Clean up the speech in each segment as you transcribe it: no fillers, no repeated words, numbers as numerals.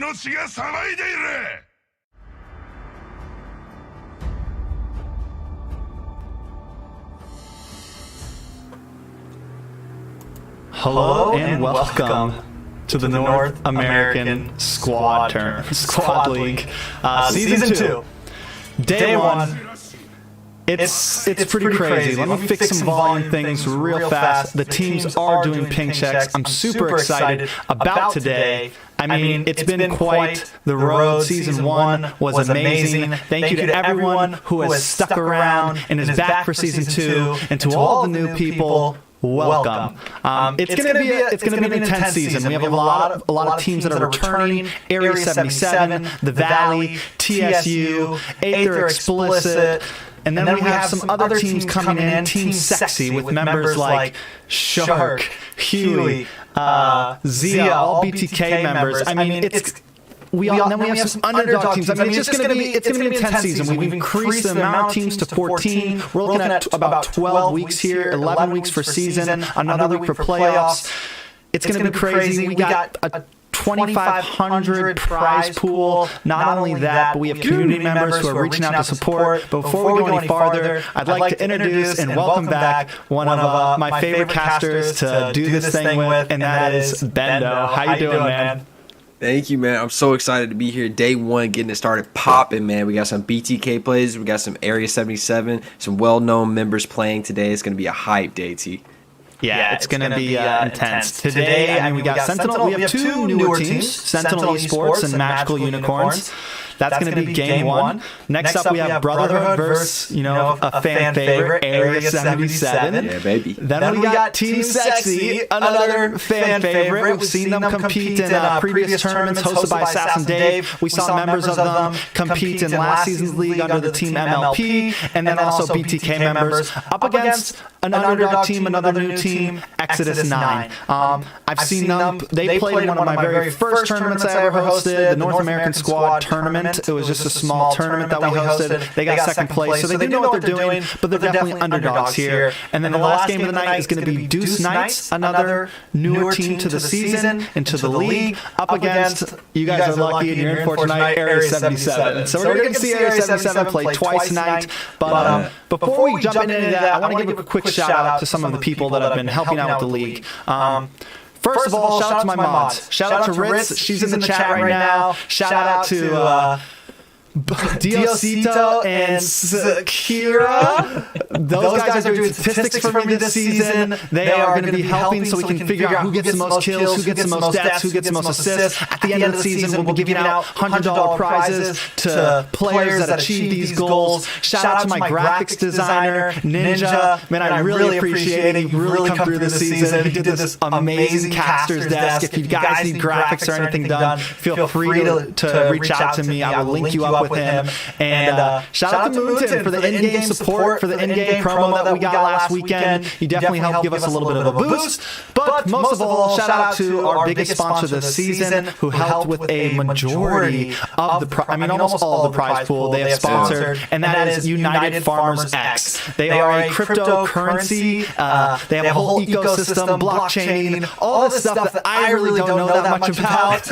命が騒いでいる。 Hello and welcome to the North American Squad League, Season 2, Day 1. It's pretty crazy. Let me fix some volume things real fast. The teams are doing ping checks. I'm super excited about today. I mean, it's been quite the road. Season 1 was amazing. Thank you to everyone who has stuck around and is back for Season 2, and to all the new people. Welcome. It's gonna be an intense season. We have a lot of teams that are returning. Area 77, the Valley, TSU, Aether Explicit, and then we have some other teams coming in. Team SEXI with members like Shark, Huey, Zia, all BTK members. I mean, we have some underdog teams. I mean, it's gonna be an intense season. We've increased the amount of teams to 14. We're looking at about 12 weeks here, 11 weeks for season, another week for playoffs. It's gonna be crazy. We got a 2,500 prize pool. Not only that, but we have community members who are reaching out to support. But before we go any farther, I'd like to introduce and welcome back one of my favorite casters to do this thing with, and that is Bendo. How you doing, man? Thank you, man. I'm so excited to be here. Day 1, getting it started popping, man. We got some BTK plays. We got some Area 77, some well-known members playing today. It's going to be a hype day, T. Yeah, it's going to be intense. Today, I mean, we got Sentinel. We have two newer teams, Sentinal Esports and Magical Unicorns. That's going to be game 1. Next up, we have Brotherhood versus, a fan favorite, Area 77. Yeah, baby. Then we got Team SEXI, another fan favorite. We've seen them compete in previous tournaments hosted by Assassin Dave. We saw members of them compete in last season's league under the Team MLP, and then also BTK members up against an underdog team, another new team, Exodus 9. I've seen them. They played in one of my very first tournaments I ever hosted, the North American Squad Tournament. It was just a small tournament that we hosted. They got second place, so they do know what they're doing, but they're definitely underdogs here. And then the last game of the night is going to be DEUS Knights, another newer team to the season and to the league, up against, you guys are lucky and you're in for tonight, Area 77. So we're going to see Area 77 play twice tonight. But before we jump into that, I want to give a quick shout out to some of the people that have been helping out with the league. First of all, shout out to my mods. Shout out to Ritz. She's in the chat right now. Shout out to Diosito and Sakira. Those guys are doing statistics for me this season. They are going to be helping so we can figure out who gets the most kills, who gets the most deaths, who gets the most assists. At the end of the season, we'll be giving out $100 prizes to players that achieve these goals. Shout out to my graphics designer, Ninja. Man, I really appreciate it. He really come through this season. He did this amazing caster's desk. If you guys need graphics or anything done, feel free to reach out to me. I will link you up with him. And shout out to Moonton for the in-game support, for the in-game promo that we got last weekend. He definitely helped give us a little bit of a boost. But most of all, shout out to our biggest sponsor this season, who helped with a majority of the, almost all of the prize pool they have sponsored, and that is United Farmers X. They are a cryptocurrency. They have a whole ecosystem, blockchain, all this stuff that I really don't know that much about.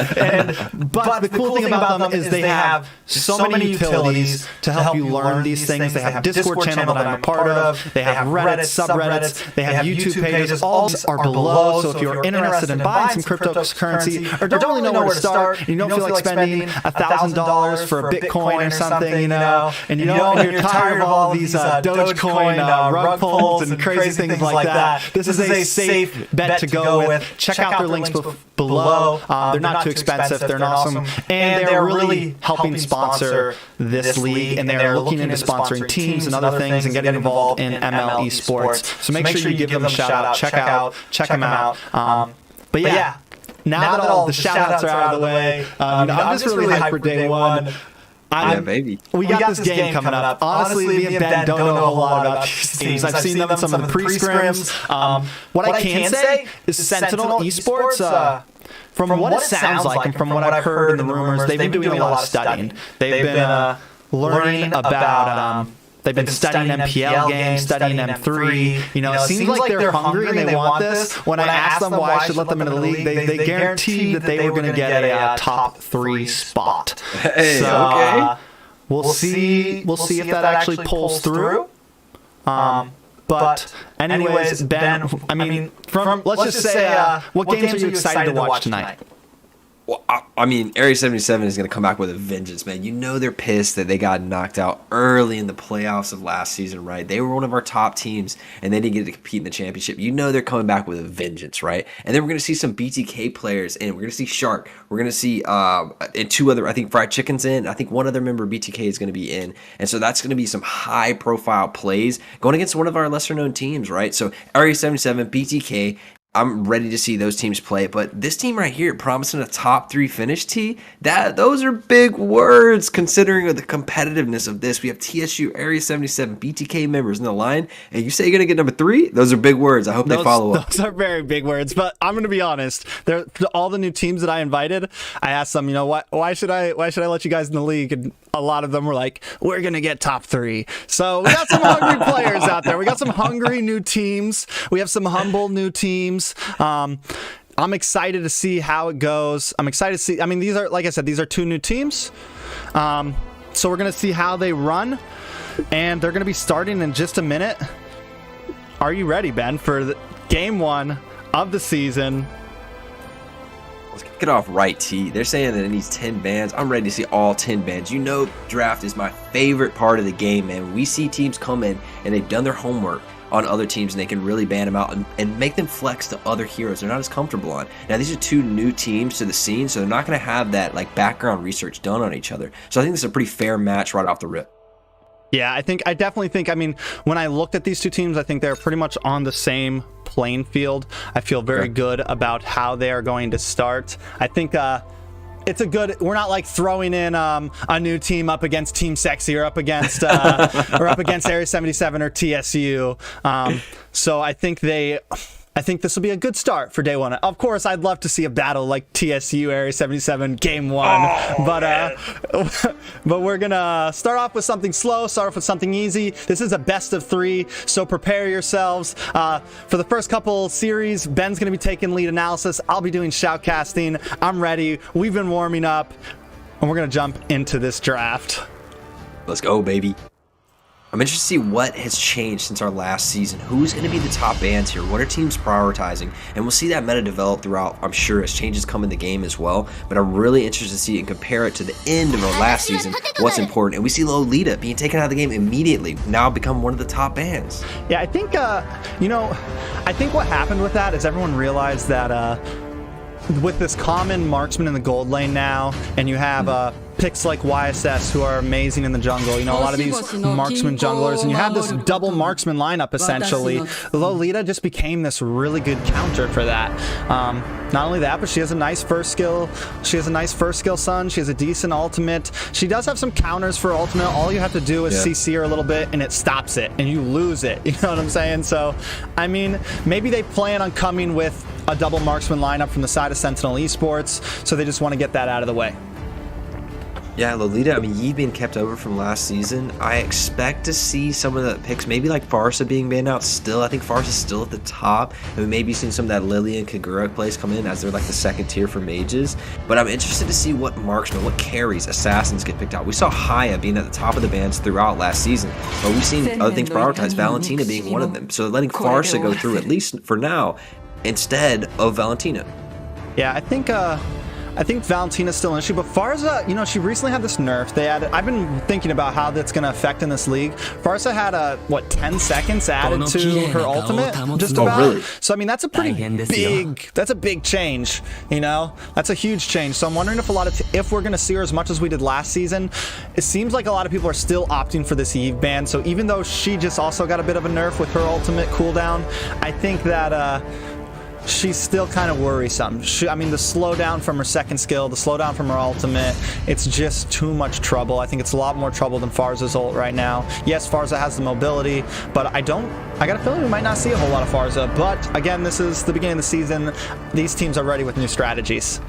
But the cool thing about them is they have so many utilities to help you learn these things. They have a Discord channel that I'm a part of. They have Reddit, subreddits. They have YouTube pages. All these are below. So if you're interested in buying some cryptocurrency or don't really know where to start, and you don't feel like spending $1,000 for a Bitcoin or something, and you're tired of all these Dogecoin rug pulls and crazy things like that, this is a safe bet to go with. Check out their links below. They're not too expensive. They're awesome, and they're really helping sponsor this league, and they're looking into sponsoring teams and other things and getting involved in ML esports. So make sure you give them a shout out. Check them out. But yeah, now that all the shout outs are out of the way, I'm just really hyped for day 1. Yeah, baby. We got this game coming up. Honestly, me and Ben don't know a whole lot about these teams. I've seen them in some of the pre-scrims. What I can say is Sentinal Esports, from what it sounds like and from what I've heard in the rumors, they've been doing a lot of studying. They've been learning about They've been studying MPL games, studying M3. You know, it seems like they're hungry and they want this. When I asked them why I should let them into the league, they guaranteed that they were going to get a top 3 spot. Hey, so, okay. We'll see if that actually pulls through. But anyways, Ben, I mean, let's just say, what games are you excited to watch tonight? Well, I mean, Area 77 is going to come back with a vengeance, man. You know they're pissed that they got knocked out early in the playoffs of last season, right? They were one of our top teams, and they didn't get to compete in the championship. You know they're coming back with a vengeance, right? And then we're going to see some BTK players in. We're going to see Shark. We're going to see and 2 other, I think Fried Chicken's in. I think 1 other member of BTK is going to be in. And so that's going to be some high-profile plays going against one of our lesser-known teams, right? So Area 77, BTK, I'm ready to see those teams play, but this team right here promising a top 3 finish, T, those are big words considering the competitiveness of this. We have TSU, Area 77, BTK members in the line, and you say you're gonna get number 3? Those are big words. I hope they follow up. Those are very big words, but I'm gonna be honest. All the new teams that I invited, I asked them, you know what? Why should I let you guys in the league? And a lot of them were like, we're gonna get top 3. So we got some hungry players out there. We got some hungry new teams. We have some humble new teams. I'm excited to see how it goes. I'm excited to see. I mean, these are, like I said, these are 2 new teams. So we're going to see how they run, and they're going to be starting in just a minute. Are you ready, Ben, for game 1 of the season? Let's kick it off right, T. They're saying that it needs 10 bans. I'm ready to see all 10 bans. You know, draft is my favorite part of the game, man. We see teams come in, and they've done their homework on other teams, and they can really ban them out and make them flex to other heroes they're not as comfortable on. Now, these are 2 new teams to the scene, so they're not going to have that like background research done on each other. So I think this is a pretty fair match right off the rip. Yeah, I definitely think, I mean, when I looked at these 2 teams, I think they're pretty much on the same playing field. I feel very good about how they are going to start. I think it's a good, we're not like throwing in a new team up against Team SEXI or up against Area 77 or TSU. So I think this will be a good start for day 1. Of course, I'd love to see a battle like TSU Area 77 game 1, but we're gonna start off with something slow, start off with something easy. This is a best of 3, so prepare yourselves. For the first couple series, Ben's gonna be taking lead analysis. I'll be doing shoutcasting. I'm ready. We've been warming up, and we're gonna jump into this draft. Let's go, baby. I'm interested to see what has changed since our last season. Who's going to be the top bans here? What are teams prioritizing? And we'll see that meta develop throughout, I'm sure, as changes come in the game as well. But I'm really interested to see and compare it to the end of our last season, what's important. And we see Lolita being taken out of the game immediately, now become one of the top bans. Yeah, I think, I think what happened with that is everyone realized that with this common marksman in the gold lane now, and you have picks like YSS who are amazing in the jungle, you know, a lot of these marksman junglers, and you have this double marksman lineup essentially. Lolita just became this really good counter for that. Not only that, but she has a nice first skill. She has a nice first skill stun. She has a decent ultimate. She does have some counters for ultimate. All you have to do is CC her a little bit and it stops it and you lose it. You know what I'm saying? So, I mean, maybe they plan on coming with a double marksman lineup from the side of Sentinel Esports, so they just want to get that out of the way. Yeah, Lolita, I mean, Yi being kept over from last season. I expect to see some of the picks, maybe like Farsa being banned out still. I think Farsa's still at the top. And we may be seeing some of that Lillian Kagura plays come in as they're like the second tier for mages. But I'm interested to see what marksmen, what carries, assassins get picked out. We saw Haya being at the top of the bans throughout last season. But we've seen other things prioritized, Valentina being one of them. So letting Farsa go through, at least for now, instead of Valentina. Yeah, I think Valentina's still an issue, but Farsa, you know, she recently had this nerf. I've been thinking about how that's going to affect in this league. Farsa had 10 seconds added to her ultimate, just about. Oh, really? So, I mean, that's a big change, you know? That's a huge change. So I'm wondering if we're going to see her as much as we did last season. It seems like a lot of people are still opting for this Eve ban. So even though she just also got a bit of a nerf with her ultimate cooldown, I think that, she's still kind of worrisome. I mean, the slowdown from her second skill, the slowdown from her ultimate, it's just too much trouble. I think it's a lot more trouble than Farsa's ult right now. Yes, Farsa has the mobility, but I got a feeling we might not see a whole lot of Farsa. But again, this is the beginning of the season. These teams are ready with new strategies.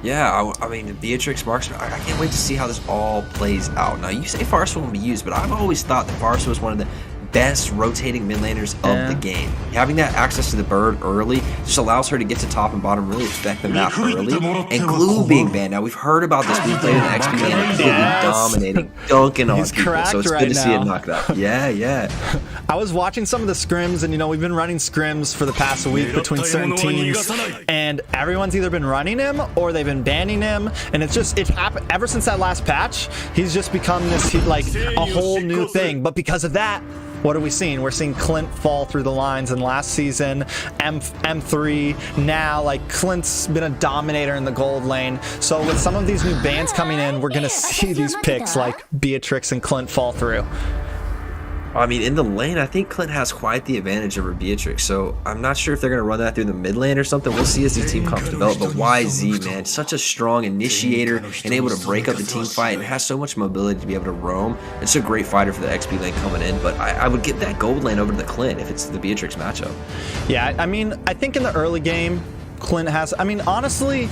Yeah, I mean, Beatrix, Marksman, I can't wait to see how this all plays out. Now, you say Forrester won't be used, but I've always thought that Forrester was one of the best rotating mid laners of the game. Having that access to the bird early just allows her to get to top and bottom, really affect the map early. And Glue being banned. Now, we've heard about this. We played in the XP lane, completely dominating, dunking on people. So it's good to see it knocked out. Yeah. I was watching some of the scrims, and we've been running scrims for the past week between certain teams, and everyone's either been running him or they've been banning him, and it's happened ever since that last patch. He's just become this like a whole new thing. But because of that, what are we seeing? We're seeing Clint fall through the lines in last season, M3. Now, like, Clint's been a dominator in the gold lane. So with some of these new bans coming in, we're going to see these picks like Beatrix and Clint fall through. I mean, in the lane, I think Clint has quite the advantage over Beatrix, so I'm not sure if they're going to run that through the mid lane or something. We'll see as these team comps develop, but YZ, man, such a strong initiator and able to break up the team fight and has so much mobility to be able to roam. It's a great fighter for the XP lane coming in, but I would give that gold lane over to the Clint if it's the Beatrix matchup. Yeah, I mean, I think in the early game, Clint has, I mean, honestly,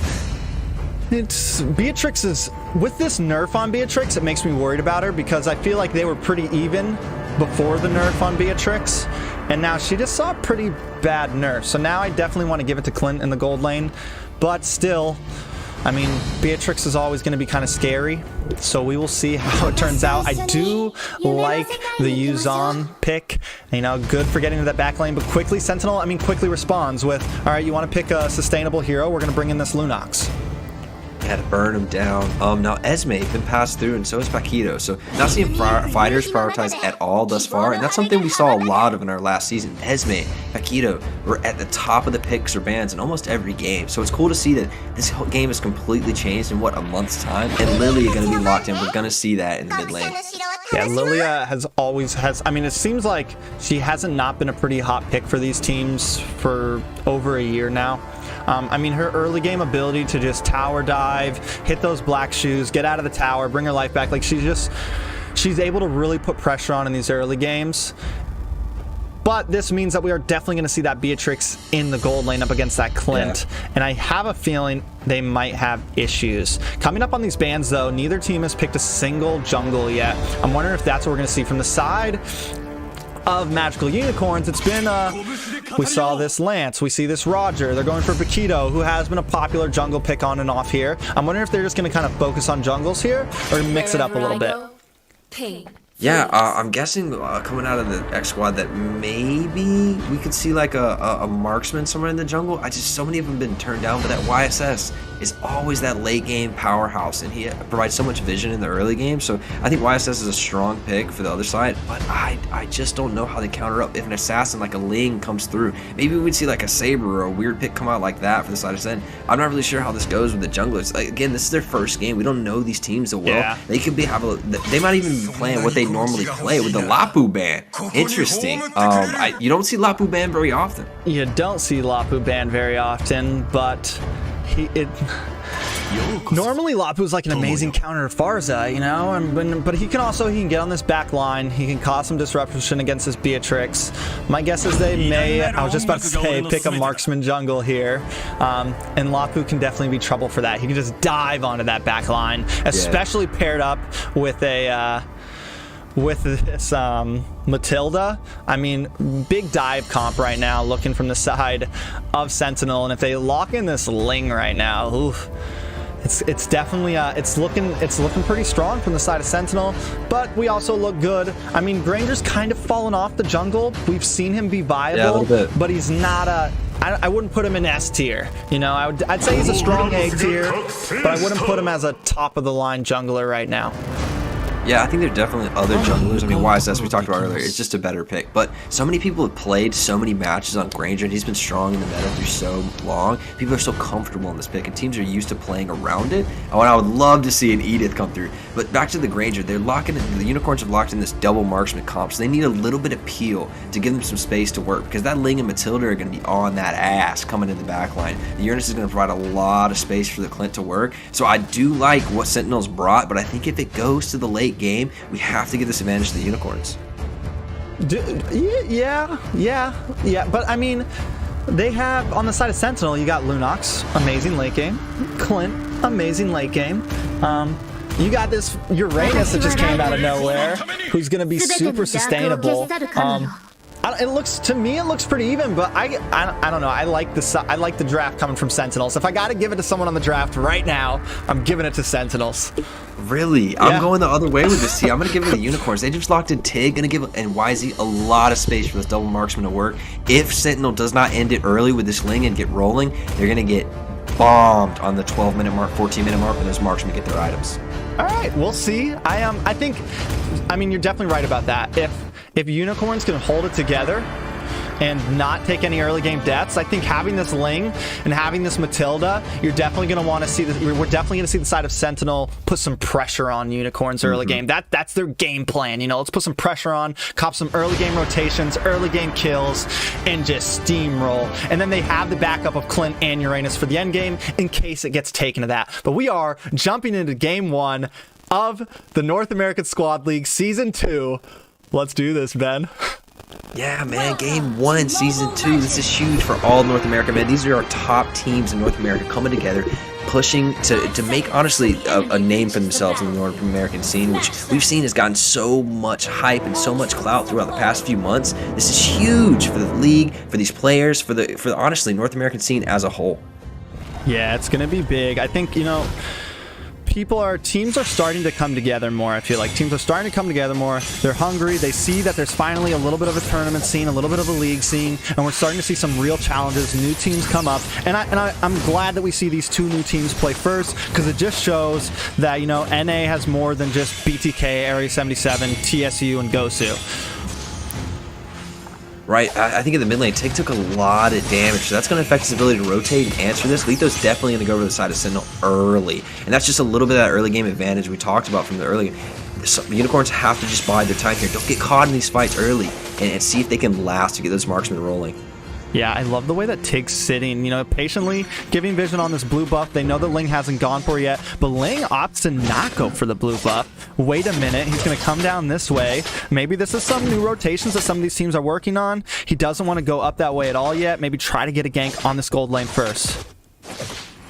it's Beatrix's, with this nerf on Beatrix, it makes me worried about her because I feel like they were pretty even before the nerf on Beatrix, and now she just saw a pretty bad nerf. So now I definitely want to give it to Clint in the gold lane, but still, I mean, Beatrix is always going to be kind of scary, so we will see how it turns out. I do like the Yuzan pick, good for getting to that back lane, but quickly Sentinel, quickly responds with, all right, you want to pick a sustainable hero? We're going to bring in this Lunox. Had to burn him down. Now Esme has been passed through, and so is Paquito. So not seeing fighters prioritized at all thus far, and that's something we saw a lot of in our last season. Esme, Paquito were at the top of the picks or bans in almost every game. So it's cool to see that this whole game has completely changed in a month's time, and Lilia going to be locked in. We're going to see that in the mid lane. Yeah, Lilia it seems like she hasn't not been a pretty hot pick for these teams for over a year now. Her early game ability to just tower dive, hit those black shoes, get out of the tower, bring her life back, like she's able to really put pressure on in these early games. But this means that we are definitely going to see that Beatrix in the gold lane up against that Clint. Yeah. And I have a feeling they might have issues. Coming up on these bans, though, neither team has picked a single jungle yet. I'm wondering if that's what we're going to see from the side of Magical Unicorns. It's been, we saw this Lance, we see this Roger. They're going for Paquito, who has been a popular jungle pick on and off here. I'm wondering if they're just going to kind of focus on jungles here or mix it up a little bit. Yeah, I'm guessing coming out of the X squad that maybe we could see like a marksman somewhere in the jungle. So many of them have been turned down, but that YSS is always that late game powerhouse, and he provides so much vision in the early game. So I think YSS is a strong pick for the other side, but I just don't know how they counter up if an assassin like a Ling comes through. Maybe we'd see like a Saber or a weird pick come out like that for the side of Zen. I'm not really sure how this goes with the junglers. Like, again, this is their first game. We don't know these teams so well. Yeah. They could they might even be playing what they normally play with the Lapu ban. Interesting. You don't see Lapu ban very often. You don't see Lapu ban very often, but normally Lapu's like an amazing counter to Farza, but he can get on this back line. He can cause some disruption against this Beatrix. My guess is they may, I was just about to say, pick a marksman jungle here, and Lapu can definitely be trouble for that. He can just dive onto that back line, especially paired up with with this Matilda. Big dive comp right now, looking from the side of Sentinel, and if they lock in this Ling right now, oof, it's definitely it's looking pretty strong from the side of Sentinel, but we also look good. Granger's kind of fallen off the jungle. We've seen him be viable, but he's not I wouldn't put him in S tier. I'd say he's a strong A tier, but I wouldn't put him as a top of the line jungler right now. Yeah, I think there are definitely other junglers. YSS we talked about earlier, it's just a better pick. But so many people have played so many matches on Granger, and he's been strong in the meta for so long. People are so comfortable in this pick, and teams are used to playing around it. And I would love to see an Edith come through. But back to the Granger, the Unicorns have locked in this double marksman comp, so they need a little bit of peel to give them some space to work, because that Ling and Matilda are going to be on that ass coming in the back line. The Uranus is going to provide a lot of space for the Clint to work. So I do like what Sentinel's brought, but I think if it goes to the late game, we have to give this advantage to the Unicorns. Yeah, but they have, on the side of Sentinel, you got Lunox, amazing late game, Clint, amazing late game. You got this Uranus that just came out of nowhere, who's going to be super sustainable. It looks pretty even, but I don't know. I like the draft coming from Sentinels. If I got to give it to someone on the draft right now, I'm giving it to Sentinels. Really? Yeah. I'm going the other way with this team. I'm going to give it to Unicorns. They just locked in Tig, going to give and YZ a lot of space for this double marksman to work. If Sentinel does not end it early with this Ling and get rolling, they're going to get bombed on the 12-minute mark, 14-minute mark when those marksmen get their items. All right, we'll see. I think you're definitely right about that. If Unicorns can hold it together and not take any early game deaths, I think having this Ling and having this Matilda, you're definitely going to want to see this. We're definitely going to see the side of Sentinel put some pressure on Unicorns early game. That's their game plan. Let's put some pressure on, cop some early game rotations, early game kills, and just steamroll. And then they have the backup of Clint and Uranus for the end game in case it gets taken to that. But we are jumping into game 1 of the North American Squad League Season 2. Let's do this, Ben. Yeah, man, Game 1, Season 2. This is huge for all North America, man. These are our top teams in North America coming together, pushing to make, honestly, a name for themselves in the North American scene, which we've seen has gotten so much hype and so much clout throughout the past few months. This is huge for the league, for these players, for the honestly, North American scene as a whole. Yeah, it's going to be big. I think, teams are starting to come together more. I feel like teams are starting to come together more. They're hungry. They see that there's finally a little bit of a tournament scene, a little bit of a league scene, and we're starting to see some real challenges. New teams come up, and I'm glad that we see these 2 new teams play first, because it just shows that NA has more than just BTK, Area 77, TSU, and Gosu. Right, I think in the mid lane, Tig took a lot of damage, so that's going to affect his ability to rotate and answer this. Litho's definitely going to go over the side of Sentinel early, and that's just a little bit of that early game advantage we talked about from the early game. So Unicorns have to just bide their time here. Don't get caught in these fights early, and see if they can last to get those marksmen rolling. Yeah, I love the way that Tig's sitting, patiently giving vision on this blue buff. They know that Ling hasn't gone for it yet, but Ling opts to not go for the blue buff. Wait a minute, he's going to come down this way. Maybe this is some new rotations that some of these teams are working on. He doesn't want to go up that way at all yet. Maybe try to get a gank on this gold lane first.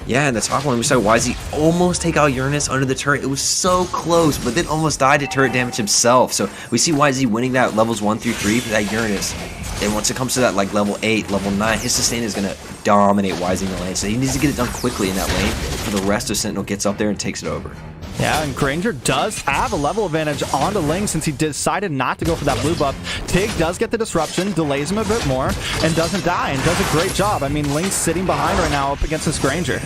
Yeah, in the top lane, we saw YZ almost take out Uranus under the turret. It was so close, but then almost died to turret damage himself. So we see YZ winning that levels 1 through 3 for that Uranus. And once it comes to that level 8, level 9, his sustain is going to dominate YZ in the lane. So he needs to get it done quickly in that lane for the rest of Sentinel gets up there and takes it over. Yeah, and Granger does have a level advantage onto Ling since he decided not to go for that blue buff. Tig does get the disruption, delays him a bit more, and doesn't die, and does a great job. Ling's sitting behind right now up against this Granger.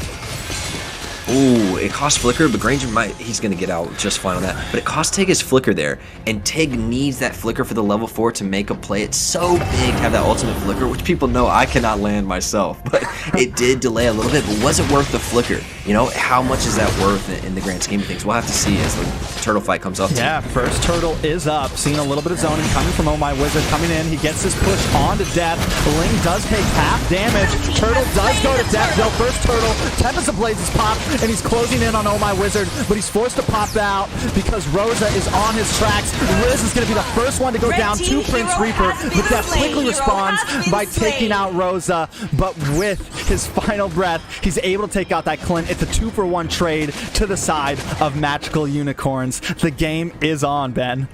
Ooh, it costs Flicker, but Granger he's going to get out just fine on that. But it costs Tig his Flicker there, and Tig needs that Flicker for the level 4 to make a play. It's so big to have that ultimate Flicker, which people know I cannot land myself. But it did delay a little bit, but was it worth the Flicker? How much is that worth in the grand scheme of things? We'll have to see as the turtle fight comes up. Yeah, first turtle is up. Seeing a little bit of zoning coming from Oh My Wizard coming in. He gets this push on to death. Ling does take half damage. Turtle does go to death, though. First turtle, Tempest of Blazes pop, and he's closing in on Oh My Wizard, but he's forced to pop out because Rosa is on his tracks. Riz is going to be the first one to go down to Prince Reaper, but Death quickly responds by taking out Rosa, but with his final breath, he's able to take out that Clint. It's a 2-for-1 trade to the side of Magical Unicorns. The game is on, Ben.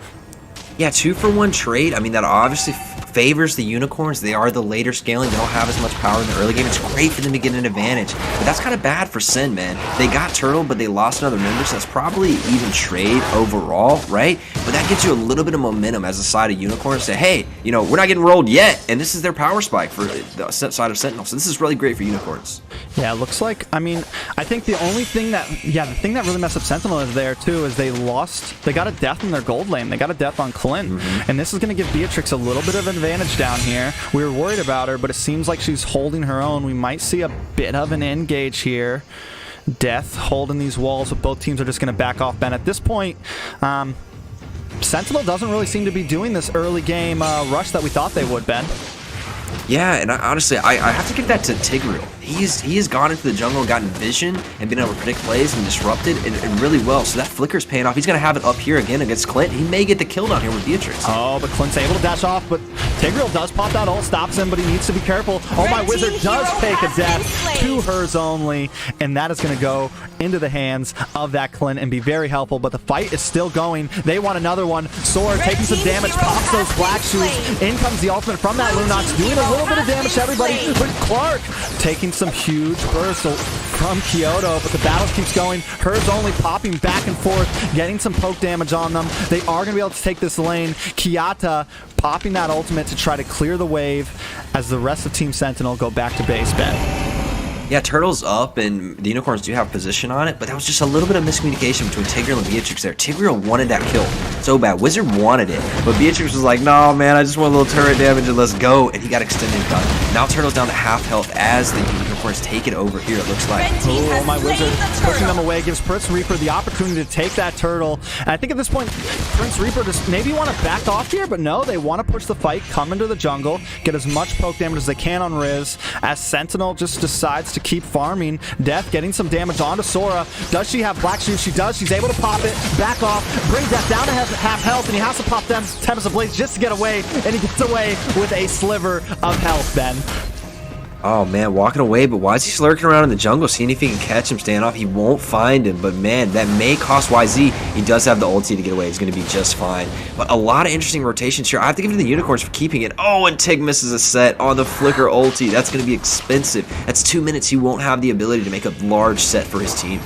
Yeah, 2-for-1 trade. That obviously favors the Unicorns. They are the later scaling. They don't have as much power in the early game. It's great for them to get an advantage. But that's kind of bad for Sen, man. They got Turtle, but they lost another member, so that's probably even trade overall, right? But that gives you a little bit of momentum as a side of Unicorns. Say, hey, we're not getting rolled yet, and this is their power spike for the side of Sentinel. So this is really great for Unicorns. Yeah, it looks like, I think the only thing that, the thing that really messed up Sentinel is there, too, is they got a death in their gold lane. They got a death on Clint. And this is going to give Beatrix a little bit of an advantage down here. We were worried about her, but it seems like she's holding her own. We might see a bit of an engage here. Death holding these walls, but both teams are just going to back off. Ben, at this point, Sentinel doesn't really seem to be doing this early game rush that we thought they would, Ben. Yeah, and honestly, I have to give that to Tigreal. he has gone into the jungle and gotten vision and been able to predict plays and disrupted and really well. So that flicker's paying off. He's going to have it up here again against Clint. He may get the kill down here with Beatrix. Oh, but Clint's able to dash off, but Tigreal does pop that ult, stops him, but he needs to be careful. Oh, my Wizard does take a death to hers only, and that is going to go into the hands of that Clint and be very helpful, but the fight is still going. They want another one. Sword taking some damage, pops those black shoes. In comes the ultimate from that Lunox, doing a little bit of damage to everybody, but Clark taking some huge bursts from Kyoto, but the battle keeps going. Hers only popping back and forth, getting some poke damage on them. They are going to be able to take this lane. Kiata popping that ultimate to try to clear the wave as the rest of Team Sentinel go back to base bet. Yeah, Turtle's up, and the Unicorns do have position on it, but that was just a little bit of miscommunication between Tigreal and Beatrix there. Tigreal wanted that kill so bad. Wizard wanted it, but Beatrix was like, no, man, I just want a little turret damage and let's go, and he got extended gun. Now Turtle's down to half health as the Unicorns take it over here, it looks like. Oh, my Wizard pushing them away, gives Prince Reaper the opportunity to take that turtle. And I think at this point, Prince Reaper just maybe want to back off here, but no, they want to push the fight, come into the jungle, get as much poke damage as they can on Riz, as Sentinel just decides to keep farming. Death getting some damage onto Sora. Does she have black shoes? She does. She's able to pop it, back off, bring Death down to half health, and he has to pop them Tempest of Blaze just to get away, and he gets away with a sliver of health, Ben. Oh, man, walking away, but why is he lurking around in the jungle, seeing if he can catch him, stand off? He won't find him, but, man, that may cost YZ. He does have the ulti to get away. He's going to be just fine. But a lot of interesting rotations here. I have to give it to the Unicorns for keeping it. Oh, and Tig misses a set on the Flicker ulti. That's going to be expensive. That's 2 minutes. He won't have the ability to make a large set for his team.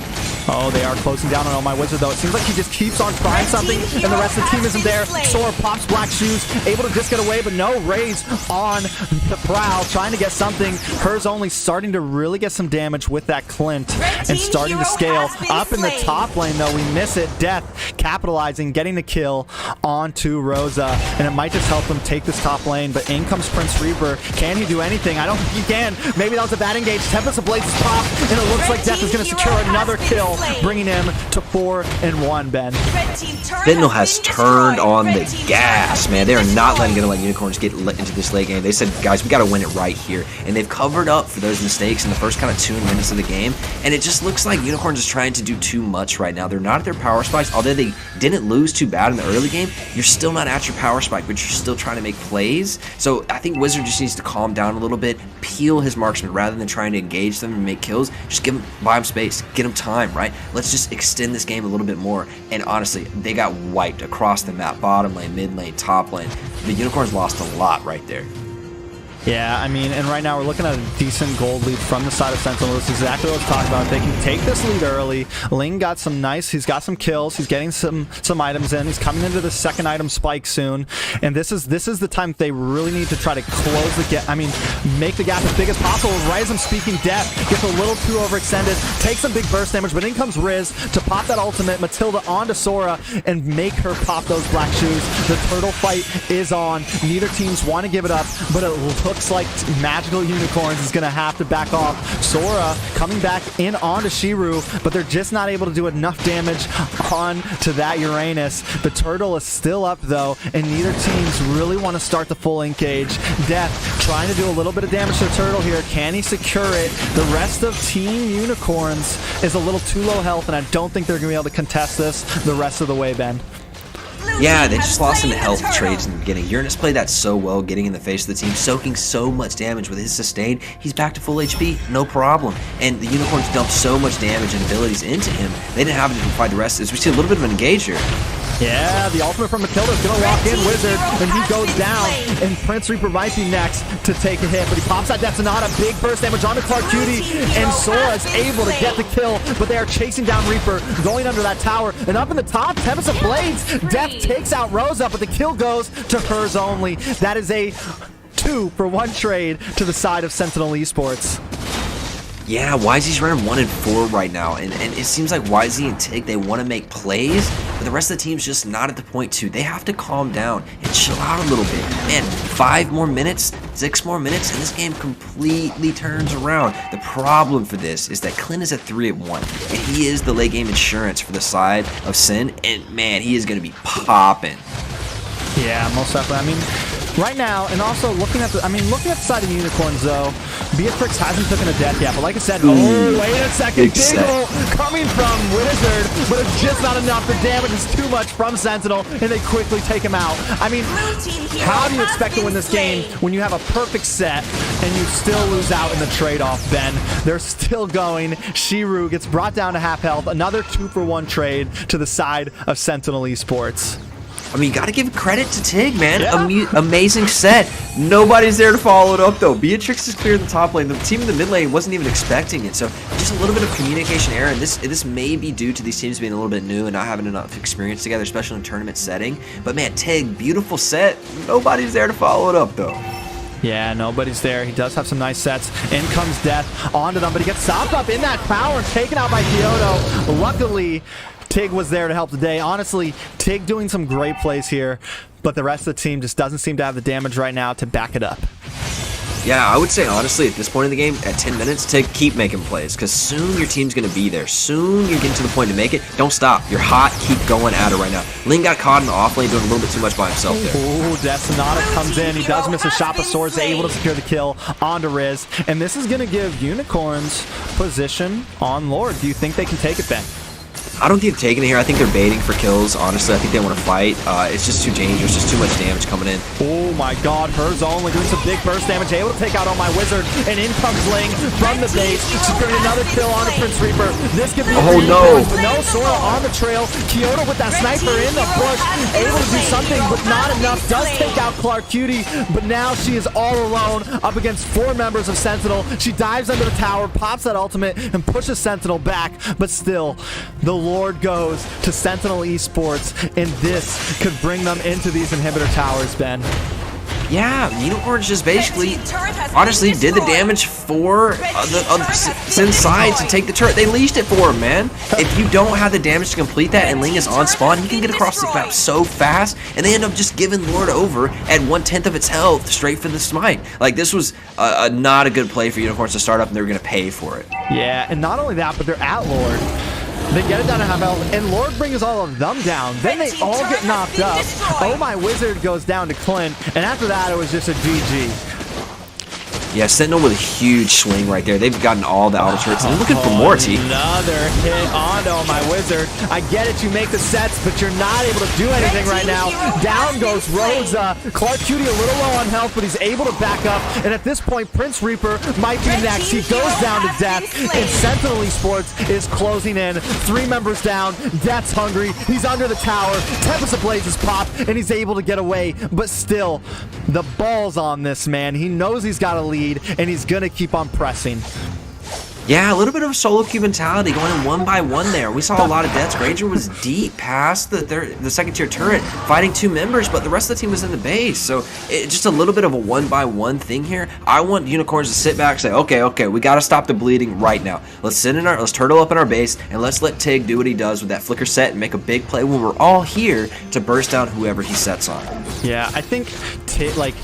Oh, they are closing down on my Wizard, though. It seems like he just keeps on trying something, and the rest of the team isn't there. Sora pops black shoes, able to just get away, but no, Raze on the prowl, trying to get something. Hers only starting to really get some damage with that Clint and starting to scale. Up in the top lane, though, we miss it. Death capitalizing, getting the kill onto Rosa, and it might just help them take this top lane, but in comes Prince Reaper. Can he do anything? I don't think he can. Maybe that was a bad engage. Tempest of Blaze is popped, and it looks like Death is going to secure another kill, bringing him to 4-1, Ben. Sentinel has turned on the gas, man. They are not going to let Unicorns get into this late game. They said, guys, we got to win it right here, and they've covered up for those mistakes in the first kind of 2 minutes of the game, and it just looks like Unicorns is trying to do too much right now. They're not at their power spikes. Although they didn't lose too bad in the early game, you're still not at your power spike, but you're still trying to make plays. So I think Wizard just needs to calm down a little bit, peel his marksman rather than trying to engage them and make kills. Just buy him space, get him time, right? Let's just extend this game a little bit more. And honestly, they got wiped across the map, bottom lane, mid lane, top lane. The Unicorns lost a lot right there. Yeah, I mean, and right now we're looking at a decent gold lead from the side of Sentinel. This is exactly what I was talking about. They can take this lead early. Ling got some he's got some kills. He's getting some items in. He's coming into the second item spike soon. And this is the time they really need to try to close the gap. I mean, make the gap as big as possible. Right as I'm speaking, Death gets a little too overextended, takes some big burst damage, but in comes Riz to pop that ultimate. Matilda onto Sora and make her pop those black shoes. The turtle fight is on. Neither teams want to give it up, but it looks like Magical Unicorns is going to have to back off. Sora coming back in onto Shiru, but they're just not able to do enough damage on to that Uranus. The turtle is still up, though, and neither teams really want to start the full engage. Death trying to do a little bit of damage to the turtle here. Can he secure it? The rest of Team Unicorns is a little too low health, and I don't think they're going to be able to contest this the rest of the way, Ben. Yeah, they just lost in the health trades in the beginning. Uranus played that so well, getting in the face of the team, soaking so much damage with his sustain. He's back to full HP, no problem. And the Unicorns dumped so much damage and abilities into him, they didn't have him to fight the rest. As we see a little bit of an engage here. Yeah, the ultimate from Matilda is going to lock in Wizard, and he goes down, and Prince Reaper might be next to take a hit, but he pops that Death Sonata, big burst damage onto Clark Cutie, and Sora is able to get the kill, but they are chasing down Reaper, going under that tower, and up in the top, Tempest of Blades, Death takes out Rosa, but the kill goes to hers only. That is a 2-for-1 trade to the side of Sentinel Esports. Yeah, YZ's running 1-4 right now, and it seems like YZ and Tig, they want to make plays, but the rest of the team's just not at the point to. They have to calm down and chill out a little bit. Man, 5 more minutes, 6 more minutes, and this game completely turns around. The problem for this is that Clint is at 3-1, and he is the late game insurance for the side of Sin, and man, he is going to be popping. Yeah, most definitely. I mean, right now, and also looking at the side of the Unicorns, though, Beatrix hasn't taken a death yet, but like I said, oh, wait a second, Diggle coming from Wizard, but it's just not enough. The damage is too much from Sentinel, and they quickly take him out. I mean, how do you expect to win this game when you have a perfect set and you still lose out in the trade-off, Ben? They're still going. Shiru gets brought down to half health. Another 2-for-1 trade to the side of Sentinel Esports. I mean, you got to give credit to Tig, man. Yeah. Amazing set. Nobody's there to follow it up, though. Beatrix is clear in the top lane. The team in the mid lane wasn't even expecting it. So just a little bit of communication error. And this may be due to these teams being a little bit new and not having enough experience together, especially in a tournament setting. But, man, Tig, beautiful set. Nobody's there to follow it up, though. Yeah, nobody's there. He does have some nice sets. In comes Death onto them, but he gets stopped up in that power and taken out by Kyoto. Luckily, Tig was there to help today. Honestly, Tig doing some great plays here, but the rest of the team just doesn't seem to have the damage right now to back it up. Yeah, I would say, honestly, at this point in the game, at 10 minutes, Tig, keep making plays, because soon your team's going to be there. Soon you're getting to the point to make it. Don't stop. You're hot. Keep going at it right now. Ling got caught in the off lane doing a little bit too much by himself there. Ooh, Sonata comes in. He does miss a shot, but Swords able to secure the kill onto Riz. And this is going to give Unicorns position on Lord. Do you think they can take it, Ben? I don't think they're taking it here. I think they're baiting for kills, honestly. I think they want to fight. It's just too dangerous. Just too much damage coming in. Oh my god, hers only doing some big burst damage. Able to take out on my Wizard. And in comes Ling from the base. Securing another kill on the Prince Reaper. This could be but no, Sora on the trail. Kyoto with that sniper in the bush. Able to do something, but not enough. Does take out Clark Cutie, but now she is all alone up against 4 members of Sentinel. She dives under the tower, pops that ultimate, and pushes Sentinel back. But still, the Lord goes to Sentinel Esports, and this could bring them into these inhibitor towers, Ben. Yeah, Unicorns just basically, honestly, did the damage for the Sin side to take the turret. They leashed it for him, man. If you don't have the damage to complete that and Ling is on spawn, he can get across the map so fast, and they end up just giving Lord over at 1/10 of its health straight for the smite. Like, this was not a good play for Unicorns to start up, and they were going to pay for it. Yeah, and not only that, but they're at Lord. They get it down to half health, and Lord brings all of them down. Then they all get knocked up. Oh, my Wizard goes down to Clint, and after that, it was just a GG. Yeah, Sentinel with a huge swing right there. They've gotten all the auto turrets. They're looking for more, T. Another hit onto my Wizard. I get it, you make the sets, but you're not able to do anything right now. Down goes Rosa. Clark Cutie a little low on health, but he's able to back up. And at this point, Prince Reaper might be next. He goes down to Death, and Sentinel Esports is closing in. 3 members down. Death's hungry. He's under the tower. Tempest Blazes pop, and he's able to get away. But still, the ball's on this man. He knows he's got a lead, and he's gonna keep on pressing. Yeah, a little bit of a solo queue mentality going in 1 by 1 there. We saw a lot of deaths. Granger was deep past the second tier turret, fighting 2 members, but the rest of the team was in the base. So just a little bit of a 1 by 1 thing here. I want Unicorns to sit back and say, okay, we got to stop the bleeding right now. Let's turtle up in our base, and let's let Tig do what he does with that flicker set and make a big play when we're all here to burst down whoever he sets on. Yeah, I think Tig, like,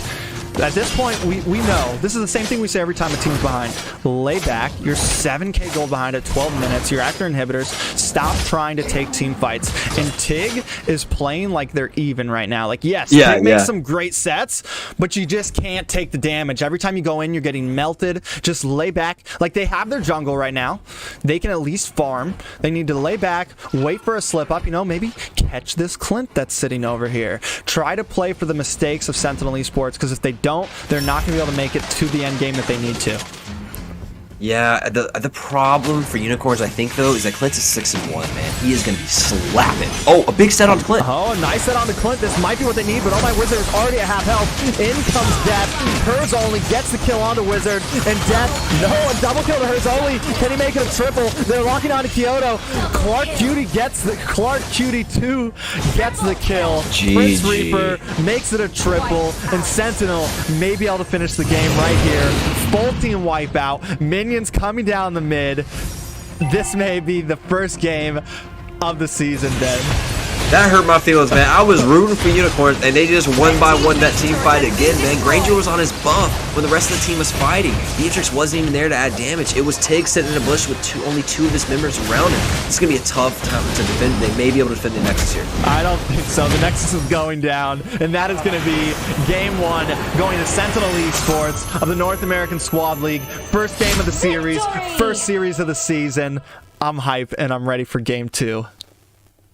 at this point, we know. This is the same thing we say every time a team's behind. Lay back. You're 7k gold behind at 12 minutes. You're after inhibitors. Stop trying to take team fights. And Tig is playing like they're even right now. Like, yes, Tig makes some great sets, but you just can't take the damage. Every time you go in, you're getting melted. Just lay back. Like, they have their jungle right now. They can at least farm. They need to lay back, wait for a slip up. You know, maybe catch this Clint that's sitting over here. Try to play for the mistakes of Sentinel Esports, because if they don't, they're not going to be able to make it to the end game that they need to. Yeah, the problem for Unicorns, I think, though, is that Clint's a 6-1, man. He is going to be slapping. Oh, a big set on Clint. Oh, nice set on the Clint. This might be what they need, but oh, my Wizard is already at half health. In comes Death. Hers only gets the kill onto Wizard. And Death, no, a double kill to Hers only. Can he make it a triple? They're locking on to Kyoto. Clark Cutie 2 gets the kill. GG. Prince Reaper makes it a triple. And Sentinel may be able to finish the game right here. Full team wipeout. Minions coming down the mid. This may be the first game of the season, Ben. That hurt my feelings, man. I was rooting for Unicorns, and they just one by one that team fight again, man. Granger was on his buff when the rest of the team was fighting. Beatrix wasn't even there to add damage. It was Tig sitting in a bush with only 2 of his members around him. It's going to be a tough time to defend. They may be able to defend the Nexus here. I don't think so. The Nexus is going down, and that is going to be Game 1 going to Sentinel Esports of the North American Squad League. First game of the series, first series of the season. I'm hype, and I'm ready for Game 2.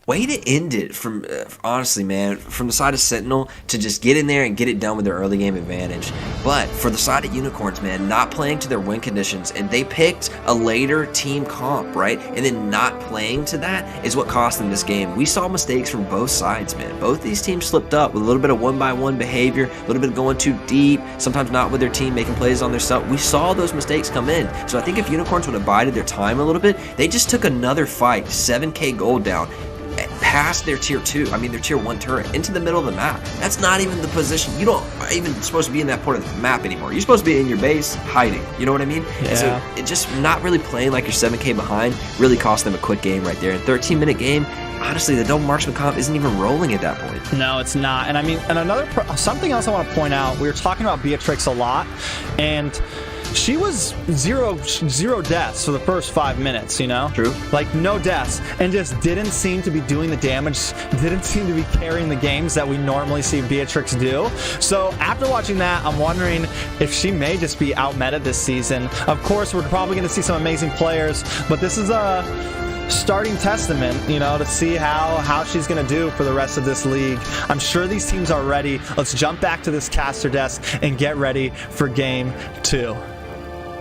Way to end it from, honestly, man, from the side of Sentinel to just get in there and get it done with their early game advantage. But for the side of Unicorns, man, not playing to their win conditions, and they picked a later team comp, right? And then not playing to that is what cost them this game. We saw mistakes from both sides, man. Both these teams slipped up with a little bit of one-by-one behavior, a little bit of going too deep, sometimes not with their team, making plays on their stuff. We saw those mistakes come in. So I think if Unicorns would have bided their time a little bit, they just took another fight, 7K gold down, past their tier 2, I mean their tier 1 turret, into the middle of the map. That's not even the position. You don't even supposed to be in that part of the map anymore. You're supposed to be in your base hiding. You know what I mean? Yeah. And so it just not really playing like you're 7K behind really cost them a quick game right there. And 13-minute game, honestly, the double marksman comp isn't even rolling at that point. No, it's not. And I mean, and something else I want to point out, we were talking about Beatrix a lot, and she was zero deaths for the first 5 minutes, you know? True. Like, no deaths. And just didn't seem to be doing the damage, didn't seem to be carrying the games that we normally see Beatrix do. So, after watching that, I'm wondering if she may just be out-meta this season. Of course, we're probably going to see some amazing players, but this is a starting testament, you know, to see how she's going to do for the rest of this league. I'm sure these teams are ready. Let's jump back to this caster desk and get ready for Game 2.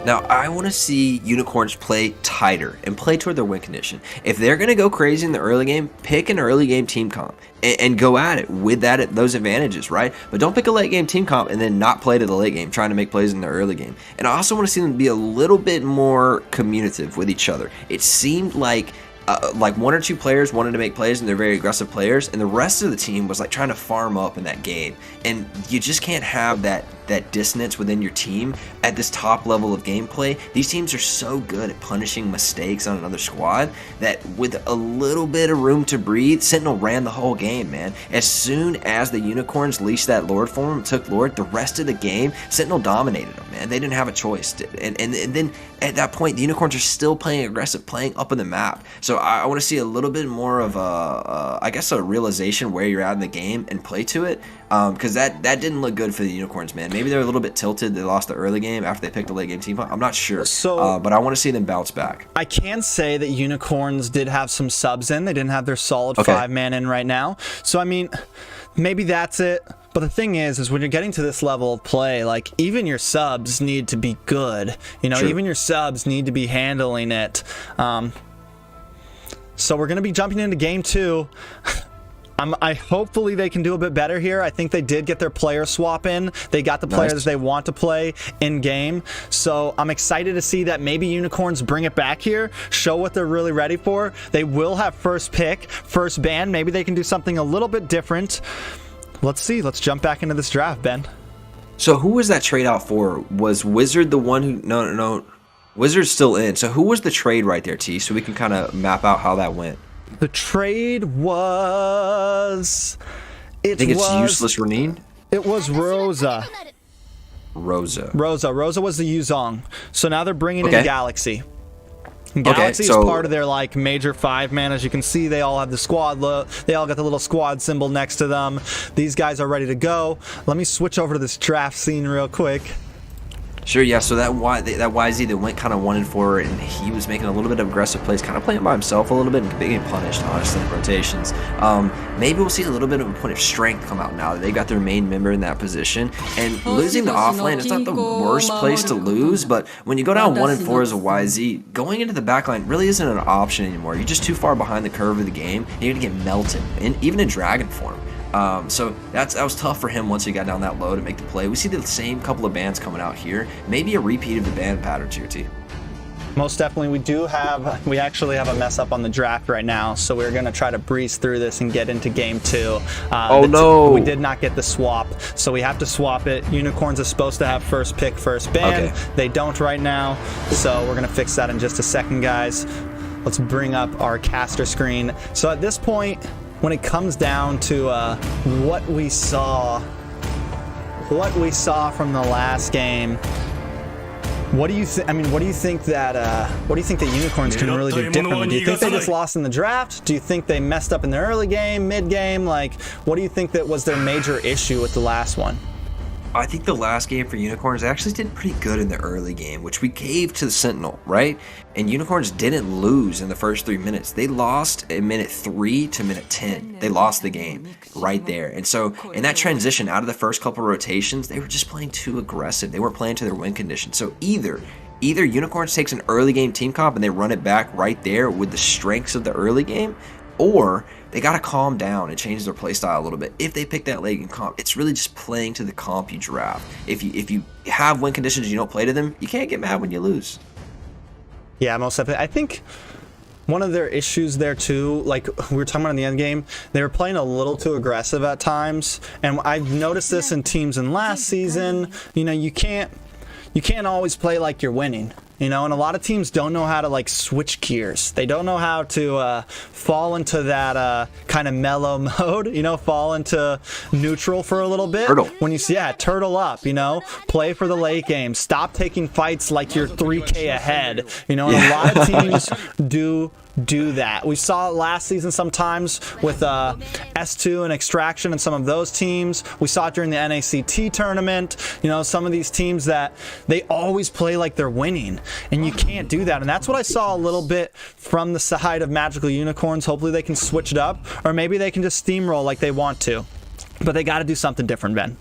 Now, I want to see Unicorns play tighter and play toward their win condition. If they're going to go crazy in the early game, pick an early game team comp and go at it with those advantages, right? But don't pick a late game team comp and then not play to the late game, trying to make plays in the early game. And I also want to see them be a little bit more communicative with each other. It seemed like 1 or 2 players wanted to make plays and they're very aggressive players, and the rest of the team was like trying to farm up in that game. And you just can't have that dissonance within your team at this top level of gameplay. These teams are so good at punishing mistakes on another squad that with a little bit of room to breathe, Sentinel ran the whole game, man. As soon as the Unicorns leashed that Lord form, took Lord, the rest of the game, Sentinel dominated them, man. They didn't have a choice. And then at that point, the Unicorns are still playing aggressive, playing up in the map. So I want to see a little bit more of I guess a realization where you're at in the game and play to it. Because that didn't look good for the Unicorns, man. Maybe they're a little bit tilted. They lost the early game after they picked a late game team. I'm not sure. So, but I want to see them bounce back. I can say that Unicorns did have some subs in. They didn't have their solid 5-man in right now. So, I mean, maybe that's it. But the thing is when you're getting to this level of play, like, even your subs need to be good. You know, even your subs need to be handling it. So we're going to be jumping into Game 2. I hopefully they can do a bit better here. I think they did get their player swap in. They got the players they want to play in game. So I'm excited to see that maybe Unicorns bring it back here, show what they're really ready for. They will have first pick, first ban. Maybe they can do something a little bit different. Let's see. Let's jump back into this draft, Ben. So who was that trade out for? Was Wizard the one who... No. Wizard's still in. So who was the trade right there, T? So we can kind of map out how that went. The trade was... I think it's Useless Renine? It was Rosa. Rosa was the Yuzong. So now they're bringing in Galaxy. Galaxy is so part of their like major 5-man. As you can see, they all have the squad they all got the little squad symbol next to them. These guys are ready to go. Let me switch over to this draft scene real quick. Sure, yeah, so that YZ that went kind of 1-4, and he was making a little bit of aggressive plays, kind of playing by himself a little bit and getting punished, honestly, in rotations. Maybe we'll see a little bit of a point of strength come out now that they got their main member in that position. And losing the offlane, it's not the worst place to lose, but when you go down 1-4 as a YZ, going into the backline really isn't an option anymore. You're just too far behind the curve of the game, and you're going to get melted, even in Dragon form. So that was tough for him once he got down that low to make the play. We see the same couple of bans coming out here. Maybe a repeat of the ban patterns here, T. Most definitely. We actually have a mess up on the draft right now, so we're going to try to breeze through this and get into Game 2. We did not get the swap, so we have to swap it. Unicorns is supposed to have first pick, first ban. They don't right now, so we're going to fix that in just a second, guys. Let's bring up our caster screen. So at this point, when it comes down to what we saw from the last game, what do you think? I mean, what do you think that Unicorns can really do differently? Do you think they just lost in the draft? Do you think they messed up in the early game, mid game? Like, what do you think that was their major issue with the last one? I think the last game for Unicorns actually did pretty good in the early game, which we gave to the Sentinel, right? And Unicorns didn't lose in the first 3 minutes. They lost in minute 3 to minute 10. They lost the game right there. And so in that transition out of the first couple rotations, they were just playing too aggressive. They weren't playing to their win condition. So either Unicorns takes an early game team comp and they run it back right there with the strengths of the early game, or they got to calm down and change their play style a little bit. If they pick that late game comp, it's really just playing to the comp you draft. If you have win conditions and you don't play to them, you can't get mad when you lose. Yeah, most definitely. I think one of their issues there too, like we were talking about in the end game, they were playing a little too aggressive at times. And I've noticed this in teams in last season. You know, you can't always play like you're winning. You know, and a lot of teams don't know how to like switch gears. They don't know how to fall into that kind of mellow mode, you know, fall into neutral for a little bit. Turtle. When you see, turtle up, you know, play for the late game. Stop taking fights like you're 3K ahead, you know, and a lot of teams do that. We saw it last season sometimes with S2 and Extraction and some of those teams. We saw it during the NACT tournament. You know, some of these teams that they always play like they're winning, and you can't do that. And that's what I saw a little bit from the side of Magical Unicorns. Hopefully they can switch it up, or maybe they can just steamroll like they want to. But they got to do something different, Ben.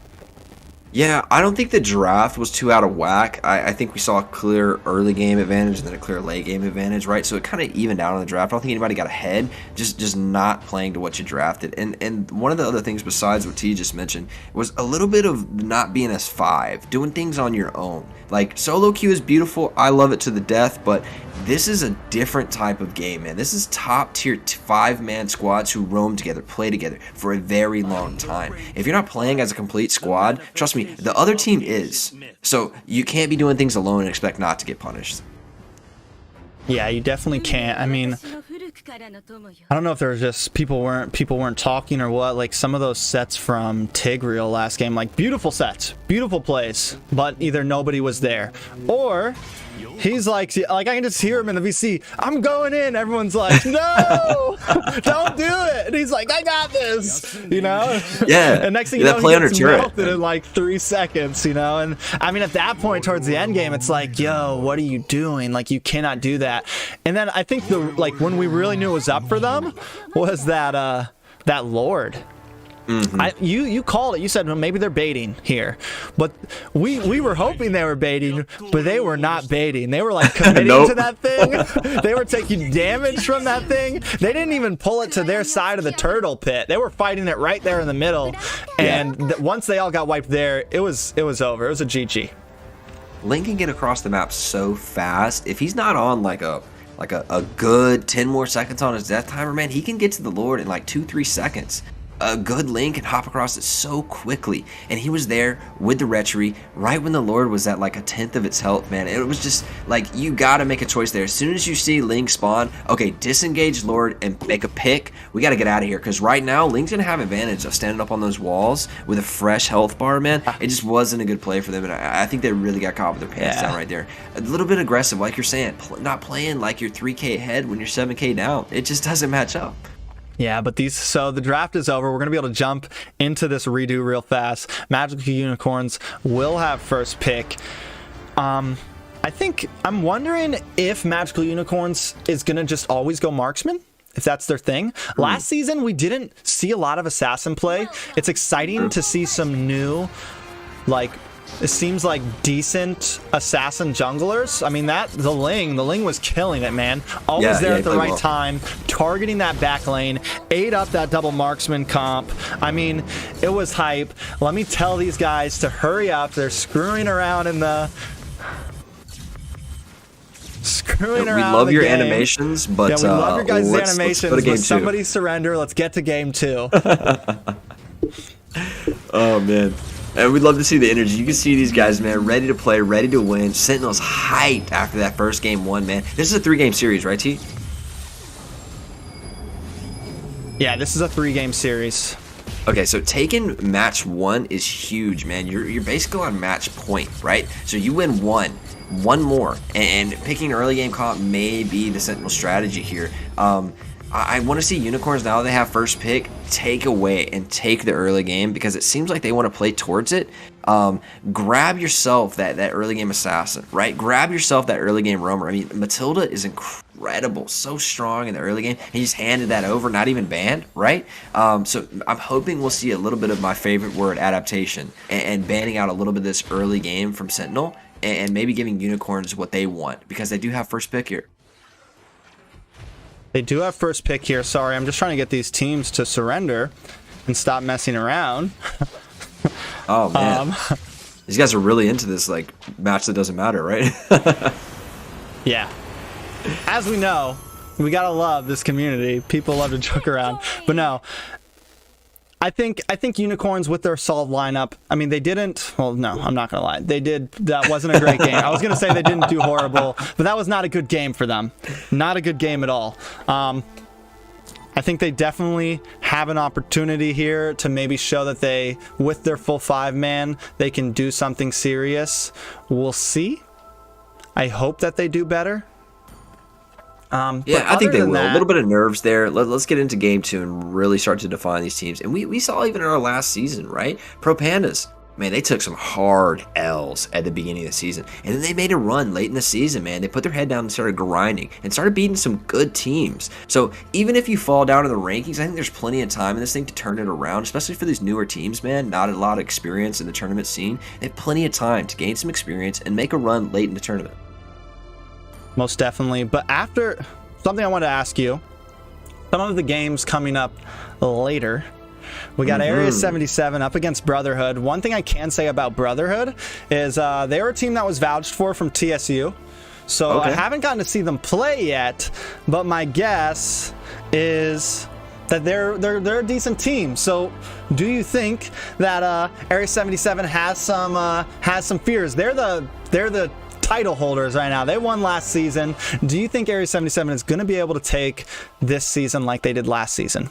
Yeah, I don't think the draft was too out of whack. I think we saw a clear early game advantage and then a clear late game advantage, right? So it kind of evened out on the draft. I don't think anybody got ahead, just not playing to what you drafted. And one of the other things besides what T just mentioned was a little bit of not being S5, doing things on your own. Like, solo queue is beautiful. I love it to the death, but this is a different type of game, man. This is top tier 5-man squads who roam together, play together for a very long time. If you're not playing as a complete squad, trust me, the other team is. So you can't be doing things alone and expect not to get punished. Yeah, you definitely can't. I mean, I don't know if there was just people weren't talking or what. Like some of those sets from Tigreal last game, like beautiful sets, beautiful plays, but either nobody was there, or he's like I can just hear him in the VC. I'm going in. Everyone's like, no, don't do it. And he's like, I got this. You know? Yeah. And next thing you know, he gets melted in like 3 seconds. You know? And I mean, at that point towards the end game, it's like, yo, what are you doing? Like, you cannot do that. And then I think when we really knew it was up for them was that Lord. Mm-hmm. You called it. You said, well, maybe they're baiting here, but we were hoping they were baiting, but they were not baiting. They were like committing to that thing. They were taking damage from that thing. They didn't even pull it to their side of the turtle pit. They were fighting it right there in the middle. And once they all got wiped there, it was over. It was a GG. Link can get across the map so fast. If he's not on like a good 10 more seconds on his death timer, man, he can get to the Lord in like 2-3 seconds. A good Link can hop across it so quickly, and he was there with the Retchery right when the Lord was at like 1/10 of its health, man. It was just like, you gotta make a choice there. As soon as you see Link spawn, okay, disengage Lord and make a pick. We gotta get out of here, because right now Link's gonna have advantage of standing up on those walls with a fresh health bar, man. It just wasn't a good play for them, and I think they really got caught with their pants down right there. A little bit aggressive, like you're saying, not playing like you're 3K ahead when you're 7K down. It just doesn't match up. Yeah, but so the draft is over. We're going to be able to jump into this redo real fast. Magical Unicorns will have first pick. I'm wondering if Magical Unicorns is going to just always go marksman, if that's their thing. Last season, we didn't see a lot of assassin play. It's exciting to see some new, like, it seems like decent assassin junglers. I mean, the Ling was killing it, man. Always there at the right time, targeting that back lane, ate up that double marksman comp. I mean, it was hype. Let me tell these guys to hurry up. They're screwing around in the... We love your animations, but yeah, we love your guys' animations. Let's but somebody surrender. Let's get to game 2. Oh, man. And we'd love to see the energy. You can see these guys, man, ready to play, ready to win. Sentinel's hyped after that first game 1, man. This is a 3-game series, right, T? Yeah, this is a 3-game series. Okay, so taking match 1 is huge, man. You're basically on match point, right? So you win one more, and picking early game comp may be the Sentinel strategy here. I want to see Unicorns, now they have first pick, take away and take the early game, because it seems like they want to play towards it. Grab yourself that early game assassin, right? Grab yourself that early game roamer. I mean, Matilda is incredible, so strong in the early game. He just handed that over, not even banned, right? So I'm hoping we'll see a little bit of my favorite word, adaptation, and banning out a little bit of this early game from Sentinel, and maybe giving Unicorns what they want, because they do have first pick here. They do have first pick here. Sorry, I'm just trying to get these teams to surrender and stop messing around. Oh, man. These guys are really into this, like, match that doesn't matter, right? Yeah. As we know, we gotta love this community. People love to joke around. But no, I think Unicorns with their solid lineup, I mean, they didn't, well, no, I'm not gonna lie. That wasn't a great game. I was gonna say they didn't do horrible, but that was not a good game for them. Not a good game at all. I think they definitely have an opportunity here to maybe show that they, with their full 5-man, they can do something serious. We'll see. I hope that they do better. Yeah, I think they will. A little bit of nerves there. Let's get into game 2 and really start to define these teams. And we saw even in our last season, right? Pro Pandas, man, they took some hard L's at the beginning of the season. And then they made a run late in the season, man. They put their head down and started grinding and started beating some good teams. So even if you fall down in the rankings, I think there's plenty of time in this thing to turn it around, especially for these newer teams, man. Not a lot of experience in the tournament scene. They have plenty of time to gain some experience and make a run late in the tournament. Most definitely. But after something I want to ask you, some of the games coming up later, we got Area 77 up against Brotherhood. One thing I can say about Brotherhood is they were a team that was vouched for from TSU. So I haven't gotten to see them play yet, but my guess is that they're a decent team. So do you think that Area 77 has some fears? They're the title holders right now. They won last season. Do you think Area 77 is going to be able to take this season like they did last season?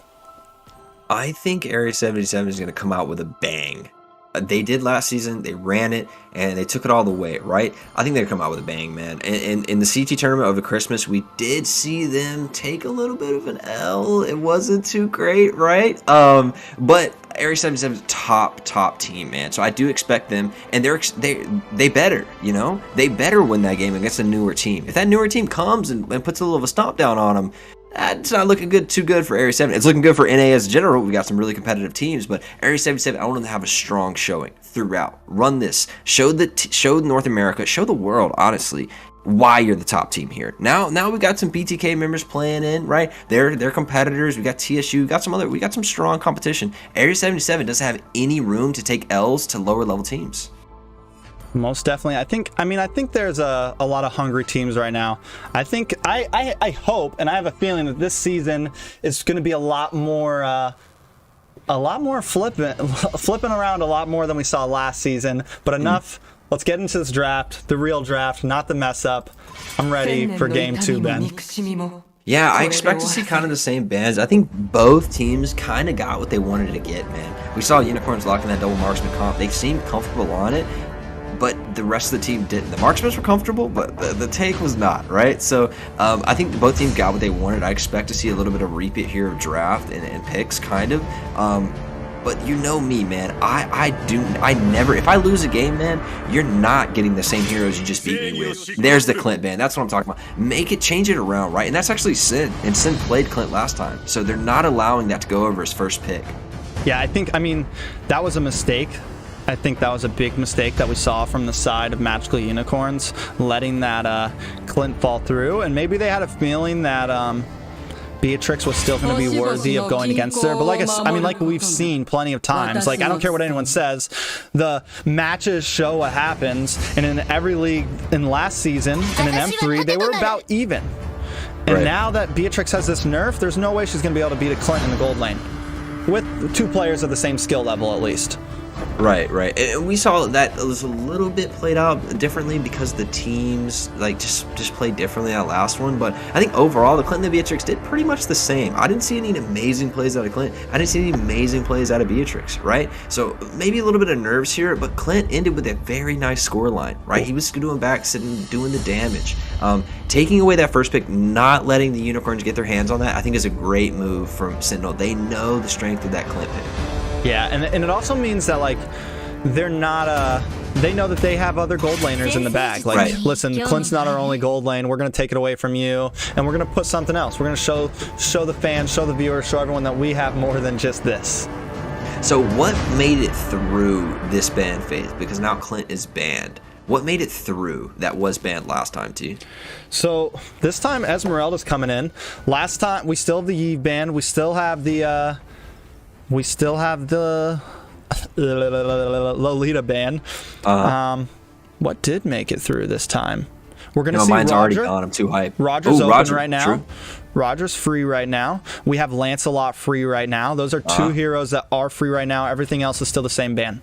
I think Area 77 is going to come out with a bang. They did last season. They ran it, and they took it all the way, right? I think they're going to come out with a bang, man. And in the CT tournament over Christmas, we did see them take a little bit of an L. It wasn't too great, right? But Area 77 is a top team, man. So I do expect them, and they better, you know? They better win that game against a newer team. If that newer team comes and puts a little of a stomp down on them, it's not looking too good for Area 7. It's looking good for NA as a general. We got some really competitive teams, but Area 77, I want them to have a strong showing throughout. Run this. Show North America, show the world, honestly, why you're the top team here. Now we got some BTK members playing in, right? They're competitors. We got TSU. We got some strong competition. Area 77 doesn't have any room to take L's to lower level teams. Most definitely. I think there's a lot of hungry teams right now. I think I hope, and I have a feeling that this season is going to be a lot more flipping around a lot more than we saw last season. But enough. Let's get into this draft, the real draft, not the mess up. I'm ready for game 2, Ben. Yeah, I expect to see kind of the same bands. I think both teams kind of got what they wanted to get, man. We saw Unicorns locking that double marksman comp. They seemed comfortable on it, but the rest of the team didn't. The marksmen were comfortable, but the take was not, right? So I think both teams got what they wanted. I expect to see a little bit of repeat here of draft and picks, kind of. But you know me, man. I never. If I lose a game, man, you're not getting the same heroes you just beat me with. There's the Clint ban. That's what I'm talking about. Change it around, right? And that's actually Sin. And Sin played Clint last time, so they're not allowing that to go over his first pick. Yeah, I mean, that was a mistake. I think that was a big mistake that we saw from the side of Magical Unicorns, letting that Clint fall through. And maybe they had a feeling that Beatrix was still going to be worthy of going against her. But like we've seen plenty of times. Like, I don't care what anyone says. The matches show what happens. And in every league in last season, in an M3, they were about even. And now that Beatrix has this nerf, there's no way she's going to be able to beat a Clint in the gold lane. With 2 players of the same skill level, at least. Right. And we saw that it was a little bit played out differently because the teams like just played differently that last one. But I think overall, the Clint and the Beatrix did pretty much the same. I didn't see any amazing plays out of Clint. I didn't see any amazing plays out of Beatrix, right? So maybe a little bit of nerves here, but Clint ended with a very nice score line, right? He was doing back, sitting, doing the damage. Taking away that first pick, not letting the Unicorns get their hands on that, I think is a great move from Sentinel. They know the strength of that Clint pick. Yeah, and it also means that, like, they're not they know that they have other gold laners in the bag. Like, right. Listen, Clint's not our only gold lane. We're going to take it away from you, and we're going to put something else. We're going to show the fans, show the viewers, show everyone that we have more than just this. So what made it through this ban phase? Because now Clint is banned. What made it through that was banned last time, T? So this time Esmeralda's coming in. Last time we still have the Eve ban. We still have the Lolita ban. What did make it through this time? We're gonna see mine's Roger. Already gone. I'm too hyped. Roger's open Roger, right now. true. Roger's free right now. We have Lancelot free right now. Those are two heroes that are free right now. Everything else is still the same ban.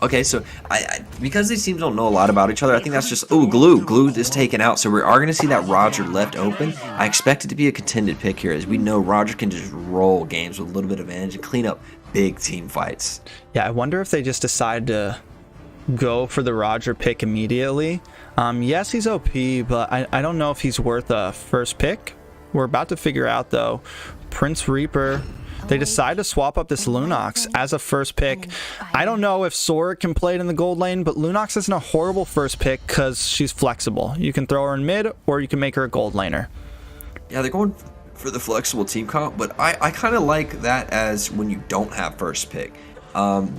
Okay, so I because these teams don't know a lot about each other, I think that's just Glue. Glue is taken out, so we are going to see that Roger left open. I expect it to be a contended pick here, as we know Roger can just roll games with a little bit of advantage and clean up big team fights. Yeah, I wonder if they just decide to go for the Roger pick immediately. Yes, he's OP, but I don't know if he's worth a first pick. We're about to figure out, though. Prince Reaper. They decide to swap up this Lunox as a first pick. I don't know if Sora can play it in the gold lane, but Lunox isn't a horrible first pick because she's flexible. You can throw her in mid, or you can make her a gold laner. Yeah, they're going for the flexible team comp, but I kind of like that as when you don't have first pick.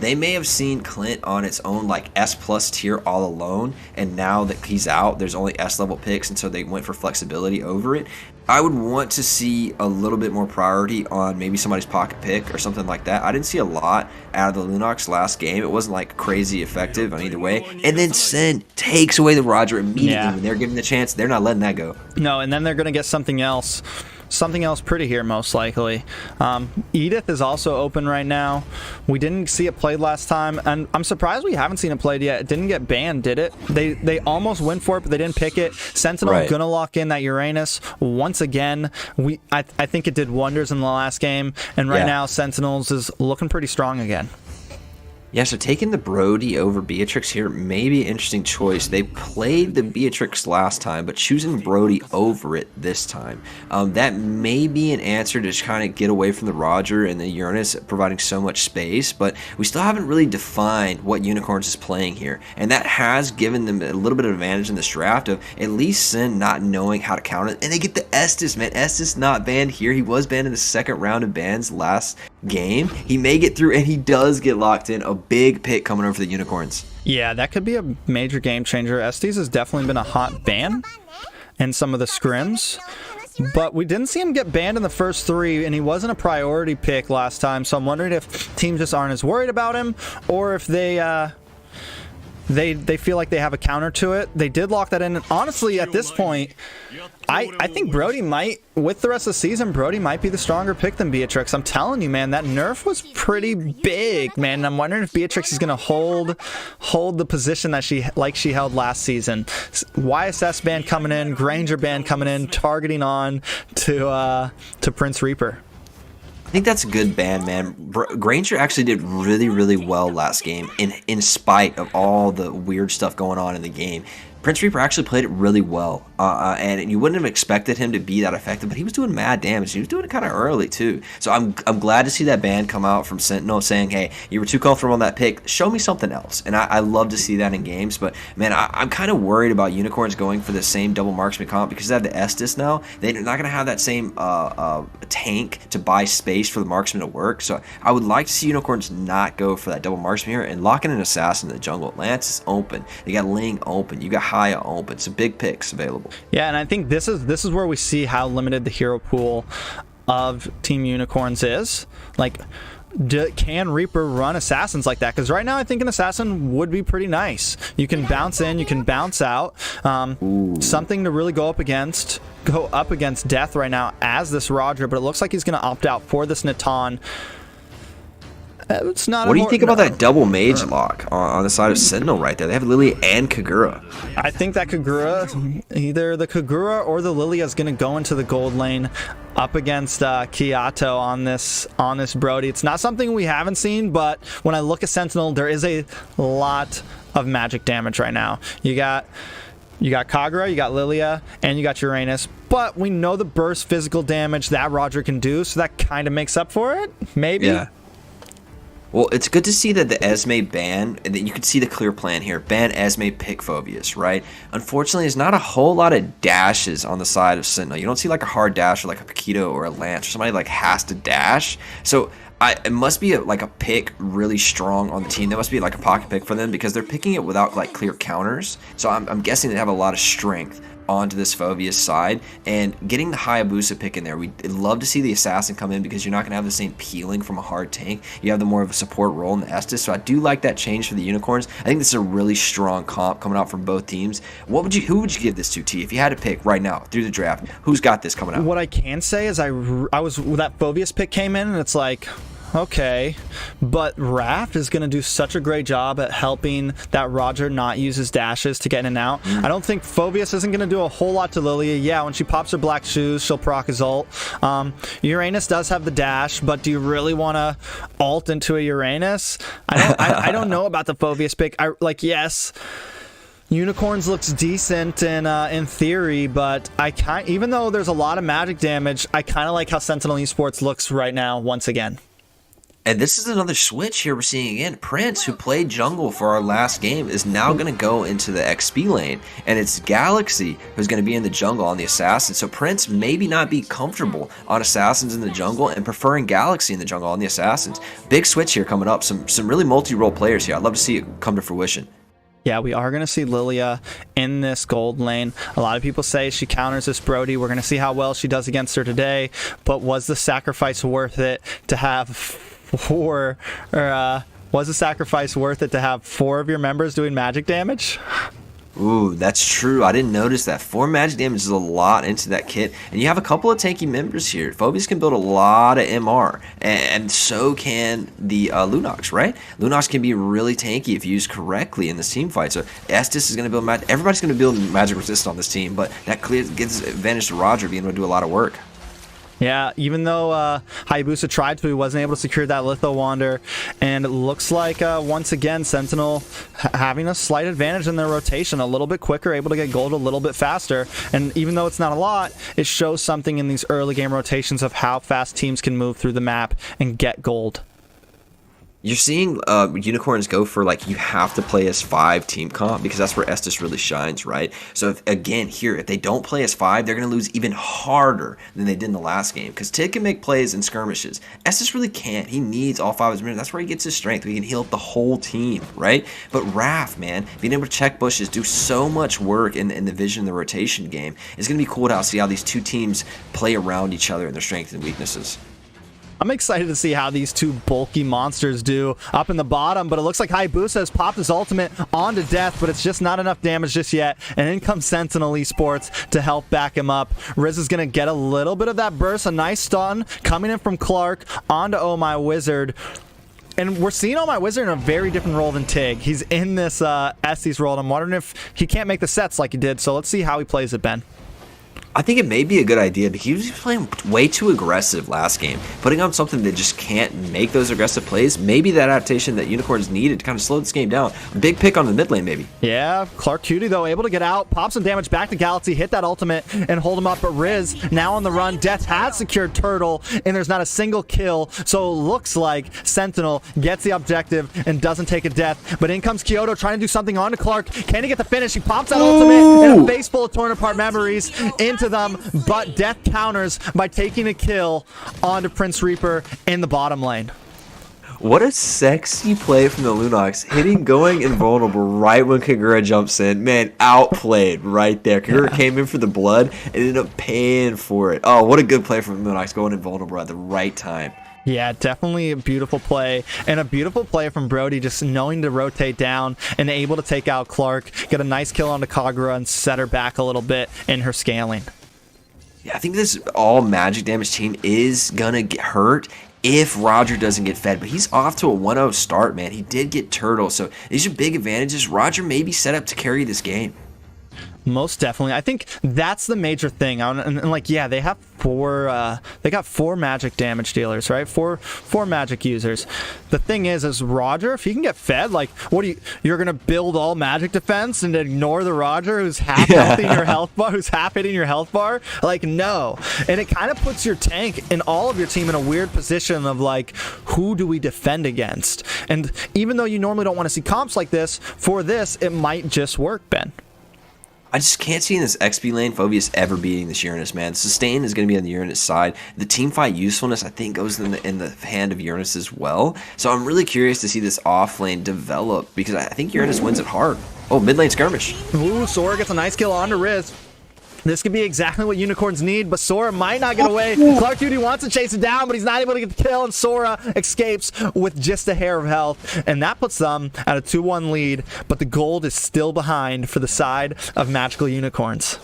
They may have seen Clint on its own like S plus tier all alone, and now that he's out, there's only S level picks, and so they went for flexibility over it. I would want to see a little bit more priority on maybe somebody's pocket pick or something like that. I didn't see a lot out of the Lunox last game. It wasn't like crazy effective on either way. And then Sen takes away the Roger immediately when they're given the chance. They're not letting that go. No, and then they're going to get something else pretty here, most likely. Edith is also open right now. We didn't see it played last time, and I'm surprised we haven't seen it played yet. It didn't get banned, did it? They almost went for it, but they didn't pick it. Sentinel gonna lock in that Uranus once again. I think it did wonders in the last game, and right now Sentinels is looking pretty strong again. Yeah, so taking the Brody over Beatrix here may be an interesting choice. They played the Beatrix last time, but choosing Brody over it this time. That may be an answer to just kind of get away from the Roger and the Uranus providing so much space, but we still haven't really defined what Unicorns is playing here. And that has given them a little bit of advantage in this draft of at least Sin not knowing how to count it. And they get the Estes, man. Estes not banned here. He was banned in the second round of bans last game. He may get through, and he does get locked in. A big pick coming over for the Unicorns. Yeah, that could be a major game changer. Estes has definitely been a hot ban in some of the scrims, but we didn't see him get banned in the first three, and he wasn't a priority pick last time, so I'm wondering if teams just aren't as worried about him, or if they feel like they have a counter to it. They did lock that in, and honestly, at this point, I think Brody might, with the rest of the season, Brody might be the stronger pick than Beatrix. I'm telling you, man, that nerf was pretty big, man. And I'm wondering if Beatrix is going to hold the position that she held last season. YSS band coming in, Granger band coming in, targeting on to Prince Reaper. I think that's a good ban, man. Granger actually did really, really well last game in spite of all the weird stuff going on in the game. Prince Reaper actually played it really well, and you wouldn't have expected him to be that effective, but he was doing mad damage. He was doing it kind of early, too. So I'm glad to see that ban come out from Sentinel saying, hey, you were too comfortable on that pick. Show me something else. And I love to see that in games, but, man, I'm kind of worried about Unicorns going for the same double marksman comp because they have the Estes now. They're not going to have that same tank to buy space for the marksman to work. So I would like to see Unicorns not go for that double marksman here and lock in an assassin in the jungle. Lance is open. You got Ling open. You got Haya open. Some big picks available. Yeah, and I think this is where we see how limited the hero pool of Team Unicorns is. Like, can Reaper run assassins like that? Because right now I think an assassin would be pretty nice. You can bounce in, you can bounce out. Something to really go up against Death right now as this Roger, but it looks like he's going to opt out for this Natan. It's not. What do you think about that double mage lock on the side of Sentinel right there? They have Lilia and Kagura. I think that Kagura, either the Kagura or the Lilia, is going to go into the gold lane up against Kiato on this Brody. It's not something we haven't seen, but when I look at Sentinel, there is a lot of magic damage right now. You got Kagura, you got Lilia, and you got Uranus. But we know the burst physical damage that Roger can do, so that kind of makes up for it, maybe. Yeah. Well, it's good to see that the Esme ban, and that you can see the clear plan here. Ban Esme, pick Phobius, right? Unfortunately, there's not a whole lot of dashes on the side of Sentinel. You don't see like a hard dash or like a Paquito or a Lance or somebody like has to dash. So it must be like a pick really strong on the team. That must be like a pocket pick for them because they're picking it without like clear counters. So I'm guessing they have a lot of strength onto this Phobius side, and getting the Hayabusa pick in there. We'd love to see the Assassin come in because you're not going to have the same peeling from a hard tank. You have the more of a support role in the Estus, so I do like that change for the Unicorns. I think this is a really strong comp coming out from both teams. Who would you give this to, T? If you had to pick right now through the draft, who's got this coming out? What I can say is I was that Phobius pick came in, and it's like, okay, but Raft is going to do such a great job at helping that Roger not use his dashes to get in and out. I don't think Phobius isn't going to do a whole lot to Lilia. Yeah, when she pops her black shoes, she'll proc his ult. Uranus does have the dash, but do you really want to ult into a Uranus? I don't know about the Phobius pick. Yes, Unicorns looks decent in theory, but even though there's a lot of magic damage, I kind of like how Sentinel Esports looks right now once again. And this is another switch here we're seeing again. Prince, who played jungle for our last game, is now going to go into the XP lane. And it's Galaxy who's going to be in the jungle on the Assassin. So Prince maybe not be comfortable on Assassins in the jungle and preferring Galaxy in the jungle on the Assassins. Big switch here coming up. Some really multi-role players here. I'd love to see it come to fruition. Yeah, we are going to see Lilia in this gold lane. A lot of people say she counters this Brody. We're going to see how well she does against her today. But was the sacrifice worth it to have was the sacrifice worth it to have 4 of your members doing magic damage? Ooh, that's true. I didn't notice that. 4 magic damage is a lot into that kit. And you have a couple of tanky members here. Phobius can build a lot of MR. And so can the Lunox, right? Lunox can be really tanky if used correctly in this team fight. So Estus is going to build magic. Everybody's going to build magic resist on this team. But that gives advantage to Roger being able to do a lot of work. Yeah, even though Hayabusa tried to, he wasn't able to secure that Litho Wander. And it looks like, once again, Sentinel having a slight advantage in their rotation. A little bit quicker, able to get gold a little bit faster. And even though it's not a lot, it shows something in these early game rotations of how fast teams can move through the map and get gold. You're seeing Unicorns go for, like, you have to play as 5 team comp because that's where Estus really shines, right? So, if they don't play as 5, they're going to lose even harder than they did in the last game because Tid can make plays in skirmishes. Estus really can't. He needs all 5 of his minutes. That's where he gets his strength. He can heal up the whole team, right? But Raph, man, being able to check bushes, do so much work in the vision, the rotation game, it's going to be cool to see how these 2 teams play around each other and their strengths and weaknesses. I'm excited to see how these 2 bulky monsters do up in the bottom, but it looks like Hayabusa has popped his ultimate onto death, but it's just not enough damage just yet, and in comes Sentinel Esports to help back him up. Riz is going to get a little bit of that burst, a nice stun coming in from Clark onto Oh My Wizard. And we're seeing Oh My Wizard in a very different role than Tig. He's in this Estes role, and I'm wondering if he can't make the sets like he did, so let's see how he plays it, Ben. I think it may be a good idea, but he was playing way too aggressive last game. Putting on something that just can't make those aggressive plays, maybe that adaptation that Unicorns needed to kind of slow this game down. Big pick on the mid lane, maybe. Yeah, Clark Cutie, though, able to get out, pop some damage back to Galaxy, hit that ultimate, and hold him up. But Riz, now on the run, Death has secured Turtle, and there's not a single kill, so it looks like Sentinel gets the objective and doesn't take a death. But in comes Kyoto trying to do something onto Clark. Can he get the finish? He pops that ultimate, and a face full of torn apart memories into them, but Death counters by taking a kill onto Prince Reaper in the bottom lane. What a sexy play from the Lunox, going invulnerable right when Kagura jumps in. Man, outplayed right there. Kagura came in for the blood and ended up paying for it. Oh, what a good play from Lunox, going invulnerable at the right time. Yeah, definitely a beautiful play, and a beautiful play from Brody, just knowing to rotate down and able to take out Clark, get a nice kill onto Kagura, and set her back a little bit in her scaling. Yeah, I think this all magic damage team is gonna get hurt if Roger doesn't get fed. But he's off to a 1-0 start, man. He did get turtle, so these are big advantages. Roger may be set up to carry this game. Most definitely. I think that's the major thing. And like, yeah, they have they got 4 magic damage dealers, right? Four magic users. The thing is Roger, if he can get fed, like, you're gonna build all magic defense and ignore the Roger who's half healthy in your health bar, who's half hitting your health bar? Like, no. And it kind of puts your tank and all of your team in a weird position of like, who do we defend against? And even though you normally don't want to see comps like this, for this, it might just work, Ben. I just can't see in this XP lane Phobius ever beating this Uranus, man. Sustain is going to be on the Uranus side. The team fight usefulness, I think, goes in the hand of Uranus as well. So I'm really curious to see this off lane develop because I think Uranus wins it hard. Oh, mid lane skirmish. Ooh, Sora gets a nice kill onto Riz. This could be exactly what unicorns need, but Sora might not get away. Clark Cutie wants to chase it down, but he's not able to get the kill, and Sora escapes with just a hair of health. And that puts them at a 2-1 lead, but the gold is still behind for the side of Magical Unicorns.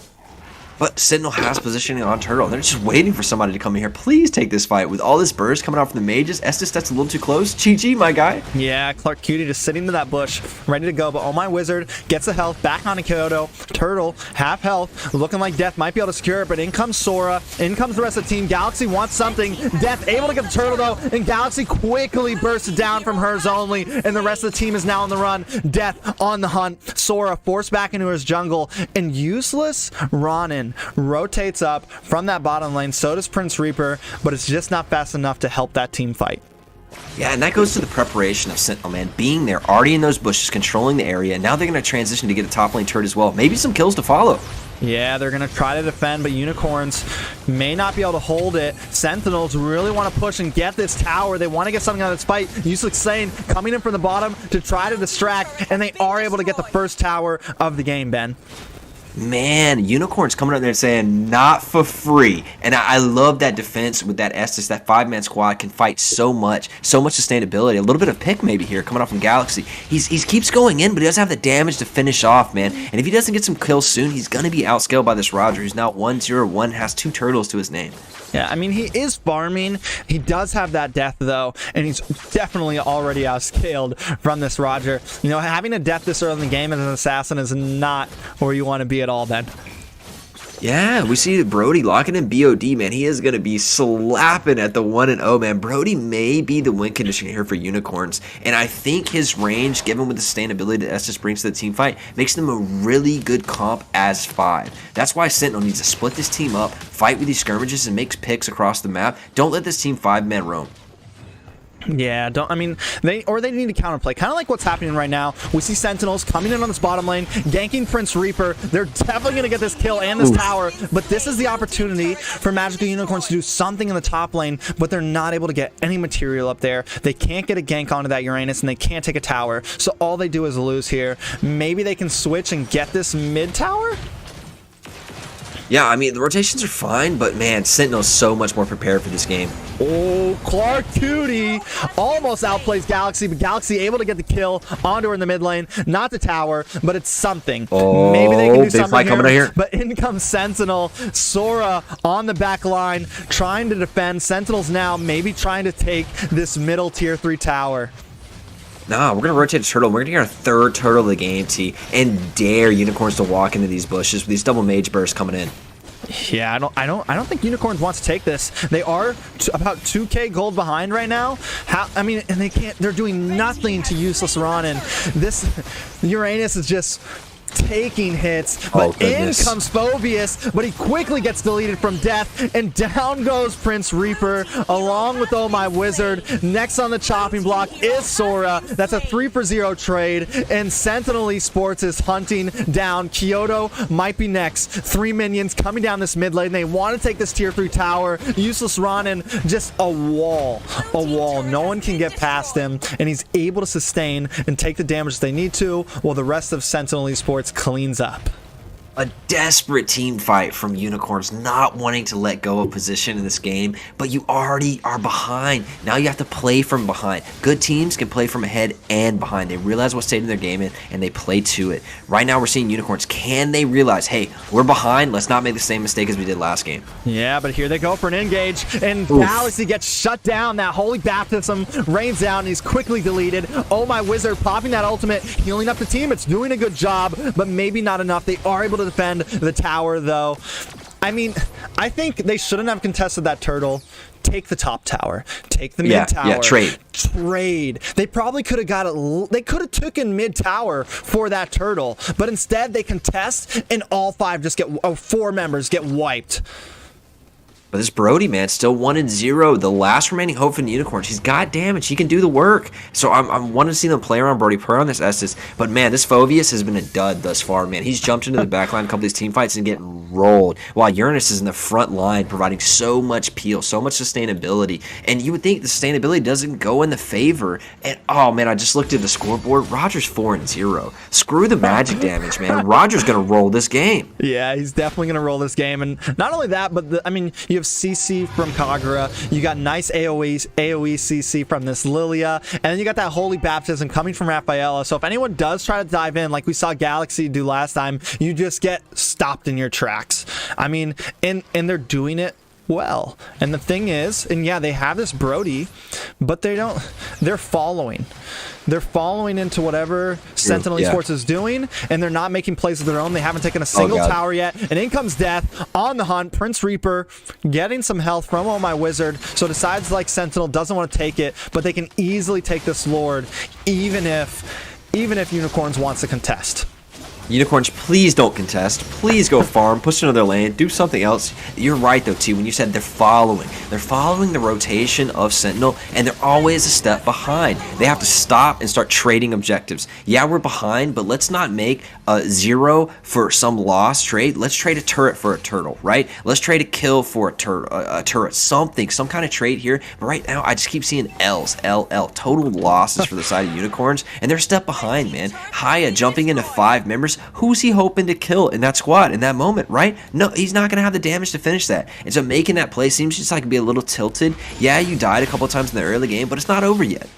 But Sentinel has positioning on turtle. They're just waiting for somebody to come in here. Please take this fight. With all this burst coming out from the mages, Estes, that's a little too close. Chi-Chi, my guy. Yeah, Clark Cutie just sitting to that bush, ready to go. But Oh My Wizard gets the health back on Kyoto. Turtle, half health, looking like Death might be able to secure it. But in comes Sora. In comes the rest of the team. Galaxy wants something. Death able to get the turtle, though. And Galaxy quickly bursts down from hers only. And the rest of the team is now on the run. Death on the hunt. Sora forced back into his jungle. And useless Ronin rotates up from that bottom lane. So does Prince Reaper, but it's just not fast enough to help that team fight. Yeah, and that goes to the preparation of Sentinel, man. Being there, already in those bushes, controlling the area. And now they're going to transition to get a top lane turret as well. Maybe some kills to follow. Yeah, they're going to try to defend, but Unicorns may not be able to hold it. Sentinels really want to push and get this tower. They want to get something out of this fight. Useless Sane coming in from the bottom to try to distract, and they are able to get the first tower of the game, Ben. Man, Unicorn's coming up there and saying, not for free. And I love that defense with that Estes. That 5-man squad can fight so much sustainability. A little bit of pick maybe here coming off from Galaxy. He keeps going in, but he doesn't have the damage to finish off, man. And if he doesn't get some kills soon, he's going to be outscaled by this Roger, who's now 1-0-1, has 2 turtles to his name. Yeah, I mean, he is farming. He does have that death, though, and he's definitely already outscaled from this Roger. You know, having a death this early in the game as an assassin is not where you want to be at all, Ben. Yeah, we see Brody locking in BOD, man. He is going to be slapping at the 1-0, man. Brody may be the win condition here for Unicorns. And I think his range, given with the sustainability that Estes brings to the team fight, makes them a really good comp as 5. That's why Sentinel needs to split this team up, fight with these skirmishes, and make picks across the map. Don't let this team 5-man roam. Yeah, they need to counterplay. Kind of like what's happening right now. We see Sentinels coming in on this bottom lane, ganking Prince Reaper. They're definitely going to get this kill and this tower, but this is the opportunity for Magical Unicorns to do something in the top lane, but they're not able to get any material up there. They can't get a gank onto that Uranus, and they can't take a tower, so all they do is lose here. Maybe they can switch and get this mid tower? Yeah, I mean, the rotations are fine, but man, Sentinel's so much more prepared for this game. Oh, Clark Cutie almost outplays Galaxy, but Galaxy able to get the kill onto her in the mid lane. Not the tower, but it's something. Oh, maybe they can do something fight coming here. But in comes Sentinel. Sora on the back line, trying to defend. Sentinel's now maybe trying to take this middle tier 3 tower. Nah, we're going to rotate a turtle. We're going to get our 3rd turtle of the game, T, and dare Unicorns to walk into these bushes with these double mage bursts coming in. Yeah, I don't think Unicorns wants to take this. They are about 2k gold behind right now. And they can't. They're doing nothing to useless Ronin. This Uranus is just taking hits, but in comes Phobius, but he quickly gets deleted from death, and down goes Prince Reaper along with Oh My Wizard. Next on the chopping block is Sora. That's a 3-for-0 trade, and Sentinel Esports is hunting down. Kyoto might be next. 3 minions coming down this mid lane. They want to take this tier 3 tower. Useless Ronin, just a wall. No one can get past him, and he's able to sustain and take the damage they need to, while the rest of Sentinel Esports cleans up. A desperate team fight from Unicorns, not wanting to let go of position in this game, but you already are behind. Now you have to play from behind. Good teams can play from ahead and behind. They realize what state of their game in, and they play to it. Right now we're seeing Unicorns. Can they realize, hey, we're behind, let's not make the same mistake as we did last game? Yeah, but here they go for an engage, and Galaxy gets shut down. That Holy Baptism rains down, and he's quickly deleted. Oh My Wizard popping that ultimate, healing up the team. It's doing a good job, but maybe not enough. They are able to defend the tower, though. I mean, I think they shouldn't have contested that turtle. Take the top tower. Take the mid tower. Yeah, trade. Trade. They probably could have got it. They could have taken mid tower for that turtle, but instead they contest, and all 5 just get 4 members get wiped. But this Brody, man, still 1-0. The last remaining hope for the Unicorns. He's got damage. He can do the work. So I'm wanting to see them play around Brody, play on this Estes. But, man, this Phoveus has been a dud thus far, man. He's jumped into the backline a couple of these team fights and getting rolled, while Uranus is in the front line providing so much peel, so much sustainability. And you would think the sustainability doesn't go in the favor. And, oh, man, I just looked at the scoreboard. Roger's 4-0. Screw the magic damage, man. Roger's going to roll this game. Yeah, he's definitely going to roll this game. And not only that, but, you have CC from Kagura, you got nice AoE CC from this Lilia, and then you got that Holy Baptism coming from Rafaela. So if anyone does try to dive in, like we saw Galaxy do last time, you just get stopped in your tracks. I mean, and they're doing it well. And the thing is, and yeah, they have this Brody, but they're following. They're following into whatever Sentinel Esports is doing, and they're not making plays of their own. They haven't taken a single tower yet, and in comes Death on the hunt. Prince Reaper getting some health from Oh My Wizard, so decides like Sentinel doesn't want to take it, but they can easily take this Lord, even if Unicorns wants to contest. Unicorns, please don't contest. Please go farm, push another lane, do something else. You're right, though, T, when you said they're following. They're following the rotation of Sentinel, and they're always a step behind. They have to stop and start trading objectives. Yeah, we're behind, but let's not make a 0 for some loss trade. Let's trade a turret for a turtle, right? Let's trade a kill for a turret. Something, some kind of trade here. But right now, I just keep seeing L's, LL. Total losses for the side of Unicorns, and they're a step behind, man. Haya jumping into 5 members. Who's he hoping to kill in that squad in that moment, right? No, he's not going to have the damage to finish that. And so making that play seems just like to be a little tilted. Yeah, you died a couple times in the early game, but it's not over yet.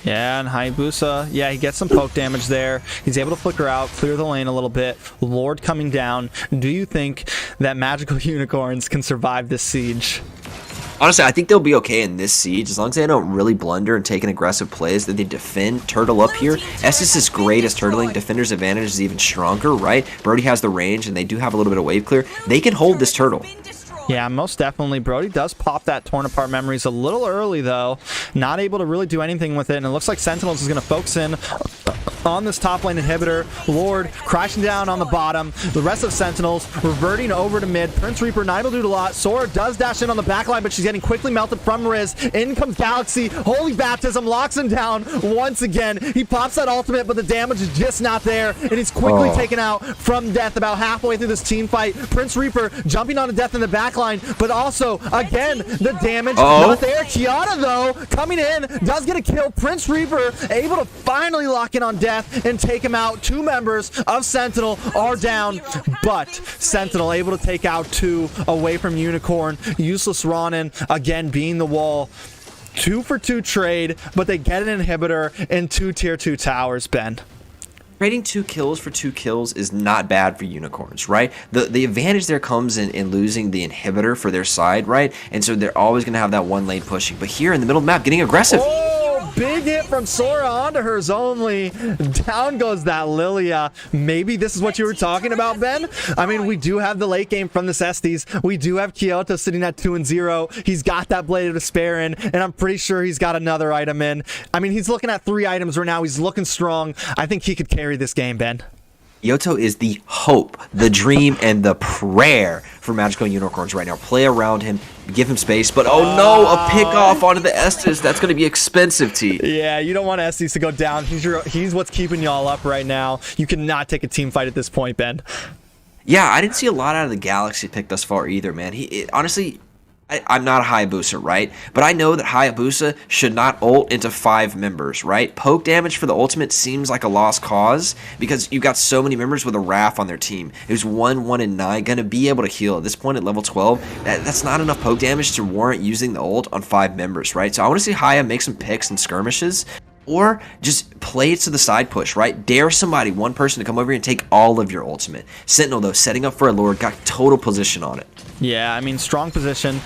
Yeah, and Hayabusa, yeah, he gets some poke damage there. He's able to flicker out, clear the lane a little bit. Lord coming down. Do you think that Magical Unicorns can survive this siege? Honestly, I think they'll be okay in this siege as long as they don't really blunder and take an aggressive plays, that they defend, turtle up here. Estes is great as turtling. Defender's advantage is even stronger, right? Brody has the range, and they do have a little bit of wave clear. They can hold this turtle. Yeah, most definitely. Brody does pop that torn apart memories a little early, though. Not able to really do anything with it, and it looks like Sentinels is going to focus in on this top lane inhibitor. Lord crashing down on the bottom. The rest of Sentinels reverting over to mid. Prince Reaper not able to do a lot. Sora does dash in on the back line, but she's getting quickly melted from Riz. In comes Galaxy. Holy Baptism locks him down once again. He pops that ultimate, but the damage is just not there, and he's quickly taken out from Death about halfway through this team fight. Prince Reaper jumping onto Death in the back line, but also, again, the damage not there. Kiana, though, coming in, does get a kill. Prince Reaper able to finally lock in on Death and take him out. 2 members of Sentinel are down, but Sentinel able to take out 2 away from Unicorn. Useless Ronin, again, being the wall. 2 for 2 trade, but they get an inhibitor and 2 tier 2 towers, Ben. Trading 2 kills for 2 kills is not bad for Unicorns, right? The advantage there comes in losing the inhibitor for their side, right? And so they're always going to have that one lane pushing. But here in the middle of the map, getting aggressive. Big hit from Sora onto hers only. Down goes that Lilia. Maybe this is what you were talking about, Ben? I mean, we do have the late game from the Estes. We do have Kyoto sitting at 2-0. He's got that Blade of Despair in, and I'm pretty sure he's got another item in. I mean, he's looking at 3 items right now. He's looking strong. I think he could carry this game, Ben. Yoto is the hope, the dream, and the prayer for Magical Unicorns right now. Play around him, give him space, but oh no, a pick off onto the Estes. That's going to be expensive, T. Yeah, you don't want Estes to go down. He's what's keeping y'all up right now. You cannot take a team fight at this point, Ben. Yeah, I didn't see a lot out of the Galaxy pick thus far either, man. Honestly, I'm not a Hayabusa, right? But I know that Hayabusa should not ult into 5 members, right? Poke damage for the ultimate seems like a lost cause because you've got so many members with a Wrath on their team who's 1, 1, and 9 going to be able to heal. At this point at level 12, that's not enough poke damage to warrant using the ult on 5 members, right? So I want to see Haya make some picks and skirmishes, or just play it to the side push, right? Dare somebody, one person, to come over here and take all of your ultimate. Sentinel, though, setting up for a Lord, got total position on it. Yeah, I mean, strong position.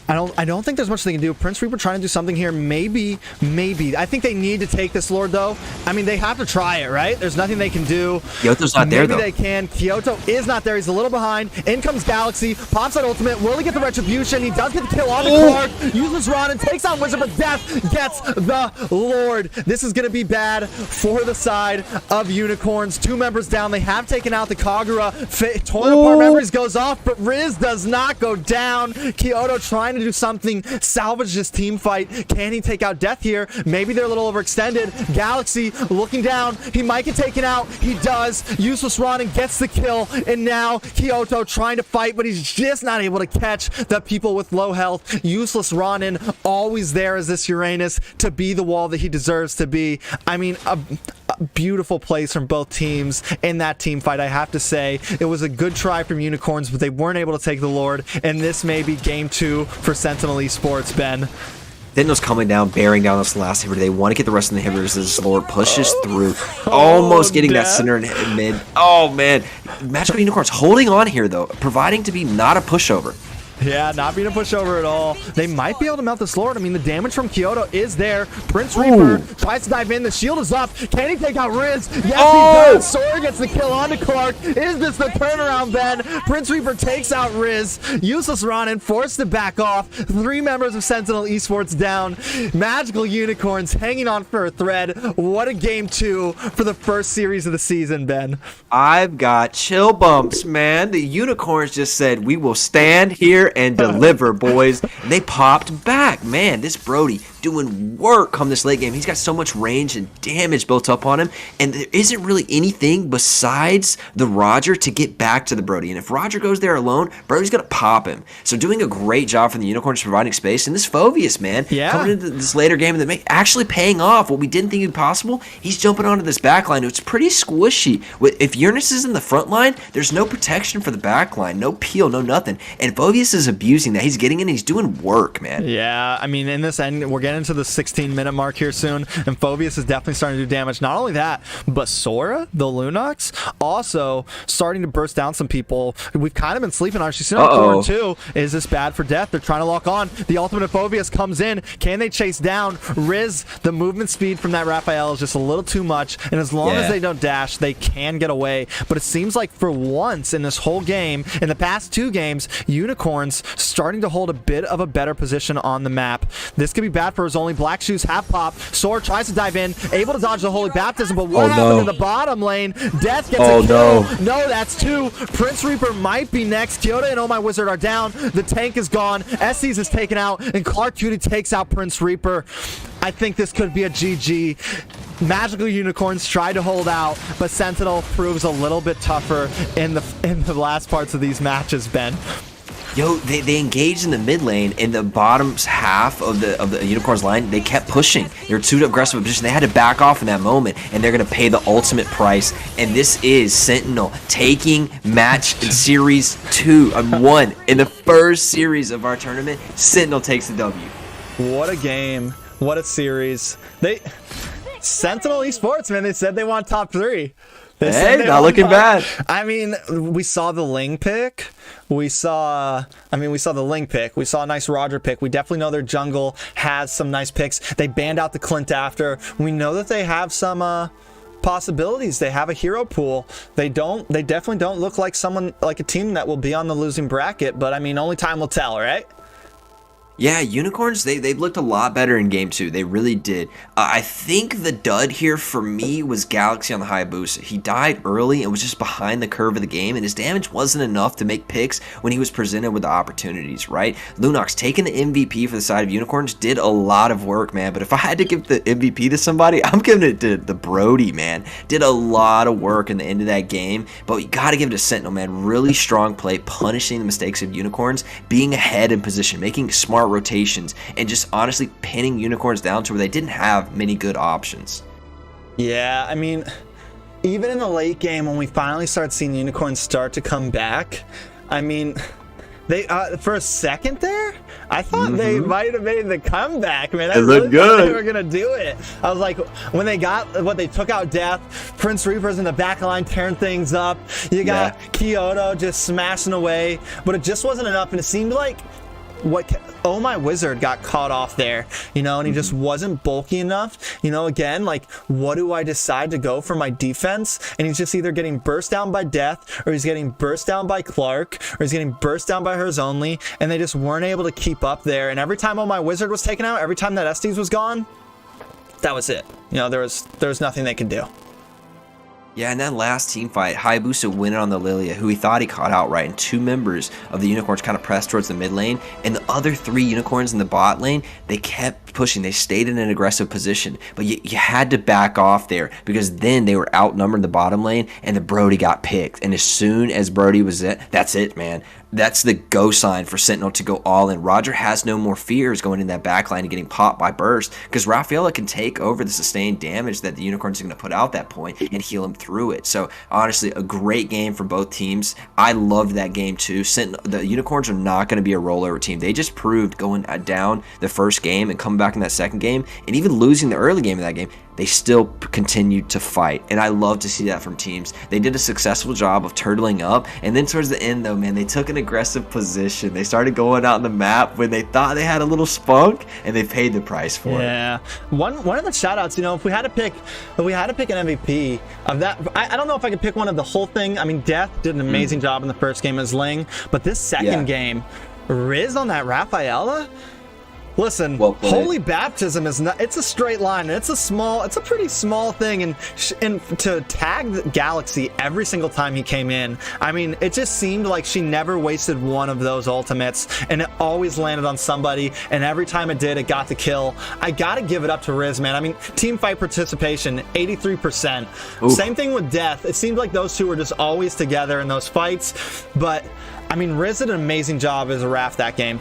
I don't think there's much they can do. Prince Reaper trying to do something here. Maybe. I think they need to take this Lord, though. I mean, they have to try it, right? There's nothing they can do. Kyoto's not there, though. Maybe they can. Kyoto is not there. He's a little behind. In comes Galaxy. Pops that ultimate. Will he get the retribution? He does get the kill on the Clark. Useless Ronin takes on Wizard, but Death gets the Lord. This is going to be bad for the side of Unicorns. 2 members down. They have taken out the Kagura. Torn apart memories goes off, but Riz does not go down. Kyoto trying to do something, salvage this team fight. Can he take out Death here? Maybe they're a little overextended. Galaxy looking down. He might get taken out. He does. Useless Ronin gets the kill, and now Kyoto trying to fight, but he's just not able to catch the people with low health. Useless Ronin always there as this Uranus to be the wall that he deserves to be. I mean, a beautiful plays from both teams in that team fight. I have to say it was a good try from Unicorns, but they weren't able to take the Lord, and this may be game 2 for Sentinel Esports. Ben, Sentinel's coming down, bearing down this last inhibitor. They want to get the rest of the inhibitors as this Lord pushes through, almost getting that center and mid. Oh man, Magical Unicorns holding on here though, providing to be not a pushover. Yeah, not being a pushover at all. They might be able to melt this Lord. I mean, the damage from Kyoto is there. Prince Reaper tries to dive in. The shield is up. Can he take out Riz? Yes, he does. Sora gets the kill onto Clark. Is this the turnaround, Ben? Prince Reaper takes out Riz. Useless Ronin forced to back off. 3 members of Sentinel Esports down. Magical Unicorns hanging on for a thread. What a game 2 for the first series of the season, Ben. I've got chill bumps, man. The Unicorns just said, we will stand here and deliver, boys. And they popped back. Man, this Brody doing work come this late game. He's got so much range and damage built up on him, and there isn't really anything besides the Roger to get back to the Brody. And if Roger goes there alone, Brody's gonna pop him. So doing a great job from the Unicorns providing space. And this Phoveus, man, coming into this later game and actually paying off what we didn't think would be possible. He's jumping onto this back line. It's pretty squishy. If Uranus is in the front line, there's no protection for the back line, no peel, no nothing. And Phoveus is abusing that. He's getting in, he's doing work, man. Yeah, I mean, in this end, we're getting to the 16-minute mark here soon, and Phoveus is definitely starting to do damage. Not only that, but Sora, the Lunox, also starting to burst down some people. We've kind of been sleeping on her. She's on corner too. Is this bad for Death? They're trying to lock on. The ultimate of Phoveus comes in. Can they chase down Riz? The movement speed from that Raphael is just a little too much, and as long as they don't dash, they can get away. But it seems like for once in this whole game, in the past 2 games, Unicorns starting to hold a bit of a better position on the map. This could be bad for his only. Black Shoes have popped. Sora tries to dive in, able to dodge the Holy Baptism, but what happened in the bottom lane? Death gets a kill. No, that's 2. Prince Reaper might be next. Kyoto and Oh My Wizard are down. The tank is gone. SEs is taken out, and Clark Cutie takes out Prince Reaper. I think this could be a GG. Magical Unicorns try to hold out, but Sentinel proves a little bit tougher in the last parts of these matches, Ben. Yo, they engaged in the mid lane in the bottom half of the Unicorns line. They kept pushing. They were too aggressive a position. They had to back off in that moment, and they're gonna pay the ultimate price. And this is Sentinel taking match in series 2 and 1 in the first series of our tournament. Sentinel takes the W. What a game! What a series! Sentinel Esports, man. They said they want top 3. Hey, not looking bad. I mean, we saw the Ling pick. We saw the Ling pick. We saw a nice Roger pick. We definitely know their jungle has some nice picks. They banned out the Clint after. We know that they have some possibilities. They have a hero pool. They definitely don't look like a team that will be on the losing bracket, but I mean, only time will tell, right? Yeah, Unicorns, they've looked a lot better in game 2. They really did. I think the dud here for me was Galaxy on the Hayabusa. He died early and was just behind the curve of the game, and his damage wasn't enough to make picks when he was presented with the opportunities, right? Lunox, taking the MVP for the side of Unicorns, did a lot of work, man. But if I had to give the MVP to somebody, I'm giving it to the Brody, man. Did a lot of work in the end of that game, but you got to give it to Sentinel, man. Really strong play, punishing the mistakes of Unicorns, being ahead in position, making smart rotations, and just honestly pinning Unicorns down to where they didn't have many good options. Yeah, I mean, even in the late game when we finally start seeing Unicorns start to come back, I mean, they for a second there, I thought they might have made the comeback, man. I really thought they were gonna do it. I was like, when they took out Death, Prince Reaper's in the back line tearing things up. You got Kyoto just smashing away, but it just wasn't enough, and it seemed like Oh My Wizard got caught off there, you know, and he just wasn't bulky enough, you know. Again, like, what do I decide to go for my defense? And he's just either getting burst down by Death, or he's getting burst down by Clark, or he's getting burst down by Hers Only, and they just weren't able to keep up there. And every time Oh My Wizard was taken out, every time that Estes was gone, that was it. You know, there was nothing they could do. Yeah, in that last team fight, Hayabusa winning on the Lilia, who he thought he caught outright, and 2 members of the Unicorns kind of pressed towards the mid lane, and the other 3 Unicorns in the bot lane, they kept pushing. They stayed in an aggressive position, but you had to back off there, because then they were outnumbered in the bottom lane, and the Brody got picked. And as soon as Brody was it, that's it, man. That's the go sign for Sentinel to go all in. Roger has no more fears going in that backline and getting popped by burst, because Rafaela can take over the sustained damage that the Unicorns are going to put out that point and heal him through it. So honestly, a great game for both teams. I loved that game too. The Unicorns are not going to be a rollover team. They just proved going down the first game and coming back in that second game, and even losing the early game of that game, they still continued to fight, and I love to see that from teams. They did a successful job of turtling up, and then towards the end, though, man, they took an aggressive position. They started going out in the map when they thought they had a little spunk, and they paid the price for it. Yeah, one of the shoutouts, you know, if we had to pick an MVP of that, I don't know if I could pick one of the whole thing. I mean, Death did an amazing job in the first game as Ling, but this second game, Riz on that Rafaela. Listen, holy baptism is not, it's a straight line, and it's a pretty small thing, and to tag the Galaxy every single time he came in, I mean, it just seemed like she never wasted one of those ultimates, and it always landed on somebody, and every time it did, it got the kill. I gotta give it up to Riz, man. I mean, team fight participation, 83%. Oof. Same thing with Death. It seemed like those two were just always together in those fights, but I mean, Riz did an amazing job as a Raph that game.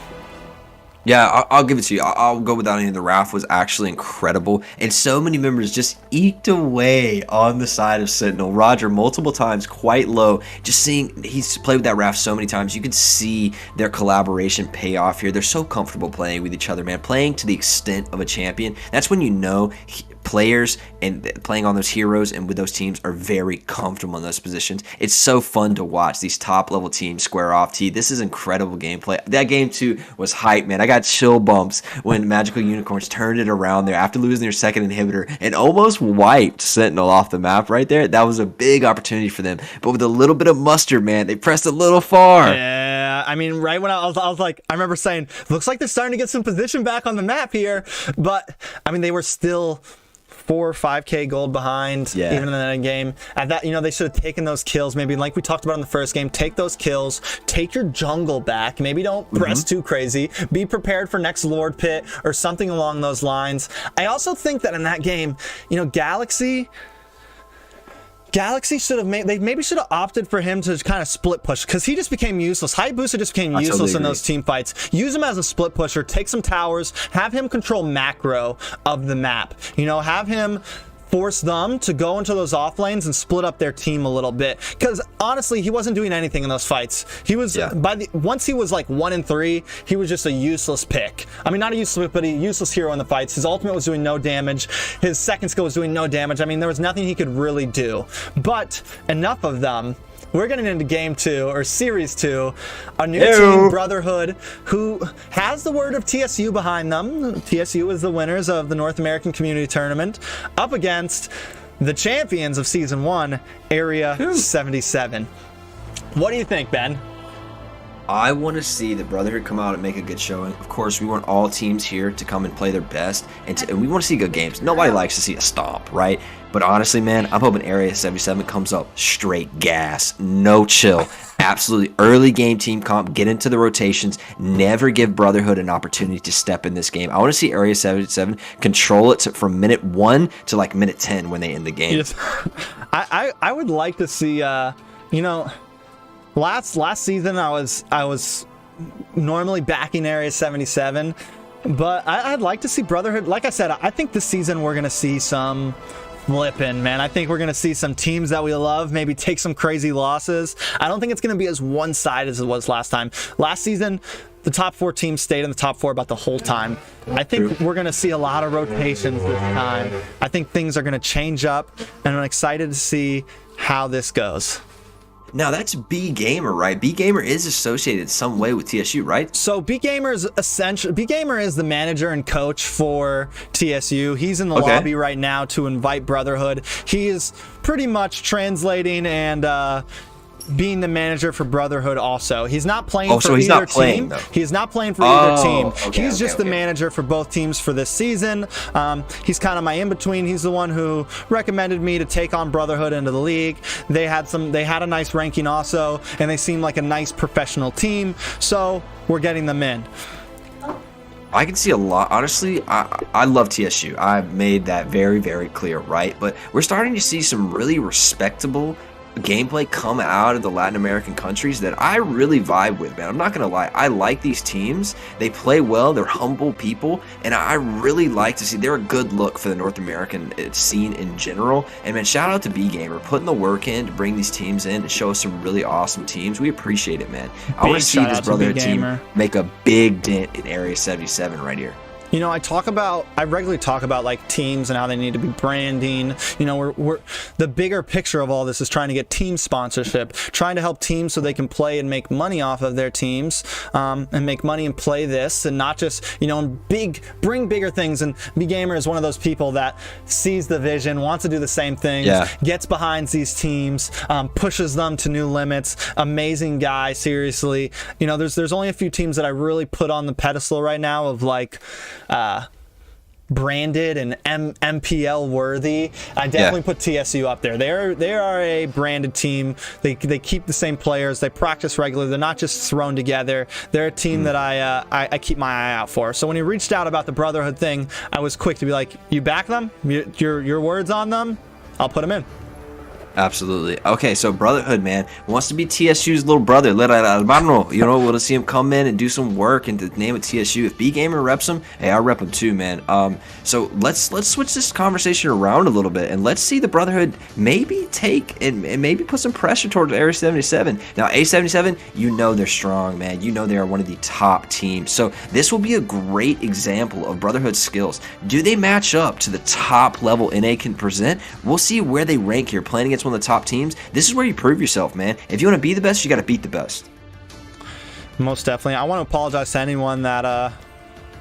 Yeah, I'll give it to you. I'll go without any. The Raph was actually incredible, and so many members just eked away on the side of Sentinel. Roger, multiple times, quite low. Just seeing, he's played with that Raph so many times, you could see their collaboration pay off here. They're so comfortable playing with each other, man. Playing to the extent of a champion. That's when you know players and playing on those heroes and with those teams are very comfortable in those positions. It's so fun to watch these top level teams square off. This is incredible gameplay. That game too was hype, man. I got chill bumps when Magical Unicorns turned it around there after losing their second inhibitor and almost wiped Sentinel off the map right there. That was a big opportunity for them, but with a little bit of mustard, man, they pressed a little far. Yeah, I mean, right when I was like, I remember saying, looks like they're starting to get some position back on the map here, but I mean, they were still 4 or 5k gold behind, even in that game. At that, you know, they should have taken those kills. Maybe like we talked about in the first game, take those kills, take your jungle back. Maybe don't press too crazy. Be prepared for next Lord Pit or something along those lines. I also think that in that game, you know, Galaxy should have maybe should have opted for him to kind of split push, because he just became useless. Hayabusa just became useless in those team fights. Use him as a split pusher, take some towers, have him control macro of the map. You know, have him force them to go into those off lanes and split up their team a little bit, because honestly he wasn't doing anything in those fights. He was once he was like 1 in 3, he was just a useless pick. I mean, not a useless, but a useless hero in the fights. His ultimate was doing no damage, his second skill was doing no damage. I mean, there was nothing he could really do. But enough of them. We're getting into Game 2, or Series 2, a new team, Brotherhood, who has the word of TSU behind them. TSU is the winners of the North American Community Tournament, up against the champions of Season 1, Area 77. What do you think, Ben? I want to see the Brotherhood come out and make a good showing. Of course, we want all teams here to come and play their best, and we want to see good games. Nobody likes to see a stomp, right? But honestly, man, I'm hoping Area 77 comes up straight gas, no chill. Absolutely early game team comp, get into the rotations, never give Brotherhood an opportunity to step in this game. I want to see Area 77 control it from minute 1 to like minute 10 when they end the game. Yes. I would like to see, last season I was normally backing Area 77, but I'd like to see Brotherhood. Like I said, I think this season we're gonna see some flipping, man. I think we're gonna see some teams that we love maybe take some crazy losses. I don't think it's gonna be as one-sided as it was last time. Last season, the top 4 teams stayed in the top 4 about the whole time. I think we're going to see a lot of rotations this time. I think things are going to change up, and I'm excited to see how this goes. Now, that's B Gamer, right? B Gamer is associated in some way with TSU, right? So B Gamer is the manager and coach for TSU. He's in the lobby right now to invite Brotherhood. He is pretty much translating and being the manager for Brotherhood also. He's not playing for either team. He's not playing for either team. He's just the manager for both teams for this season. He's kind of my in-between. He's the one who recommended me to take on Brotherhood into the league. They had a nice ranking also, and they seem like a nice professional team, so we're getting them in. I can see a lot. Honestly, I love TSU. I've made that very, very clear, right? But we're starting to see some really respectable gameplay come out of the Latin American countries that I really vibe with, man. I'm not gonna lie, I like these teams. They play well, they're humble people, and I really like to see they're a good look for the North American scene in general. And man, shout out to B Gamer putting the work in to bring these teams in to show us some really awesome teams. We appreciate it, man. I want to see this Brotherhood team make a big dent in Area 77 right here. You know, I regularly talk about like teams and how they need to be branding. You know, we're the bigger picture of all this is trying to get team sponsorship, trying to help teams so they can play and make money off of their teams, and make money and play this, and not just, you know, bring bigger things. And B Gamer is one of those people that sees the vision, wants to do the same things, gets behind these teams, pushes them to new limits. Amazing guy, seriously. You know, there's only a few teams that I really put on the pedestal right now of like branded and MPL worthy. I definitely put TSU up there. They are a branded team. They keep the same players. They practice regularly. They're not just thrown together. They're a team that I keep my eye out for. So when he reached out about the Brotherhood thing, I was quick to be like, you back them? Your words on them? I'll put them in. Absolutely. Okay, so Brotherhood, man, wants to be TSU's little brother, little hermano. You know, we'll see him come in and do some work in the name of TSU. If B Gamer reps him, hey, I rep him too, man. So let's switch this conversation around a little bit, and let's see the Brotherhood maybe take and maybe put some pressure towards Area 77. Now, A77, you know they're strong, man. You know they are one of the top teams. So this will be a great example of Brotherhood skills. Do they match up to the top level NA can present? We'll see where they rank here, playing against one of the top teams. This is where you prove yourself, man. If you want to be the best, you got to beat the best. Most definitely. I want to apologize to anyone that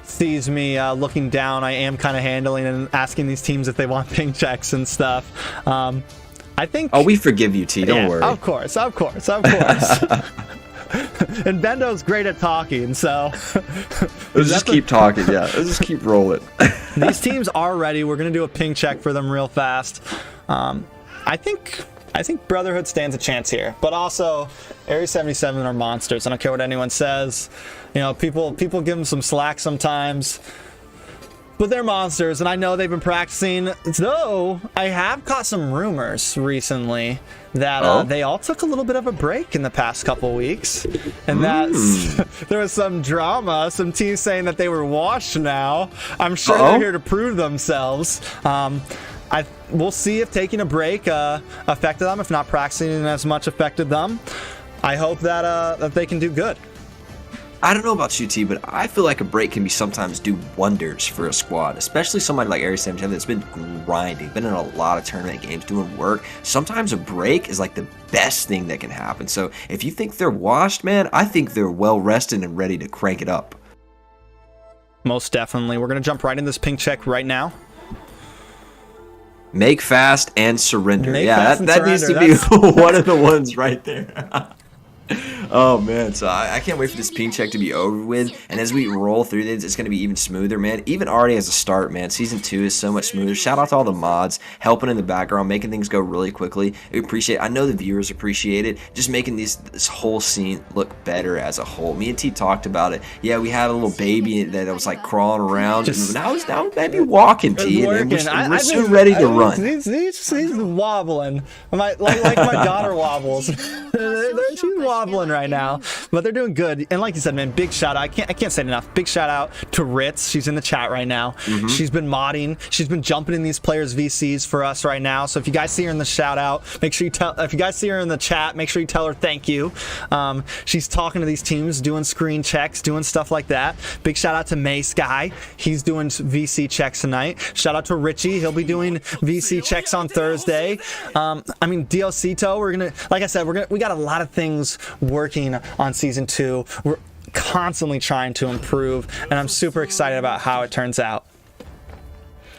sees me looking down. I am kind of handling and asking these teams if they want ping checks and stuff. I think... Oh, we forgive you, T. Don't worry. Of course. And Bendo's great at talking, so... Let's just keep talking, yeah. Let's just keep rolling. These teams are ready. We're going to do a ping check for them real fast. I think Brotherhood stands a chance here, but also Area 77 are monsters. I don't care what anyone says. You know, people give them some slack sometimes, but they're monsters, and I know they've been practicing. Though I have caught some rumors recently that they all took a little bit of a break in the past couple weeks, and there was some drama. Some teams saying that they were washed now. I'm sure they're here to prove themselves. We'll see if taking a break affected them. If not practicing as much affected them, I hope that they can do good. I don't know about you, T, but I feel like a break can sometimes do wonders for a squad, especially somebody like Area 77 that's been grinding, been in a lot of tournament games, doing work. Sometimes a break is like the best thing that can happen. So if you think they're washed, man, I think they're well rested and ready to crank it up. Most definitely. We're going to jump right in this ping check right now. Make fast and surrender. That needs to be one of the ones right there. Oh man, so I can't wait for this pink check to be over with, and as we roll through this, it's going to be even smoother, man. Even already as a start, man, season 2 is so much smoother. Shout out to all the mods helping in the background, making things go really quickly. We appreciate. I know the viewers appreciate it, just making this whole scene look better as a whole. Me and T talked about it. Yeah, we had a little baby that was like crawling around. Now it's maybe walking, T, and we're soon ready to run. He's wobbling, like my daughter wobbles. She's wobbling right now, but they're doing good. And like you said, man, big shout out. I can't say it enough. Big shout out to Ritz. She's in the chat right now. Mm-hmm. She's been modding. She's been jumping in these players' VCs for us right now. So if you guys see her in the shout out, make sure you tell. If you guys see her in the chat, make sure you tell her thank you. She's talking to these teams, doing screen checks, doing stuff like that. Big shout out to MAIGCAL. He's doing VC checks tonight. Shout out to Richie. He'll be doing VC checks on Thursday. I mean, Diosito. We're gonna, like I said, we got a lot of things working on season 2. We're constantly trying to improve, and I'm super excited about how it turns out.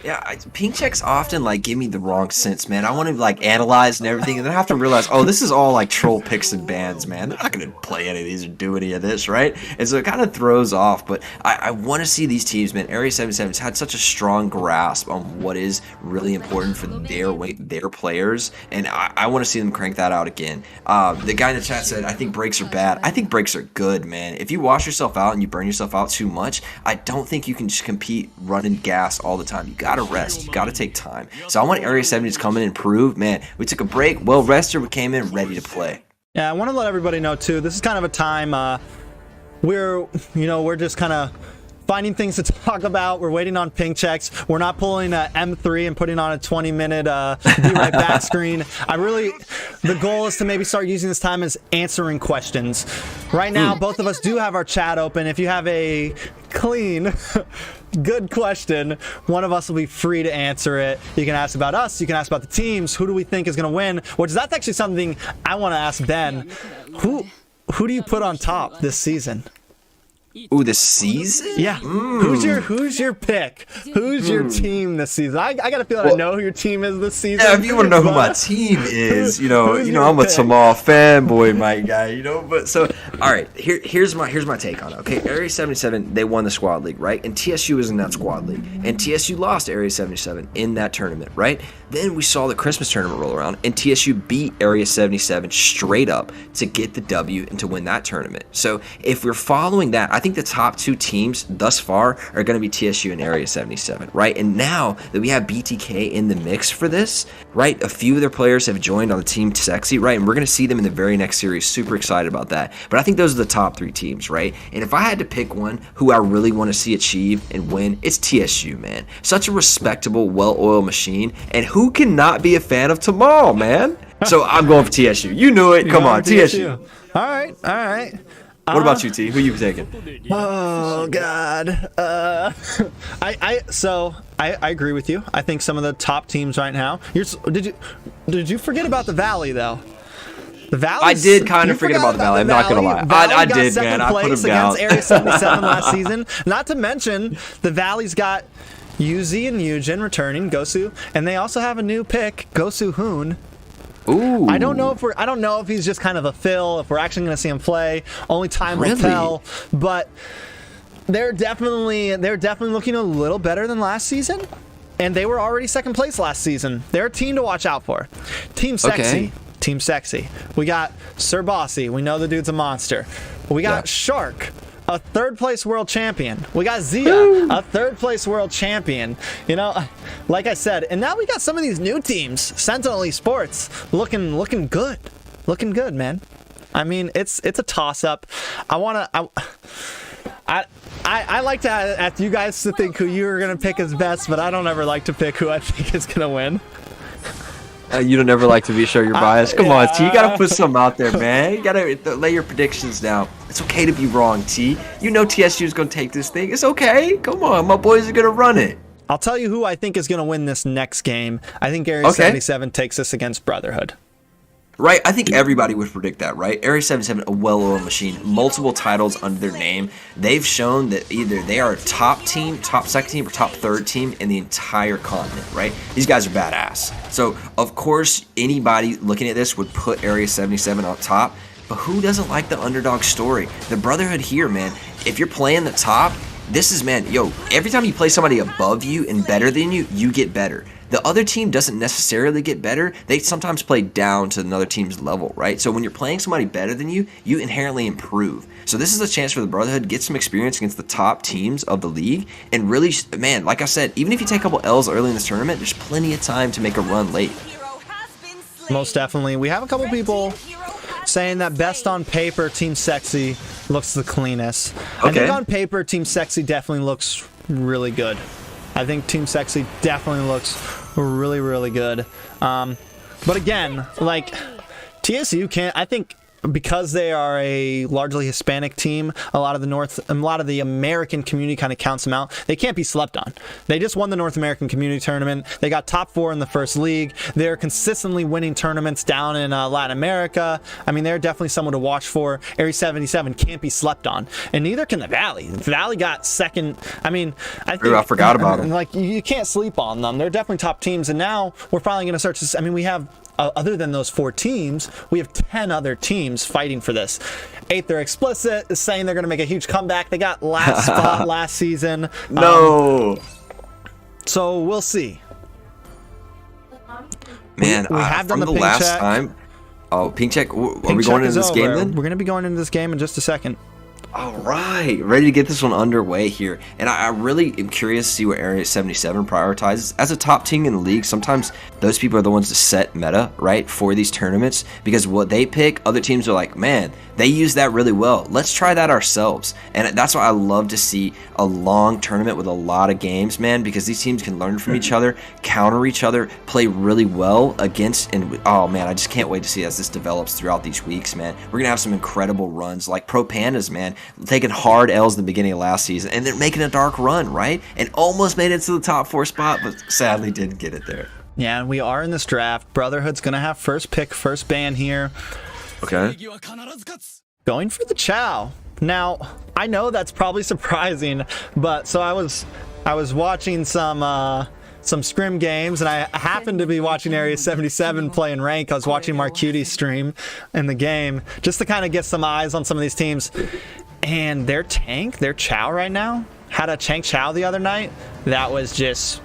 Yeah, pink checks often like give me the wrong sense, man. I want to like analyze and everything, and then I have to realize, oh, this is all like troll picks and bans, man. They're not gonna play any of these or do any of this, right? And so it kind of throws off. But I want to see these teams, man. Area 77's had such a strong grasp on what is really important for their players, and I want to see them crank that out again. The guy in the chat said, I think breaks are bad. I think breaks are good, man. If you wash yourself out and you burn yourself out too much, I don't think you can just compete running gas all the time. You gotta rest. You gotta take time. So I want Area 70 to come in and prove, man, we took a break, well rested, we came in ready to play. Yeah, I want to let everybody know too, this is kind of a time we're just kind of finding things to talk about. We're waiting on ping checks. We're not pulling M3 and putting on a 20-minute be right back screen. The goal is to maybe start using this time as answering questions. Right now, both of us do have our chat open. If you have a clean, good question, one of us will be free to answer it. You can ask about us. You can ask about the teams. Who do we think is going to win? That's actually something I want to ask Ben. Who do you put on top this season? Ooh, this season? Yeah. Who's your pick? Who's your team this season? I got a feeling I know who your team is this season. Yeah, if you want to know who my team is, I'm a Tamal fanboy, my guy, But so, all right, here's my take on it. Okay, Area 77, they won the squad league, right? And TSU was in that squad league, and TSU lost Area 77 in that tournament, right? Then we saw the Christmas tournament roll around, and TSU beat Area 77 straight up to get the W and to win that tournament. So if we're following that, I think the top 2 teams thus far are going to be TSU and Area 77, right? And now that we have BTK in the mix for this, right, a few of their players have joined on the team SEXI, right? And we're going to see them in the very next series. Super excited about that. But I think those are the top 3 teams, right? And if I had to pick one who I really want to see achieve and win, it's TSU, man. Such a respectable, well-oiled machine. And who cannot be a fan of Tamal, man? So I'm going for TSU. You knew it. Come on, TSU. All right. What about you, T? Who you taking? Oh God. I agree with you. I think some of the top teams right now. Did you forget about the Valley though? The Valley. I did kind of forget about the Valley. I'm not gonna lie. I did, man. I put them down. Against Area 77 last season. Not to mention the Valley's got UZ and Eugen returning, Gosu, and they also have a new pick, Gosu Hoon. Ooh. I don't know if he's just kind of a fill, if we're actually going to see him play. Only time will tell. But they're definitely looking a little better than last season. And they were already second place last season. They're a team to watch out for. Team SEXI. Okay. Team SEXI. We got Sir Bossy. We know the dude's a monster. We got Shark, a third-place world champion. We got Zia, a third-place world champion. Like I said, and now we got some of these new teams. Sentinal ESPORTS looking good. Looking good, man. I mean, it's a toss-up. I like to ask you guys to think who you're going to pick as best, but I don't ever like to pick who I think is going to win. You don't ever like to be sure you're biased. Come on, T. You gotta put something out there, man. You gotta lay your predictions down. It's okay to be wrong, T. You know TSU is gonna take this thing. It's okay. Come on, my boys are gonna run it. I'll tell you who I think is gonna win this next game. I think Area 77 takes this against Brotherhood. Right, I think everybody would predict that, right? Area 77, a well-oiled machine, multiple titles under their name. They've shown that either they are a top team, top second team, or top third team in the entire continent, right? These guys are badass. So, of course, anybody looking at this would put Area 77 on top. But who doesn't like the underdog story? The Brotherhood here, man. If you're playing the top, this is, man, yo, every time you play somebody above you and better than you, you get better. The other team doesn't necessarily get better. They sometimes play down to another team's level, right? So when you're playing somebody better than you, you inherently improve. So this is a chance for the Brotherhood to get some experience against the top teams of the league. And really, man, like I said, even if you take a couple L's early in this tournament, there's plenty of time to make a run late. Most definitely. We have a couple people saying that best on paper, Team SEXI looks the cleanest. Okay. I think on paper, Team SEXI definitely looks really good. I think Team SEXI definitely looks really, really good. But again, like, TSU can't, I think, because they are a largely Hispanic team, a lot of the American community kind of counts them out. They can't be slept on. They just won the North American Community Tournament. They got top 4 in the first league. They're consistently winning tournaments down in Latin America. I mean, they're definitely someone to watch for. Area 77 can't be slept on, and neither can the Valley. The Valley got second. I mean, I forgot about them. Like, you can't sleep on them. They're definitely top teams, and now we're finally going to start to. I mean, we have. Other than those 4 teams, we have 10 other teams fighting for this. 8th, they're explicit, is saying they're going to make a huge comeback. They got last spot last season. No. So we'll see. Man, we have done from the pink last check. time. Oh, pink check. Are Pink we check going into is this game over. then? We're going to be going into this game in just a second. All right, ready to get this one underway here. And I really am curious to see what Area 77 prioritizes. As a top team in the league, sometimes those people are the ones to set meta, right, for these tournaments. Because what they pick, other teams are like, man, they use that really well. Let's try that ourselves. And that's why I love to see a long tournament with a lot of games, man, because these teams can learn from each other, counter each other, play really well against. And oh, man, I just can't wait to see as this develops throughout these weeks, man. We're going to have some incredible runs like Pro Pandas, man, taking hard L's in the beginning of last season, and they're making a dark run, right? And almost made it to the top 4 spot, but sadly didn't get it there. Yeah, we are in this draft. Brotherhood's going to have first pick, first ban here. Okay. Going for the Chow. Now, I know that's probably surprising, but so I was watching some scrim games, and I happened to be watching Area 77 playing rank. I was watching Marcuti stream in the game just to kind of get some eyes on some of these teams. And their Chow right now, had a Chank Chow the other night. That was just,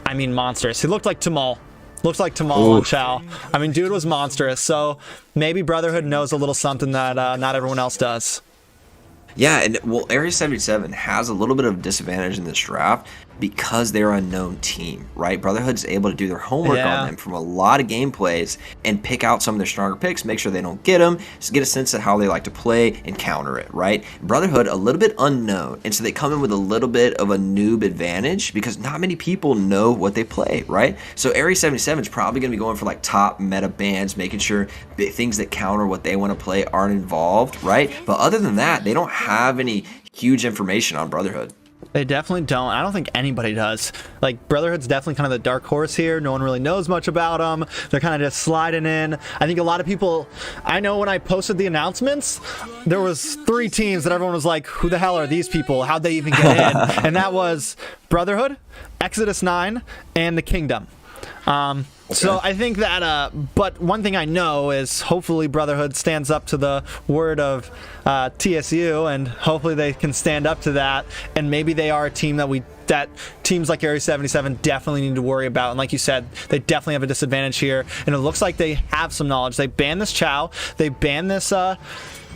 I mean, monstrous. He looked like Tamal. Looks like Tamal on Chow. I mean, dude was monstrous. So maybe Brotherhood knows a little something that not everyone else does. Yeah, and well, Area 77 has a little bit of disadvantage in this draft because they're an unknown team, right? Brotherhood's able to do their homework on them from a lot of gameplays and pick out some of their stronger picks, make sure they don't get them, just get a sense of how they like to play and counter it, right? Brotherhood, a little bit unknown, and so they come in with a little bit of a noob advantage because not many people know what they play, right? So Area 77 is probably going to be going for like top meta bans, making sure things that counter what they want to play aren't involved, right? But other than that, they don't have any huge information on Brotherhood. They definitely don't. I don't think anybody does. Like, Brotherhood's definitely kind of the dark horse here. No one really knows much about them. They're kind of just sliding in. I think a lot of people, I know when I posted the announcements, there was 3 teams that everyone was like, who the hell are these people? How'd they even get in? And that was Brotherhood, Exodus 9, and the Kingdom. So I think that, but one thing I know is hopefully Brotherhood stands up to the word of TSU, and hopefully they can stand up to that, and maybe they are a team that teams like Area 77 definitely need to worry about. And like you said, they definitely have a disadvantage here, and it looks like they have some knowledge. They banned this Chow, they banned this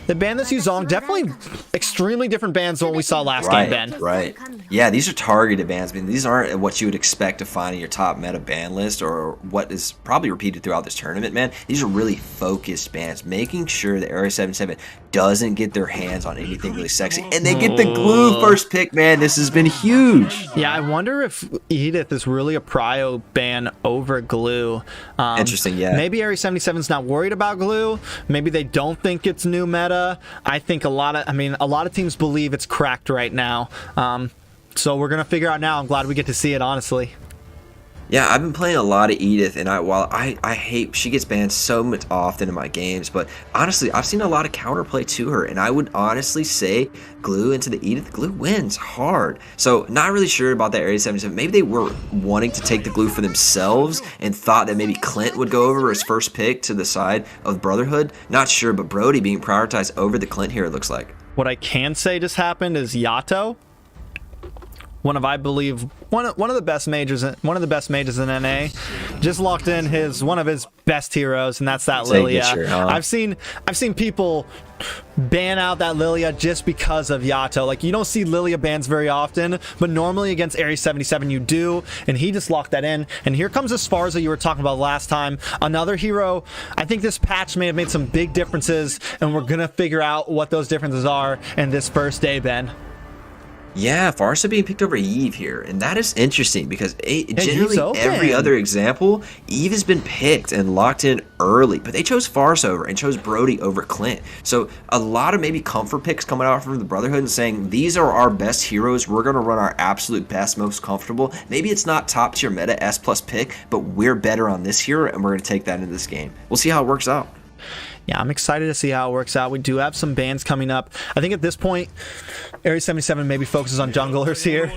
Yuzong. Definitely extremely different bans than what we saw last game, Ben. Right. Yeah, these are targeted bans. I mean, these aren't what you would expect to find in your top meta ban list or what is probably repeated throughout this tournament, man. These are really focused bans, making sure that Area 77 doesn't get their hands on anything really sexy. And they get the glue first pick, man. This has been huge. Yeah, I wonder if Edith is really a prio ban over glue. Interesting, yeah. Maybe Area 77's not worried about glue. Maybe they don't think it's new meta. I think a lot of teams believe it's cracked right now. So we're going to figure out now. I'm glad we get to see it, honestly. Yeah, I've been playing a lot of Edith, and while I hate she gets banned so much often in my games, but honestly, I've seen a lot of counterplay to her, and I would honestly say Glue into the Edith. Glue wins hard. So not really sure about that Area 77. Maybe they were wanting to take the Glue for themselves and thought that maybe Clint would go over as first pick to the side of Brotherhood. Not sure, but Brody being prioritized over the Clint here, it looks like. What I can say just happened is Yato, I believe one of the best mages in NA, just locked in one of his best heroes, and that's that Lilia. Huh? I've seen people ban out that Lilia just because of Yato. Like, you don't see Lilia bans very often, but normally against Area 77 you do, and he just locked that in. And here comes Esparza you were talking about last time. Another hero. I think this patch may have made some big differences, and we're gonna figure out what those differences are in this first day, Ben. Yeah, Farsa being picked over Eve here, and that is interesting because generally every other example, Eve has been picked and locked in early, but they chose Farsa over and chose Brody over Clint. So a lot of maybe comfort picks coming out from the Brotherhood and saying, these are our best heroes, we're going to run our absolute best, most comfortable. Maybe it's not top tier meta S plus pick, but we're better on this hero, and we're going to take that into this game. We'll see how it works out. Yeah, I'm excited to see how it works out. We do have some bans coming up. I think at this point, Area 77 maybe focuses on junglers here.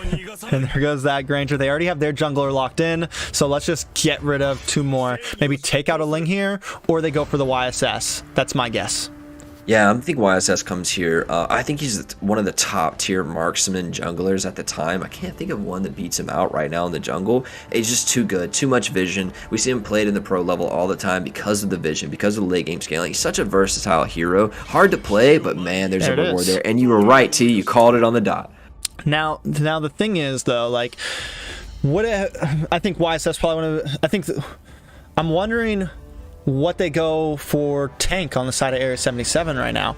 And there goes that Granger. They already have their jungler locked in, so let's just get rid of 2 more. Maybe take out a Ling here, or they go for the YSS. That's my guess. Yeah, I think YSS comes here. I think he's one of the top tier marksman junglers at the time. I can't think of one that beats him out right now in the jungle. He's just too good, too much vision. We see him played in the pro level all the time because of the vision, because of the late game scaling. He's such a versatile hero. Hard to play, but man, there's a reward there. And you were right, T. You called it on the dot. Now the thing is, though, like, I think YSS probably I'm wondering what they go for tank on the side of Area 77 right now.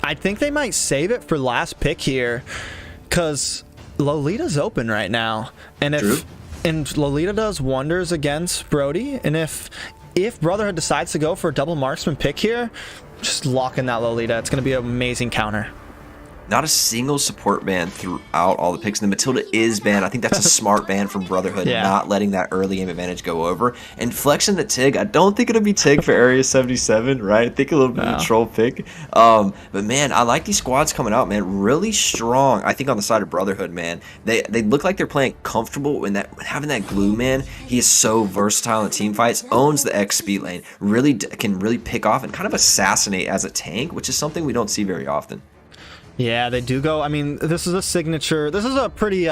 I think they might save it for last pick here, because Lolita's open right now, and Lolita does wonders against Brody, and if Brotherhood decides to go for a double marksman pick here, just lock in that Lolita. It's going to be an amazing counter. Not a single support ban throughout all the picks. And the Matilda is banned. I think that's a smart ban from Brotherhood, not letting that early game advantage go over. And flexing the Tig, I don't think it'll be Tig for Area 77, right? I think a little bit of a troll pick. But man, I like these squads coming out, man. Really strong. I think on the side of Brotherhood, man, they look like they're playing comfortable in that having that Glue, man. He is so versatile in team fights. Owns the X speed lane. Really can really pick off and kind of assassinate as a tank, which is something we don't see very often. Yeah, they do go. I mean, this is a pretty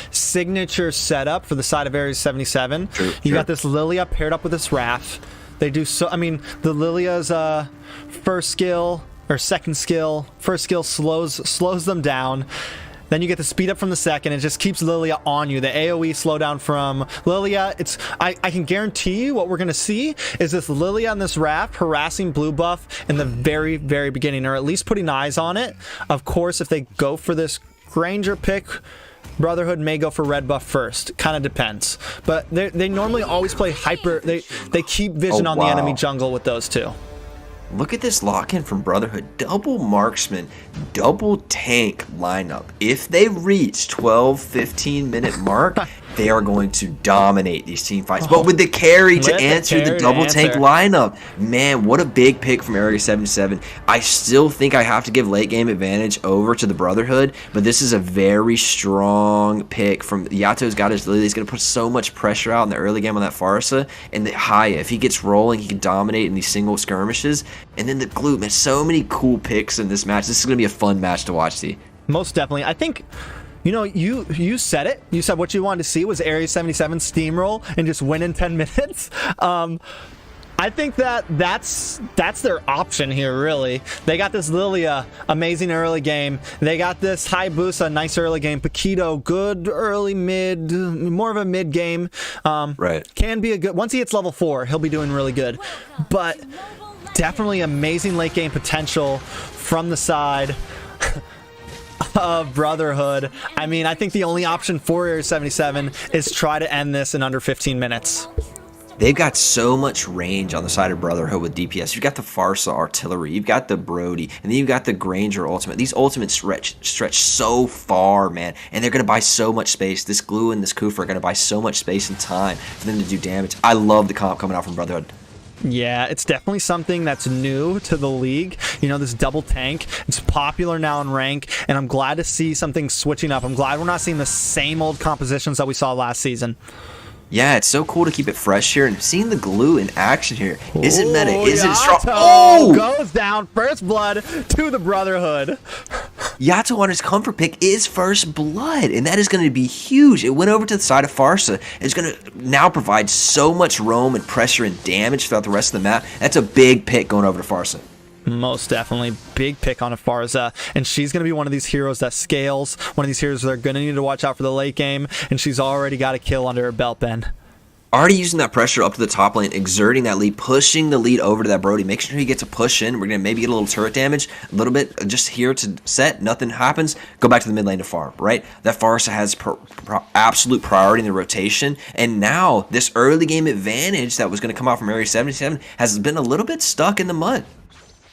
signature setup for the side of Area 77. You got this Lilia paired up with this Raph. They do so. I mean, the Lilia's first skill slows them down. Then you get the speed up from the second. It just keeps Lilia on you. The AoE slowdown from Lilia. I can guarantee you what we're going to see is this Lilia and this Raph harassing blue buff in the very, very beginning, or at least putting eyes on it. Of course, if they go for this Granger pick, Brotherhood may go for red buff first. Kind of depends. But they normally always play hyper. They keep vision on the enemy jungle with those two. Look at this lock-in from Brotherhood. Double marksman, double tank lineup. If they reach 12-15 minute mark, they are going to dominate these team fights. But with the carry to answer the double tank lineup, man, what a big pick from Area 77. I still think I have to give late game advantage over to the Brotherhood, but this is a very strong pick from Yato's got his Lily. He's going to put so much pressure out in the early game on that Farsa, and the Haya, if he gets rolling, he can dominate in these single skirmishes. And then the Glue, man, so many cool picks in this match. This is going to be a fun match to watch, T. Most definitely. I think, you know, you said it. You said what you wanted to see was Area 77 steamroll and just win in 10 minutes. I think that's their option here, really. They got this Lilia, amazing early game. They got this Hayabusa, nice early game. Paquito, good early mid, more of a mid game. Right. Can be a good, once he hits level 4, he'll be doing really good. But definitely amazing late game potential from the side of Brotherhood. I mean, I think the only option for Area 77 is try to end this in under 15 minutes. They've got so much range on the side of Brotherhood with DPS. You've got the Farsa artillery, you've got the Brody, and then you've got the Granger ultimate. These ultimates stretch so far, man, and they're going to buy so much space. This Glue and this Kufa are going to buy so much space and time for them to do damage. I love the comp coming out from Brotherhood. Yeah, it's definitely something that's new to the league. You know, this double tank, it's popular now in rank, and I'm glad to see something switching up. I'm glad we're not seeing the same old compositions that we saw last season. Yeah, it's so cool to keep it fresh here, and seeing the Glue in action here. Is it meta? Is it strong? Oh! Goes down, first blood to the Brotherhood. Yato on his comfort pick is first blood, and that is going to be huge. It went over to the side of Farsa. It's going to now provide so much roam and pressure and damage throughout the rest of the map. That's a big pick going over to Farsa. Most definitely. Big pick on a Farsa, and she's going to be one of these heroes that scales, one of these heroes they're going to need to watch out for the late game, and she's already got a kill under her belt, Ben. Already using that pressure up to the top lane, exerting that lead, pushing the lead over to that Brody. Make sure he gets a push in. We're going to maybe get a little turret damage, a little bit just here to set. Nothing happens. Go back to the mid lane to farm, right? That Farsa has absolute priority in the rotation, and now this early game advantage that was going to come out from Area 77 has been a little bit stuck in the mud.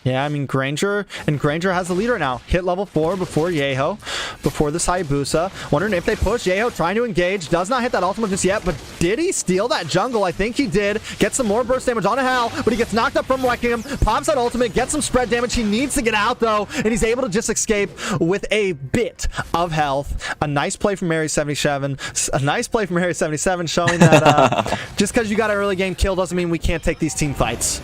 Yeah, I mean, Granger has the lead right now. Hit level 4 before Yeho, before this Hayabusa. Wondering if they push. Yeho trying to engage. Does not hit that ultimate just yet, but did he steal that jungle? I think he did. Gets some more burst damage on a Hal, but he gets knocked up from wrecking him. Pops that ultimate, gets some spread damage. He needs to get out, though, and he's able to just escape with a bit of health. A nice play from Area 77. A nice play from Area 77 showing that just because you got an early game kill doesn't mean we can't take these team fights.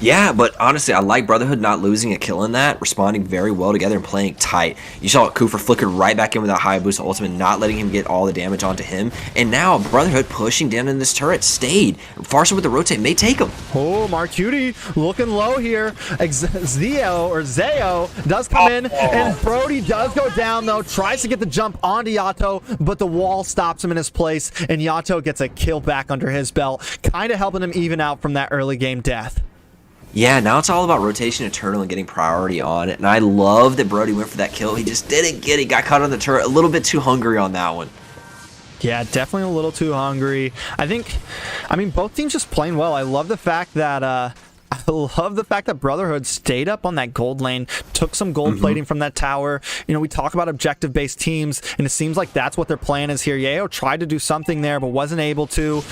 Yeah, but honestly, I like Brotherhood not losing a kill in that, responding very well together and playing tight. You saw Kufa flickered right back in with that Hayabusa ultimate, not letting him get all the damage onto him. And now Brotherhood pushing down in this turret, stayed. Farsa with the rotate may take him. Oh, Marcuti looking low here. Zeo does come in, and Brody does go down, though. Tries to get the jump onto Yato, but the wall stops him in his place, and Yato gets a kill back under his belt, kind of helping him even out from that early game death. Yeah, now it's all about rotation eternal and getting priority on it. And I love that Brody went for that kill. He just didn't get it. Got caught on the turret. A little bit too hungry on that one. Yeah, definitely a little too hungry. I mean, both teams just playing well. I love the fact that Brotherhood stayed up on that gold lane, took some gold plating from that tower. You know, we talk about objective-based teams, and it seems like that's what their plan is here. Yeo tried to do something there, but wasn't able to.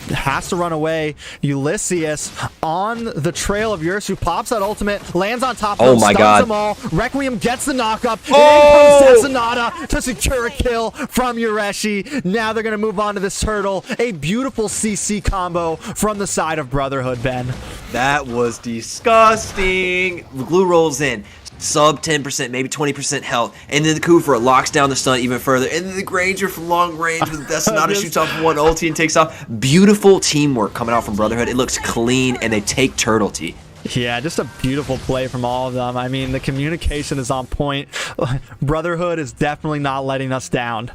Has to run away. Ulysses on the trail of Ursu pops that ultimate, lands on top of them, stuns them all. Requiem gets the knockup, and in comes Sentinal to secure a kill from Ureshi. Now they're going to move on to this turtle. A beautiful CC combo from the side of Brotherhood, Ben. That was disgusting. Glue rolls in. Sub 10%, maybe 20% health, and then the Kufa locks down the stun even further, and then the Granger from long range with Destinata shoots off one ulti and takes off. Beautiful teamwork coming out from Brotherhood. It looks clean, and they take Turtle T. Yeah, just a beautiful play from all of them. I mean, the communication is on point. Brotherhood is definitely not letting us down.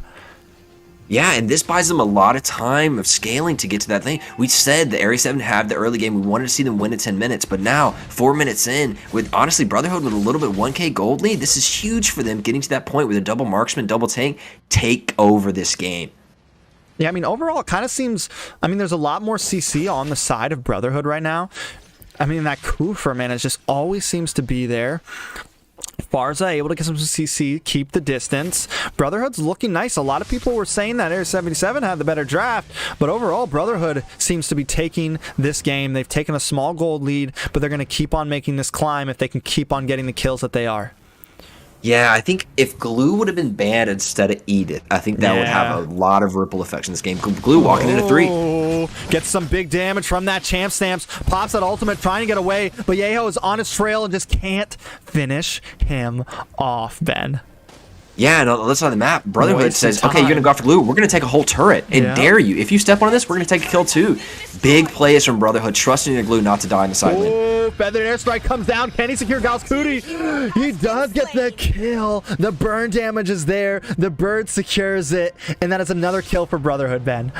Yeah, and this buys them a lot of time of scaling to get to that thing. We said the Area 7 have the early game. We wanted to see them win in 10 minutes, but now, 4 minutes in, with honestly Brotherhood with a little bit 1K gold lead, this is huge for them getting to that point with a double marksman, double tank, take over this game. Yeah, I mean, overall, it kind of seems, I mean, there's a lot more CC on the side of Brotherhood right now. I mean, that Kufa, man, it just always seems to be there. Farsa able to get some CC, keep the distance. Brotherhood's looking nice. A lot of people were saying that Area 77 had the better draft, but overall, Brotherhood seems to be taking this game. They've taken a small gold lead, but they're going to keep on making this climb if they can keep on getting the kills that they are. Yeah, I think if Glue would have been banned instead of Edith, I think that would have a lot of ripple effects in this game. Glue walking into 3. Gets some big damage from that Champ Stamps. Pops that ultimate, trying to get away, but Yeho is on his trail and just can't finish him off, Ben. Yeah, and on the other side of the map, Brotherhood says, okay, you're going to go after Glue. We're going to take a whole turret and dare you. If you step on this, we're going to take a kill too. Big plays from Brotherhood, trusting the Glue not to die in the side lane. Feathered Airstrike comes down. Can he secure Gal's Cootie? He does get the kill. The burn damage is there. The bird secures it. And that is another kill for Brotherhood, Ben.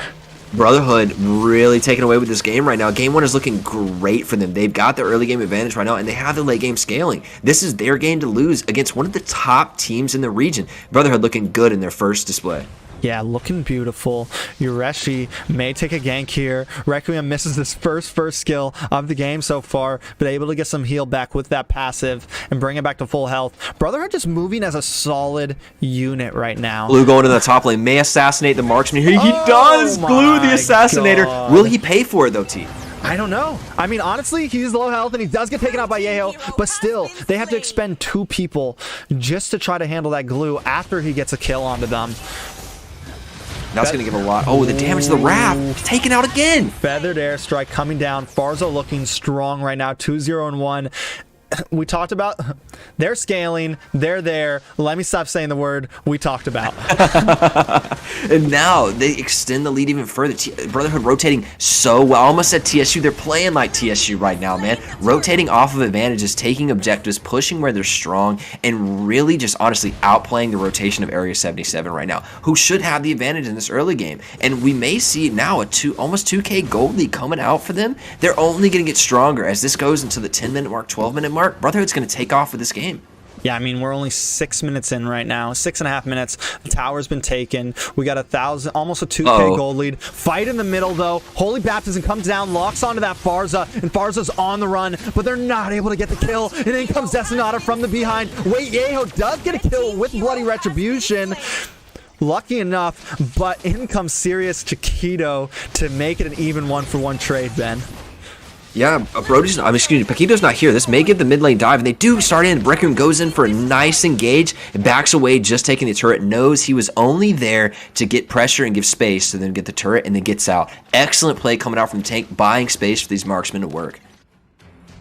Brotherhood really taking away with this game right now. Game 1 is looking great for them. They've got the early game advantage right now, and they have the late game scaling. This is their game to lose against one of the top teams in the region. Brotherhood looking good in their first display. Yeah, looking beautiful. Yureshi may take a gank here. Requiem misses his first skill of the game so far, but able to get some heal back with that passive and bring it back to full health. Brotherhood just moving as a solid unit right now. Glue going to the top lane. May assassinate the marksman here. He does! Glue the assassinator. God. Will he pay for it, though, T? I don't know. I mean, honestly, he's low health and he does get taken out by Yeho, but still, they have to expend 2 people just to try to handle that glue after he gets a kill onto them. That's going to give a lot. Oh, the damage to the Wrath. Taken out again. Feathered Airstrike coming down. Farzo looking strong right now. 2-0-1. We talked about they're scaling. They're there. Let me stop saying the word we talked about. And now they extend the lead even further. Brotherhood rotating so well. I almost said TSU. They're playing like TSU right now, man. Rotating off of advantages, taking objectives, pushing where they're strong, and really just honestly outplaying the rotation of Area 77 right now, who should have the advantage in this early game. And we may see now a almost 2K gold lead coming out for them. They're only going to get stronger as this goes into the 10-minute mark, 12-minute mark. Brotherhood's going to take off with this game. Yeah, I mean, we're only 6 minutes in right now. 6.5 minutes. The tower's been taken. We got almost a 2K gold lead. Fight in the middle, though. Holy Baptism comes down, locks onto that Farza, and Farza's on the run, but they're not able to get the kill. And in comes Desinata from the behind. Wait, Yeho does get a kill with Bloody Retribution. Lucky enough, but in comes Sirius Chiquito to make it an even 1-for-1 trade, Ben. Yeah, Paquito's not here. This may give the mid lane dive, and they do start in. Requiem goes in for a nice engage, and backs away, just taking the turret. Knows he was only there to get pressure and give space, to then get the turret, and then gets out. Excellent play coming out from the tank, buying space for these marksmen to work.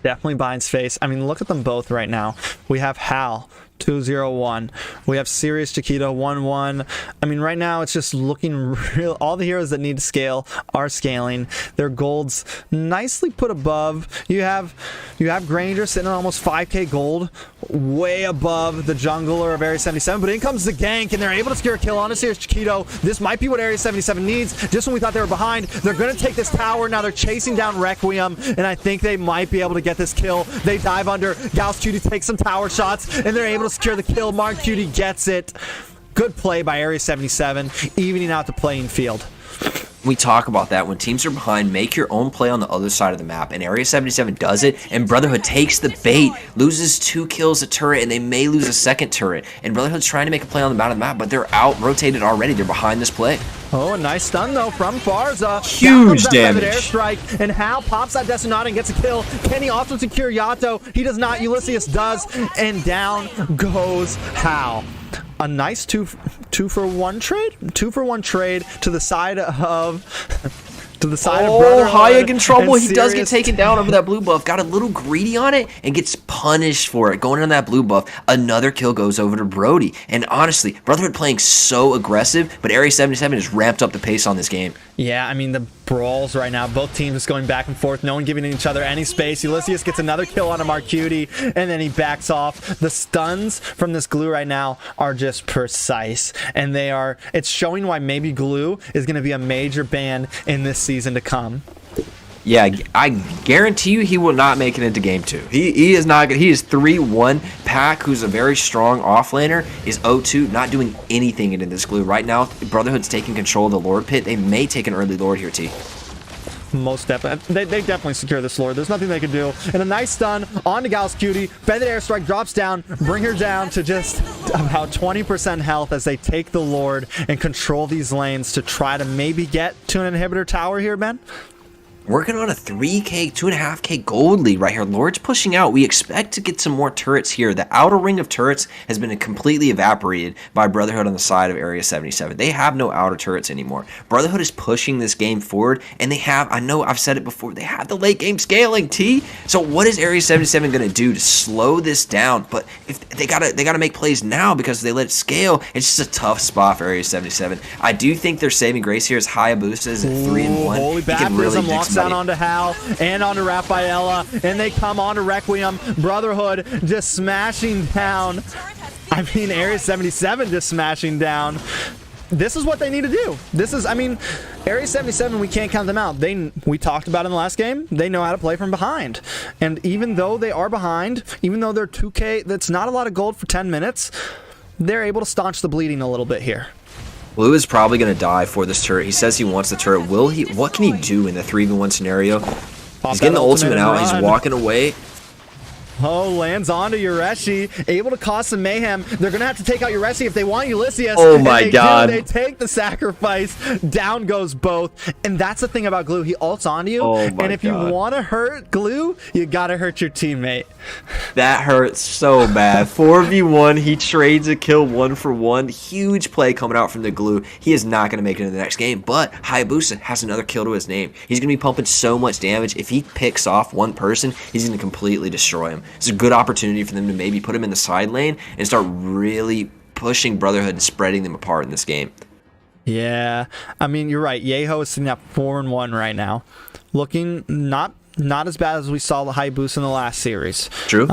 Definitely buying space. I mean, look at them both right now. We have Hal, 2-0-1. We have Sirius Chiquito, 1-1. I mean, right now it's just looking real. All the heroes that need to scale are scaling. Their golds nicely put above. You have Granger sitting on almost 5K gold, way above the jungler of Area 77. But in comes the gank, and they're able to secure a kill on a Sirius Chiquito. This might be what Area 77 needs. Just when we thought they were behind, they're going to take this tower. Now they're chasing down Requiem, and I think they might be able to get this kill. They dive under. Gauss Cutie takes some tower shots, and they're able to secure the kill. Mark Cutie gets it. Good play by Area 77, evening out the playing field. We talk about that when teams are behind, make your own play on the other side of the map, and Area 77 does it, and Brotherhood takes the bait, loses 2 kills a turret, and they may lose a second turret, and Brotherhood's trying to make a play on the map, but they're out rotated already. They're behind this play. Oh, a nice stun though from Farza. Huge damage. Airstrike, and Hal pops that Desinata and gets a kill. Can he also secure Yato? He does not. Ulysses does, and down goes Hal. A nice 2-for-1 trade? 2-for-1 trade to the side of Brotherhood. Hayek in trouble. He does get taken down over that blue buff. Got a little greedy on it and gets punished for it. Going on that blue buff. Another kill goes over to Brody. And honestly, Brotherhood playing so aggressive, but Area 77 has ramped up the pace on this game. Yeah, I mean, the brawls right now, both teams just going back and forth, no one giving each other any space. Ulysses gets another kill on a Marcuti, and then he backs off. The stuns from this glue right now are just precise, and it's showing why maybe glue is going to be a major ban in this season to come. Yeah, I guarantee you he will not make it into game 2. He is not good. He is 3-1. Pac, who's a very strong offlaner, is 0-2, not doing anything into this glue. Right now, Brotherhood's taking control of the Lord Pit. They may take an early Lord here, T. Most definitely. They definitely secure this Lord. There's nothing they can do. And a nice stun on to Gauss Cutie. Feathered Airstrike drops down, bring her down to just about 20% health as they take the Lord and control these lanes to try to maybe get to an inhibitor tower here, Ben. Working on a 3K, 2.5K gold lead right here. Lord's pushing out. We expect to get some more turrets here. The outer ring of turrets has been completely evaporated by Brotherhood on the side of Area 77. They have no outer turrets anymore. Brotherhood is pushing this game forward, and they have, I know I've said it before, they have the late game scaling, T. So what is Area 77 going to do to slow this down? But if they gotta make plays now because they let it scale. It's just a tough spot for Area 77. I do think their saving grace here is Hayabusa is at 3-1. Holy Baptism locks down onto Hal and onto Rafaela, and they come onto Requiem. Brotherhood just smashing down. I mean, Area 77 just smashing down. This is what they need to do. Area 77, we can't count them out. We talked about in the last game, they know how to play from behind. And even though they are behind, even though they're 2K, that's not a lot of gold for 10 minutes, they're able to staunch the bleeding a little bit here. Blue is probably going to die for this turret. He says he wants the turret. Will he? What can he do in the 3v1 scenario? He's getting the ultimate out. He's walking away. Oh, lands onto Ureshi, able to cause some mayhem. They're going to have to take out Ureshi if they want Ulysses. Oh my god. They take the sacrifice. Down goes both. And that's the thing about Glue. He ults onto you. Oh my and if you want to hurt Glue, you got to hurt your teammate. That hurts so bad. 4v1. He trades a kill 1-for-1. Huge play coming out from the Glue. He is not going to make it in the next game. But Hayabusa has another kill to his name. He's going to be pumping so much damage. If he picks off one person, he's going to completely destroy him. It's a good opportunity for them to maybe put him in the side lane and start really pushing Brotherhood and spreading them apart in this game. Yeah, I mean, you're right. Yeho is sitting at 4-1 right now. Looking not as bad as we saw the Hayabusa in the last series. True.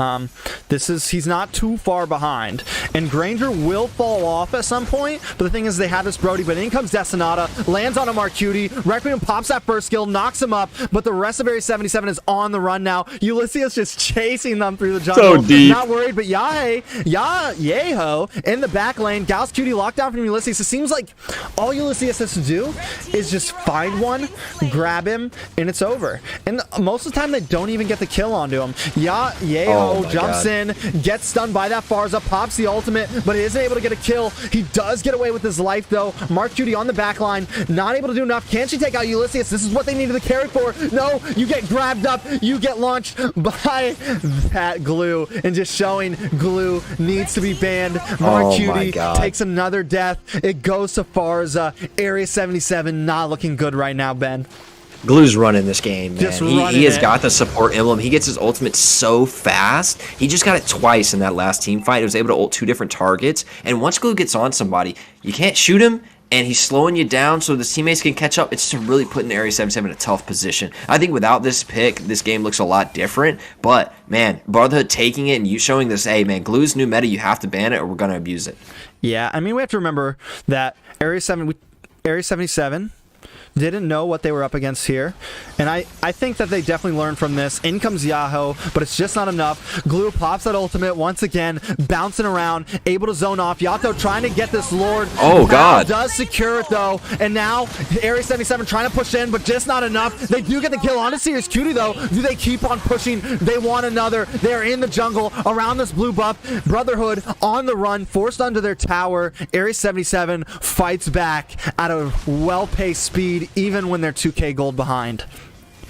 He's not too far behind. And Granger will fall off at some point, but the thing is they have this Brody, but in comes Desinata, lands on a Marcuti, Requiem pops that first skill, knocks him up, but the rest of Area 77 is on the run now. Ulysses just chasing them through the jungle. So deep. Not worried, but Yeho in the back lane, Gal's Cutie locked down from Ulysses. It seems like all Ulysses has to do is just find one, grab him, and it's over. And most of the time they don't even get the kill onto him. Yeho jumps in, gets stunned by that Farza, pops the ultimate, but isn't able to get a kill. He does get away with his life though. Mark Cutie on the back line, not able to do enough. Can she take out Ulysses? This is what they needed the carry for. No, you get grabbed up, you get launched by that Glue, and just showing Glue needs to be banned. Mark Cutie takes another death. It goes to Farza. Area 77 not looking good right now, Ben. Glue's running this game, man. He has it. got the support emblem. He gets his ultimate so fast. He just got it twice in that last team fight. He was able to ult 2 different targets. And once Glue gets on somebody, you can't shoot him, and he's slowing you down so his teammates can catch up. It's just really putting Area 77 in a tough position. I think without this pick, this game looks a lot different. But, man, Brotherhood taking it and you showing this, hey, man, Glue's new meta, you have to ban it or we're going to abuse it. Yeah, I mean, we have to remember that Area 77 didn't know what they were up against here, and I think that they definitely learned from this. In comes Yahoo, but it's just not enough. Glue pops that ultimate once again, bouncing around, able to zone off. Yato trying to get this Lord. Oh god, does secure it though, and now Area 77 trying to push in, but just not enough. They do get the kill on a Serious Cutie though. Do they keep on pushing? They want another. They're in the jungle around this blue buff. Brotherhood on the run, forced under their tower. Area 77 fights back at a well-paced speed, even when they're 2k gold behind.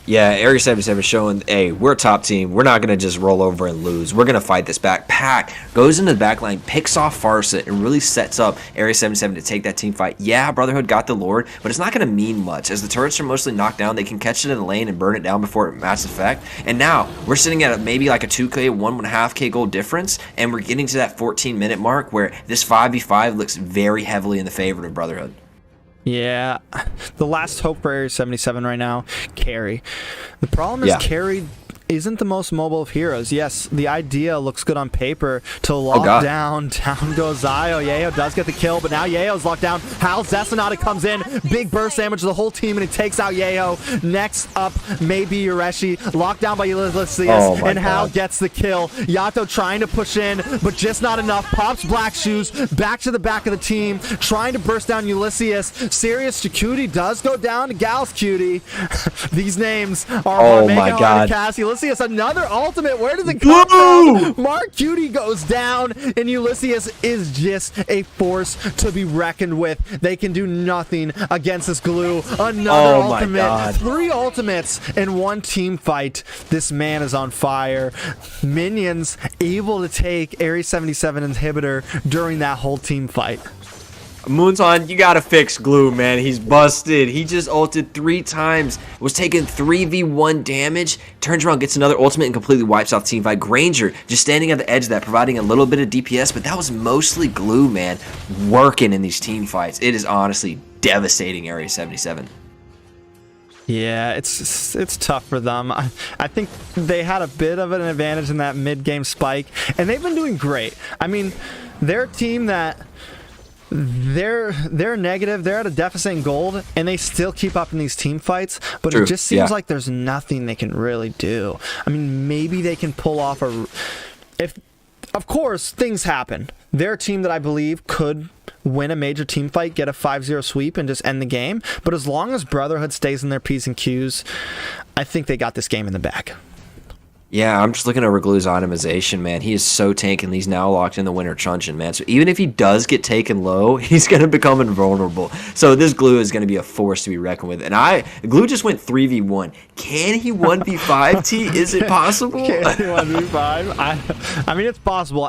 Yeah, Area 77 showing, hey, we're a top team. We're not going to just roll over and lose. We're going to fight this back. Pack goes into the back line, picks off Farsa, and really sets up Area 77 to take that team fight. Yeah, Brotherhood got the Lord, but it's not going to mean much. As the turrets are mostly knocked down, they can catch it in the lane and burn it down before it matches effect. And now, we're sitting at maybe like a 2k, 1.5k gold difference, and we're getting to that 14-minute mark where this 5v5 looks very heavily in the favor of Brotherhood. Yeah, the last hope for Area 77 right now, Carry. The problem is Carry isn't the most mobile of heroes. Yes, the idea looks good on paper to lock down. Down goes Zio. Yayo does get the kill, but now Yayo's locked down. Hal Zesanata comes in. Big burst damage to the whole team, and it takes out Yayo. Next up, maybe Ureshi. Locked down by Ulysses, and Hal gets the kill. Yato trying to push in, but just not enough. Pops Black Shoes back to the back of the team, trying to burst down Ulysses. Serious Cutie does go down to Gal's Cutie. These names are what make it hard to cast. Ulysses, another ultimate. Where does it come from? Mark Cutie goes down, and Ulysses is just a force to be reckoned with. They can do nothing against this Glue. Another ultimate. 3 ultimates in one team fight. This man is on fire. Minions able to take Area 77 inhibitor during that whole team fight. Moonson, you gotta fix Glue, man. He's busted. He just ulted 3 times. Was taking 3v1 damage. Turns around, gets another ultimate, and completely wipes off team fight. Granger just standing at the edge of that, providing a little bit of DPS, but that was mostly Glue, man, working in these team fights. It is honestly devastating Area 77. Yeah, it's tough for them. I think they had a bit of an advantage in that mid-game spike, and they've been doing great. I mean, they're a team that they're negative, they're at a deficit in gold, and they still keep up in these team fights, but it just seems like there's nothing they can really do. I mean, maybe they can pull off of course things happen. They're a team that I believe could win a major team fight, get a 5-0 sweep, and just end the game. But as long as Brotherhood stays in their P's and Q's, I think they got this game in the bag. Yeah, I'm just looking over Glue's itemization, man. He is so tanking. He's now locked in the winter truncheon, man. So even if he does get taken low, he's going to become invulnerable. So this Glue is going to be a force to be reckoned with. And Glue just went 3v1. Can he 1v5, T? Is it possible? Can he 1v5? I mean, it's possible.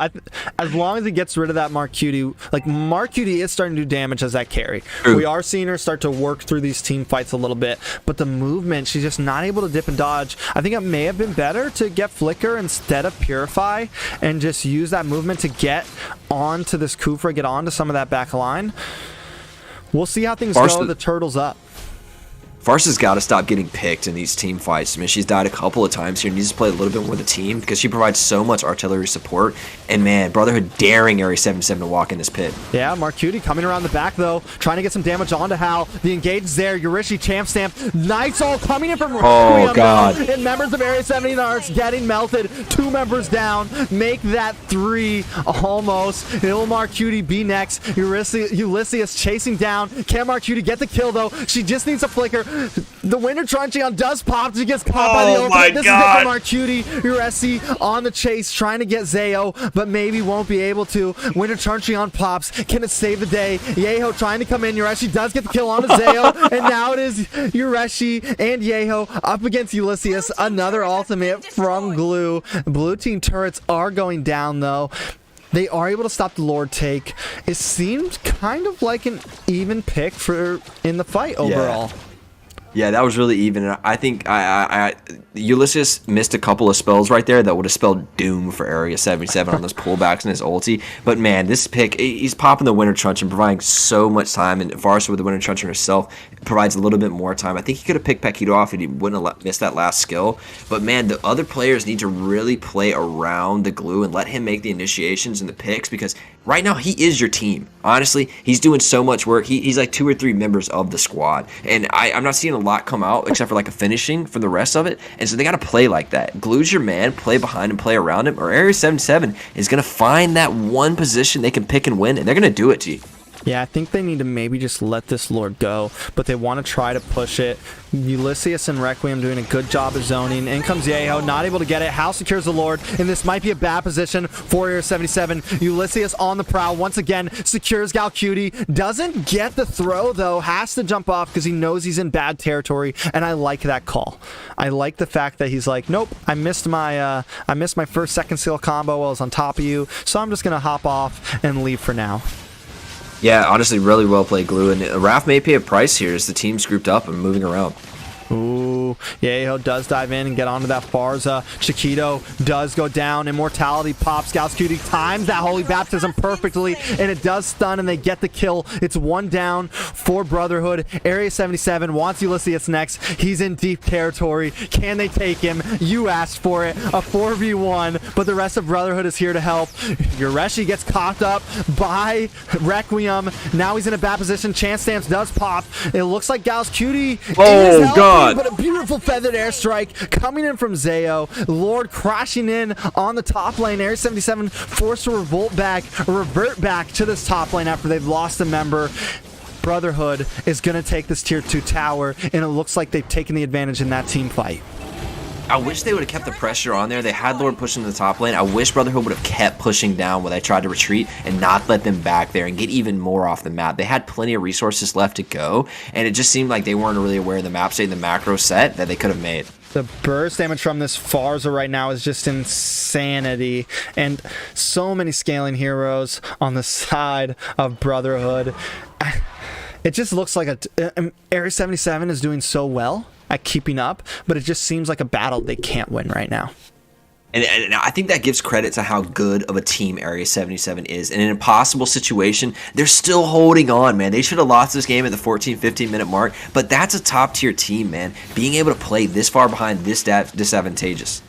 As long as he gets rid of that Mark Cutie. Like, Mark Cutie is starting to do damage as that carry. True. We are seeing her start to work through these team fights a little bit. But the movement, she's just not able to dip and dodge. I think it may have been better to get Flicker instead of Purify and just use that movement to get onto this Kufra, get onto some of that back line. We'll see how things go. The turtle's up. Farsa's got to stop getting picked in these team fights. I mean, she's died a couple of times here. Needs to play a little bit more with the team because she provides so much artillery support. And man, Brotherhood daring Area 77 to walk in this pit. Yeah, Mark Cutie coming around the back though, trying to get some damage onto Hal. The engage there, Yurishi, Champ Stamp, Nice all coming in from Oh god. And members of Area 79 are getting melted. 2 members down, make that 3 almost. It'll Mark Cutie be next. Ulysses chasing down. Can Mark Cutie get the kill though? She just needs a flicker. The Winter Truncheon does pop. She gets caught by the ultimate. This is it for Mark Cutie. Uresi on the chase, trying to get Zayo, but maybe won't be able to. Winter Truncheon pops. Can it save the day? Yeho trying to come in. Uresi does get the kill on Zayo, and now it is Uresi and Yeho up against Ulysses. Another ultimate from Glue. Blue team turrets are going down, though. They are able to stop the Lord take. It seemed kind of like an even pick in the fight overall. Yeah, that was really even. And I think Ulysses missed a couple of spells right there that would have spelled doom for Area 77 on those pullbacks and his ulti. But man, this pick, he's popping the Winter Truncheon, providing so much time. And Varsa with the Winter Truncheon herself provides a little bit more time. I think he could have picked Paquito off and he wouldn't have missed that last skill. But man, the other players need to really play around the Glue and let him make the initiations and the picks, because right now he is your team. Honestly, he's doing so much work. He's like 2 or 3 members of the squad. And I'm not seeing a lot come out except for like a finishing for the rest of it. And so they got to play like that. Glue's your man, play behind him, play around him, or Area 77 is going to find that one position they can pick and win, and they're going to do it to you. Yeah, I think they need to maybe just let this Lord go, but they want to try to push it. Ulysses and Requiem doing a good job of zoning. In comes Yeho, not able to get it. Hal secures the Lord, and this might be a bad position for Area 77. Ulysses on the prowl once again, secures Gal Cutie. Doesn't get the throw, though. Has to jump off because he knows he's in bad territory, and I like that call. I like the fact that he's like, nope, I missed my first second skill combo while I was on top of you, so I'm just going to hop off and leave for now. Yeah, honestly, really well played, Glue. And Raph may pay a price here as the team's grouped up and moving around. Ooh, Yeho does dive in and get onto that Farza. Chiquito does go down. Immortality pops. Gauss Cutie times that Holy Baptism perfectly, and it does stun, and they get the kill. It's 1 down for Brotherhood. Area 77 wants Ulysses next. He's in deep territory. Can they take him? You asked for it. A 4v1, but the rest of Brotherhood is here to help. Yureshi gets caught up by Requiem. Now he's in a bad position. Chance Stance does pop. It looks like Gauss Cutie is helping, but a beautiful feathered airstrike coming in from Zayo. Lord crashing in on the top lane. Area 77 forced to revert back to this top lane after they've lost a member. Brotherhood is going to take this tier 2 tower, and it looks like they've taken the advantage in that team fight. I wish they would have kept the pressure on there. They had Lord pushing to the top lane. I wish Brotherhood would have kept pushing down when they tried to retreat and not let them back there and get even more off the map. They had plenty of resources left to go, and it just seemed like they weren't really aware of the map state and the macro set that they could have made. The burst damage from this Farza right now is just insanity, and so many scaling heroes on the side of Brotherhood. It just looks like Area 77 is doing so well at keeping up, but it just seems like a battle they can't win right now. And I think that gives credit to how good of a team Area 77 is. In an impossible situation, they're still holding on, man. They should have lost this game at the 14-15 minute mark, but that's a top tier team, man. Being able to play this far behind this disadvantageous.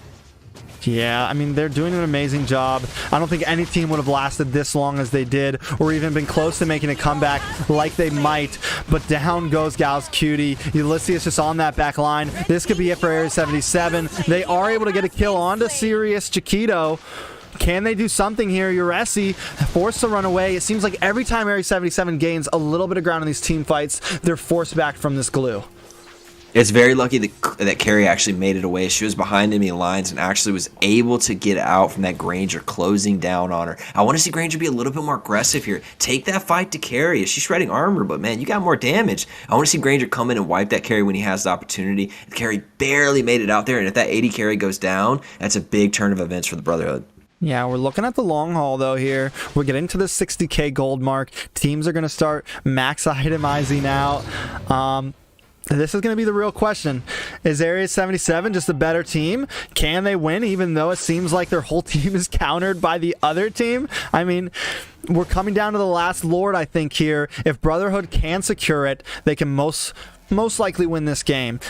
Yeah, I mean, they're doing an amazing job. I don't think any team would have lasted this long as they did, or even been close to making a comeback like they might. But down goes Gauss Cutie. Ulysses just on that back line. This could be it for Area 77. They are able to get a kill onto Sirius Chiquito. Can they do something here? Uresi forced to run away. It seems like every time Area 77 gains a little bit of ground in these team fights, they're forced back from this glue. It's very lucky that Carrie actually made it away. She was behind enemy lines and actually was able to get out from that Granger closing down on her. I want to see Granger be a little bit more aggressive here. Take that fight to Carrie. She's shredding armor, but man, you got more damage. I want to see Granger come in and wipe that Carrie when he has the opportunity. Carrie barely made it out there, and if that 80 Carrie goes down, that's a big turn of events for the Brotherhood. Yeah, we're looking at the long haul, though, here. We're getting to the 60K gold mark. Teams are going to start max itemizing out. This is going to be the real question. Is Area 77 just a better team? Can they win even though it seems like their whole team is countered by the other team? I mean, we're coming down to the last Lord, I think, here. If Brotherhood can secure it, they can most likely win this game.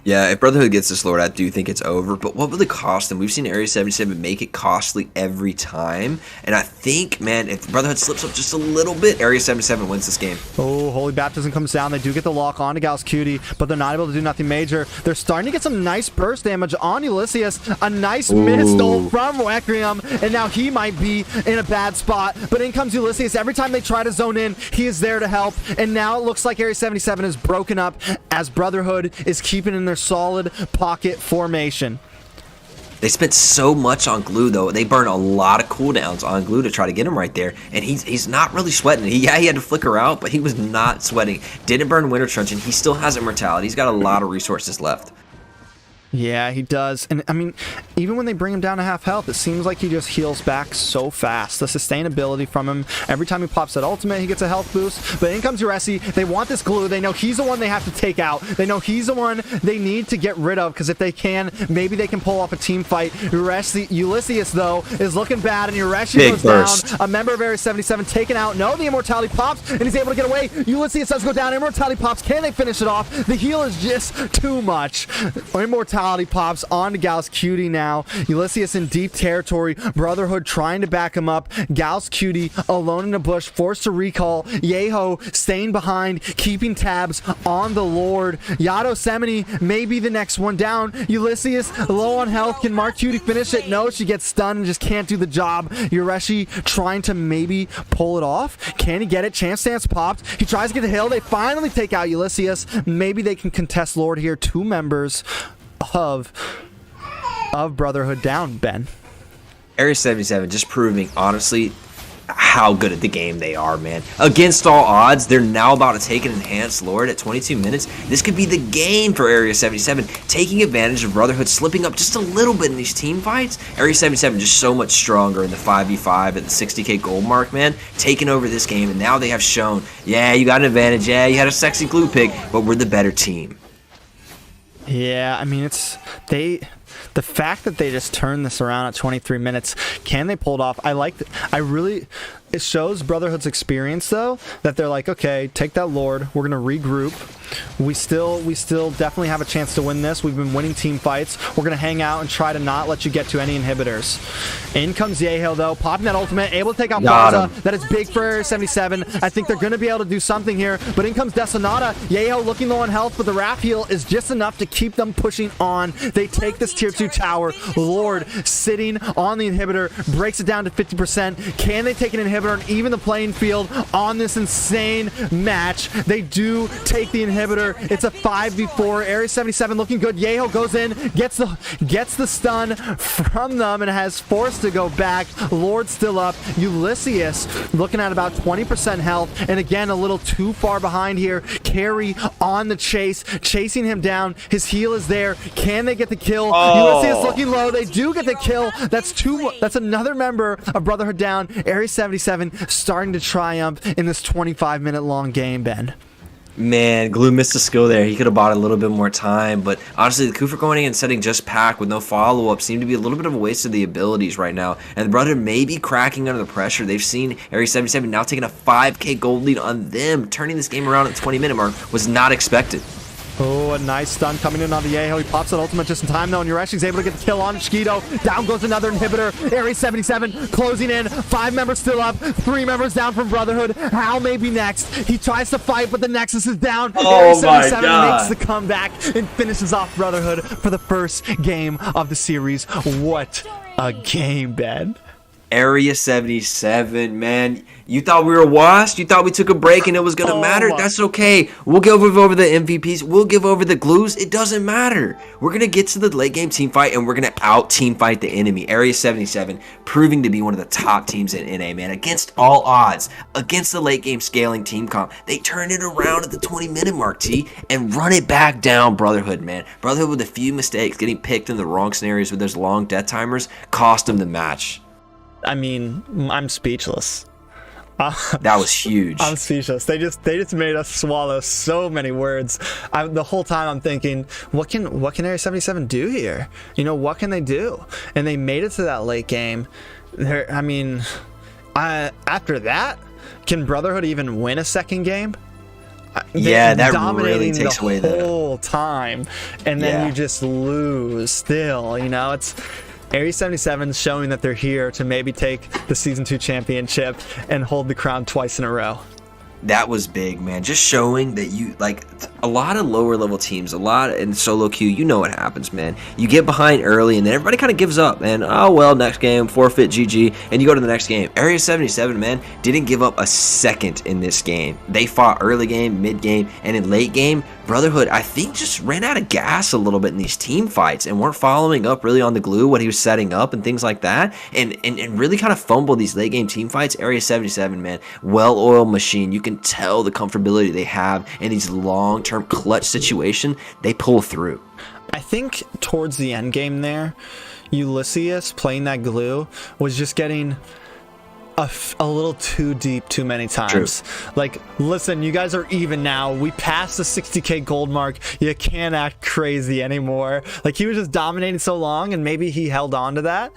Yeah, if Brotherhood gets this Lord, I do think it's over. But what will it cost them? We've seen Area 77 make it costly every time. And I think, man, if Brotherhood slips up just a little bit, Area 77 wins this game. Oh, Holy Baptism comes down. They do get the lock on to Gal's Cutie, but they're not able to do nothing major. They're starting to get some nice burst damage on Ulysses. A nice missile from Requiem, and now he might be in a bad spot. But in comes Ulysses. Every time they try to zone in, he is there to help. And now it looks like Area 77 is broken up as Brotherhood is keeping in their solid pocket formation. They spent so much on glue, though. They burned a lot of cooldowns on glue to try to get him right there, and he's not really sweating. He had to flicker out, but he was not sweating. Didn't burn Winter Truncheon. He still has immortality. He's got a lot of resources left. Yeah, he does. And I mean, even when they bring him down to half health, it seems like he just heals back so fast. The sustainability from him, every time he pops that ultimate, he gets a health boost. But in comes Uresi. They want this glue. They know he's the one they have to take out. They know he's the one they need to get rid of, because if they can, maybe they can pull off a team fight. Ulysses, though, is looking bad, and Uresi goes down. A member of Area 77 taken out. No, the immortality pops, and he's able to get away. Ulysses does go down. Immortality pops. Can they finish it off? The heal is just too much. Immortality pops on to Gal's Cutie now. Ulysses in deep territory. Brotherhood trying to back him up. Gal's Cutie alone in the bush, forced to recall. Yeho staying behind, keeping tabs on the Lord. Yato Semini may be the next one down. Ulysses low on health. Can Mark Cutie finish it? No, she gets stunned and just can't do the job. Ureshi trying to maybe pull it off. Can he get it? Chance Stance popped. He tries to get the hill. They finally take out Ulysses. Maybe they can contest Lord here. Two members of Brotherhood down, Ben. Area 77 just proving, honestly, how good at the game they are, man. Against all odds, they're now about to take an enhanced Lord at 22 minutes. This could be the game for Area 77, taking advantage of Brotherhood slipping up just a little bit in these team fights. Area 77 just so much stronger in the 5v5 at the 60k gold mark, man, taking over this game, and now they have shown, yeah, you got an advantage, yeah, you had a sexy glue pick, but we're the better team. Yeah, I mean, the fact that they just turned this around at 23 minutes, can they pull it off? It shows Brotherhood's experience, though, that they're like, okay, take that Lord, we're going to regroup. We still definitely have a chance to win this. We've been winning team fights. We're going to hang out and try to not let you get to any inhibitors. In comes Yeho, though, popping that ultimate, able to take out Plaza. That is big for Area 77. I think they're going to be able to do something here, but in comes Desanata. Yeho looking low on health, but the Wrath heal is just enough to keep them pushing on. They take this tier 2 tower. Lord sitting on the inhibitor, breaks it down to 50%. Can they take an inhibitor and even the playing field on this insane match? They do take the inhibitor. It's a 5v4. Area 77 looking good. Yeho goes in, gets the stun from them, and has forced to go back. Lord still up. Ulysses looking at about 20% health, and again a little too far behind here. Carry on the chase, chasing him down. His heal is there. Can they get the kill? Ulysses looking low. They do get the kill. That's another member of Brotherhood down. Area 77 starting to triumph in this 25-minute long game, Ben. Man, Glue missed a skill there. He could have bought a little bit more time, but honestly, the Kufa going in and setting just pack with no follow-up seemed to be a little bit of a waste of the abilities right now, and the Brotherhood may be cracking under the pressure. They've seen Area 77 now taking a 5k gold lead on them. Turning this game around at the 20-minute mark was not expected. Oh, a nice stun coming in on the Yeho. He pops that ultimate just in time, though, and Yureshi's able to get the kill on Shikido. Down goes another inhibitor. Area 77 closing in. 5 members still up. 3 members down from Brotherhood. Hal may be next. He tries to fight, but the Nexus is down. Area 77 makes the comeback and finishes off Brotherhood for the first game of the series. What a game, Ben. Area 77, man. You thought we were washed? You thought we took a break and it was going to matter? That's okay. We'll give over the MVPs. We'll give over the glues. It doesn't matter. We're going to get to the late game team fight and we're going to out team fight the enemy. Area 77 proving to be one of the top teams in NA, man. Against all odds. Against the late game scaling team comp. They turn it around at the 20-minute mark, T, and run it back down, Brotherhood, man. Brotherhood with a few mistakes, getting picked in the wrong scenarios with those long death timers, cost them the match. I mean, I'm speechless. That was huge. I'm speechless. They just made us swallow so many words. The whole time I'm thinking, what can Area 77 do here? You know, what can they do? And they made it to that late game. After that, can Brotherhood even win a second game? Yeah, that really takes away the whole time, and then you just lose. Still, you know, it's. Area 77 showing that they're here to maybe take the Season 2 championship and hold the crown twice in a row. That was big, man. Just showing that you, like, a lot of lower level teams, a lot in solo queue, you know what happens, man. You get behind early and then everybody kind of gives up, and oh well, next game, forfeit, GG, and you go to the next game. Area 77, man, didn't give up a second in this game. They fought early game, mid game, and in late game, Brotherhood, I think, just ran out of gas a little bit in these team fights and weren't following up really on the glue, what he was setting up and things like that, and really kind of fumbled these late game team fights. Area 77, man, well-oiled machine. You can tell the comfortability they have in these long-term clutch situation. They pull through. I think towards the end game there, Ulysses playing that glue was just getting a little too deep too many times. True. Like, listen, you guys are even now. We passed the 60k gold mark. You can't act crazy anymore. Like, he was just dominating so long, and maybe he held on to that.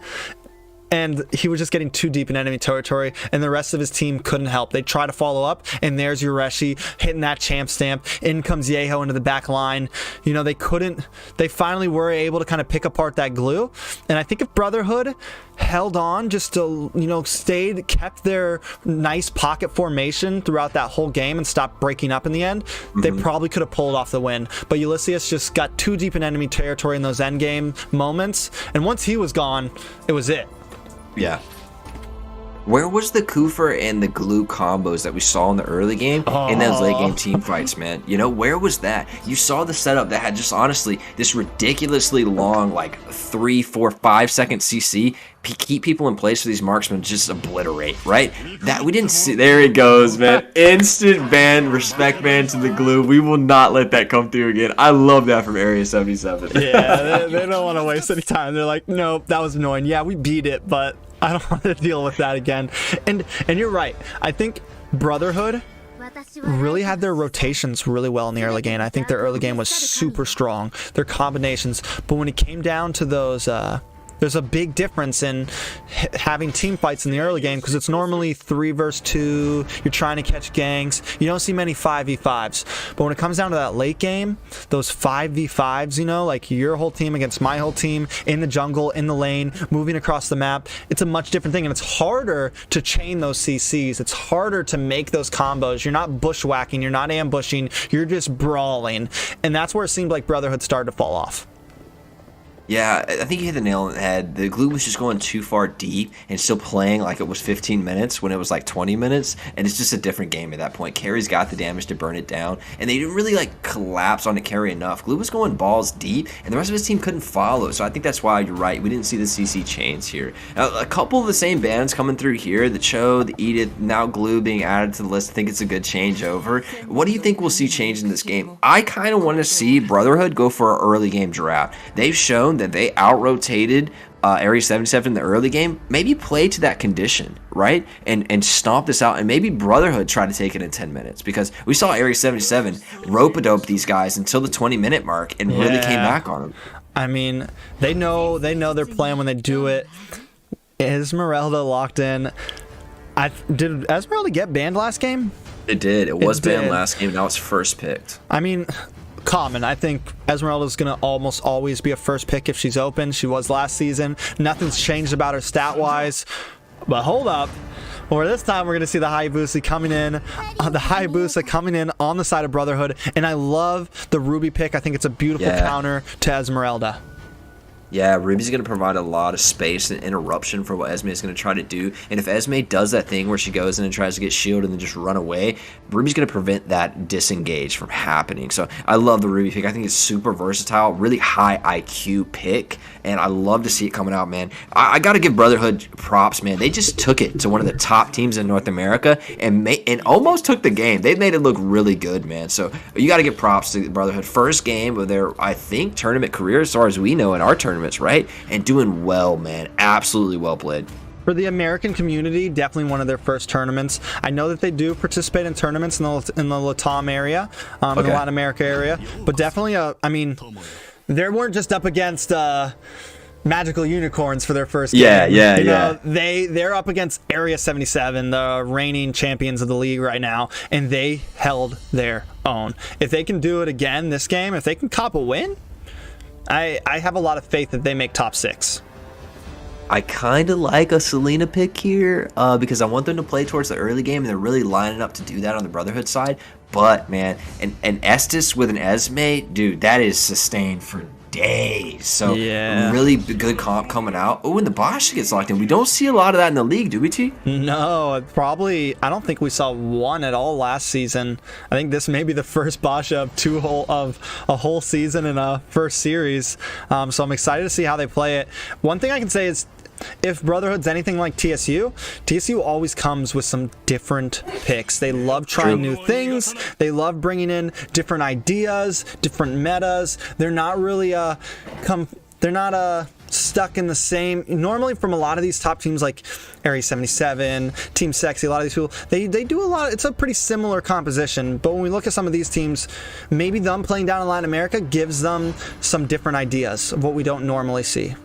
And he was just getting too deep in enemy territory, and the rest of his team couldn't help. They try to follow up, and there's Ureshi hitting that champ stamp. In comes Yeho into the back line. You know, they finally were able to kind of pick apart that glue. And I think if Brotherhood held on, just to, you know, kept their nice pocket formation throughout that whole game and stopped breaking up in the end, they probably could have pulled off the win. But Ulysses just got too deep in enemy territory in those end game moments, and once he was gone, it was it. Yeah. Where was the Kufer and the glue combos that we saw in the early game in those late game team fights, man? You know, where was that? You saw the setup that had just honestly this ridiculously long, like 3, 4, 5 second CC, keep people in place for these marksmen, just obliterate, right? That we didn't see. There it goes, man. Instant ban, respect ban to the glue. We will not let that come through again. I love that from Area 77. Yeah, they don't want to waste any time. They're like, nope, that was annoying. Yeah, we beat it, but I don't want to deal with that again. And you're right. I think Brotherhood really had their rotations really well in the early game. I think their early game was super strong, their combinations. But when it came down to those, there's a big difference in having team fights in the early game, because it's normally 3 versus 2. You're trying to catch gangs. You don't see many 5v5s. But when it comes down to that late game, those 5v5s, you know, like your whole team against my whole team, in the jungle, in the lane, moving across the map, it's a much different thing. And it's harder to chain those CCs. It's harder to make those combos. You're not bushwhacking. You're not ambushing. You're just brawling. And that's where it seemed like Brotherhood started to fall off. Yeah, I think you hit the nail on the head. The glue was just going too far deep and still playing like it was 15 minutes when it was like 20 minutes. And it's just a different game at that point. Carry's got the damage to burn it down. And they didn't really like collapse on the carry enough. Glue was going balls deep and the rest of his team couldn't follow. So I think that's why you're right. We didn't see the CC chains here. Now, a couple of the same bands coming through here. The Cho, the Edith, now Glue being added to the list. I think it's a good changeover. What do you think we'll see change in this game? I kind of want to see Brotherhood go for an early game draft. They've shown that they out-rotated Area 77 in the early game. Maybe play to that condition, right? And stomp this out, and maybe Brotherhood try to take it in 10 minutes, because we saw Area 77 rope-a-dope these guys until the 20-minute mark and really came back on them. I mean, they know their plan when they do it. Esmeralda locked in. Did Esmeralda get banned last game? It did. It was banned last game. Now it's first picked. I mean, common. I think Esmeralda's going to almost always be a first pick if she's open. She was last season. Nothing's changed about her stat-wise. But hold up. Or this time we're going to see the Hayabusa coming in. On the side of Brotherhood. And I love the Ruby pick. I think it's a beautiful counter to Esmeralda. Yeah, Ruby's going to provide a lot of space and interruption for what Esme is going to try to do. And if Esme does that thing where she goes in and tries to get shielded and then just run away, Ruby's going to prevent that disengage from happening. So I love the Ruby pick. I think it's super versatile, really high IQ pick, and I love to see it coming out, man. I got to give Brotherhood props, man. They just took it to one of the top teams in North America and almost took the game. They made it look really good, man. So you got to give props to Brotherhood. First game of their, I think, tournament career, as far as we know in our tournament. Right, and doing well, man. Absolutely well played. For the American community, definitely one of their first tournaments. I know that they do participate in tournaments in the LATAM area, in the Latin America area, but definitely, I mean, they weren't just up against magical unicorns for their first game. You know, they're up against Area 77, the reigning champions of the league right now, and they held their own. If they can do it again this game, if they can cop a win, I have a lot of faith that they make top 6. I kind of like a Selena pick here because I want them to play towards the early game, and they're really lining up to do that on the Brotherhood side. But, man, an Estes with an Esme, dude, that is sustained for days. So, really good comp coming out. Oh, and the Basha gets locked in. We don't see a lot of that in the league, do we, T? No, probably. I don't think we saw one at all last season. I think this may be the first Basha of a whole season in a first series. So I'm excited to see how they play it. One thing I can say is, if Brotherhood's anything like TSU always comes with some different picks. They love trying new things. They love bringing in different ideas, different metas. They're not really stuck in the same. Normally, from a lot of these top teams like Area 77, Team SEXI, a lot of these people, they do a lot. It's a pretty similar composition. But when we look at some of these teams, maybe them playing down in Latin America gives them some different ideas of what we don't normally see.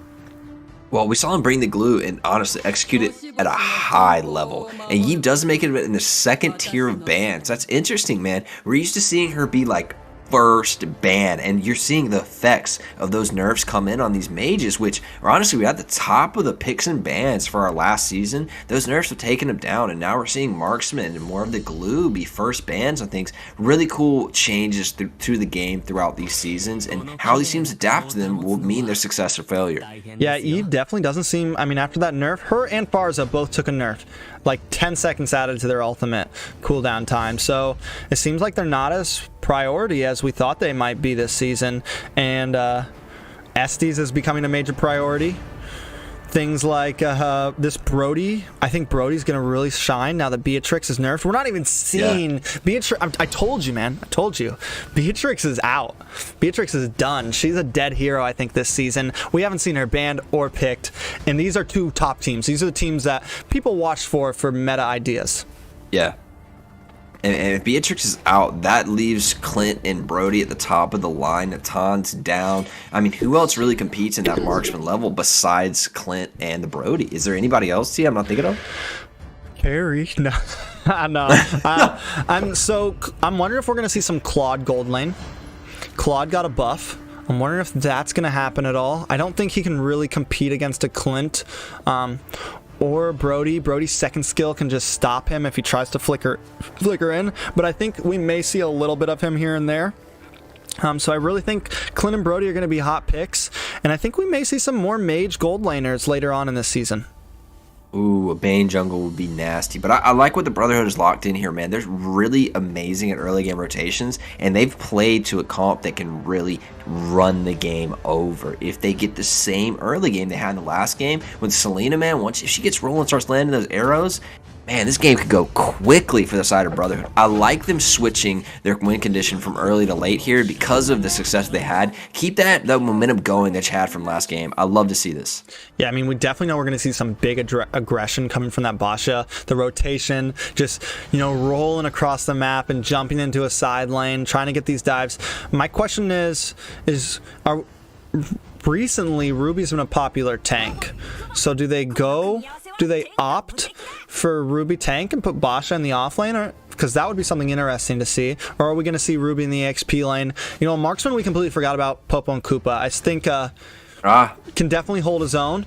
Well, we saw him bring the glue and honestly execute it at a high level. And Yi does make it in the second tier of bans. That's interesting, man. We're used to seeing her be like first ban, and you're seeing the effects of those nerfs come in on these mages, which are honestly, we had the top of the picks and bans for our last season. Those nerfs have taken them down, and now we're seeing marksman and more of the glue be first bans on things. Really cool changes through the game throughout these seasons, and how these teams adapt to them will mean their success or failure. Yeah, Eve definitely doesn't seem, I mean, after that nerf, her and Farza both took a nerf, like 10 seconds added to their ultimate cooldown time. So it seems like they're not as priority as we thought they might be this season, and Estes is becoming a major priority. Things like this Brody, I think Brody's going to really shine now that Beatrix is nerfed. We're not even seeing Beatrix. I told you, man. I told you. Beatrix is out. Beatrix is done. She's a dead hero, I think, this season. We haven't seen her banned or picked, and these are two top teams. These are the teams that people watch for meta ideas. Yeah. And if Beatrix is out, that leaves Clint and Brody at the top of the line. Natan's down. I mean, who else really competes in that marksman level besides Clint and the Brody? Is there anybody else, T, I'm not thinking of? Carrie? No. No. I'm wondering if we're going to see some Claude gold lane. Claude got a buff. I'm wondering if that's going to happen at all. I don't think he can really compete against a Clint. Or Brody. Brody's second skill can just stop him if he tries to flicker in. But I think we may see a little bit of him here and there. So I really think Clint and Brody are going to be hot picks. And I think we may see some more mage gold laners later on in this season. Ooh, a Bane jungle would be nasty. But I like what the Brotherhood is locked in here, man. They're really amazing at early game rotations, and they've played to a comp that can really run the game over. If they get the same early game they had in the last game with Selena, man, if she gets rolling and starts landing those arrows, man, this game could go quickly for the side of Brotherhood. I like them switching their win condition from early to late here because of the success they had. Keep that momentum going that you had from last game. I love to see this. Yeah, I mean, we definitely know we're going to see some big aggression coming from that Basha. The rotation, just, rolling across the map and jumping into a side lane, trying to get these dives. My question is recently, Ruby's been a popular tank. So do they opt for Ruby tank and put Basha in the off lane? Because that would be something interesting to see. Or are we going to see Ruby in the XP lane? Marksman, we completely forgot about Popo and Koopa. I think can definitely hold his own.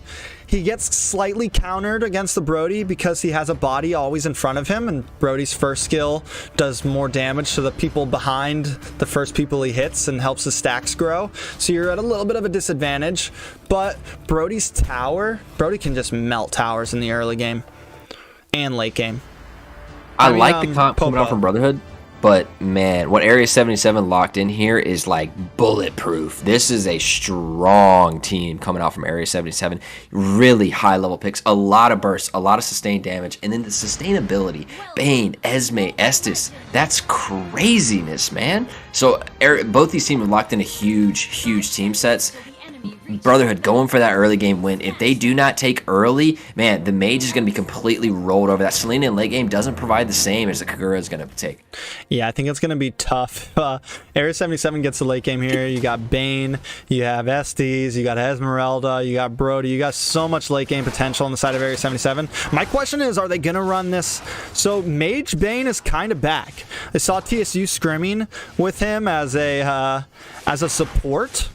He gets slightly countered against the Brody because he has a body always in front of him, and Brody's first skill does more damage to the people behind the first people he hits and helps the stacks grow. So you're at a little bit of a disadvantage, but Brody's tower, Brody can just melt towers in the early game and late game. I like the comp coming out from Brotherhood, but man, what Area 77 locked in here is like bulletproof. This is a strong team coming out from Area 77. Really high level picks, a lot of bursts, a lot of sustained damage, and then the sustainability. Bane, Esme, Estes, that's craziness, man. So both these teams have locked in a huge team sets. Brotherhood going for that early game win. If they do not take early, man, the Mage is going to be completely rolled over. That Selena in late game doesn't provide the same as the Kagura is going to take. Yeah, I think it's going to be tough. Area 77 gets the late game here. You got Bane, you have Estes, you got Esmeralda, you got Brody. You got so much late game potential on the side of Area 77. My question is, are they going to run this? So Mage Bane is kind of back. I saw TSU scrimming with him as a support,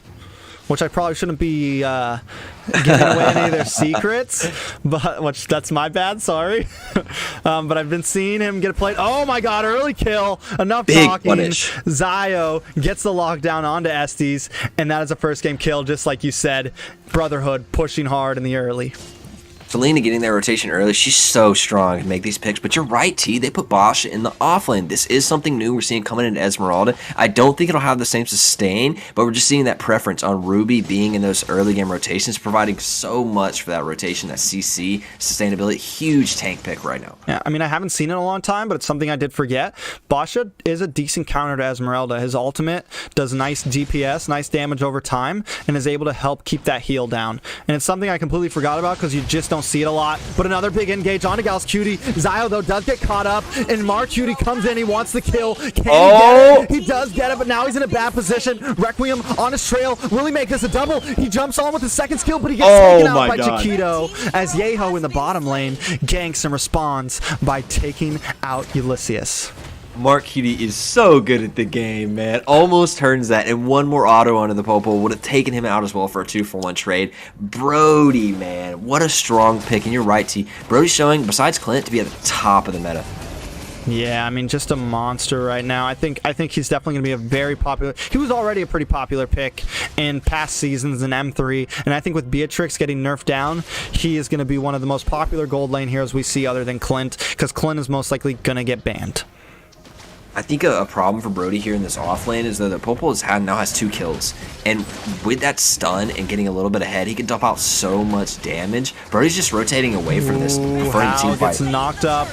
which I probably shouldn't be giving away any of their secrets, but that's my bad, sorry. But I've been seeing him get played. Oh my god, early kill. Enough Big talking. punish. Zio gets the lockdown onto Estes, and that is a first game kill, just like you said. Brotherhood pushing hard in the early. Selena getting their rotation early, she's so strong to make these picks. But you're right, T. They put Bosch in the off lane. This is something new we're seeing coming into Esmeralda. I don't think it'll have the same sustain, but we're just seeing that preference on Ruby being in those early game rotations, providing so much for that rotation, that CC, sustainability. Huge tank pick right now. Yeah, I mean, I haven't seen it in a long time, but it's something I did forget. Basha is a decent counter to Esmeralda. His ultimate does nice DPS, nice damage over time, and is able to help keep that heal down. And it's something I completely forgot about because you just don't see it a lot. But another big engage onto Gal's Cutie. Zio, though, does get caught up, and Mar Cutie comes in. He wants the kill. Can he get it? He does get it, but now he's in a bad position. Requiem on his trail. Will he make this a double? He jumps on with his second skill, but he gets taken out by Chiquito as Yeho in the bottom lane ganks and responds by taking out Ulysses. Mark Cutie is so good at the game, man. Almost turns that, and one more auto onto the Popo would have taken him out as well for a 2-for-1 trade. Brody, man, what a strong pick, and you're right, T. Brody's showing, besides Clint, to be at the top of the meta. Yeah, I mean, just a monster right now. I think he's definitely going to be a very popular... He was already a pretty popular pick in past seasons in M3, and I think with Beatrix getting nerfed down, he is going to be one of the most popular gold lane heroes we see other than Clint, because Clint is most likely going to get banned. I think a problem for Brody here in this off lane is that the Popo now has 2 kills. And with that stun and getting a little bit ahead, he can dump out so much damage. Brody's just rotating away from this. Hal gets knocked up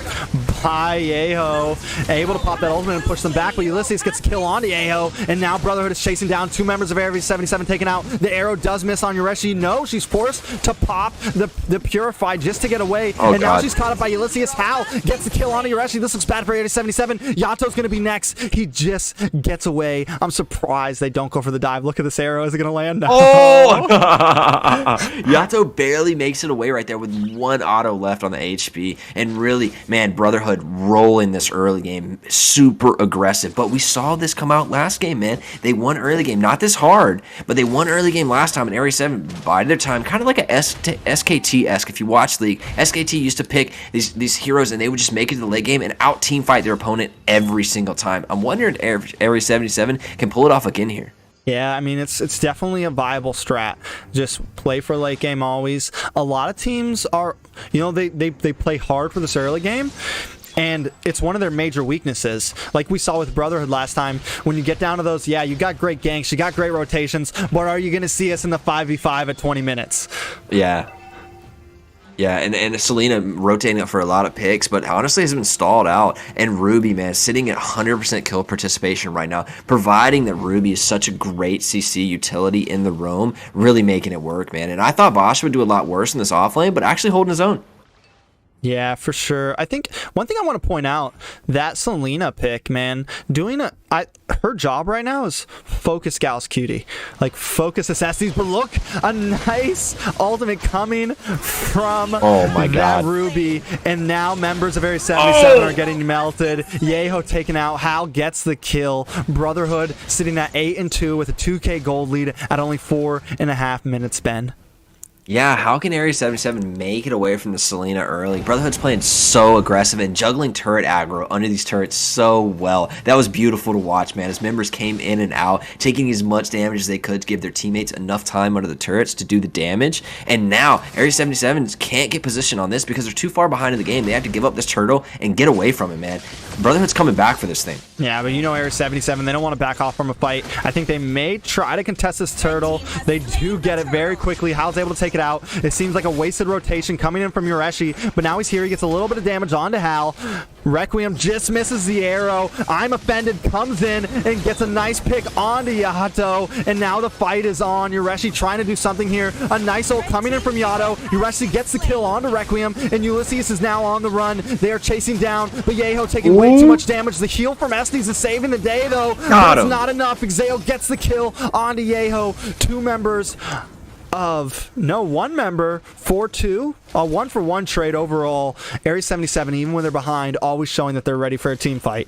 by Yeho. Able to pop that ultimate and push them back, but Ulysses gets a kill onto Yeho. And now Brotherhood is chasing down 2 members of Area 77 taken out. The arrow does miss on Yureshi. No, she's forced to pop the Purify just to get away. Now she's caught up by Ulysses. Hal gets the kill onto Yureshi. This looks bad for Area 77. Yato's going to be next. He just gets away. I'm surprised they don't go for the dive. Look at this arrow. Is it going to land? No. Oh! Yato barely makes it away right there with 1 auto left on the HP. And really, man, Brotherhood rolling this early game. Super aggressive. But we saw this come out last game, man. They won early game. Not this hard, but they won early game last time in Area 7. Bided their time. Kind of like a SKT-esque. If you watch League, SKT used to pick these heroes and they would just make it to the late game and out team fight their opponent every single time. I'm wondering if Area 77 can pull it off again here. Yeah, I mean, it's definitely a viable strat. Just play for late game always. A lot of teams are, they play hard for this early game, and it's one of their major weaknesses. Like we saw with Brotherhood last time, when you get down to those, yeah, you got great ganks, you got great rotations, but are you going to see us in the 5v5 at 20 minutes? Yeah. Yeah, and Selena rotating up for a lot of picks, but honestly has been stalled out. And Ruby, man, sitting at 100% kill participation right now, providing that Ruby is such a great CC utility in the roam, really making it work, man. And I thought Bosch would do a lot worse in this offlane, but actually holding his own. Yeah, for sure. I think one thing I want to point out, that Selena pick, man, her job right now is focus Gal's Cutie. Like, focus Assassins, but look, a nice ultimate coming from that Ruby, and now members of Area 77 are getting melted. Yeho taken out. Hal gets the kill. Brotherhood sitting at 8-2 with a 2K gold lead at only 4.5 minutes, Ben. Yeah, how can Area 77 make it away from the Selena early? Brotherhood's playing so aggressive and juggling turret aggro under these turrets so well. That was beautiful to watch, man. As members came in and out, taking as much damage as they could to give their teammates enough time under the turrets to do the damage. And now, Area 77 can't get position on this because they're too far behind in the game. They have to give up this turtle and get away from it, man. Brotherhood's coming back for this thing. Yeah, but you know Area 77, they don't want to back off from a fight. I think they may try to contest this turtle. They do get it very quickly. Hal's able to take it out. It seems like a wasted rotation coming in from Yureshi, but now he's here. He gets a little bit of damage onto Hal. Requiem just misses the arrow. I'm Offended comes in and gets a nice pick onto Yato, and now the fight is on. Yureshi trying to do something here. A nice ult coming in from Yato. Yureshi gets the kill onto Requiem, and Ulysses is now on the run. They are chasing down, but Yeho taking way too much damage. The heal from Estes is saving the day, though. That's not enough. Exale gets the kill onto Yeho. One member, 4-2, a 1-for-1 trade overall. Area 77, even when they're behind, always showing that they're ready for a team fight.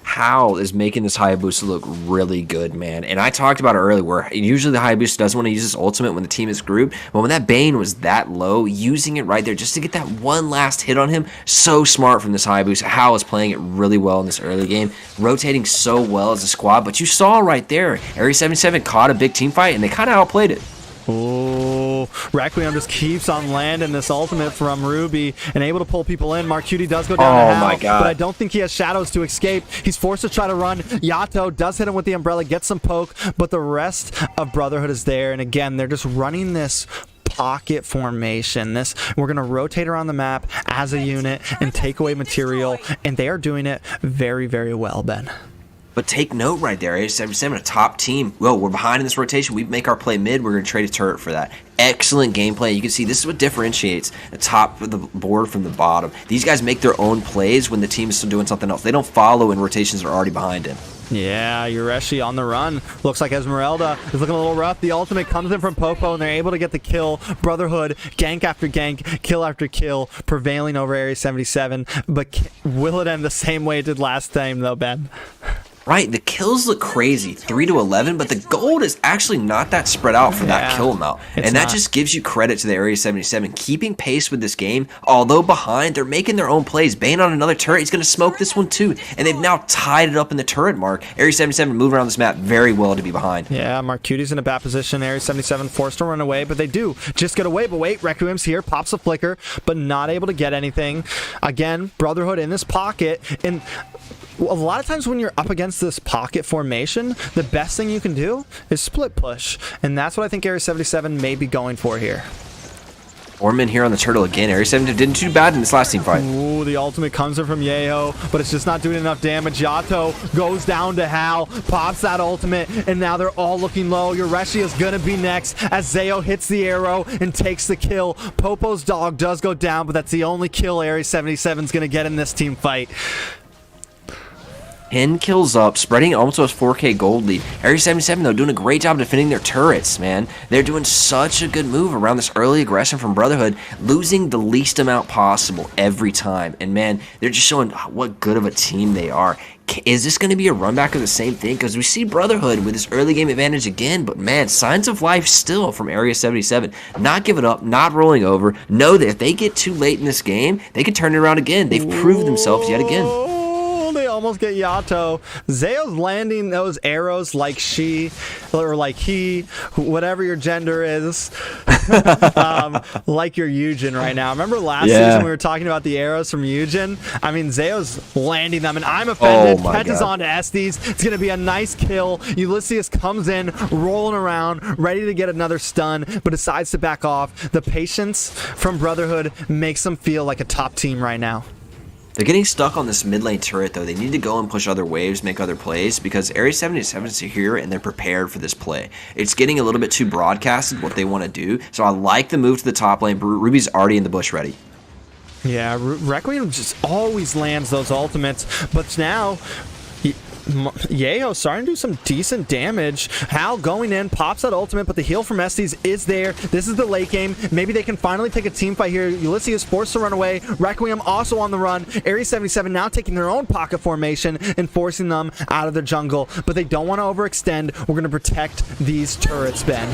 Hal is making this Hayabusa look really good, man. And I talked about it earlier, where usually the Hayabusa doesn't want to use his ultimate when the team is grouped, but when that Bane was that low, using it right there just to get that one last hit on him, so smart from this Hayabusa. Hal is playing it really well in this early game, rotating so well as a squad, but you saw right there, Area 77 caught a big team fight, and they kind of outplayed it. Oh, Requiem just keeps on landing this ultimate from Ruby and able to pull people in. Marcuti does go down to Hal, my God. but I don't think he has shadows to escape. He's forced to try to run. Yato does hit him with the umbrella, gets some poke, but the rest of Brotherhood is there. And again, they're just running this pocket formation. We're going to rotate around the map as a unit and take away material, and they are doing it very, very well, Ben. But take note right there, Area 77, a top team. Well, we're behind in this rotation. We make our play mid. We're going to trade a turret for that. Excellent gameplay. You can see this is what differentiates the top of the board from the bottom. These guys make their own plays when the team is still doing something else. They don't follow when rotations are already behind it. Yeah, Yureshi on the run. Looks like Esmeralda is looking a little rough. The ultimate comes in from Popo, and they're able to get the kill. Brotherhood, gank after gank, kill after kill, prevailing over Area 77. But will it end the same way it did last time, though, Ben? Right, the kills look crazy, 3-11, but the gold is actually not that spread out for that kill amount. And that just gives you credit to the Area 77, keeping pace with this game. Although behind, they're making their own plays. Bane on another turret, he's going to smoke this one too. And they've now tied it up in the turret mark. Area 77 moving around this map very well to be behind. Yeah, Marcuti's in a bad position. Area 77 forced to run away, but they do just get away. But wait, Requiem's here, pops a flicker, but not able to get anything. Again, Brotherhood in this pocket, and a lot of times when you're up against this pocket formation, the best thing you can do is split push. And that's what I think Area 77 may be going for here. Orman here on the turtle again. Area 77 didn't do bad in this last team fight. Ooh, the ultimate comes in from Yeho, but it's just not doing enough damage. Yato goes down to Hal, pops that ultimate, and now they're all looking low. Yureshi is going to be next as Zayo hits the arrow and takes the kill. Popo's dog does go down, but that's the only kill Area 77 is going to get in this team fight. 10 kills up, spreading almost a 4K gold lead. Area 77, though, doing a great job defending their turrets, man. They're doing such a good move around this early aggression from Brotherhood, losing the least amount possible every time. And, man, they're just showing what good of a team they are. Is this going to be a run back of the same thing? Because we see Brotherhood with this early game advantage again, but, man, signs of life still from Area 77. Not giving up, not rolling over. Know that if they get too late in this game, they can turn it around again. They've proved themselves yet again. They almost get Yato. Zayo's landing those arrows like she, or like he, whatever your gender is, like your Eugen right now. Remember last season we were talking about the arrows from Eugen? I mean, Zayo's landing them, and I'm Offended. Catches on to Estes. It's going to be a nice kill. Ulysses comes in, rolling around, ready to get another stun, but decides to back off. The patience from Brotherhood makes them feel like a top team right now. They're getting stuck on this mid lane turret, though. They need to go and push other waves, make other plays, because Area 77 is here and they're prepared for this play. It's getting a little bit too broadcasted what they want to do, so I like the move to the top lane. Ruby's already in the bush ready. Yeah, Requiem just always lands those ultimates, but now Yeho starting to do some decent damage. Hal going in, pops that ultimate, but the heal from Estes is there. This is the late game. Maybe they can finally take a team fight here. Ulysses is forced to run away. Requiem also on the run. Area 77 now taking their own pocket formation and forcing them out of their jungle, but they don't want to overextend. We're going to protect these turrets, Ben.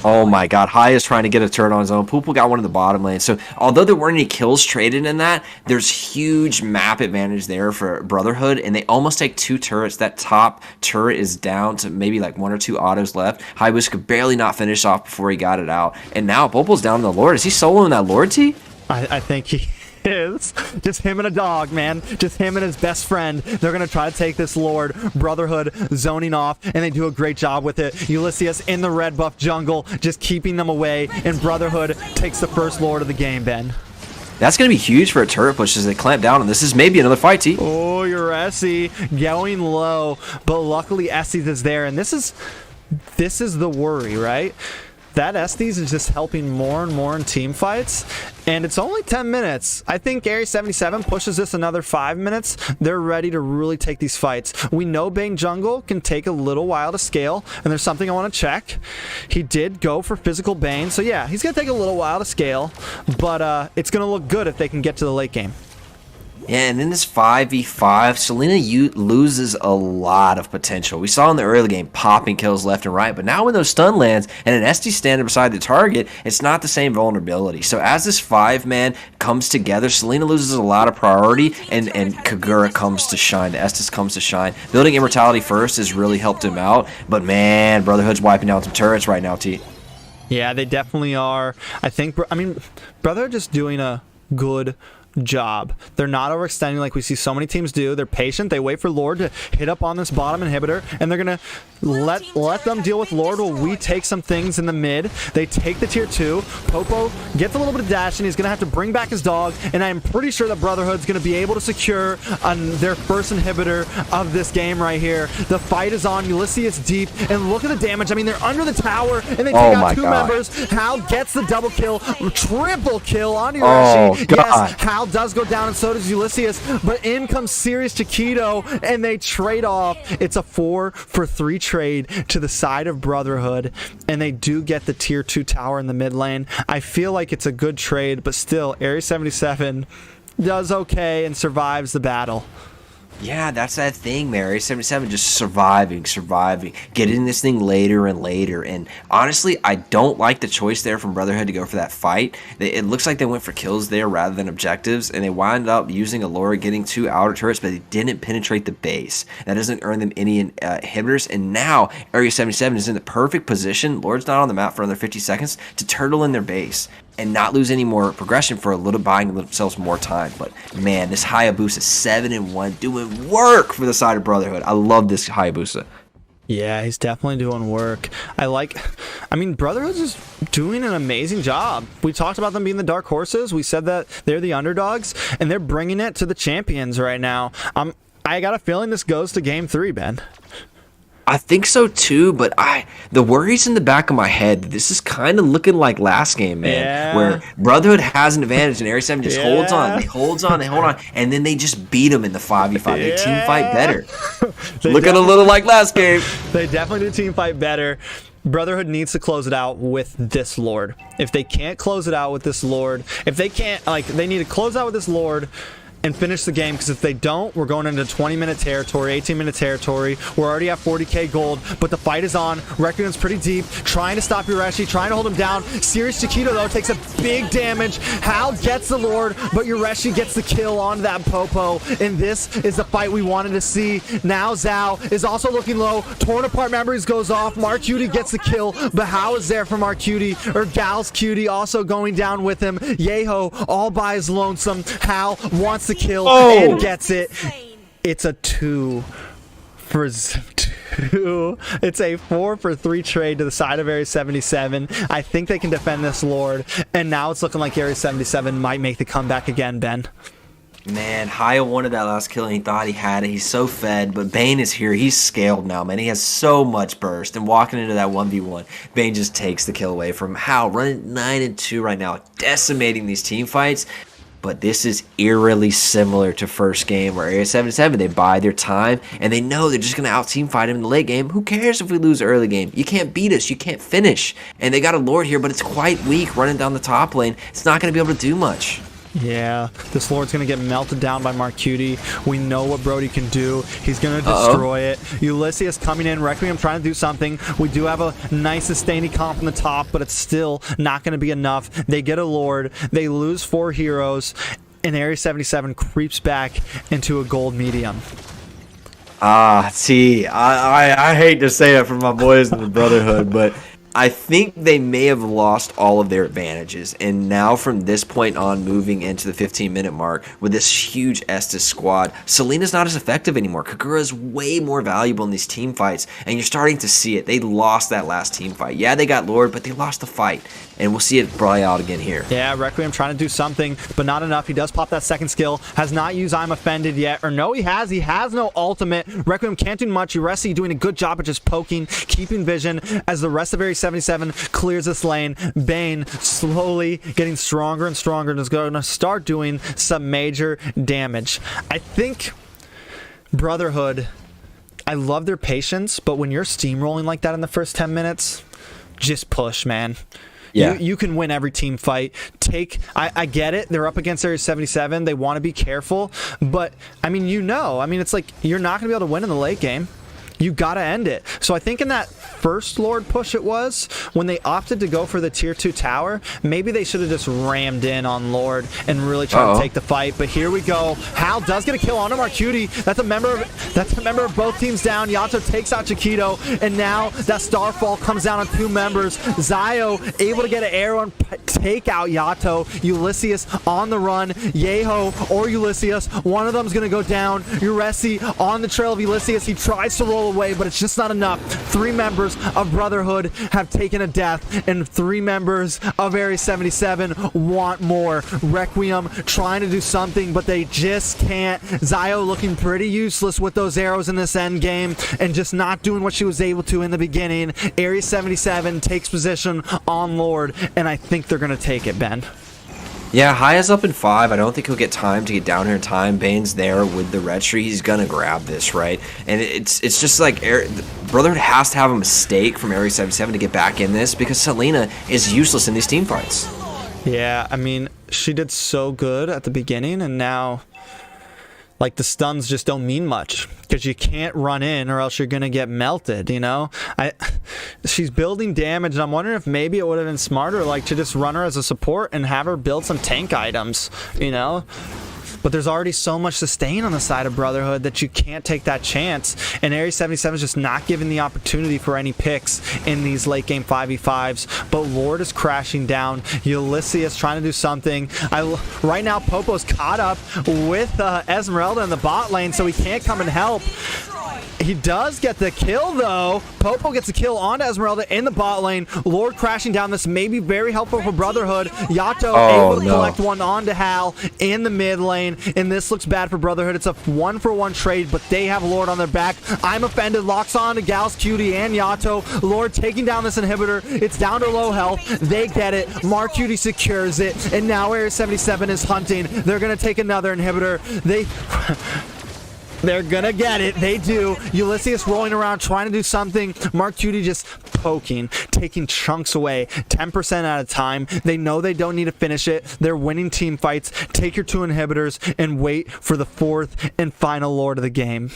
Oh my god, High is trying to get a turret on his own. Poople got one in the bottom lane. So although there weren't any kills traded in that, there's huge map advantage there for Brotherhood, and they almost take 2 turrets. That top turret is down to maybe like 1 or 2 autos left. Highbush could barely not finish off before he got it out. And now Poople's down to the Lord. Is he soloing that Lord T? I think he is. Just him and a dog, man. Just him and his best friend. They're going to try to take this Lord. Brotherhood zoning off, and they do a great job with it. Ulysses in the red buff jungle, just keeping them away, and Brotherhood takes the first Lord of the game, Ben. That's going to be huge for a turret push as they clamp down, and this is maybe another fight, T. Oh, your Essie going low, but luckily Essie is there, and this is the worry, right? That Estes is just helping more and more in team fights, and it's only 10 minutes. I think Area 77 pushes this another 5 minutes. They're ready to really take these fights. We know Bane Jungle can take a little while to scale, and there's something I want to check. He did go for physical Bane, so yeah, he's going to take a little while to scale, but it's going to look good if they can get to the late game. Yeah, and in this 5v5, Selena loses a lot of potential. We saw in the early game popping kills left and right, but now when those stun lands and an SD standing beside the target, it's not the same vulnerability. So as this 5-man comes together, Selena loses a lot of priority, and Kagura comes to shine. The Estes comes to shine. Building Immortality first has really helped him out, but man, Brotherhood's wiping down some turrets right now, T. Yeah, they definitely are. I mean, Brotherhood just doing a good job. They're not overextending like we see so many teams do. They're patient. They wait for Lord to hit up on this bottom inhibitor, and they're gonna let them deal with Lord while we take some things in the mid. They take the tier 2. Popo gets a little bit of dash, and he's gonna have to bring back his dog, and I'm pretty sure that Brotherhood's gonna be able to secure their first inhibitor of this game right here. The fight is on. Ulysses is deep, and look at the damage. I mean, they're under the tower, and they take out 2 members. Hal gets the double kill, triple kill on Yoshi. Yes, Hal does go down, and so does Ulysses, but in comes Sirius Chiquito, and they trade off. It's a 4-for-3 trade to the side of Brotherhood, and they do get the tier 2 tower in the mid lane. I feel like it's a good trade, but still, Area 77 does okay and survives the battle. Yeah, that's that thing, Mary. 77 just surviving, getting this thing later and later. And honestly, I don't like the choice there from Brotherhood to go for that fight. It looks like they went for kills there rather than objectives, and they wound up using Allura, getting 2 outer turrets, but they didn't penetrate the base. That doesn't earn them any inhibitors, and now Area 77 is in the perfect position. Lord's not on the map for another 50 seconds to turtle in their base and not lose any more progression for a little, buying themselves more time. But man, this Hayabusa 7-1 doing work for the side of Brotherhood. I love this Hayabusa. Yeah, he's definitely doing work. I mean, Brotherhood's just doing an amazing job. We talked about them being the dark horses. We said that they're the underdogs, and they're bringing it to the champions right now. I got a feeling this goes to game 3, Ben. I think so too, but the worries in the back of my head, this is kind of looking like last game, man, where Brotherhood has an advantage and Area 7 just holds on, and then they just beat them in the 5v5. They team fight better. Looking a little like last game. They definitely do team fight better. Brotherhood needs to close it out with this Lord. If they can't close it out with this Lord, they need to close out with this Lord and finish the game, because if they don't, we're going into 20-minute territory, 18-minute territory. We're already at 40k gold, but the fight is on. Requiem pretty deep, trying to stop Ureshi, trying to hold him down. Sirius Chiquito, though, takes a big damage. Hal gets the Lord, but Ureshi gets the kill on that Popo, and this is the fight we wanted to see. Now Zhao is also looking low. Torn apart memories goes off. Mark Cutie gets the kill, but Hal is there for Mark Cutie, or Gal's Cutie also going down with him. Yeho all by his lonesome. Hal wants to kill and gets it. It's a 2 for 2. It's a 4-for-3 trade to the side of Area 77. I think they can defend this Lord, and now it's looking like Area 77 might make the comeback again, Ben. Man, Haya wanted that last kill and he thought he had it. He's so fed, but Bane is here. He's scaled now, man. He has so much burst, and walking into that 1v1, Bane just takes the kill away from Hal, running 9-2 right now, decimating these team fights. But this is eerily similar to first game where Area 77, they buy their time and they know they're just going to out-team fight him in the late game. Who cares if we lose early game? You can't beat us. You can't finish. And they got a Lord here, but it's quite weak running down the top lane. It's not going to be able to do much. Yeah, this Lord's going to get melted down by Marcuti. We know what Brody can do. He's going to destroy it. Ulysses coming in. Requiem trying to do something. We do have a nice sustaining comp on the top, but it's still not going to be enough. They get a Lord. They lose 4 heroes, and Area 77 creeps back into a gold medium. See, I hate to say it for my boys in the Brotherhood, but I think they may have lost all of their advantages, and now from this point on, moving into the 15-minute mark with this huge Estes squad, Selena's not as effective anymore. Kagura is way more valuable in these team fights, and you're starting to see it. They lost that last team fight. Yeah, they got Lord, but they lost the fight, and we'll see it play out again here. Yeah, Requiem trying to do something, but not enough. He does pop that second skill. Has not used I'm Offended yet, or no, he has. He has no ultimate. Requiem can't do much. Uresi doing a good job at just poking, keeping vision as the rest of Area 77 clears this lane. Bane slowly getting stronger and stronger and is going to start doing some major damage. I think Brotherhood, I love their patience, but when you're steamrolling like that in the first 10 minutes, just push, man. Yeah. You can win every team fight. I get it. They're up against Area 77. They want to be careful. But, I mean, it's like you're not going to be able to win in the late game. You got to end it. So I think in that first Lord push it was, when they opted to go for the tier 2 tower, maybe they should have just rammed in on Lord and really tried to take the fight. But here we go. Hal does get a kill on him. Arcuti, that's a member of both teams down. Yato takes out Chiquito, and now that Starfall comes down on 2 members. Zio able to get an arrow and take out Yato. Ulysses on the run. Yeho or Ulysses, one of them's going to go down. Uresi on the trail of Ulysses. He tries to roll away, but it's just not enough. 3 members of Brotherhood have taken a death, and 3 members of Area 77 want more. Requiem trying to do something, but they just can't. Zio looking pretty useless with those arrows in this end game, and just not doing what she was able to in the beginning. Area 77 takes position on Lord, and I think they're going to take it, Ben. Yeah, High is up in 5. I don't think he'll get time to get down here in time. Bane's there with the red tree. He's going to grab this, right? And it's just like Brotherhood has to have a mistake from Area 77 to get back in this, because Selena is useless in these team fights. Yeah, I mean, she did so good at the beginning, and now, like, the stuns just don't mean much, because you can't run in or else you're going to get melted, you know? She's building damage, and I'm wondering if maybe it would have been smarter, like, to just run her as a support and have her build some tank items, you know? But there's already so much sustain on the side of Brotherhood that you can't take that chance. And Area 77 is just not given the opportunity for any picks in these late game 5v5s. But Lord is crashing down. Ulysses trying to do something. Right now, Popo's caught up with Esmeralda in the bot lane, so he can't come and help. He does get the kill, though. Popo gets a kill on Esmeralda in the bot lane. Lord crashing down. This may be very helpful for Brotherhood. Yato able to collect one onto Hal in the mid lane, and this looks bad for Brotherhood. It's a 1-for-1 trade, but they have Lord on their back. I'm Offended locks on to Gals, Cutie, and Yato. Lord taking down this inhibitor. It's down to low health. They get it. Mark Cutie secures it, and now Area 77 is hunting. They're going to take another inhibitor. They're gonna get it. They do. Ulysses rolling around trying to do something. Mark Cutie just poking, taking chunks away, 10% at a time. They know they don't need to finish it. They're winning team fights. Take your 2 inhibitors and wait for the 4th and final Lord of the game.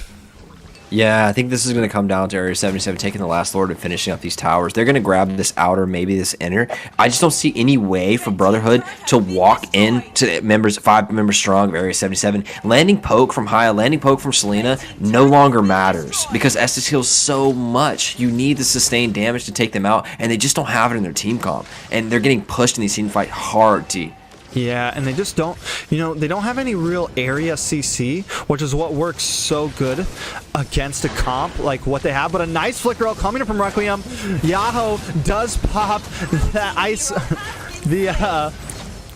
Yeah, I think this is going to come down to Area 77 taking the last Lord and finishing up these towers. They're going to grab this outer, maybe this inner. I just don't see any way for Brotherhood to walk in to members, 5 members strong of Area 77. Landing poke from Haya, landing poke from Selena no longer matters, because Estes heals so much. You need the sustained damage to take them out, and they just don't have it in their team comp. And they're getting pushed in these team fight hard, T. Yeah, and they just don't, they don't have any real area CC, which is what works so good against a comp like what they have. But a nice flicker out coming from Requiem. Yahoo does pop that ice,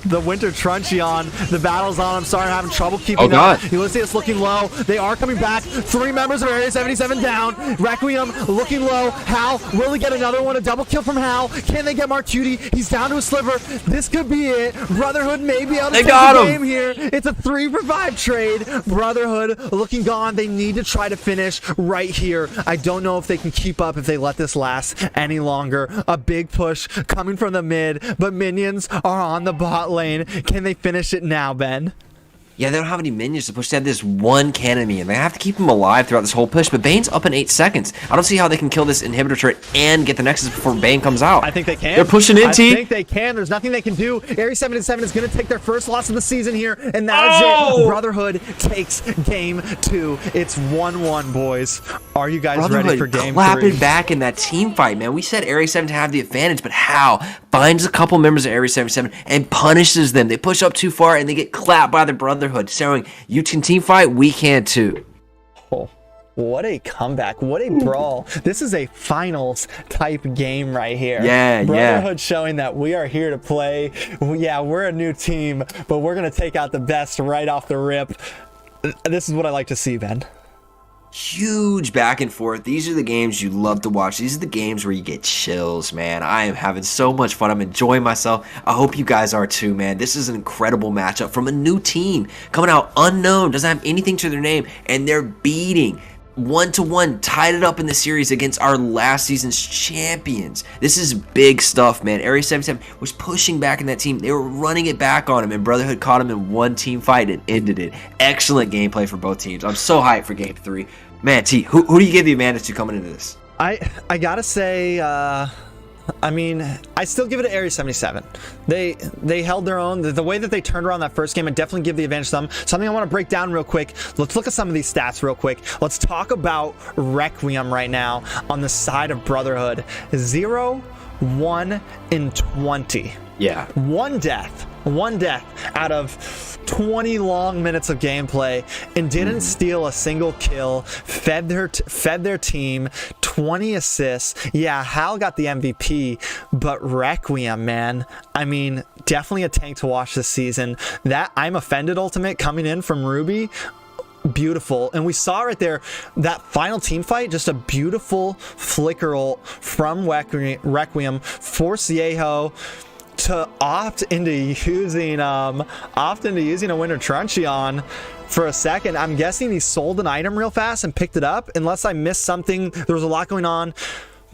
the Winter Truncheon. The battle's on. I'm sorry, I'm having trouble keeping up. Ulysses looking low. They are coming back. 3 members of Area 77 down. Requiem looking low. Hal, will he get another one? A double kill from Hal. Can they get Mark Cutie? He's down to a sliver. This could be it. Brotherhood may be able to take the game here. It's a 3-for-5 trade. Brotherhood looking gone. They need to try to finish right here. I don't know if they can keep up if they let this last any longer. A big push coming from the mid, but minions are on the bot bot lane. Can they finish it now, Ben? Yeah, they don't have any minions to push. They have this one cannon minion. They have to keep him alive throughout this whole push, but Bane's up in 8 seconds. I don't see how they can kill this inhibitor turret and get the Nexus before Bane comes out. I think they can. They're pushing in, T. I think they can. There's nothing they can do. Aries 77 is going to take their first loss of the season here, and that is it. Brotherhood takes game 2. It's 1-1, boys. Are you guys ready for game 3? Clapping back in that team fight, man. We said Aries 7 to have the advantage, but how? Finds a couple members of Aries 77 and punishes them. They push up too far, and they get clapped by the Brotherhood, showing you can team fight, we can too. Oh, what a comeback. What a brawl. This is a finals type game right here. Yeah, Brotherhood showing that we are here to play. Yeah, we're a new team, but we're going to take out the best right off the rip. This is what I like to see, Ben. Huge back and forth. These are the games you love to watch. These are the games where you get chills, man. I am having so much fun. I'm enjoying myself. I hope you guys are too, man. This is an incredible matchup from a new team coming out unknown, doesn't have anything to their name, and they're beating 1-1, tied it up in the series against our last season's champions. This is big stuff, man. Aries 77 was pushing back in that team. They were running it back on him, and Brotherhood caught him in one team fight and ended it. Excellent gameplay for both teams. I'm so hyped for game 3. Man, T, who do you give the advantage to coming into this? I gotta say, I mean, I still give it to Aries 77. They held their own. The way that they turned around that first game, I definitely give the advantage to them. Something I want to break down real quick. Let's look at some of these stats real quick. Let's talk about Requiem right now on the side of Brotherhood. 0, 1, and 20. Yeah. One death out of 20 long minutes of gameplay, and didn't steal a single kill. Fed their team 20 assists. Yeah, Hal got the MVP, but Requiem, man, I mean, definitely a tank to watch this season. That I'm Offended ultimate coming in from Ruby, beautiful. And we saw right there that final team fight, just a beautiful flicker ult from Requiem for Ciejo to opt into using a Winter Truncheon for a second. I'm guessing he sold an item real fast and picked it up, unless I missed something. There was a lot going on,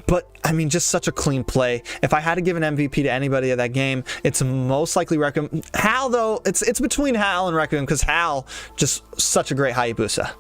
but I mean, just such a clean play. If I had to give an MVP to anybody of that game, it's most likely Requiem. Hal, though, it's between Hal and Requiem, because Hal, just such a great Hayabusa.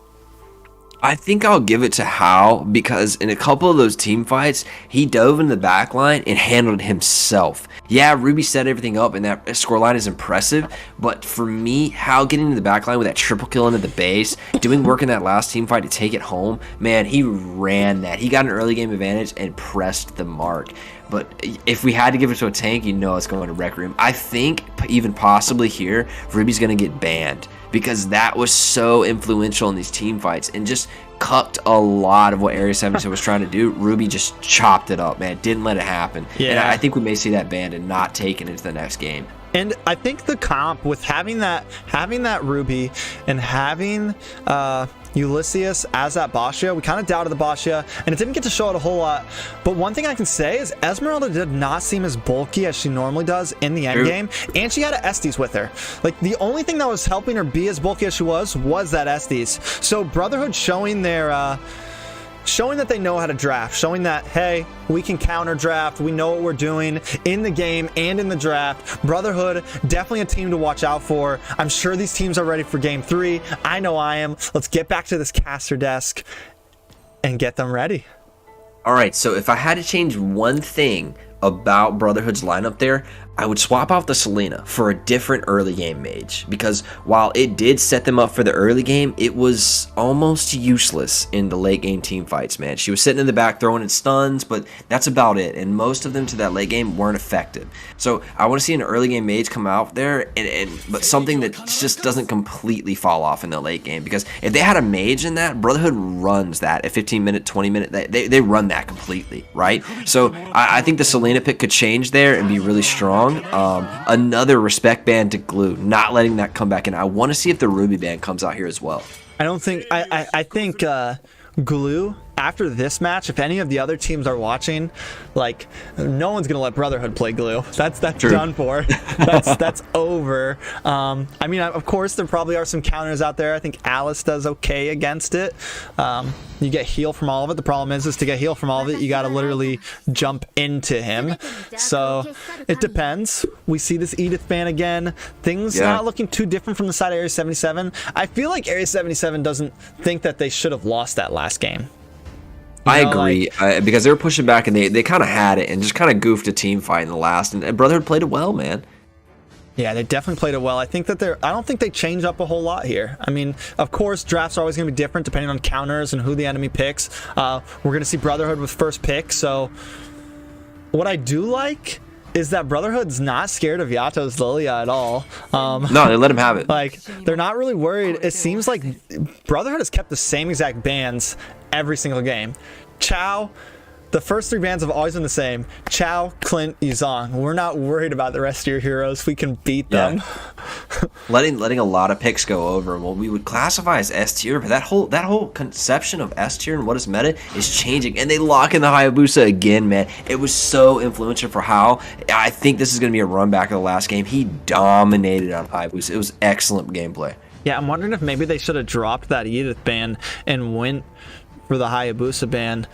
I think I'll give it to Hal, because in a couple of those team fights, he dove in the back line and handled himself. Yeah, Ruby set everything up, and that scoreline is impressive, but for me, Hal getting in the back line with that triple kill into the base, doing work in that last team fight to take it home, man, he ran that. He got an early game advantage and pressed the mark. But if we had to give it to a tank, you know it's going to Requiem. I think even possibly here, Ruby's going to get banned, because that was so influential in these team fights and just cucked a lot of what Aries 77 was trying to do. Ruby just chopped it up, man. Didn't let it happen. Yeah. And I think we may see that banned and not taken into the next game. And I think the comp with having that Ruby and having Ulysses as that Bastia, we kind of doubted the Bastia, and it didn't get to show it a whole lot. But one thing I can say is Esmeralda did not seem as bulky as she normally does in the end game, and she had a Estes with her. Like, the only thing that was helping her be as bulky as she was that Estes. So Brotherhood showing their showing that they know how to draft, showing that, hey, we can counter draft, we know what we're doing in the game and in the draft. Brotherhood, definitely a team to watch out for. I'm sure these teams are ready for game 3. I know I am. Let's get back to this caster desk and get them ready. All right, so if I had to change one thing about Brotherhood's lineup there, I would swap out the Selena for a different early game mage, because while it did set them up for the early game, it was almost useless in the late game team fights, man. She was sitting in the back throwing in stuns, but that's about it, and most of them to that late game weren't effective. So I want to see an early game mage come out there, but something that just doesn't completely fall off in the late game, because if they had a mage in that, Brotherhood runs that at 15 minute, 20 minute, they run that completely, right? So I think the Selena pick could change there and be really strong. Another respect ban to Glue, not letting that come back in. I want to see if the Ruby ban comes out here as well. I don't think I think Glue after this match, if any of the other teams are watching, like, no one's gonna let Brotherhood play glue. That's True. done for. That's over. I mean, of course, there probably are some counters out there. I think Alice does okay against it. You get heal from all of it. The problem is to get heal from all of it, you got to literally jump into him. So it depends. We see this Edith ban again. Things not looking too different from the side of Area 77. I feel like Area 77 doesn't think that they should have lost that last game. I agree, because they were pushing back and they kind of had it and just kind of goofed a team fight in the last. And Brotherhood played it well, man. Yeah, they definitely played it well. I think that I don't think they change up a whole lot here. I mean, of course, drafts are always going to be different depending on counters and who the enemy picks. We're going to see Brotherhood with first pick. So what I do like is that Brotherhood's not scared of Yato's Lilia at all. No, they let him have it. Like, they're not really worried. It seems like Brotherhood has kept the same exact bans every single game. Chow. The first 3 bans have always been the same. Chow, Clint, Yuzong. We're not worried about the rest of your heroes. We can beat them. Yeah. letting a lot of picks go over. Well, we would classify as S tier, but that whole conception of S tier and what is meta is changing. And they lock in the Hayabusa again, man. It was so influential for How. I think this is going to be a run back of the last game. He dominated on Hayabusa. It was excellent gameplay. Yeah, I'm wondering if maybe they should have dropped that Edith ban and went for the Hayabusa ban.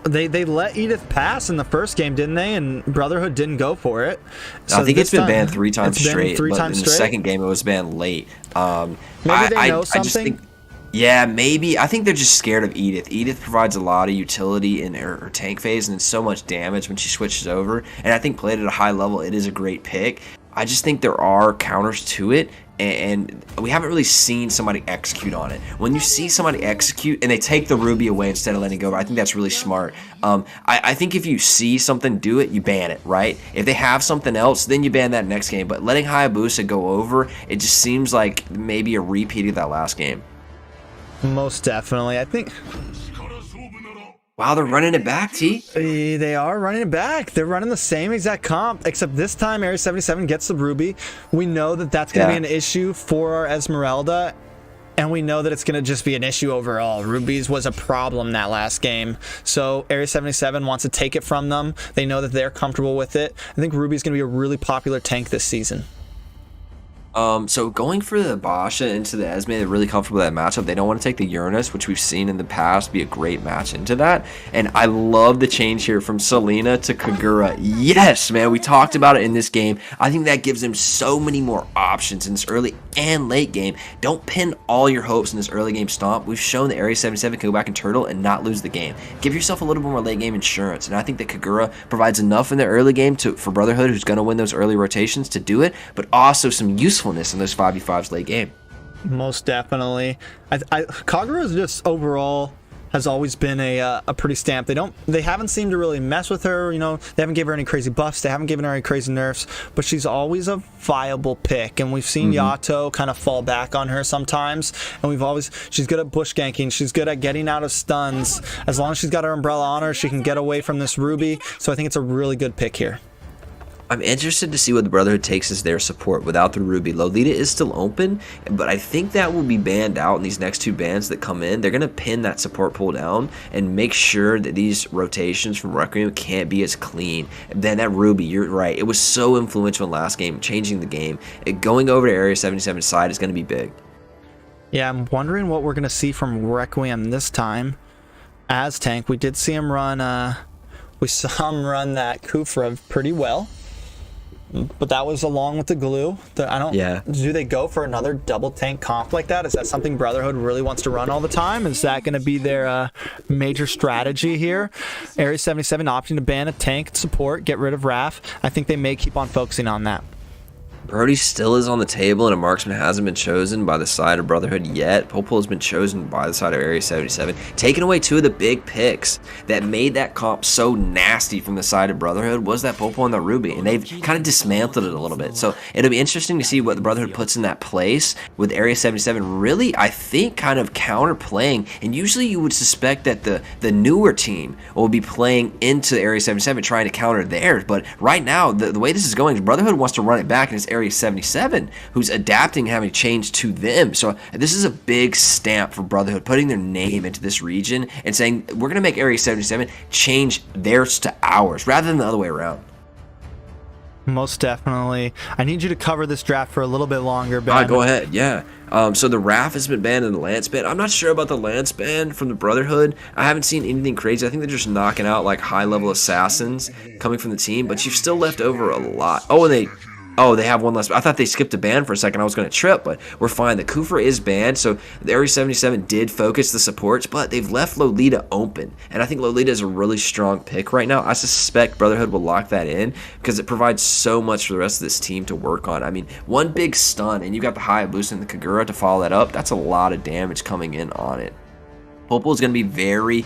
They let Edith pass in the first game, didn't they? And Brotherhood didn't go for it. So I think it's been banned 3 times straight. But in the second game, it was banned late. Maybe they know something. Yeah, maybe. I think they're just scared of Edith. Edith provides a lot of utility in her tank phase and so much damage when she switches over. And I think played at a high level, it is a great pick. I just think there are counters to it, and we haven't really seen somebody execute on it. When you see somebody execute and they take the ruby away instead of letting it go, I think that's really smart. I think if you see something do it, you ban it, right? If they have something else, then you ban that next game. But letting Hayabusa go over, it just seems like maybe a repeat of that last game. Most definitely. I think... Wow, they're running it back, T. They are running it back. They're running the same exact comp, except this time Area 77 gets the ruby. We know that that's going to be an issue for our Esmeralda, and we know that it's going to just be an issue overall. Rubies was a problem that last game, so Area 77 wants to take it from them. They know that they're comfortable with it. I think Ruby's going to be a really popular tank this season. So going for the Basha into the Esme, they're really comfortable with that matchup. They don't want to take the Uranus, which we've seen in the past be a great match into that. And I love the change here from Selena to Kagura. Yes, man, we talked about it in this game. I think that gives them so many more options in this early and late game. Don't pin all your hopes in this early game stomp. We've shown that Area 77 can go back and turtle and not lose the game. Give yourself a little bit more late game insurance. And I think that Kagura provides enough in the early game for Brotherhood, who's going to win those early rotations, to do it, but also some usefulness in those 5v5s late game. Most definitely. Kagura is just overall has always been a pretty stamp. They haven't seemed to really mess with her. You know, they haven't given her any crazy buffs. They haven't given her any crazy nerfs. But she's always a viable pick. And we've seen Yato kind of fall back on her sometimes. And she's good at bush ganking. She's good at getting out of stuns. As long as she's got her umbrella on her, she can get away from this Ruby. So I think it's a really good pick here. I'm interested to see what the Brotherhood takes as their support without the Ruby. Lolita is still open, but I think that will be banned out in these next 2 bans that come in. They're going to pin that support pool down and make sure that these rotations from Requiem can't be as clean. And then that Ruby, you're right, it was so influential in last game, changing the game. Going over to Area 77's side is going to be big. Yeah, I'm wondering what we're going to see from Requiem this time as tank. We did see him run, we saw him run that Kufra pretty well. But that was along with the glue. Do they go for another double tank comp like that? Is that something Brotherhood really wants to run all the time? Is that going to be their major strategy here? Area 77 opting to ban a tank support, get rid of Raph. I think they may keep on focusing on that. Brody still is on the table, and a marksman hasn't been chosen by the side of Brotherhood yet. Popo has been chosen by the side of Area 77, taking away 2 of the big picks that made that comp so nasty from the side of Brotherhood was that Popo and the Ruby, and they've kind of dismantled it a little bit. So it'll be interesting to see what the Brotherhood puts in that place with Area 77 really, I think, kind of counterplaying. And usually you would suspect that the newer team will be playing into Area 77 trying to counter theirs, but right now, the way this is going is Brotherhood wants to run it back, and it's Area 77, who's adapting, having to change to them. So this is a big stamp for Brotherhood, putting their name into this region and saying, we're going to make Area 77 change theirs to ours, rather than the other way around. Most definitely. I need you to cover this draft for a little bit longer, Ben. Go ahead, yeah. So the Wrath has been banned and the Lance ban. I'm not sure about the Lance ban from the Brotherhood. I haven't seen anything crazy. I think they're just knocking out like high-level assassins coming from the team, but you've still left over a lot. Oh, they have one less. I thought they skipped a ban for a second. I was going to trip, but we're fine. The Kufra is banned, so the Area 77 did focus the supports, but they've left Lolita open, and I think Lolita is a really strong pick right now. I suspect Brotherhood will lock that in because it provides so much for the rest of this team to work on. I mean, one big stun, and you got the Hayabusa and the Kagura to follow that up. That's a lot of damage coming in on it. Popo is going to be very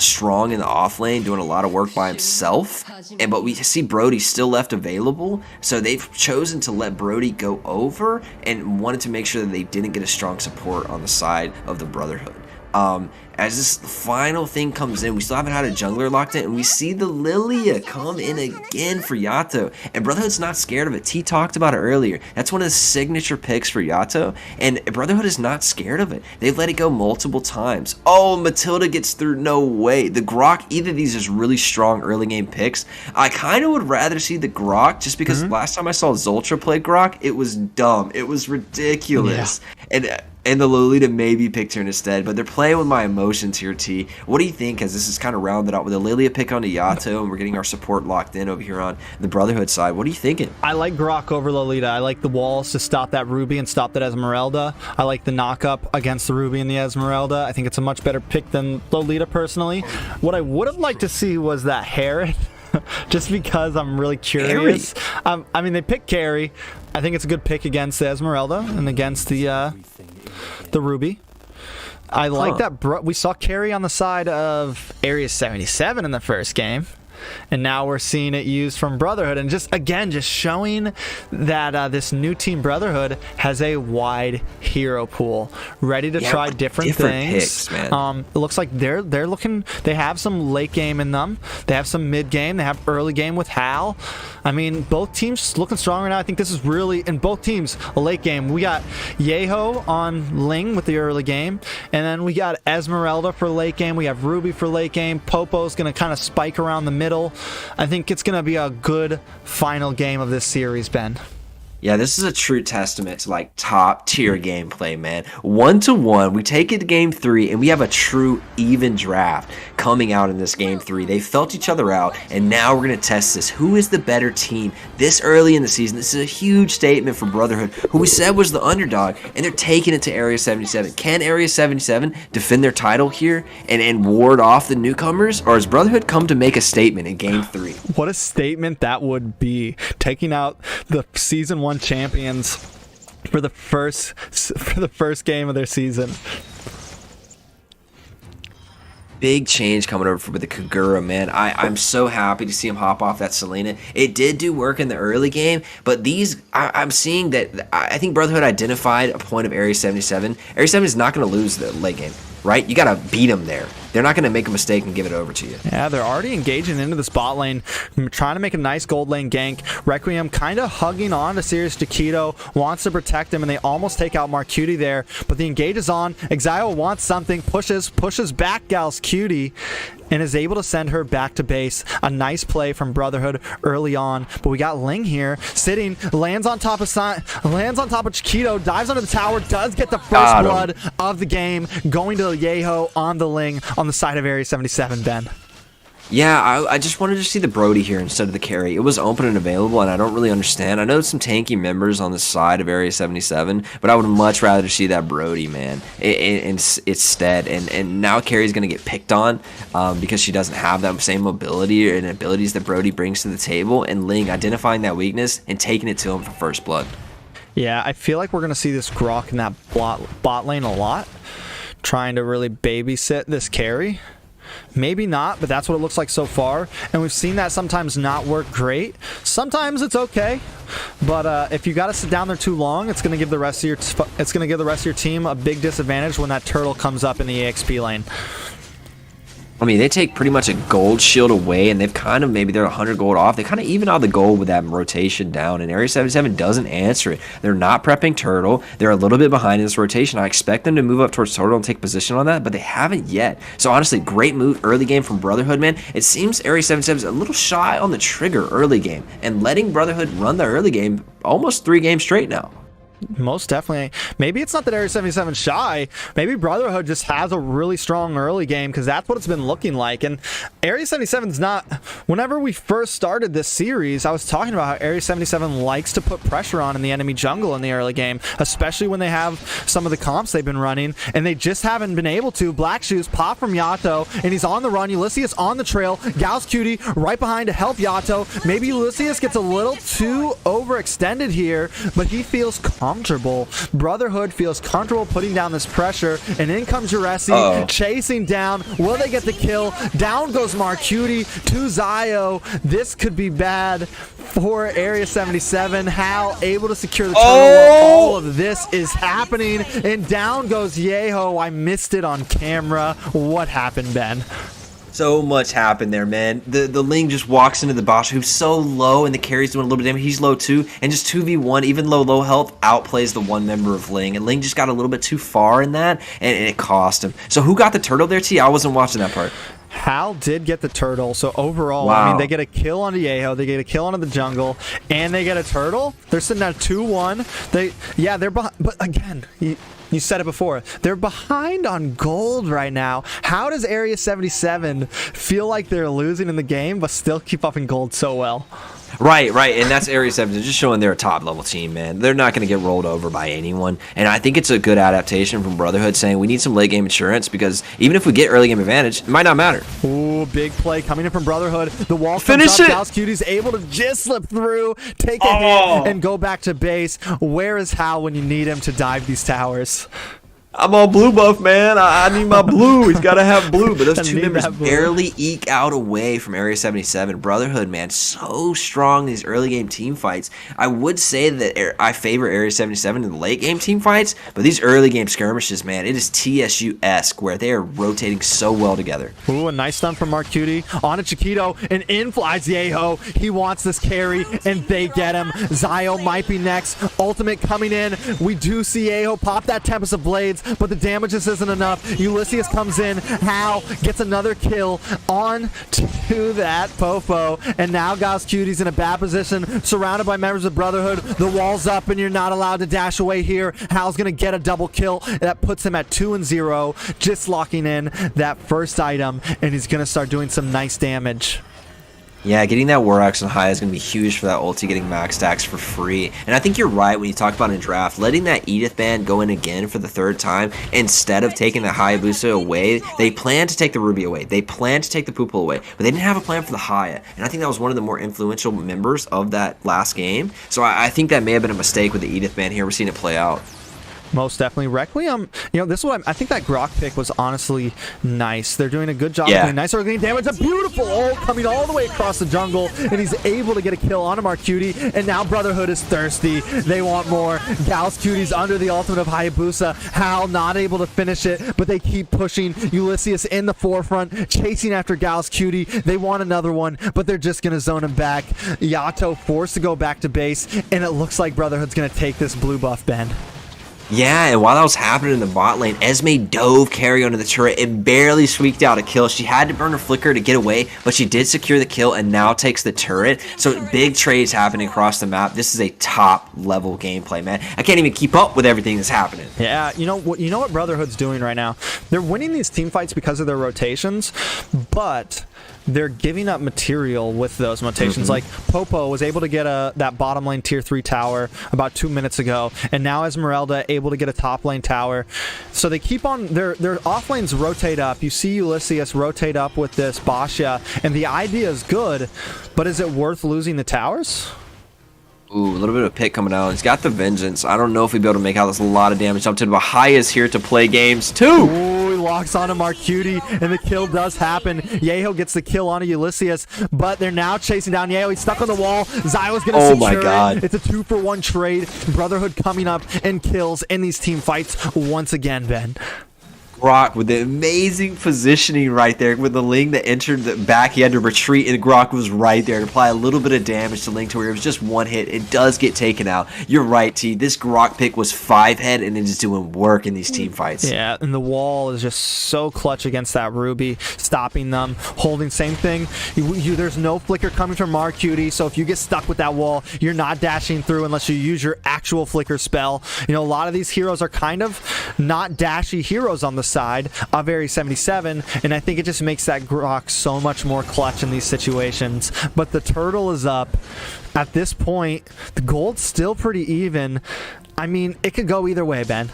strong in the off lane, doing a lot of work by himself. But we see Brody still left available, so they've chosen to let Brody go over and wanted to make sure that they didn't get a strong support on the side of the Brotherhood. As this final thing comes in, we still haven't had a jungler locked in, and we see the Lilia come in again for Yato. And Brotherhood's not scared of it. T talked about it earlier. That's one of the signature picks for Yato, and Brotherhood is not scared of it. They've let it go multiple times. Oh, Matilda gets through. No way. The Grok, either of these is really strong early game picks. I kind of would rather see the Grok, just because last time I saw Zultra play Grok, it was dumb. It was ridiculous. Yeah. And the Lolita maybe picked her instead, but they're playing with my emotions here, T. What do you think, as this is kind of rounded out with a Lilia pick onto Yato, and we're getting our support locked in over here on the Brotherhood side? What are you thinking? I like Grok over Lolita. I like the walls to stop that Ruby and stop that Esmeralda. I like the knock-up against the Ruby and the Esmeralda. I think it's a much better pick than Lolita, personally. What I would have liked to see was that Herod. Just because I'm really curious. I mean, they picked Carry. I think it's a good pick against the Esmeralda and against the Ruby. I like that. We saw Carry on the side of Area 77 in the first game, and now we're seeing it used from Brotherhood, and just showing that this new team Brotherhood has a wide hero pool, ready to try different things. Picks, man. It looks like they're looking. They have some late game in them. They have some mid game. They have early game with Hal. I mean, both teams looking strong right now. I think this is really, in both teams, a late game. We got Yeho on Ling with the early game, and then we got Esmeralda for late game. We have Ruby for late game. Popo's going to kind of spike around the middle. I think it's going to be a good final game of this series, Ben. Yeah, this is a true testament to like top tier gameplay, man. 1-1, we take it to game 3, and we have a true even draft coming out in this game 3. They felt each other out, and now we're going to test this. Who is the better team this early in the season? This is a huge statement for Brotherhood, who we said was the underdog, and they're taking it to Area 77. Can Area 77 defend their title here and ward off the newcomers, or has Brotherhood come to make a statement in game 3? What a statement that would be, taking out the Season 1 champions for the first game of their season. Big change coming over with the Kagura, man. I'm so happy to see him hop off that Selena. It did do work in the early game, but I'm seeing that I think Brotherhood identified a point of Area 77. Area 7 is not going to lose the late game, right? You got to beat them there. They're not going to make a mistake and give it over to you. Yeah, they're already engaging into the spot lane, trying to make a nice gold lane gank. Requiem kind of hugging on to Sirius Taquito, wants to protect him, and they almost take out Marcutie there, but the engage is on. Exile wants something, pushes back Gal's Cutie, and is able to send her back to base. A nice play from Brotherhood early on, but we got Ling here, sitting, lands on top of Chiquito, dives under the tower, does get the first blood of the game, going to Yeho on the Ling on the side of Area 77, Ben. Yeah, I just wanted to see the Brody here instead of the carry. It was open and available, and I don't really understand. I know some tanky members on the side of Area 77, but I would much rather see that Brody, man, instead. And now Carrie's going to get picked on because she doesn't have that same mobility and abilities that Brody brings to the table, and Ling identifying that weakness and taking it to him for first blood. Yeah, I feel like we're going to see this Grok in that bot lane a lot, trying to really babysit this carry. Maybe not, but that's what it looks like so far, and we've seen that sometimes not work great. Sometimes it's okay, but if you got to sit down there too long, it's going to give the rest of your team a big disadvantage when that turtle comes up in the EXP lane. I mean, they take pretty much a gold shield away, and they've kind of, maybe they're 100 gold off. They kind of even out the gold with that rotation down, and Area 77 doesn't answer it. They're not prepping Turtle. They're a little bit behind in this rotation. I expect them to move up towards Turtle and take position on that, but they haven't yet. So honestly, great move early game from Brotherhood, man. It seems Area 77 is a little shy on the trigger early game, and letting Brotherhood run the early game almost 3 games straight now. Most definitely. Maybe it's not that Area 77 shy. Maybe Brotherhood just has a really strong early game, because that's what it's been looking like. And Area 77's not... Whenever we first started this series, I was talking about how Area 77 likes to put pressure on in the enemy jungle in the early game, especially when they have some of the comps they've been running, and they just haven't been able to. Black Shoes pop from Yato, and he's on the run. Ulysses on the trail. Gauss Cutie right behind to help Yato. Maybe Ulysses gets a little too overextended here, but he feels comfortable. Brotherhood feels comfortable putting down this pressure, and in comes Juresi chasing down. Will they get the kill? Down goes Marcuti to Zio. This could be bad for Area 77. Hal able to secure the turtle while all of this is happening, and down goes Yeho. I missed it on camera. What happened, Ben? So much happened there, man. The Ling just walks into the Bosch, who's so low, and the carry's doing a little bit of damage. He's low too, and just 2v1, even low health, outplays the one member of Ling. And Ling just got a little bit too far in that, and it cost him. So who got the turtle there, T? I wasn't watching that part. Hal did get the turtle, so overall, wow. I mean, they get a kill onto Yeho, they get a kill onto the jungle, and they get a turtle. They're sitting at 2-1. They're behind, but again, you said it before. They're behind on gold right now. How does Area 77 feel like they're losing in the game, but still keep up in gold so well? Right, and that's Area 7 just showing they're a top-level team, man. They're not going to get rolled over by anyone, and I think it's a good adaptation from Brotherhood saying we need some late-game insurance, because even if we get early-game advantage, it might not matter. Ooh, big play coming in from Brotherhood. The wall finish comes up. it! Gauss Cutie's able to just slip through, take a hit, and go back to base. Where is Hal when you need him to dive these towers? I'm on blue buff, man. I need my blue. He's got to have blue. But those two members barely eke out away from Area 77. Brotherhood, man, so strong in these early game team fights. I would say that I favor Area 77 in the late game team fights, but these early game skirmishes, man, it is TSU-esque, where they are rotating so well together. Ooh, a nice stun from Marcuti. On to Chiquito, and in flies Yeho. He wants this carry, and they get him. Zio might be next. Ultimate coming in. We do see Yeho pop that Tempest of Blades, but the damage just isn't enough. Ulysses comes in. Hal gets another kill on to that Popo, and now Gauss Cutie's in a bad position, surrounded by members of Brotherhood. The wall's up, and you're not allowed to dash away here. Hal's gonna get a double kill. That puts him at 2-0, just locking in that first item, and he's gonna start doing some nice damage. Yeah, getting that War Axe on high is going to be huge for that ulti, getting max stacks for free. And I think you're right when you talk about in draft, letting that Edith band go in again for the 3rd time, instead of taking the Hayabusa away. They planned to take the Ruby away. They planned to take the Poople away, but they didn't have a plan for the Haya. And I think that was one of the more influential members of that last game. So I think that may have been a mistake with the Edith band here. We're seeing it play out. Most definitely. Requiem, this is what I think that Grok pick was honestly nice. They're doing a good job of doing nice early game damage. A beautiful ult coming all the way across the jungle, and he's able to get a kill on Marcuti, and now Brotherhood is thirsty. They want more. Gauss Cutie's under the ultimate of Hayabusa. Hal not able to finish it, but they keep pushing. Ulysses in the forefront, chasing after Gauss Cutie. They want another one, but they're just going to zone him back. Yato forced to go back to base, and it looks like Brotherhood's going to take this blue buff, Ben. Yeah, and while that was happening in the bot lane, Esme dove carry onto the turret and barely squeaked out a kill. She had to burn her flicker to get away, but she did secure the kill and now takes the turret. So big trades happening across the map. This is a top level gameplay, man. I can't even keep up with everything that's happening. Yeah, you know what Brotherhood's doing right now? They're winning these team fights because of their rotations, but they're giving up material with those rotations. Like Popo was able to get that bottom lane tier 3 tower about 2 minutes ago, and now Esmeralda able to get a top lane tower. So they keep on, their off lanes rotate up. You see Ulysses rotate up with this Basha, and the idea is good, but is it worth losing the towers? Ooh, a little bit of pick coming out. He's got the Vengeance. I don't know if he'll be able to make out this a lot of damage up to the Bahia is here to play games too. Ooh, he locks onto Marcuti, and the kill does happen. Yeho gets the kill onto Ulysses, but they're now chasing down Yeho. He's stuck on the wall. Zio's going to secure it. It's a 2-for-1 trade. Brotherhood coming up and kills in these team fights once again, Ben. Grok with the amazing positioning right there with the Ling that entered the back. He had to retreat, and Grok was right there to apply a little bit of damage to Ling to where it was just one hit. It does get taken out. You're right, T. This Grok pick was 5-head, and it is doing work in these team fights. Yeah, and the wall is just so clutch against that Ruby, stopping them, holding. Same thing. There's no flicker coming from Marcutie, so if you get stuck with that wall, you're not dashing through unless you use your actual flicker spell. You know, a lot of these heroes are kind of not dashy heroes on the side of Area 77, and I think it just makes that Grok so much more clutch in these situations. But the turtle is up. At this point, the gold's still pretty even. I mean, it could go either way, Ben.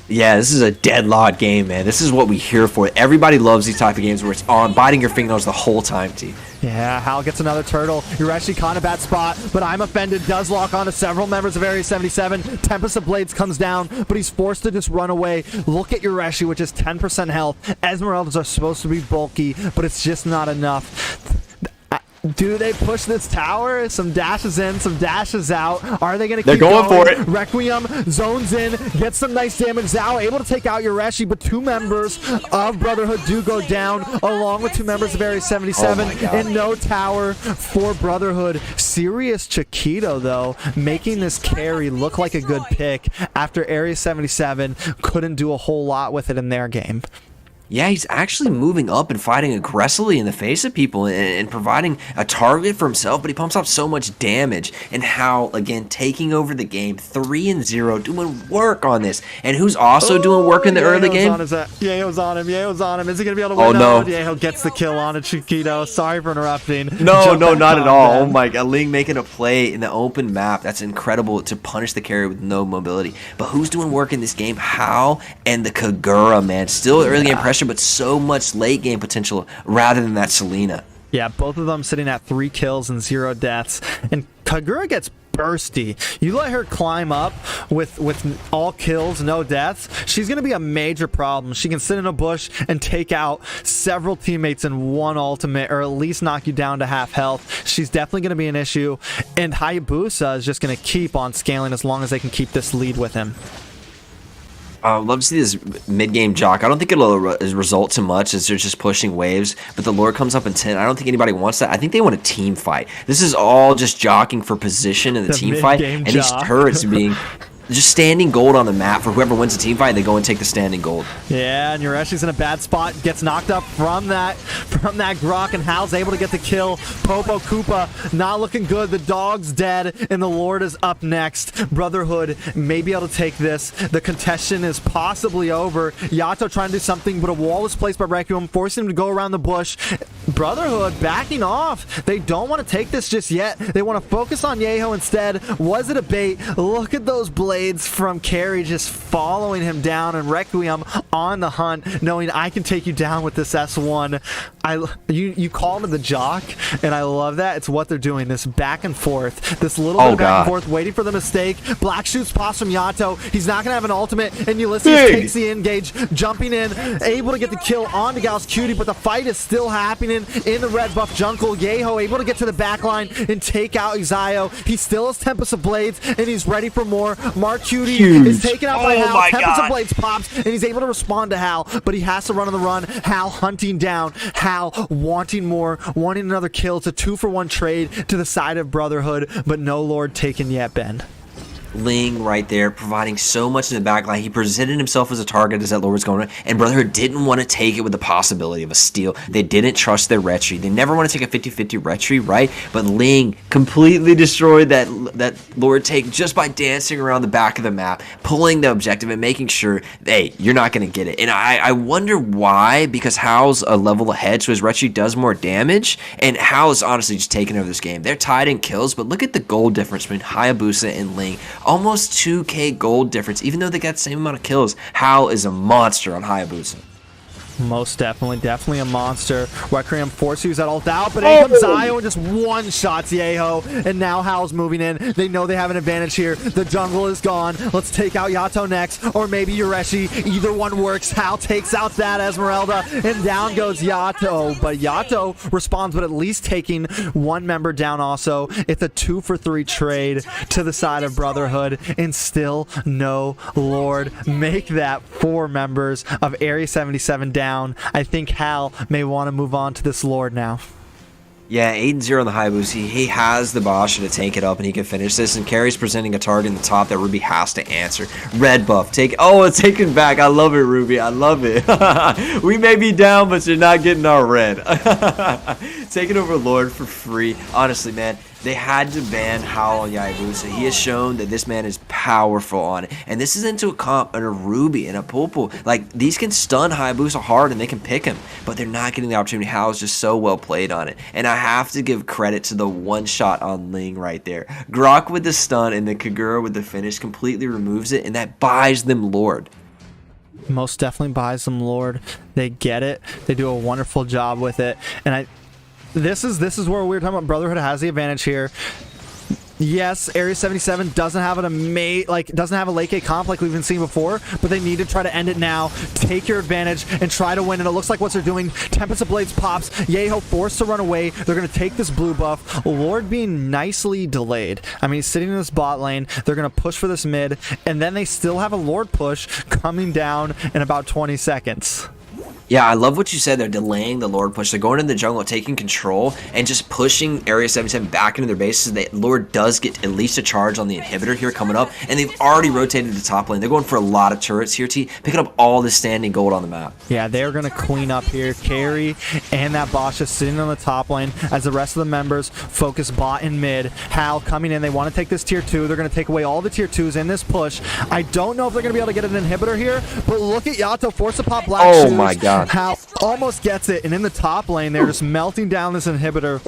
Yeah, this is a deadlocked game, man. This is what we here for. Everybody loves these type of games where it's on, biting your fingernails the whole time, T. Yeah, Hal gets another turtle. You're actually caught in a bad spot, but I'm Offended does lock on to several members of Area 77. Tempest of Blades comes down, but he's forced to just run away. Look at Yureshi, which is 10% health. Esmeraldas are supposed to be bulky, but it's just not enough. Do they push this tower? Some dashes in, some dashes out. Are they going to keep going? They're going for it. Requiem zones in, gets some nice damage. Zhao able to take out Yureshi, but 2 members of Brotherhood do go down, along with 2 members of Area 77. And no tower for Brotherhood. Serious Chiquito, though, making this carry look like a good pick after Area 77 couldn't do a whole lot with it in their game. Yeah, he's actually moving up and fighting aggressively in the face of people and providing a target for himself, but he pumps out so much damage. And Hal, again, taking over the game, 3-0, doing work on this. And who's also doing work in the early game? Yeho's on him. Yeho's on him. Is he going to be able to win? Oh, no. Yeho gets the kill on it, Chiquito. Sorry for interrupting. No, not at all. Oh, my God. Ling making a play in the open map. That's incredible to punish the carry with no mobility. But who's doing work in this game? Hal and the Kagura, man. Still early game pressure, but so much late game potential rather than that Selena. Yeah, both of them sitting at 3 kills and 0 deaths. And Kagura gets bursty. You let her climb up with all kills, no deaths, she's going to be a major problem. She can sit in a bush and take out several teammates in one ultimate, or at least knock you down to half health. She's definitely going to be an issue. And Hayabusa is just going to keep on scaling as long as they can keep this lead with him. Love to see this mid-game jock. I don't think it'll result to much as they're just pushing waves, but the Lord comes up in 10. I don't think anybody wants that. I think they want a team fight. This is all just jockeying for position in the team fight, and these turrets being just standing gold on the map for whoever wins the team fight. They go and take the standing gold. Yeah, and Yureshi's in a bad spot, gets knocked up from that Grok, and Hal's able to get the kill. Popo Koopa not looking good. The dog's dead, and the Lord is up next. Brotherhood may be able to take this. The contestation is possibly over. Yato trying to do something, but a wall is placed by Requiem, forcing him to go around the bush. Brotherhood backing off. They don't want to take this just yet. They want to focus on Yeho instead. Was it a bait? Look at those blades from Carry just following him down, and Requiem on the hunt, knowing I can take you down with this S1. You call him the jock, and I love that. It's what they're doing, this back and forth, this little bit of back and forth, waiting for the mistake. Black shoots past from Yato. He's not going to have an ultimate, and Ulysses takes the engage, jumping in, able to get the kill onto Gal's Cutie, but the fight is still happening in the red buff jungle. Yeho able to get to the back line and take out Exio. He still has Tempest of Blades, and he's ready for more. Mark Cutie is taken out by Hal. Tempest of Blades pops, and he's able to respond to Hal, but he has to run on the run. Hal hunting down. Hal wanting more, wanting another kill. It's a 2-for-1 trade to the side of Brotherhood, but no Lord taken yet, Ben. Ling right there, providing so much in the back line. He presented himself as a target as that Lord was going on, and Brotherhood didn't want to take it with the possibility of a steal. They didn't trust their retry. They never want to take a 50-50 retry, right? But Ling completely destroyed that Lord take just by dancing around the back of the map, pulling the objective and making sure, hey, you're not going to get it. And I wonder why, because Hal's a level ahead, so his retry does more damage, and Hal is honestly just taking over this game. They're tied in kills, but look at the gold difference between Hayabusa and Ling. Almost 2k gold difference, even though they got the same amount of kills. Hal is a monster on Hayabusa. Most definitely a monster. Requiem forced to use that ult out, but in comes Zio and just one-shots Yeho, and now Hal's moving in. They know they have an advantage here. The jungle is gone. Let's take out Yato next, or maybe Yureshi. Either one works. Hal takes out that Esmeralda, and down goes Yato, but Yato responds with at least taking one member down also. It's a 2-for-3 trade to the side of Brotherhood, and still no Lord. Make that 4 members of Area 77 down. I think Hal may want to move on to this Lord now. Yeah, 8-0 on the high boost. He has the Basha to tank it up, and he can finish this. And Carrie's presenting a target in the top that Ruby has to answer. Red buff. It's taken back. I love it, Ruby. I love it. We may be down, but you're not getting our red. Taking over Lord for free. Honestly, man, they had to ban Howl on Yabusa. He has shown that this man is powerful on it. And this is into a comp and a Ruby and a Pulpul. Like, these can stun Hayabusa hard and they can pick him. But they're not getting the opportunity. Howl is just so well played on it. And I have to give credit to the one shot on Ling right there. Grok with the stun and the Kagura with the finish completely removes it. And that buys them Lord. Most definitely buys them Lord. They get it. They do a wonderful job with it. And this is where we're talking about Brotherhood has the advantage here. Yes, Area 77 doesn't have doesn't have a late game comp like we've been seeing before, but they need to try to end it now. Take your advantage and try to win. And it looks like what they're doing. Tempest of Blades pops. Yeho forced to run away. They're going to take this blue buff. Lord being nicely delayed. I mean, he's sitting in this bot lane. They're going to push for this mid, and then they still have a Lord push coming down in about 20 seconds. Yeah, I love what you said. They're delaying the Lord push. They're going into the jungle, taking control, and just pushing Area 77 back into their bases. That Lord does get at least a charge on the inhibitor here coming up, and they've already rotated the top lane. They're going for a lot of turrets here, T, picking up all the standing gold on the map. Yeah, they're going to clean up here. Carry and that Basha sitting on the top lane as the rest of the members focus bot and mid. Hal coming in. They want to take this tier 2. They're going to take away all the tier 2s in this push. I don't know if they're going to be able to get an inhibitor here, but look at Yato force to pop black shoes. Oh my god. Hal almost gets it, and in the top lane, they're just melting down this inhibitor.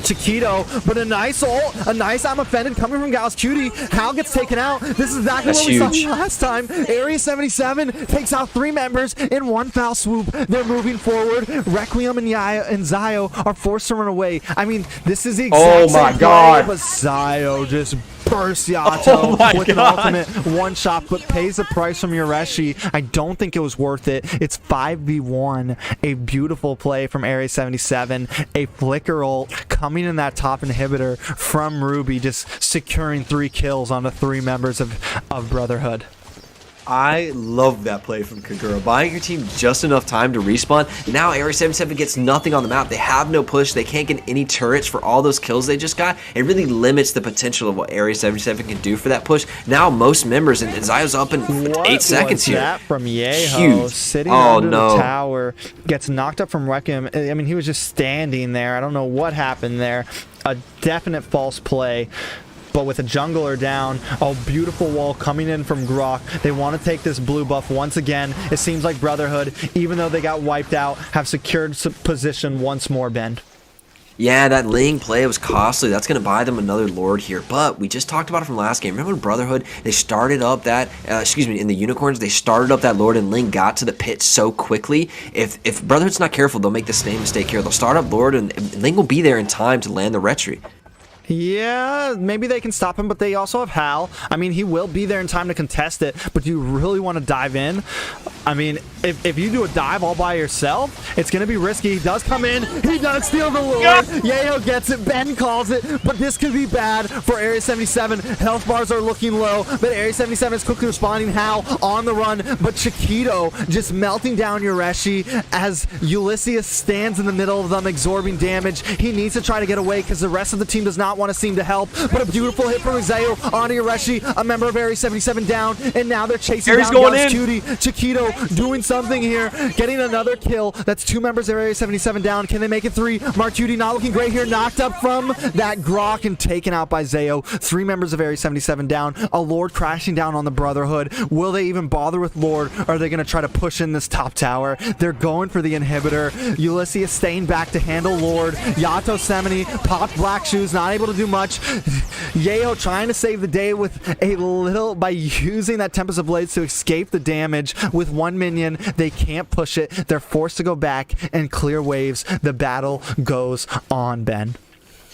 Chiquito, but a nice ult, a nice I'm offended coming from Gal's Cutie. Hal gets taken out. This is exactly what we saw last time. Area 77 takes out 3 members in one foul swoop. They're moving forward. Requiem and Zio are forced to run away. I mean, this is the exact same play, but Zio just bursts Yato with an ultimate one shot, but pays the price from Yureshi. I don't think it was worth it. It's 5v1. A beautiful play from Area 77. A flicker ult coming in that top inhibitor from Ruby, just securing 3 kills on the 3 members of Brotherhood. I love that play from Kagura. Buying your team just enough time to respawn. Now Area 77 gets nothing on the map. They have no push. They can't get any turrets for all those kills they just got. It really limits the potential of what Area 77 can do for that push. Now most members, and Zio's up in 8 seconds here. What was that from Yeho? Huge. Sitting under the tower. Gets knocked up from Requiem. I mean, he was just standing there. I don't know what happened there. A definite false play. But with a jungler down, a beautiful wall coming in from Grok. They want to take this blue buff once again. It seems like Brotherhood, even though they got wiped out, have secured position once more, Ben. Yeah, that Ling play was costly. That's going to buy them another Lord here. But we just talked about it from last game. Remember when Brotherhood, they started up that, in the Unicorns, they started up that Lord and Ling got to the pit so quickly. If Brotherhood's not careful, they'll make the same mistake here. They'll start up Lord and Ling will be there in time to land the retreat. Yeah, maybe they can stop him, but they also have Hal. I mean, he will be there in time to contest it, but do you really want to dive in? I mean, if you do a dive all by yourself, it's going to be risky. He does come in. He does steal the Lord. Yeho gets it. Ben calls it, but this could be bad for Area 77. Health bars are looking low, but Area 77 is quickly responding. Hal on the run, but Chiquito just melting down Yureshi as Ulysses stands in the middle of them, absorbing damage. He needs to try to get away because the rest of the team does not want to seem to help, but a beautiful hit from Zio onto Yureshi, a member of Area 77 down, and now they're chasing down Gal's Cutie. Chiquito doing something here, getting another kill. That's 2 members of Area 77 down. Can they make it 3? Mark Cutie not looking great here, knocked up from that Grok and taken out by Zio. 3 members of Area 77 down. A Lord crashing down on the Brotherhood. Will they even bother with Lord? Or are they going to try to push in this top tower? They're going for the inhibitor. Ulysses staying back to handle Lord. Yato Semini popped black shoes, not able able to do much. Yeho trying to save the day with a little, by using that Tempest of Blades to escape the damage with one minion. They can't push it. They're forced to go back and clear waves. The battle goes on, Ben.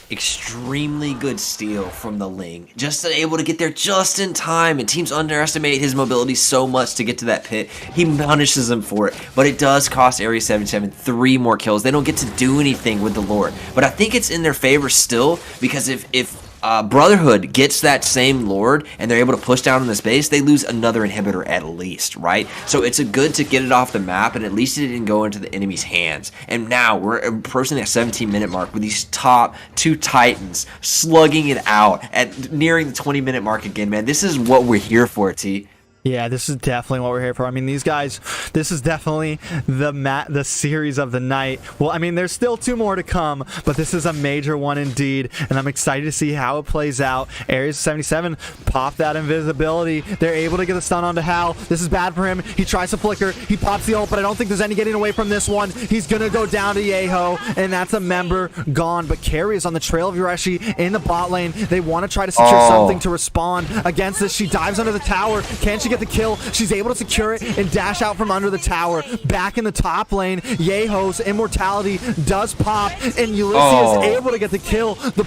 Extremely good steal from the Ling. Just able to get there just in time, and teams underestimate his mobility so much to get to that pit. He punishes them for it, but it does cost Area 77 3 more kills. They don't get to do anything with the Lord, but I think it's in their favor still, because if Brotherhood gets that same Lord and they're able to push down in this base, they lose another inhibitor at least, right? So it's a good to get it off the map, and at least it didn't go into the enemy's hands. And now we're approaching that 17-minute mark with these top 2 Titans slugging it out at nearing the 20-minute mark again, man. This is what we're here for, T. Yeah, this is definitely what we're here for. I mean, these guys, this is definitely the series of the night. Well, I mean, there's still 2 more to come, but this is a major one indeed, and I'm excited to see how it plays out. Area 77 pop that invisibility. They're able to get a stun onto Hal. This is bad for him. He tries to flicker. He pops the ult, but I don't think there's any getting away from this one. He's going to go down to Yeho, and that's a member gone. But Carrie is on the trail of Yureshi in the bot lane. They want to try to secure something to respond against this. She dives under the tower. Can she get the kill? She's able to secure it and dash out from under the tower. Back in the top lane, Yeho's immortality does pop, and Ulysses is able to get the kill. The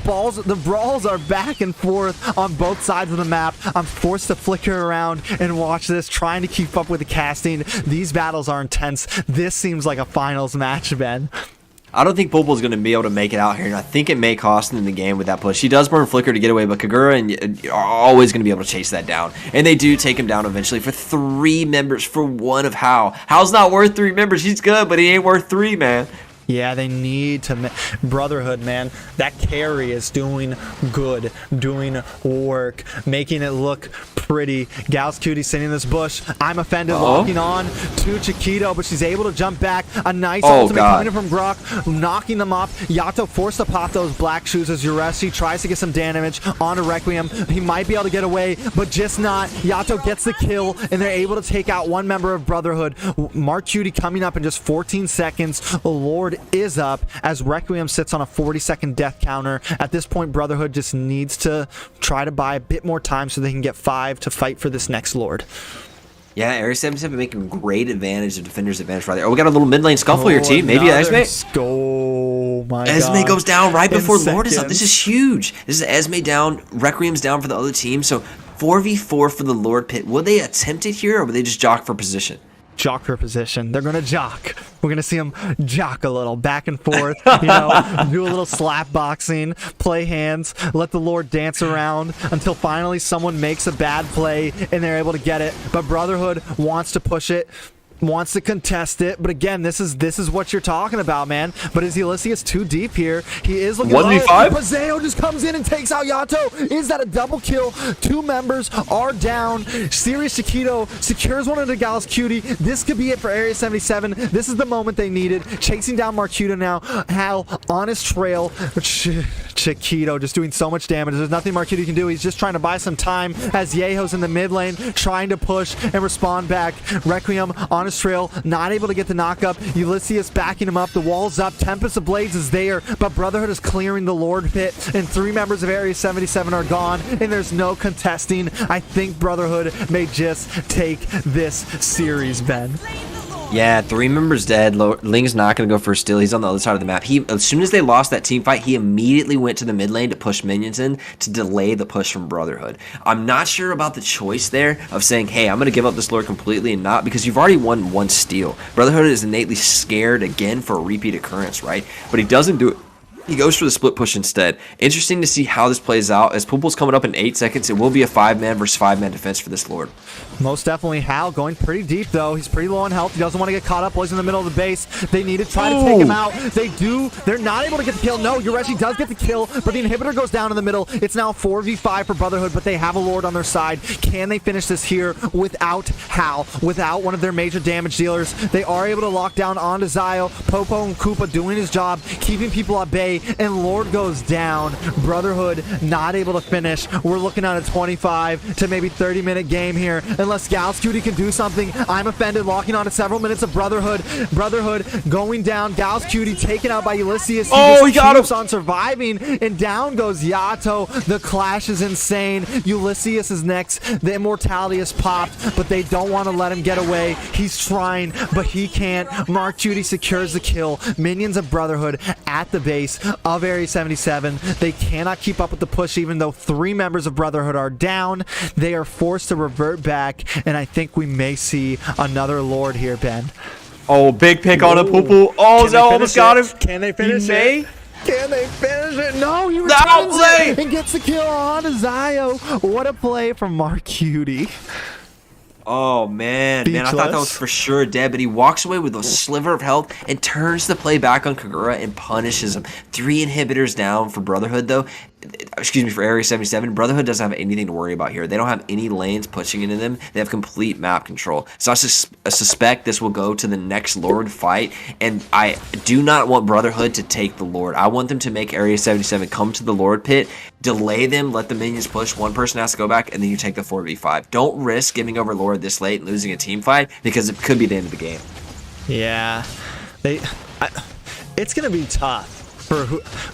brawls are back and forth on both sides of the map. I'm forced to flicker around and watch this, trying to keep up with the casting. These battles are intense. This seems like a finals match, Ben. I don't think Bulbul's going to be able to make it out here, and I think it may cost him the game with that push. He does burn Flicker to get away, but Kagura are always going to be able to chase that down. And they do take him down eventually for 3 members for 1 of Hal. Hal's not worth 3 members. He's good, but he ain't worth 3, man. Yeah, they need to. Brotherhood, man. That carry is doing good, doing work, making it look pretty. Gal's Cutie sitting in this bush. I'm offended, locking on to Chiquito, but she's able to jump back. A nice ultimate coming in from Grok, knocking them off. Yato forced to pop those black shoes as Yureshi tries to get some damage onto Requiem. He might be able to get away, but just not. Yato gets the kill, and they're able to take out 1 member of Brotherhood. Mark Cutie coming up in just 14 seconds. Lord is up as Requiem sits on a 40-second death counter. At this point, Brotherhood just needs to try to buy a bit more time so they can get 5 to fight for this next Lord. Yeah, Area 77 making great advantage of Defender's advantage right there. Oh, we got a little mid lane scuffle here, team. Maybe Esme. Oh my God. Esme goes down right before Lord is up. This is huge. This is Esme down, Requiem's down for the other team. So 4v4 for the Lord pit. Will they attempt it here, or will they just jock for position? Jock for position. They're going to jock. We're going to see them jock a little back and forth, you know, do a little slap boxing, play hands, let the Lord dance around until finally someone makes a bad play and they're able to get it. But Brotherhood wants to push it, wants to contest it, but again, this is what you're talking about, man. But as Ulysses too deep here, he is looking 1v5. Paseo just comes in and takes out Yato. Is that a double kill? 2 members are down. Serious Chiquito secures one into Gal's Cutie. This could be it for Area 77. This is the moment they needed. Chasing down Marquita now. Hal on his trail. Chiquito just doing so much damage. There's nothing Marquita can do. He's just trying to buy some time as Yeho's in the mid lane trying to push and respond back. Requiem on his trail, not able to get the knockup. Ulysses backing him up. The wall's up. Tempest of Blades is there, but Brotherhood is clearing the Lord pit, and 3 members of Area 77 are gone, and there's no contesting. I think Brotherhood may just take this series, Ben. Yeah, 3 members dead. Ling's not going to go for a steal. He's on the other side of the map. As soon as they lost that team fight, he immediately went to the mid lane to push minions in to delay the push from Brotherhood. I'm not sure about the choice there of saying, hey, I'm going to give up this Lord completely and not, because you've already won 1 steal. Brotherhood is innately scared again for a repeat occurrence, right? But he doesn't do it. He goes for the split push instead. Interesting to see how this plays out. As Poople's coming up in 8 seconds, it will be a 5-man versus 5-man defense for this Lord. Most definitely. Hal going pretty deep, though. He's pretty low on health. He doesn't want to get caught up while he's in the middle of the base. They need to try to take him out. They do. They're not able to get the kill. No, Yureshi does get the kill, but the inhibitor goes down in the middle. It's now 4v5 for Brotherhood, but they have a Lord on their side. Can they finish this here without Hal, without one of their major damage dealers? They are able to lock down onto Zio. Popo and Koopa doing his job, keeping people at bay. away, and Lord goes down. Brotherhood not able to finish. We're looking at a 25 to maybe 30-minute game here, unless Gals Cutie can do something. I'm offended, locking on to several minutes of Brotherhood. Brotherhood going down. Gals Cutie taken out by Ulysses. Oh, he got him on surviving, and down goes Yato. The clash is insane. Ulysses is next. The immortality is popped, but they don't want to let him get away. He's trying, but he can't. Mark Judy secures the kill. Minions of Brotherhood at the base of Area 77. They cannot keep up with the push, even though 3 members of Brotherhood are down. They are forced to revert back, and I think we may see another Lord here, Ben. Oh, big pick on a poo-poo. Oh, Zell almost got him. Can they finish it? Can they finish it? No, he returns it and gets the kill on Zio. What a play from Mark Cutie. Oh, man. Man, I thought that was for sure dead, but he walks away with a sliver of health and turns the play back on Kagura and punishes him. 3 inhibitors down for Brotherhood, though. Excuse me, for Area 77. Brotherhood doesn't have anything to worry about here. They don't have any lanes pushing into them. They have complete map control. So I suspect this will go to the next Lord fight, and I do not want Brotherhood to take the Lord. I want them to make Area 77 come to the Lord pit, delay them, let the minions push. One person has to go back, and then you take the 4v5. Don't risk giving over Lord this late and losing a team fight, because it could be the end of the game. Yeah. It's going to be tough. For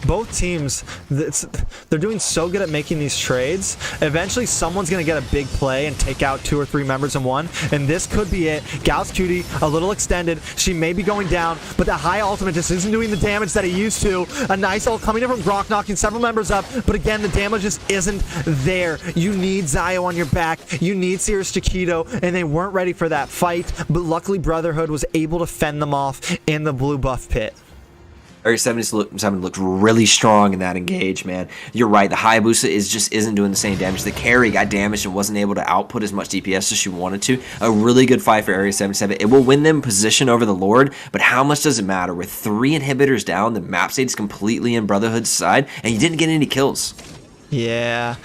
both teams, they're doing so good at making these trades. Eventually, someone's going to get a big play and take out 2 or 3 members in one, and this could be it. Gals Cutie, a little extended. She may be going down, but the high ultimate just isn't doing the damage that it used to. A nice ult coming in from Grok, knocking several members up, but again, the damage just isn't there. You need Zio on your back. You need Sirius Chiquito, and they weren't ready for that fight, but luckily Brotherhood was able to fend them off in the blue buff pit. Area 77 looked really strong in that engage, man. You're right. The Hayabusa isn't doing the same damage. The carry got damaged and wasn't able to output as much DPS as she wanted to. A really good fight for Area 77. It will win them position over the Lord, but how much does it matter? With 3 inhibitors down, the map state is completely in Brotherhood's side, and you didn't get any kills. Yeah.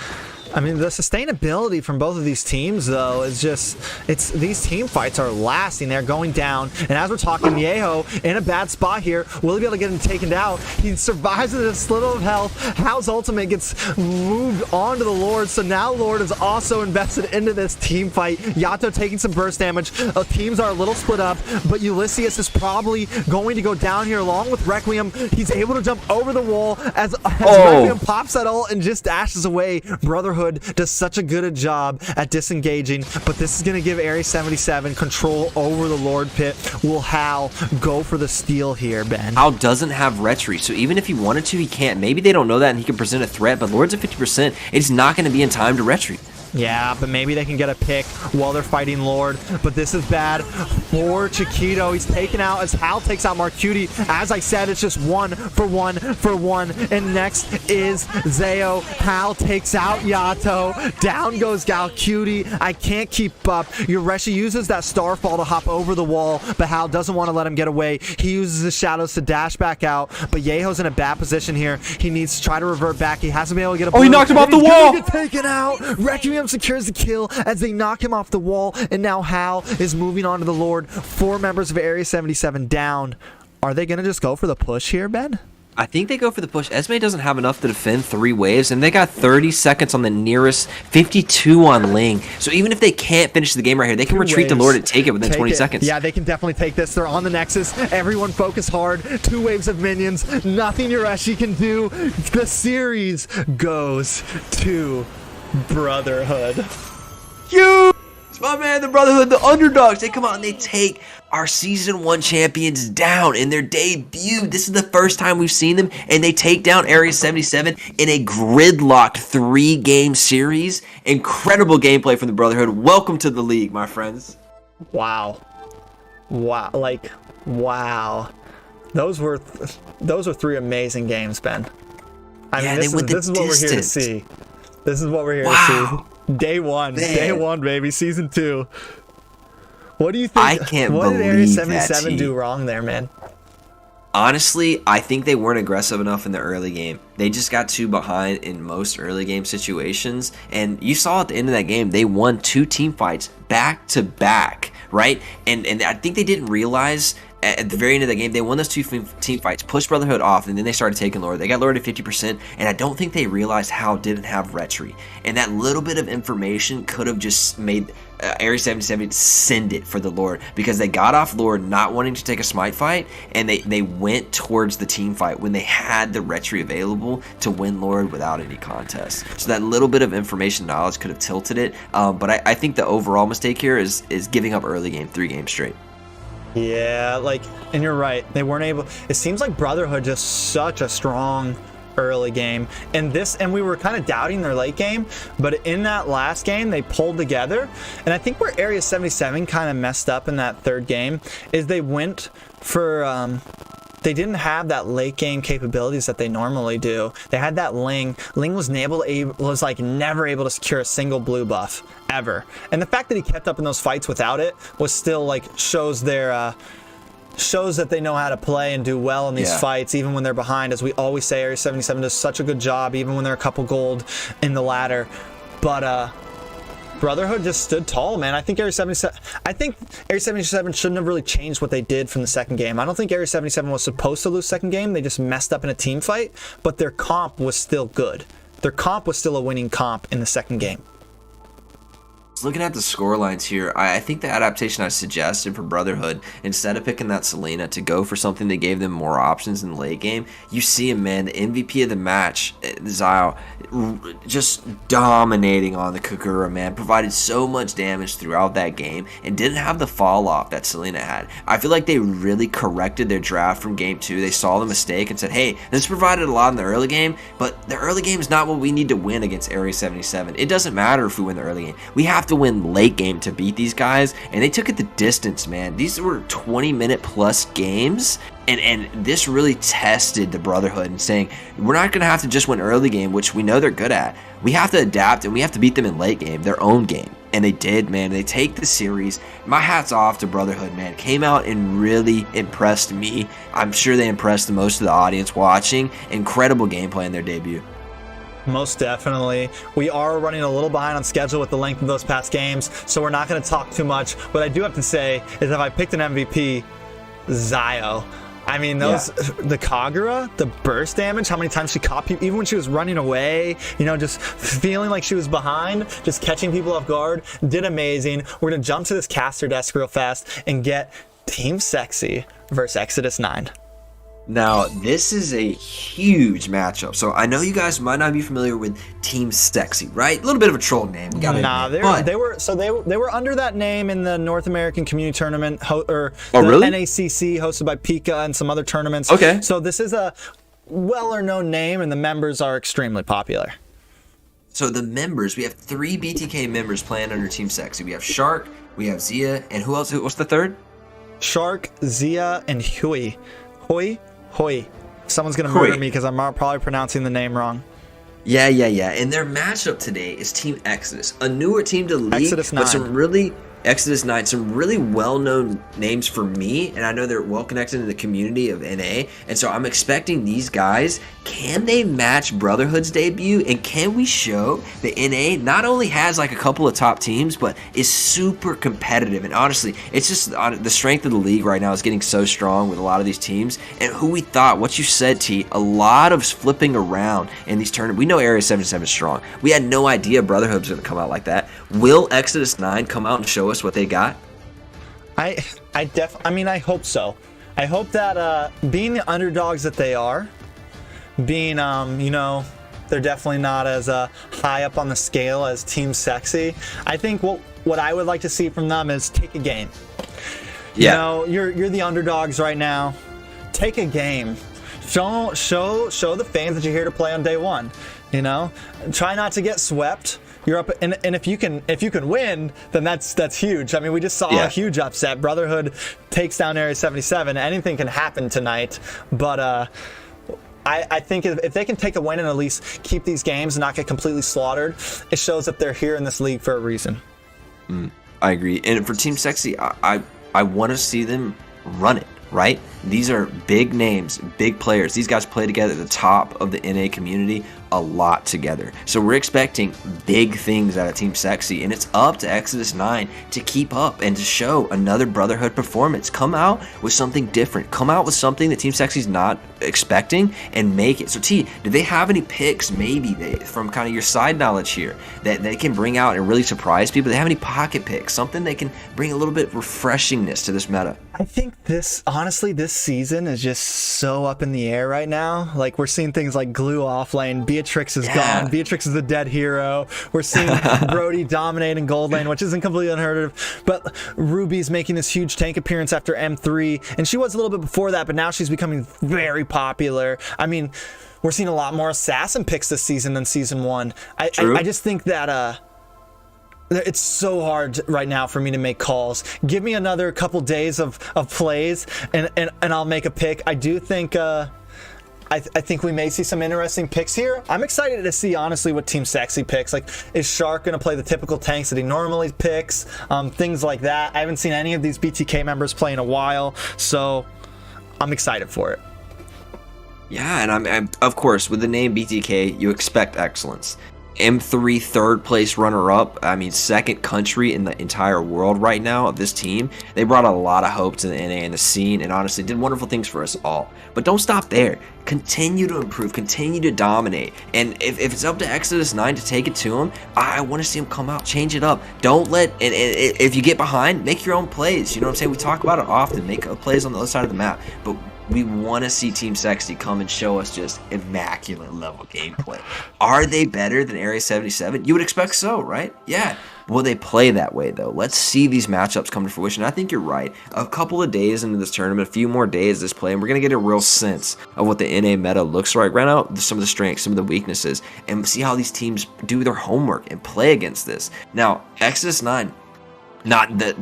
I mean, the sustainability from both of these teams, though, is just, these team fights are lasting. They're going down. And as we're talking, Yeho in a bad spot here. Will he be able to get him taken out? He survives with a slither of health. Hal's ultimate gets moved on to the Lord. So now Lord is also invested into this team fight. Yato taking some burst damage. Teams are a little split up, but Ulysses is probably going to go down here along with Requiem. He's able to jump over the wall as Requiem pops that ult and just dashes away. Brotherhood does such a good job at disengaging, but this is going to give Area 77 control over the Lord pit. Will Hal go for the steal here, Ben? Hal doesn't have retreat, so even if he wanted to, he can't. Maybe they don't know that and he can present a threat, but Lord's at 50%. It's not going to be in time to retreat. Yeah, but maybe they can get a pick while they're fighting Lord. But this is bad for Chiquito. He's taken out as Hal takes out Mark Cutie. As I said, it's just 1 for 1 for 1. And next is Zeo. Hal takes out Yato. Down goes Gal Cutie. I can't keep up. Yureshi uses that Starfall to hop over the wall, but Hal doesn't want to let him get away. He uses the shadows to dash back out, but Yeho's in a bad position here. He needs to try to revert back. He hasn't been able to get a Oh, he knocked him off the wall! Get taken out. Requiem secures the kill as they knock him off the wall, and now Hal is moving on to the Lord. 4 members of Area 77 down. Are they going to just go for the push here, Ben? I think they go for the push. Esme doesn't have enough to defend 3 waves, and they got 30 seconds on the nearest, 52 on Ling. So even if they can't finish the game right here, they can retreat to Lord and take it within 20 seconds. Yeah, they can definitely take this. They're on the Nexus. Everyone focus hard. 2 waves of minions. Nothing Yureshi can do. The series goes to Brotherhood. Huge! My man, the Brotherhood, the underdogs, they come out and they take our Season 1 champions down in their debut. This is the first time we've seen them, and they take down Area 77 in a gridlocked 3-game series. Incredible gameplay from the Brotherhood. Welcome to the league, my friends. Wow. Wow. Like, wow. Those were 3 amazing games, Ben. I mean, this is what we're here to see. This is what we're here to see. Day 1. Man. Day 1, baby. Season 2. What do you think? I can't believe what did Area 77 do wrong there, man? Honestly, I think they weren't aggressive enough in the early game. They just got too behind in most early game situations. And you saw at the end of that game, they won 2 team fights back to back, right? And I think they didn't realize at the very end of the game, they won those two team fights, pushed Brotherhood off, and then they started taking Lord. They got Lord at 50%, and I don't think they realized Hal didn't have Retry. And that little bit of information could have just made Area 77 send it for the Lord, because they got off Lord not wanting to take a smite fight, and they went towards the team fight when they had the Retry available to win Lord without any contest. So that little bit of information knowledge could have tilted it, but I think the overall mistake here is giving up early game 3 games straight. Yeah, like, and you're right. They weren't able. It seems like Brotherhood just such a strong early game, and we were kind of doubting their late game, but in that last game they pulled together. And I think where Area 77 kind of messed up in that third game is they went for they didn't have that late game capabilities that they normally do. They had that Ling. Ling was never able to secure a single blue buff ever. And the fact that he kept up in those fights without it was still like shows that they know how to play and do well in these fights, even when they're behind. As we always say, Area 77 does such a good job, even when they're a couple gold in the ladder. But Brotherhood just stood tall, man. I think Area 77 shouldn't have really changed what they did from the second game. I don't think Area 77 was supposed to lose second game. They just messed up in a team fight, but their comp was still good. Their comp was still a winning comp in the second game. Looking at the score lines here, I think the adaptation I suggested for Brotherhood, instead of picking that Selena to go for something that gave them more options in the late game, you see him, man, the MVP of the match, Zio, just dominating on the Kagura, man, provided so much damage throughout that game and didn't have the fall off that Selena had. I feel like they really corrected their draft from game 2. They saw the mistake and said, hey, this provided a lot in the early game, but the early game is not what we need to win against Area 77. It doesn't matter if we win the early game. We have to win late game to beat these guys, and they took it the distance, man. These were 20-minute plus games, and this really tested the Brotherhood and saying, we're not going to have to just win early game, which we know they're good at. We have to adapt, and we have to beat them in late game, their own game. And they did, man. They take the series. My hat's off to Brotherhood, man. Came out and really impressed me. I'm sure they impressed most of the audience watching. Incredible gameplay in their debut. Most definitely. We are running a little behind on schedule with the length of those past games, so we're not going to talk too much. What I do have to say is if I picked an MVP, Zio. I mean, the Kagura, the burst damage, how many times she caught people, even when she was running away, just feeling like she was behind, just catching people off guard, did amazing. We're going to jump to this caster desk real fast and get Team SEXI versus Exodus 9. Now, this is a huge matchup. So I know you guys might not be familiar with Team SEXI, right? A little bit of a troll name. They were under that name in the North American Community Tournament, really? NACC, hosted by Pika and some other tournaments. Okay. So this is a well-known name, and the members are extremely popular. So the members, we have 3 BTK members playing under Team SEXI. We have Shark, we have Zia, and who else? What's the third? Shark, Zia, and Hui. Someone's going to murder me because I'm probably pronouncing the name wrong. Yeah. And their matchup today is Team Exodus, a newer team to the league, Exodus 9. but Exodus 9, some really well-known names for me, and I know they're well-connected in the community of NA, and so I'm expecting these guys, can they match Brotherhood's debut, and can we show that NA not only has like a couple of top teams, but is super competitive, and honestly, it's just the strength of the league right now is getting so strong with a lot of these teams, and who we thought, what you said, T, a lot of flipping around in these tournaments. We know Area 77 is strong. We had no idea Brotherhood was going to come out like that. Will Exodus 9 come out and show us what they got? I hope so. I hope that being the underdogs that they are, being they're definitely not as high up on the scale as Team SEXI. I think what I would like to see from them is take a game. Yeah. You're the underdogs right now. Take a game. Show the fans that you're here to play on day one. Try not to get swept. You're up, and if you can win, then that's huge. I mean, we just saw a huge upset. Brotherhood takes down Area 77. Anything can happen tonight, but I think if they can take a win and at least keep these games and not get completely slaughtered, it shows that they're here in this league for a reason. I agree. And for Team SEXI, I want to see them run it, right? These are big names, big players. These guys play together at the top of the NA community a lot together. So we're expecting big things out of Team SEXI, and it's up to Exodus 9 to keep up and to show another Brotherhood performance. Come out with something different. Come out with something that Team SEXI's not expecting and make it. So T, do they have any picks maybe from kind of your side knowledge here that they can bring out and really surprise people? Do they have any pocket picks? Something they can bring a little bit of refreshingness to this meta? I think honestly, this season is just so up in the air right now. Like, we're seeing things like Glue off lane, Beatrix is gone, Beatrix is a dead hero. We're seeing Brody dominating gold lane, which isn't completely unheard of. But Ruby's making this huge tank appearance after M3, and she was a little bit before that, but now she's becoming very popular. I mean, we're seeing a lot more assassin picks this season than season 1. I just think that it's so hard right now for me to make calls. Give me another couple days of plays and I'll make a pick. I do think I think we may see some interesting picks here. I'm excited to see, honestly, what Team SEXI picks. Like, is Shark going to play the typical tanks that he normally picks? Things like that. I haven't seen any of these BTK members play in a while, so I'm excited for it. Yeah, and I'm of course, with the name BTK, you expect excellence. M3 third place runner-up, I mean second country in the entire world right now of this team. They brought a lot of hope to the NA and the scene, and honestly did wonderful things for us all. But don't stop there. Continue to improve, continue to dominate, and if it's up to Exodus 9 to take it to him, I want to see him come out, change it up. Don't let, and if you get behind, make your own plays. You know what I'm saying? We talk about it often, make plays on the other side of the map, but we want to see Team SEXI come and show us just immaculate level gameplay. Are they better than Area 77? You would expect so, right? Yeah. Will they play that way, though? Let's see these matchups come to fruition. I think you're right. A couple of days into this tournament, a few more days of this play, and we're going to get a real sense of what the NA meta looks like right now, some of the strengths, some of the weaknesses, and see how these teams do their homework and play against this. Now, Exodus 9, not the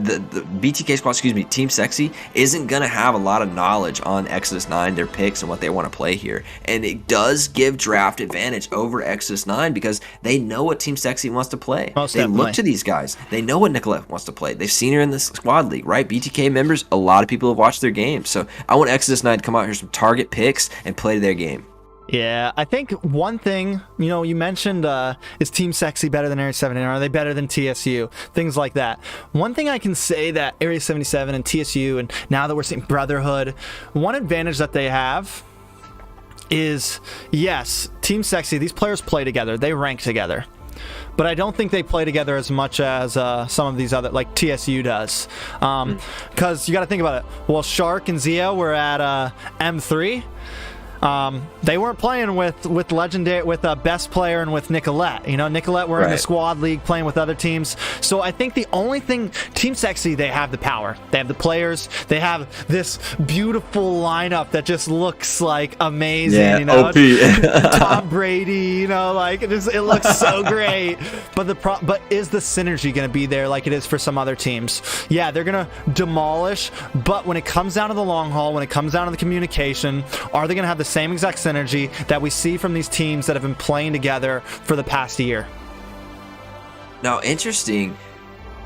BTK squad, excuse me, Team SEXI isn't going to have a lot of knowledge on Exodus 9, their picks and what they want to play here. And it does give draft advantage over Exodus 9 because they know what Team SEXI wants to play. They look to these guys. They know what Nicolette wants to play. They've seen her in the squad league, right? BTK members, a lot of people have watched their games. So I want Exodus 9 to come out here, some target picks, and play their game. Yeah, I think one thing, you mentioned, is Team SEXI better than Area 77? Are they better than TSU? Things like that. One thing I can say that Area 77 and TSU, and now that we're seeing Brotherhood, one advantage that they have is, yes, Team SEXI, these players play together. They rank together. But I don't think they play together as much as some of these other, like TSU does. Because you got to think about it. Well, Shark and Zia were at M3. They weren't playing with legendary, with best player and with Nicolette. Nicolette were in the squad league playing with other teams. So I think the only thing, Team SEXI, they have the power. They have the players. They have this beautiful lineup that just looks like amazing. OP. Tom Brady. It looks so great. But is the synergy going to be there like it is for some other teams? Yeah, they're going to demolish. But when it comes down to the long haul, when it comes down to the communication, are they going to have the same exact synergy that we see from these teams that have been playing together for the past year? Now, interesting,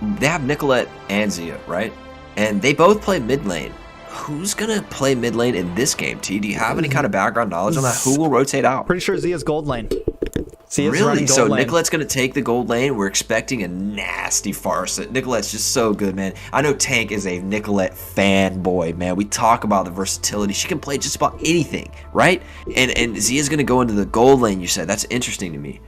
they have Nicolette and Zia, right? And they both play mid lane. Who's going to play mid lane in this game, T? Do you have any kind of background knowledge on that? Who will rotate out? Pretty sure Zia's gold lane. Really? So Nicolette's going to take the gold lane. We're expecting a nasty farce. Nicolette's just so good, man. I know Tank is a Nicolette fanboy, man. We talk about the versatility. She can play just about anything, right? And Zia's going to go into the gold lane, you said. That's interesting to me.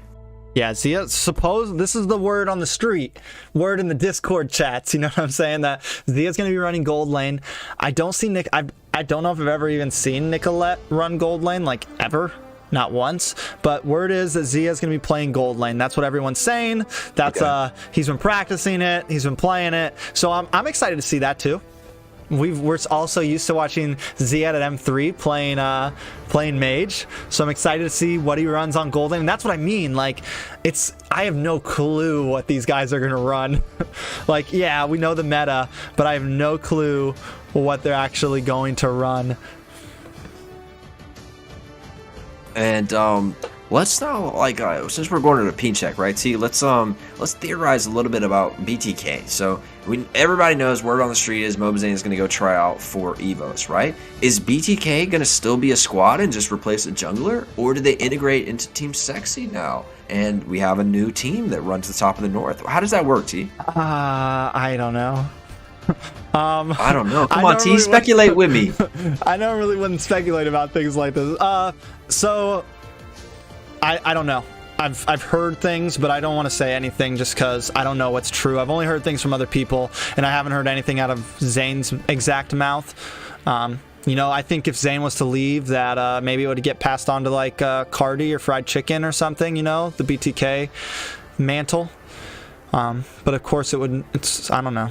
Yeah, Zia, suppose this is the word on the street, word in the Discord chats, you know what I'm saying, that Zia's going to be running gold lane. I don't see I don't know if I've ever even seen Nicolette run gold lane, like ever. Not once, but word is that Zia's going to be playing gold lane. That's what everyone's saying. That's okay. He's been practicing it. He's been playing it. So I'm excited to see that too. We're also used to watching Zia at M3 playing mage. So I'm excited to see what he runs on gold lane. And that's what I mean. Like, I have no clue what these guys are going to run. Like, yeah, we know the meta, but I have no clue what they're actually going to run. And let's now since we're going to the P check, right? See, let's theorize a little bit about BTK. So everybody knows word on the street is Mobazane is going to go try out for Evos, right? Is BTK going to still be a squad and just replace a jungler, or do they integrate into Team SEXI now? And we have a new team that runs the top of the North. How does that work, T? I don't know. I don't know. Come on, T, speculate with me. I normally wouldn't speculate about things like this. So I don't know. I've heard things, but I don't want to say anything just because I don't know what's true. I've only heard things from other people, and I haven't heard anything out of Zane's exact mouth. I think if Zane was to leave, that maybe it would get passed on to like Cardi or Fried Chicken or something. The BTK mantle. But of course it wouldn't. I don't know.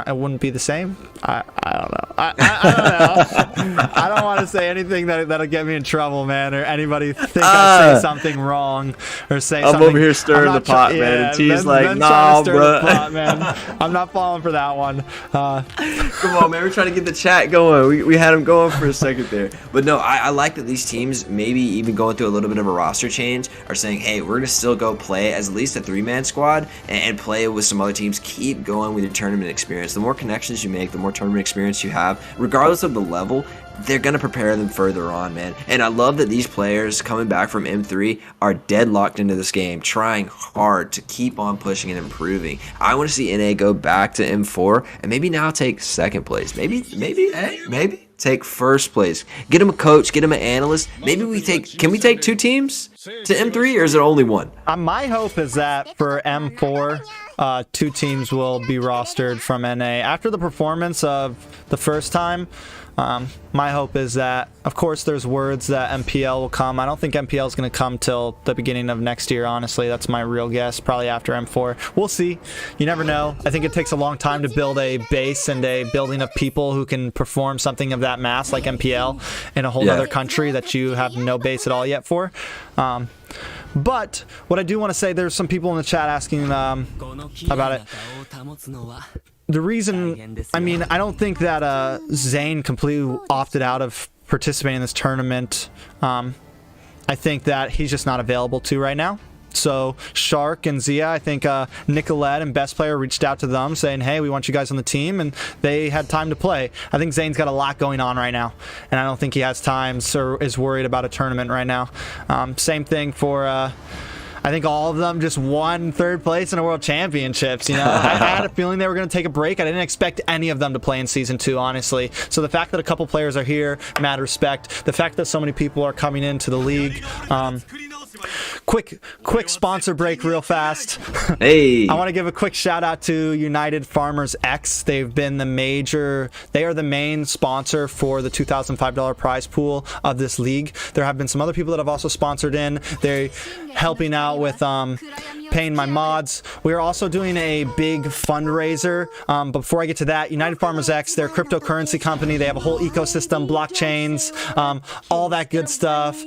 It wouldn't be the same. I don't know. I don't know. I don't want to say anything that'll get me in trouble, man, or anybody think I say something wrong or say something. I'm over here stirring the pot, man. And T's like, nah, bro. I'm not falling for that one. Come on, man. We're trying to get the chat going. We had them going for a second there. But no, I like that these teams, maybe even going through a little bit of a roster change, are saying, hey, we're going to still go play as at least a 3-man squad and play with some other teams. Keep going with your tournament experience. The more connections you make, the more tournament experience you have, regardless of the level, they're going to prepare them further on, man. And I love that these players coming back from M3 are deadlocked into this game, trying hard to keep on pushing and improving. I want to see NA go back to M4 and maybe now take second place. Maybe take first place. Get him a coach, get him an analyst. Can we take 2 teams to M3, or is it only one? My hope is that for M4, 2 teams will be rostered from NA. After the performance of the first time, my hope is that, of course, there's words that MPL will come. I don't think MPL is going to come till the beginning of next year, honestly. That's my real guess, probably after M4. We'll see. You never know. I think it takes a long time to build a base and a building of people who can perform something of that mass like MPL in a whole other country that you have no base at all yet for. But what I do want to say, there's some people in the chat asking about it. The reason, I don't think that Zane completely opted out of participating in this tournament. I think that he's just not available to right now. So Shark and Zia, I think Nicolette and Best Player reached out to them saying, hey, we want you guys on the team, and they had time to play. I think Zane's got a lot going on right now, and I don't think he has time or is worried about a tournament right now. Same thing for... I think all of them just won 3rd place in a World Championships. I had a feeling they were going to take a break. I didn't expect any of them to play in Season 2, honestly. So the fact that a couple players are here, mad respect. The fact that so many people are coming into the league. Quick sponsor break real fast. Hey. I want to give a quick shout out to United Farmers X. They've been they are the main sponsor for the $2,005 prize pool of this league. There have been some other people that have also sponsored in. They're helping out with paying my mods. We are also doing a big fundraiser. But before I get to that, United Farmers X, they're a cryptocurrency company. They have a whole ecosystem, blockchains, all that good stuff.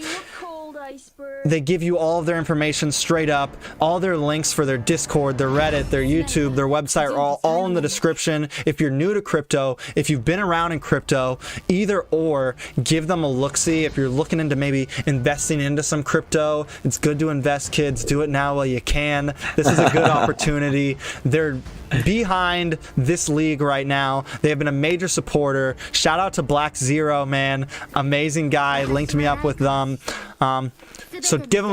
They give you all of their information straight up. All their links for their Discord, their Reddit, their YouTube, their website are all in the description. If you're new to crypto, if you've been around in crypto, either or, give them a look-see. If you're looking into maybe investing into some crypto, it's good to invest, kids. Do it now while you can. This is a good opportunity. They're behind this league right now. They have been a major supporter. Shout out to Black Zero, man. Amazing guy. Linked me up with them. So give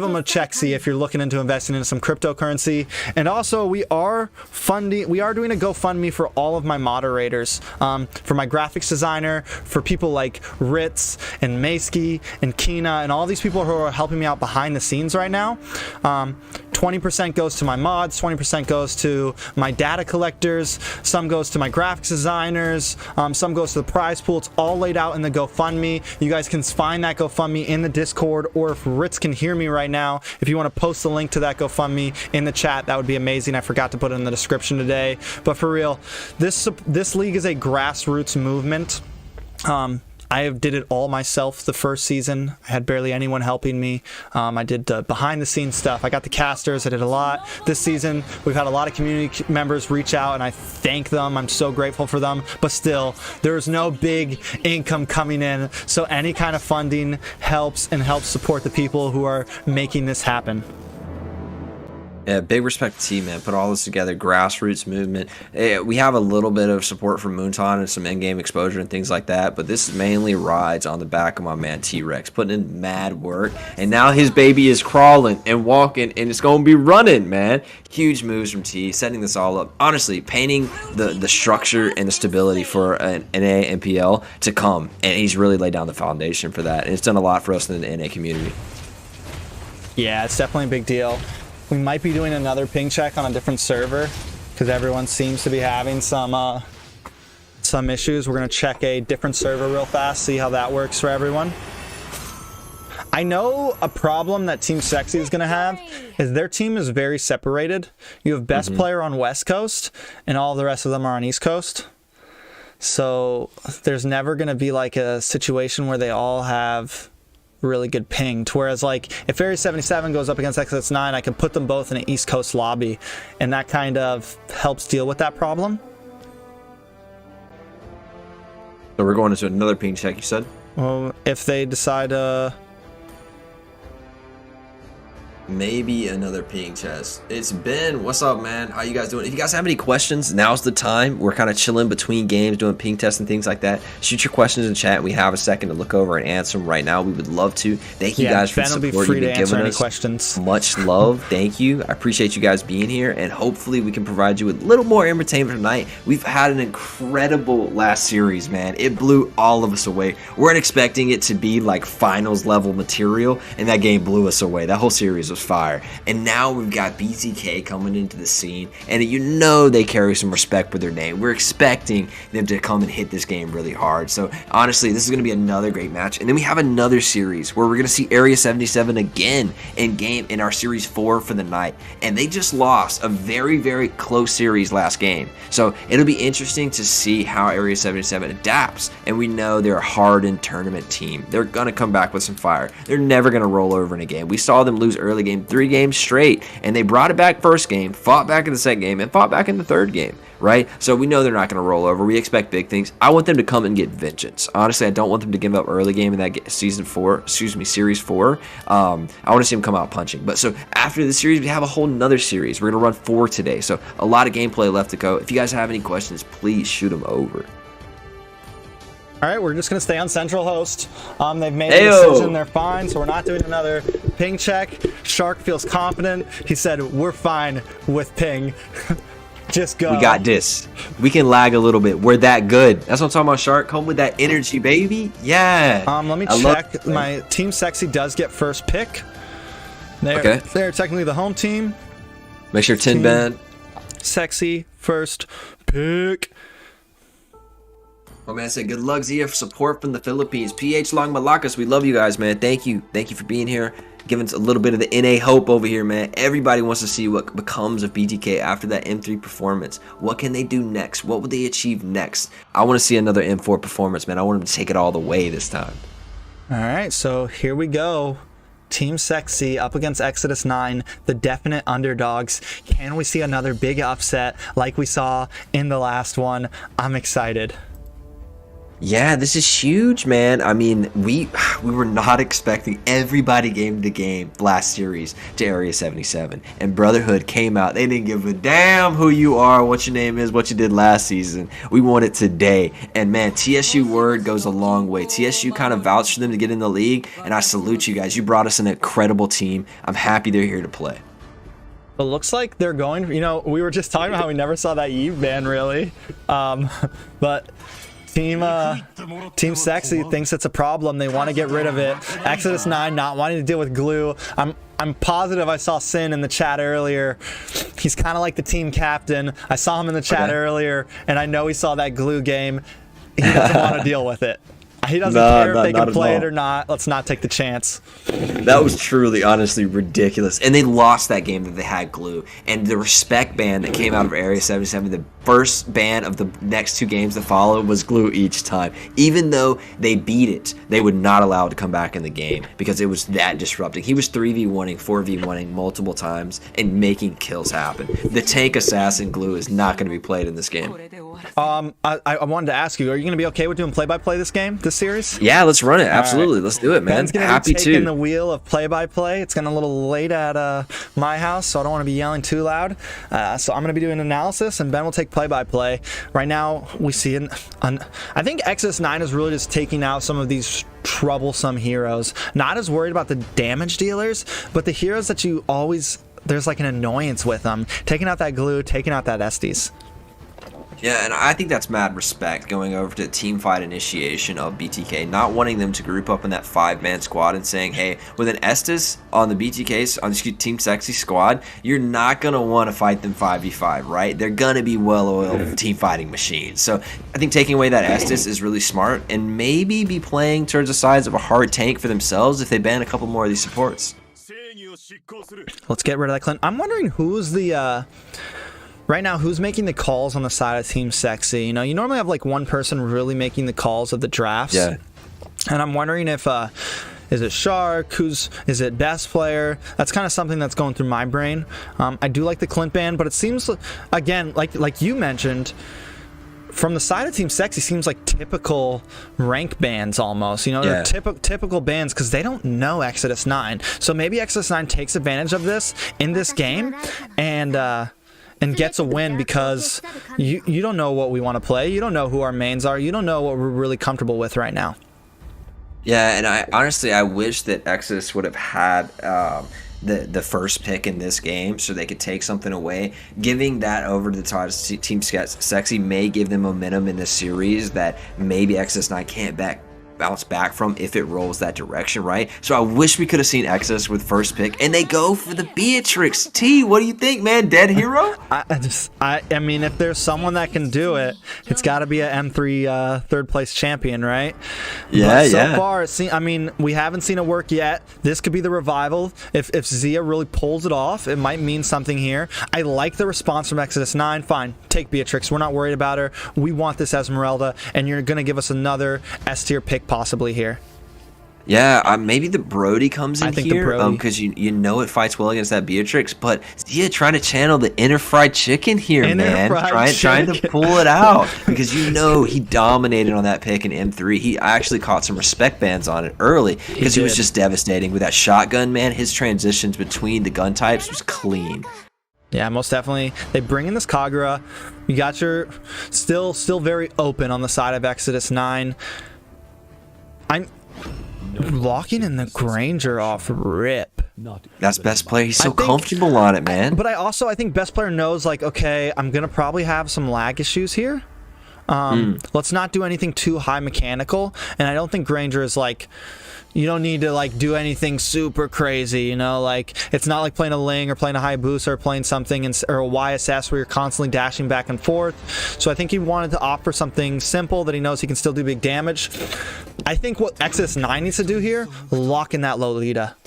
them a check, see if you're looking into investing into some cryptocurrency. And also, we are doing a GoFundMe for all of my moderators, for my graphics designer, for people like Ritz and Maisky and Kina and all these people who are helping me out behind the scenes right now. 20% goes to my mods, 20% goes to my data collectors, some goes to my graphics designers, some goes to the prize pool. It's all laid out in the GoFundMe. You guys can find that GoFundMe in the Discord, or if Ritz can hear me right now, if you want to post the link to that GoFundMe in the chat, that would be amazing. I forgot to put it in the description today. But for real, this league is a grassroots movement. I did it all myself the first season. I had barely anyone helping me. I did behind the scenes stuff. I got the casters. I did a lot. This season, we've had a lot of community members reach out, and I thank them. I'm so grateful for them. But still, there's no big income coming in. So any kind of funding helps support the people who are making this happen. Yeah, big respect to T, man. Put all this together, grassroots movement. We have a little bit of support from Moonton and some in-game exposure and things like that, but this mainly rides on the back of my man T-Rex, putting in mad work, and now his baby is crawling and walking, and it's going to be running, man. Huge moves from T, setting this all up. Honestly, painting the structure and the stability for an NA MPL to come, and he's really laid down the foundation for that, and it's done a lot for us in the NA community. Yeah, it's definitely a big deal. We might be doing another ping check on a different server because everyone seems to be having some issues. We're going to check a different server real fast, see how that works for everyone. I know a problem that Team SEXI is going to have is their team is very separated. You have best player on West Coast, and all the rest of them are on East Coast. So there's never going to be like a situation where they all have really good ping, to whereas like if Area 77 goes up against XS9, I can put them both in an East Coast lobby, and that kind of helps deal with that problem. So we're going into another ping check, you said? Well, if they decide maybe another ping chest. It's Ben. What's up, man? How you guys doing? If you guys have any questions, now's the time. We're kind of chilling between games, doing ping tests and things like that. Shoot your questions in chat. We have a second to look over and answer them right now. We would love to. Thank you guys for the support you've been giving us. Questions. Much love. Thank you. I appreciate you guys being here, and hopefully we can provide you with a little more entertainment tonight. We've had an incredible last series, man. It blew all of us away. Weren't expecting it to be like finals level material, and that game blew us away. That whole series was fire. And now we've got BTK coming into the scene, and you know they carry some respect for their name. We're expecting them to come and hit this game really hard. So honestly, this is going to be another great match. And then we have another series where we're going to see Area 77 again in our series 4 for the night, and they just lost a very, very close series last game. So it'll be interesting to see how Area 77 adapts, and we know they're a hardened tournament team. They're going to come back with some fire. They're never going to roll over in a game. We saw them lose early game 3 games straight, and they brought it back first game, fought back in the second game, and fought back in the third game, right? So we know they're not going to roll over. We expect big things. I want them to come and get vengeance. Honestly, I don't want them to give up early game in that series 4. I want to see them come out punching. But so after the series, we have a whole nother series. We're going to run 4 today, so a lot of gameplay left to go. If you guys have any questions, please shoot them over. All right, we're just going to stay on Central Host. They've made a decision. They're fine, so we're not doing another ping check. Shark feels confident. He said, we're fine with ping. Just go. We got this. We can lag a little bit. We're that good. That's what I'm talking about, Shark. Come with that energy, baby. Yeah. Let me check. My Team SEXI does get first pick. They're technically the home team. Make sure Tin Ben. SEXI first pick. Oh man, said good luck, Zia, for support from the Philippines. PH Long Malakas, we love you guys, man. Thank you for being here, giving us a little bit of the NA hope over here, man. Everybody wants to see what becomes of BTK after that M3 performance. What can they do next? What would they achieve next? I want to see another M4 performance, man. I want them to take it all the way this time. All right, so here we go. Team SEXI up against Exodus 9, the definite underdogs. Can we see another big upset like we saw in the last one? I'm excited. Yeah, this is huge, man. I mean, we were not expecting everybody game to game last series to Area 77. And Brotherhood came out. They didn't give a damn who you are, what your name is, what you did last season. We want it today. And man, TSU word goes a long way. TSU kind of vouched for them to get in the league, and I salute you guys. You brought us an incredible team. I'm happy they're here to play. It looks like they're going, we were just talking about how we never saw that Eve ban, really. But Team SEXI thinks it's a problem. They want to get rid of it. Exodus 9 not wanting to deal with glue. I'm positive I saw Sin in the chat earlier. He's kind of like the team captain. I saw him in the chat earlier, and I know he saw that glue game. He doesn't want to deal with it. He doesn't care if they can play it or not. Let's not take the chance. That was truly, honestly ridiculous. And they lost that game that they had glue. And the respect ban that came out of Area 77, the first ban of the next 2 games that followed was glue each time. Even though they beat it, they would not allow it to come back in the game because it was that disrupting. He was 3v1ing, 4v1ing multiple times and making kills happen. The tank assassin glue is not going to be played in this game. I wanted to ask you, are you going to be okay with doing play-by-play this game, this series? Yeah, let's run it. Absolutely. Right. Let's do it, man. Ben's going to be taking the wheel of play-by-play. It's getting a little late at my house, so I don't want to be yelling too loud. So I'm going to be doing analysis, and Ben will take play-by-play. Right now, we see I think Exodus 9 is really just taking out some of these troublesome heroes. Not as worried about the damage dealers, but the heroes that you always... There's like an annoyance with them. Taking out that glue, taking out that Estes. Yeah, and I think that's mad respect going over to team fight initiation of BTK, not wanting them to group up in that 5-man squad and saying, hey, with an Estes on the BTK's, on the Team Sexy squad, you're not going to want to fight them 5v5, right? They're going to be well-oiled team fighting machines. So I think taking away that Estes is really smart and maybe be playing towards the sides of a hard tank for themselves if they ban a couple more of these supports. Let's get rid of that Clint. I'm wondering who's the... Right now, who's making the calls on the side of Team Sexy? You know, you normally have like one person really making the calls of the drafts. Yeah. And I'm wondering if, is it Shark? Is it Best Player? That's kind of something that's going through my brain. I do like the Clint ban, but it seems, again, like you mentioned, from the side of Team Sexy, seems like typical rank bans almost. You know, they're typical bans because they don't know Exodus 9. So maybe Exodus 9 takes advantage of this in this game and gets a win because you don't know what we want to play. You don't know who our mains are. You don't know what we're really comfortable with right now. Yeah, and I wish that Exodus would have had the first pick in this game so they could take something away. Giving that over to the Team Sexy may give them momentum in this series that maybe Exodus 9 can't bounce back from if it rolls that direction, right? So I wish we could have seen Exodus with first pick, and they go for the Beatrix. T, what do you think, man? Dead hero? I mean, if there's someone that can do it, it's got to be a M3 third place champion, right? Yeah, but so far, I mean, we haven't seen it work yet. This could be the revival. If Zia really pulls it off, it might mean something here. I like the response from Exodus 9. Fine, take Beatrix. We're not worried about her. We want this Esmeralda, and you're going to give us another S tier pick possibly here. Yeah, maybe the Brody comes in here because you know it fights well against that Beatrix, but Zia trying to channel the inner fried chicken here, man. Trying to pull it out because you know he dominated on that pick in M3. He actually caught some respect bans on it early because he was just devastating with that shotgun, man. His transitions between the gun types was clean. Yeah, most definitely. They bring in this Kagura. You got your still very open on the side of Exodus 9. I'm locking in the Granger off rip. That's Best Player. He's so comfortable on it, man. But I think Best Player knows, like, okay, I'm going to probably have some lag issues here. Let's not do anything too high mechanical. And I don't think Granger is like... You don't need to like do anything super crazy, you know, like it's not like playing a Ling or playing a Hayabusa or playing something or a YSS where you're constantly dashing back and forth. So I think he wanted to opt for something simple that he knows he can still do big damage. I think what Exodus 9 needs to do here, lock in that Lolita.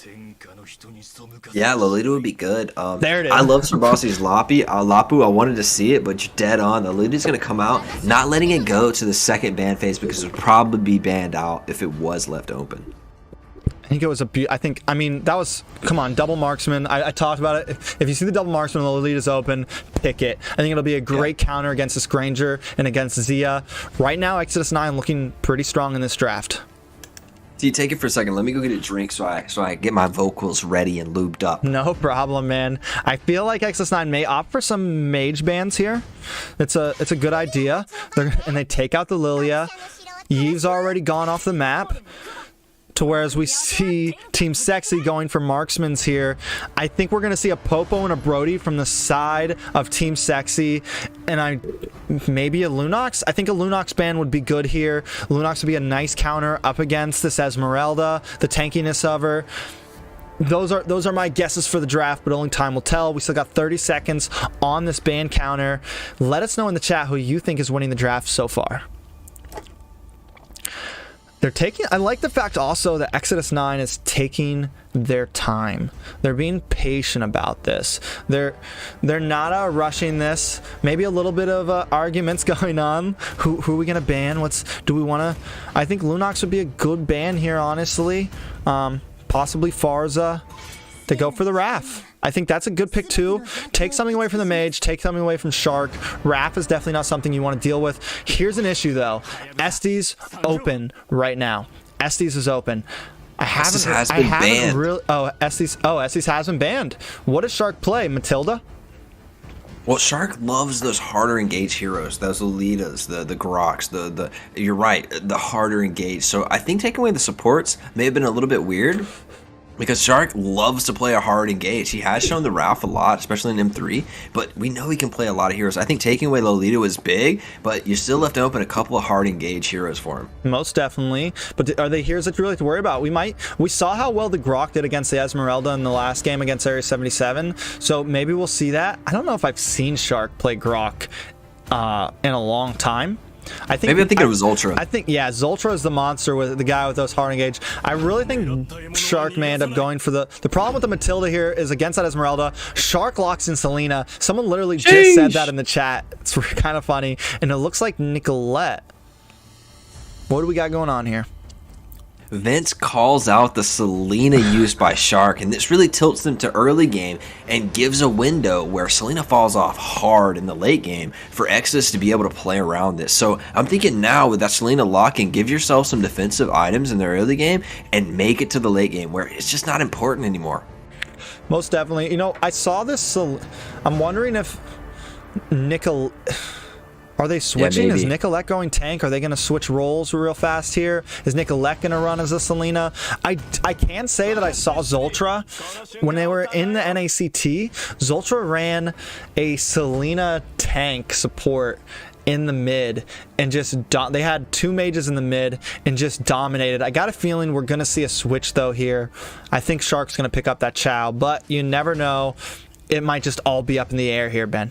Yeah, Lolita would be good. There it is. I love Sarbasi's Lapu. I wanted to see it, but you're dead on. Lolita's going to come out, not letting it go to the second ban phase because it would probably be banned out if it was left open. I think it was I mean, that was, come on, double marksman. I talked about it. If you see the double marksman and the Lolita's open, pick it. I think it'll be a great counter against this Granger and against Zia. Right now, Exodus 9 looking pretty strong in this draft. See, take it for a second. Let me go get a drink so I get my vocals ready and lubed up. No problem, man. I feel like Exodus 9 may opt for some mage bans here. It's a good idea. And they take out the Lilia. Yeve's already gone off the map. To whereas we see Team Sexy going for marksmans here. I think we're going to see a Popo and a Brody from the side of Team Sexy. And maybe a Lunox. I think a Lunox ban would be good here. Lunox would be a nice counter up against this Esmeralda, the tankiness of her. Those are my guesses for the draft, but only time will tell. We still got 30 seconds on this ban counter. Let us know in the chat who you think is winning the draft so far. They're taking. I like the fact also that Exodus 9 is taking their time. They're being patient about this. They're not rushing this. Maybe a little bit of arguments going on. Who are we gonna ban? Do we want to? I think Lunox would be a good ban here, honestly. Possibly Farza to go for the Raph. I think that's a good pick too. Take something away from the Mage, take something away from Shark. Raph is definitely not something you want to deal with. Here's an issue though. Estes open right now. Estes is open. Estes has been banned. Estes has been banned. What does Shark play? Matilda? Well, Shark loves those harder engaged heroes, those Lolitas, the Groks, the you're right, the harder engaged. So I think taking away the supports may have been a little bit weird, because Shark loves to play a hard engage. He has shown the Ralph a lot, especially in M3, but we know he can play a lot of heroes. I think taking away Lolita was big, but you still left open a couple of hard engage heroes for him. Most definitely. But are they heroes that you really have to worry about? We saw how well the Grok did against the Esmeralda in the last game against Area 77, so maybe we'll see that. I don't know if I've seen Shark play Grok in a long time. I think it was Ultra. I think, yeah, Zultra is the monster, with the guy with those hard engage. I really think Shark may end up going for the problem with the Matilda here is against that Esmeralda. Shark locks in Selena. Someone literally just said that in the chat. It's kind of funny. And it looks like Nicolette. What do we got going on here? Vince calls out the Selena use by Shark, and this really tilts them to early game and gives a window where Selena falls off hard in the late game for Exodus to be able to play around this. So I'm thinking now with that Selena lock-in, give yourself some defensive items in the early game and make it to the late game where it's just not important anymore. Most definitely. You know, I saw this. I'm wondering if are they switching? Yeah, is Nicolette going tank? Are they going to switch roles real fast here? Is Nicolette going to run as a Selena? I can say that I saw Zultra when they were in the NACT. Zultra ran a Selena tank support in the mid and just they had two mages in the mid and just dominated. I got a feeling we're going to see a switch though here. I think Shark's going to pick up that Chow, but you never know. It might just all be up in the air here, Ben.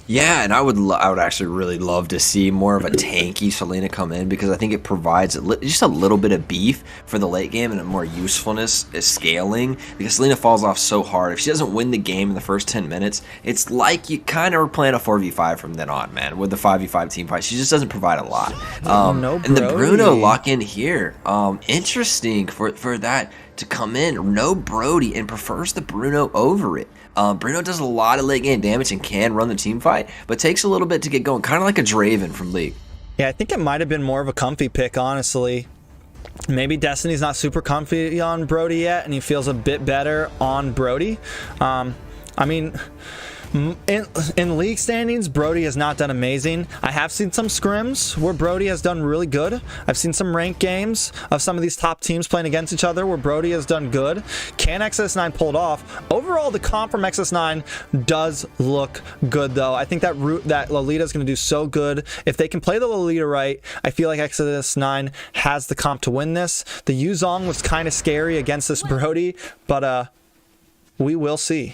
Yeah, and I would actually really love to see more of a tanky Selena come in, because I think it provides just a little bit of beef for the late game and a more usefulness is scaling, because Selena falls off so hard. If she doesn't win the game in the first 10 minutes, it's like you kind of are playing a 4v5 from then on, man, with the 5v5 team fight. She just doesn't provide a lot. And the Bruno lock in here, interesting for that to come in. No Brody, and prefers the Bruno over it. Bruno does a lot of late game damage and can run the team fight, but takes a little bit to get going, kind of like a Draven from League. Yeah, I think it might have been more of a comfy pick, honestly. Maybe Destiny's not super comfy on Brody yet, and he feels a bit better on Brody. I mean, in league standings, Brody has not done amazing. I have seen some scrims where Brody has done really good. I've seen some ranked games of some of these top teams playing against each other where Brody has done good. Can XS9 pull it off? Overall, the comp from XS9 does look good, though. I think that Lolita is going to do so good. If they can play the Lolita right, I feel like XS9 has the comp to win this. The Yuzong was kind of scary against this Brody, but we will see.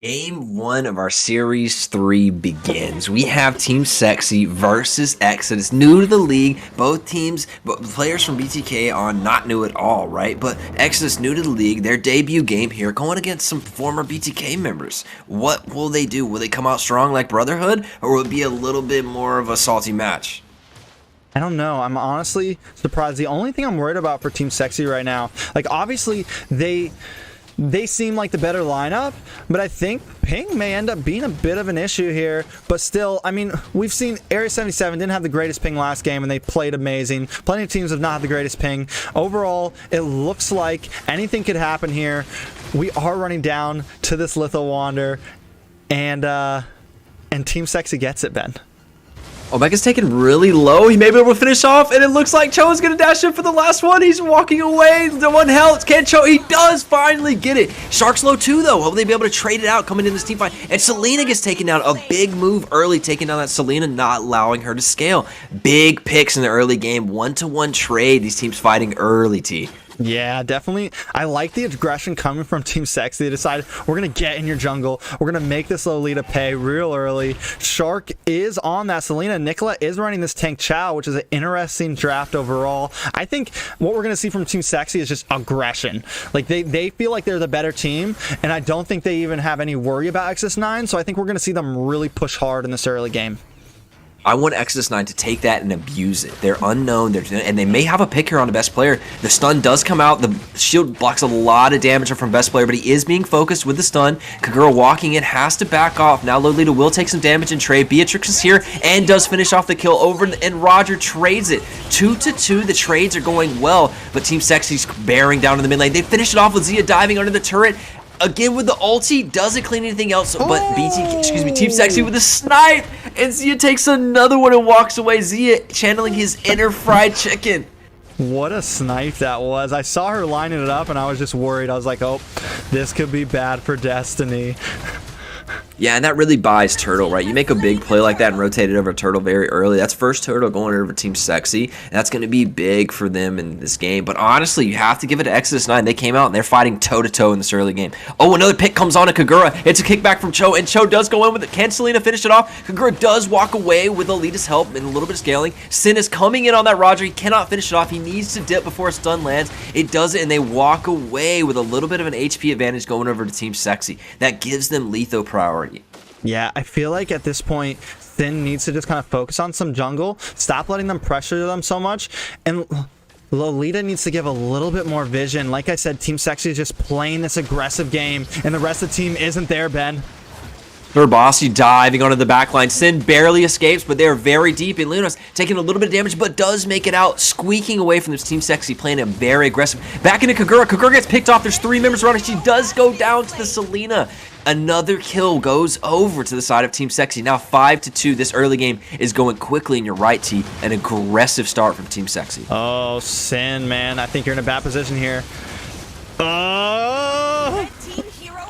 Game 1 of our Series 3 begins. We have Team SEXI versus Exodus, new to the league. Both teams, players from BTK on not new at all, right? But Exodus new to the league, their debut game here, going against some former BTK members. What will they do? Will they come out strong like Brotherhood, or will it be a little bit more of a salty match? I don't know. I'm honestly surprised. The only thing I'm worried about for Team SEXI right now, like obviously they seem like the better lineup, but I think ping may end up being a bit of an issue here. But still, I mean, we've seen Area 77 didn't have the greatest ping last game, and they played amazing. Plenty of teams have not had the greatest ping. Overall, it looks like anything could happen here. We are running down to this Litho Wander, and Team SEXI gets it, Ben. Omega's taken really low. He may be able to finish off, and it looks like Cho is going to dash in for the last one. He's walking away. The one health. Can Cho? He does finally get it. Shark's low too, though. Will they be able to trade it out coming in this team fight? And Selena gets taken down. A big move early, taking down that Selena, not allowing her to scale. Big picks in the early game. 1-to-1 trade. These teams fighting early, T. Yeah, definitely. I like the aggression coming from Team Sexy. They decided, we're going to get in your jungle. We're going to make this Lolita pay real early. Shark is on that. Selena. Nicola is running this tank Chow, which is an interesting draft overall. I think what we're going to see from Team Sexy is just aggression. Like, they feel like they're the better team, and I don't think they even have any worry about Exodus 9, so I think we're going to see them really push hard in this early game. I want Exodus 9 to take that and abuse it. They're unknown, and they may have a pick here on the best player. The stun does come out. The shield blocks a lot of damage from best player, but he is being focused with the stun. Kagura walking in, has to back off. Now Lolita will take some damage and trade. Beatrix is here and does finish off the kill over, and Roger trades it. 2-2, the trades are going well, but Team Sexy's bearing down in the mid lane. They finish it off with Zia diving under the turret. Again with the ulti, doesn't clean anything else, but Team Sexy with a snipe, and Zia takes another one and walks away. Zia channeling his inner fried chicken. What a snipe that was. I saw her lining it up, and I was just worried. I was like, oh, this could be bad for Destiny. Yeah, and that really buys Turtle, right? You make a big play like that and rotate it over Turtle very early. That's first Turtle going over Team Sexy, and that's going to be big for them in this game. But honestly, you have to give it to Exodus 9. They came out, and they're fighting toe-to-toe in this early game. Oh, another pick comes on to Kagura. It's a kickback from Cho, and Cho does go in with it. Can Selena finish it off? Kagura does walk away with Alita's help and a little bit of scaling. Sin is coming in on that Roger. He cannot finish it off. He needs to dip before a stun lands. It does it, and they walk away with a little bit of an HP advantage going over to Team Sexy. That gives them Letho priority. Yeah, I feel like at this point, Sin needs to just kind of focus on some jungle, stop letting them pressure them so much, and Lolita needs to give a little bit more vision. Like I said, Team Sexy is just playing this aggressive game, and the rest of the team isn't there, Ben. Bossy diving onto the backline. Sin barely escapes, but they're very deep. And Luna's taking a little bit of damage, but does make it out, squeaking away from this Team Sexy, playing a very aggressive. Back into Kagura. Kagura gets picked off. There's 3 members around her. She does go down to the Selena. Another kill goes over to the side of Team Sexy. Now 5-2. This early game is going quickly in your right, T. An aggressive start from Team Sexy. Oh, Sin, man. I think you're in a bad position here. Oh!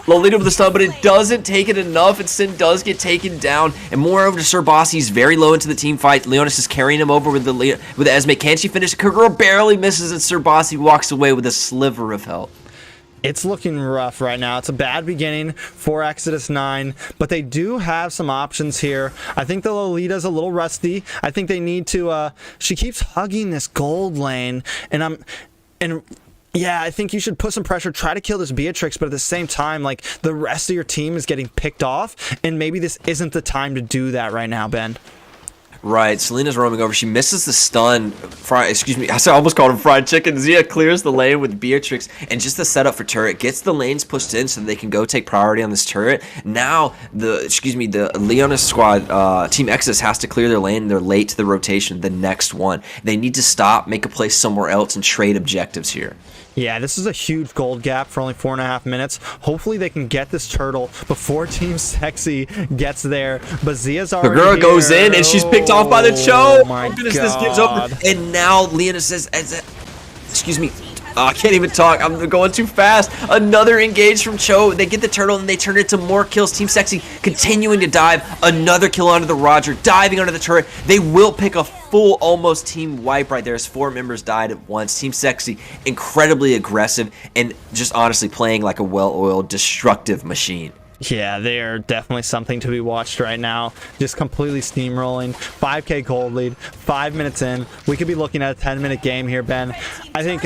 Lolita with the stun, but it doesn't take it enough, and Sin does get taken down. And moreover to Sir Bossy, he's very low into the team fight. Leonis is carrying him over with the Esme. Can she finish? Kagura barely misses, and Sir Bossy walks away with a sliver of health. It's looking rough right now. It's a bad beginning for Exodus 9, but they do have some options here. I think the Lolita's a little rusty. I think they need to, she keeps hugging this gold lane, yeah, I think you should put some pressure, try to kill this Beatrix, but at the same time, like, the rest of your team is getting picked off, and maybe this isn't the time to do that right now, Ben. Right, Selena's roaming over. She misses the stun. I almost called him fried chicken. Zia clears the lane with Beatrix, and just the setup for turret gets the lanes pushed in so they can go take priority on this turret. Now the Leonis squad, Team Exodus, has to clear their lane. They're late to the rotation. The next one, they need to stop, make a play somewhere else, and trade objectives here. Yeah, this is a huge gold gap for only 4.5 minutes. Hopefully they can get this turtle before Team Sexy gets there. But Zia's already The girl here. goes in, and she's picked off by the Cho. Oh my goodness, God. this gives up. And now Leona says, I can't even talk. I'm going too fast. Another engage from Cho. They get the turtle, and they turn it to more kills. Team Sexy continuing to dive. Another kill onto the Roger, diving under the turret. They will pick a full almost team wipe right there as 4 members died at once. Team Sexy incredibly aggressive and just honestly playing like a well-oiled destructive machine. Yeah, they are definitely something to be watched right now. Just completely steamrolling. 5K gold lead, 5 minutes in. We could be looking at a 10-minute game here, Ben. I think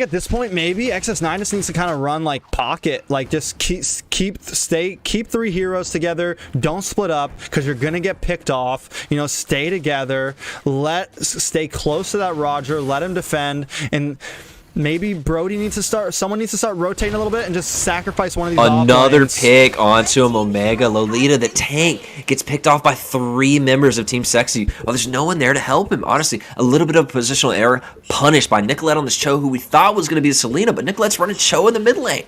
at this point, maybe XS9 just needs to kind of run like pocket, like just keep 3 heroes together. Don't split up because you're gonna get picked off. You know, stay together. Stay close to that Roger. Let him defend, and maybe Brody needs to start. Someone needs to start rotating a little bit and just sacrifice one of these. Another pick onto him. Omega. Lolita, the tank, gets picked off by 3 members of Team Sexy. Well, there's no one there to help him. Honestly, a little bit of positional error punished by Nicolette on this Cho, who we thought was going to be the Selena, but Nicolette's running Cho in the mid lane.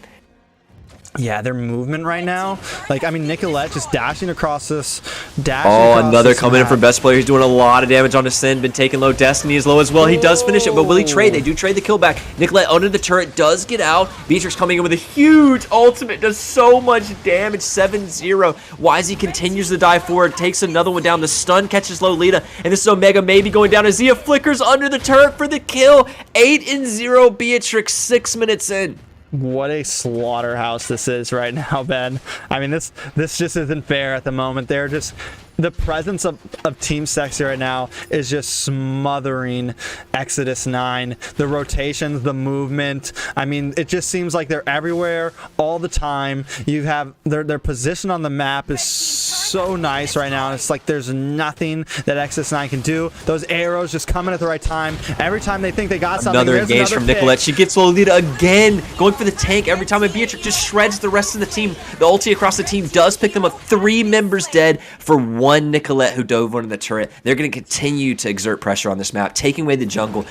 Yeah, their movement right now. Like, I mean, Nicolette just dashing across this. Another coming in from best player. He's doing a lot of damage on Ascend. Been taking low. Destiny is low as well. He does finish it, but will he trade? They do trade the kill back. Nicolette under the turret does get out. Beatrix coming in with a huge ultimate. Does so much damage. 7-0. YZ continues to dive forward. Takes another one down. The stun catches Lolita. And this is Omega maybe going down. Zia flickers under the turret for the kill. 8-0 Beatrix 6 minutes in. What a slaughterhouse this is right now, Ben. I mean, this just isn't fair at the moment. They're just... The presence of Team SEXI right now is just smothering Exodus 9. The rotations, the movement. I mean, it just seems like they're everywhere all the time. You have their position on the map is so nice right now. It's like there's nothing that Exodus 9 can do. Those arrows just coming at the right time. Every time they think they got something, another engage from Nicolette. She gets Lolita again, going for the tank every time. And Beatrix just shreds the rest of the team. The ulti across the team does pick them up. 3 members dead for one Nicolette who dove under the turret. They're going to continue to exert pressure on this map, taking away the jungle.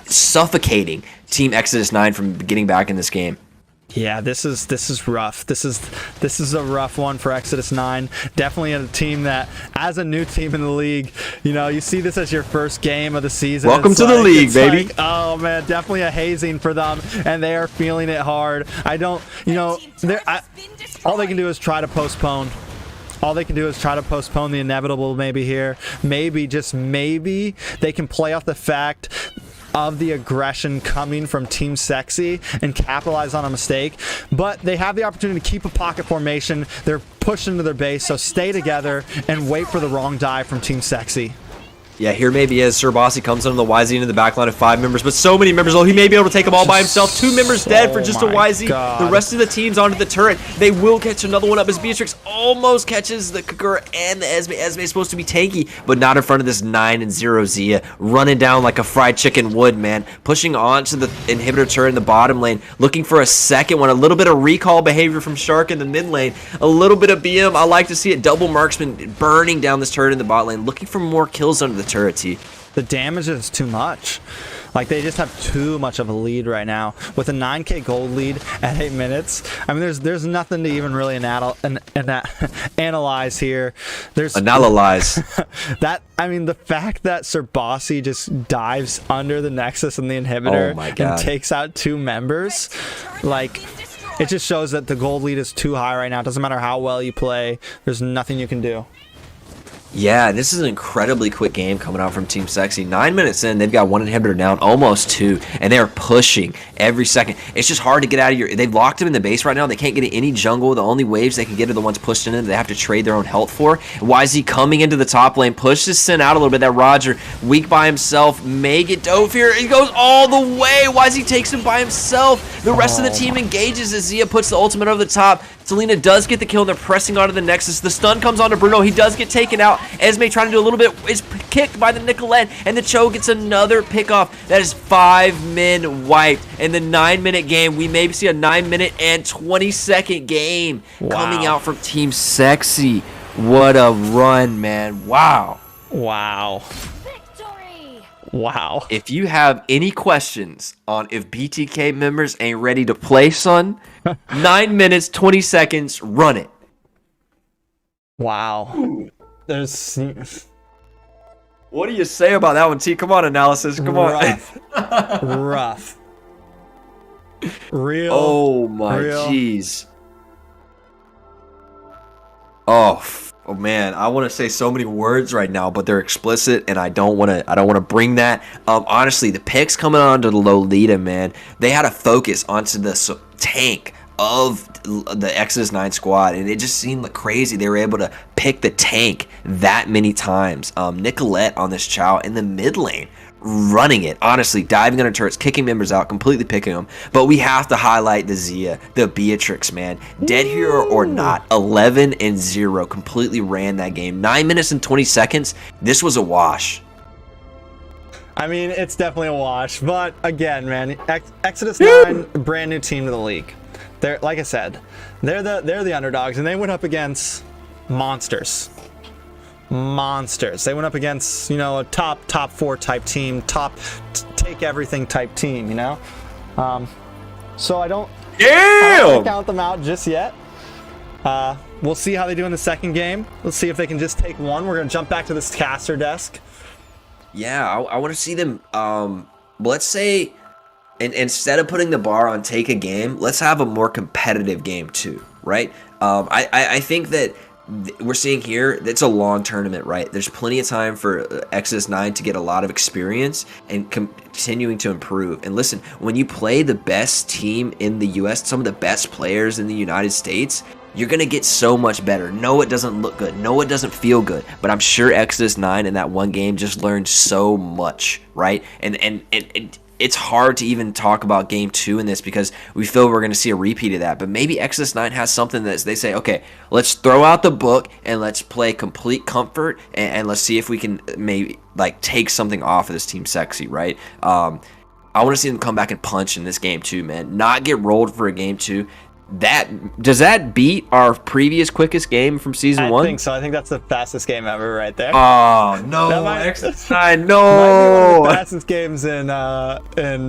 Suffocating Team Exodus 9 from getting back in this game. Yeah, this is rough. This is a rough one for Exodus 9. Definitely a team that, as a new team in the league, you know, you see this as your first game of the season. Welcome to the league, baby. Oh man, definitely a hazing for them, and they are feeling it hard. All they can do is try to postpone. All they can do is try to postpone the inevitable maybe here. Maybe, just maybe, they can play off the fact of the aggression coming from Team SEXI and capitalize on a mistake. But they have the opportunity to keep a pocket formation. They're pushed into their base, so stay together and wait for the wrong dive from Team SEXI. Yeah, here maybe as Sir Bossy comes on the YZ into the back line of 5 members, but so many members. Oh, he may be able to take them all by himself. 2 members dead for just a YZ. God. The rest of the team's onto the turret. They will catch another one up as Beatrix almost catches the Kagura and the Esme. Esme is supposed to be tanky, but not in front of this 9-0 Zia. Running down like a fried chicken would, man. Pushing onto the inhibitor turret in the bottom lane. Looking for a second one. A little bit of recall behavior from Shark in the mid lane. A little bit of BM. I like to see it. Double marksman burning down this turret in the bot lane. Looking for more kills under the turret, T. The damage is too much. Like, they just have too much of a lead right now. With a 9k gold lead at 8 minutes, I mean, there's nothing to even really analyze here. Analyze. I mean, the fact that Sir Bossy just dives under the Nexus and the inhibitor and takes out 2 members, like, it just shows that the gold lead is too high right now. It doesn't matter how well you play. There's nothing you can do. Yeah, this is an incredibly quick game coming out from Team SEXI. 9 minutes in, they've got 1 inhibitor down, almost 2, and they're pushing every second. It's just hard to get out of your... They've locked him in the base right now. They can't get any jungle. The only waves they can get are the ones pushed in. They have to trade their own health for. YZ coming into the top lane, pushes Sin out a little bit. That Roger, weak by himself, may get dove here. He goes all the way. YZ takes him by himself. The rest of the team engages as Zia puts the ultimate over the top. Selena does get the kill, and they're pressing onto the Nexus. The stun comes onto Bruno. He does get taken out. Esme trying to do a little bit is kicked by the Nicolette, and the Cho gets another pick off. That is 5 men wiped. In the 9-minute game, we may see a 9-minute and 20-second game coming out from Team SEXI. What a run, man. Wow. Wow. Wow. If you have any questions on if BTK members ain't ready to play, son, 9 minutes, 20 seconds, run it. Wow. There's... What do you say about that one, T? Come on, analysis. Come on. Rough. Real. Oh, my jeez. Oh man, I want to say so many words right now, but they're explicit, and I don't want to bring that. Honestly, the picks coming onto the Lolita, man, they had a focus onto the tank of the Exodus 9 squad, and it just seemed like crazy. They were able to pick the tank that many times. Nicolette on this Chow in the mid lane, running it, honestly, diving under turrets, kicking members out, completely picking them. But we have to highlight the Zia, the Beatrix, man. Dead hero or not, 11-0, completely ran that game. 9 minutes and 20 seconds, this was a wash. I mean, it's definitely a wash, but again, man, Exodus 9, brand new team to the league. They're, like I said, they're the underdogs, and they went up against monsters. They went up against, you know, a top 4 type team, take everything type team, you know. So I don't I don't Damn! count them out just yet. We'll see how they do in the second game. Let's see if they can just take one. We're going to jump back to this caster desk. Yeah, I want to see them. Let's say, instead of putting the bar on take a game, let's have a more competitive game too, right? I think that we're seeing here, it's a long tournament, right? There's plenty of time for Exodus 9 to get a lot of experience and continuing to improve. And listen, when you play the best team in the US, some of the best players in the United States, you're going to get so much better. No, it doesn't look good. No, it doesn't feel good. But I'm sure Exodus 9 in that one game just learned so much, right? And it's hard to even talk about game 2 in this because we feel we're going to see a repeat of that. But maybe Exodus 9 has something that they say, okay, let's throw out the book and let's play complete comfort and let's see if we can maybe like take something off of this Team Sexy, right? I want to see them come back and punch in this game 2, man. Not get rolled for a game 2. Does that beat our previous quickest game from season 1? I think so. I think that's the fastest game ever right there. Oh no, Exodus 9, no. Might be one of the fastest games in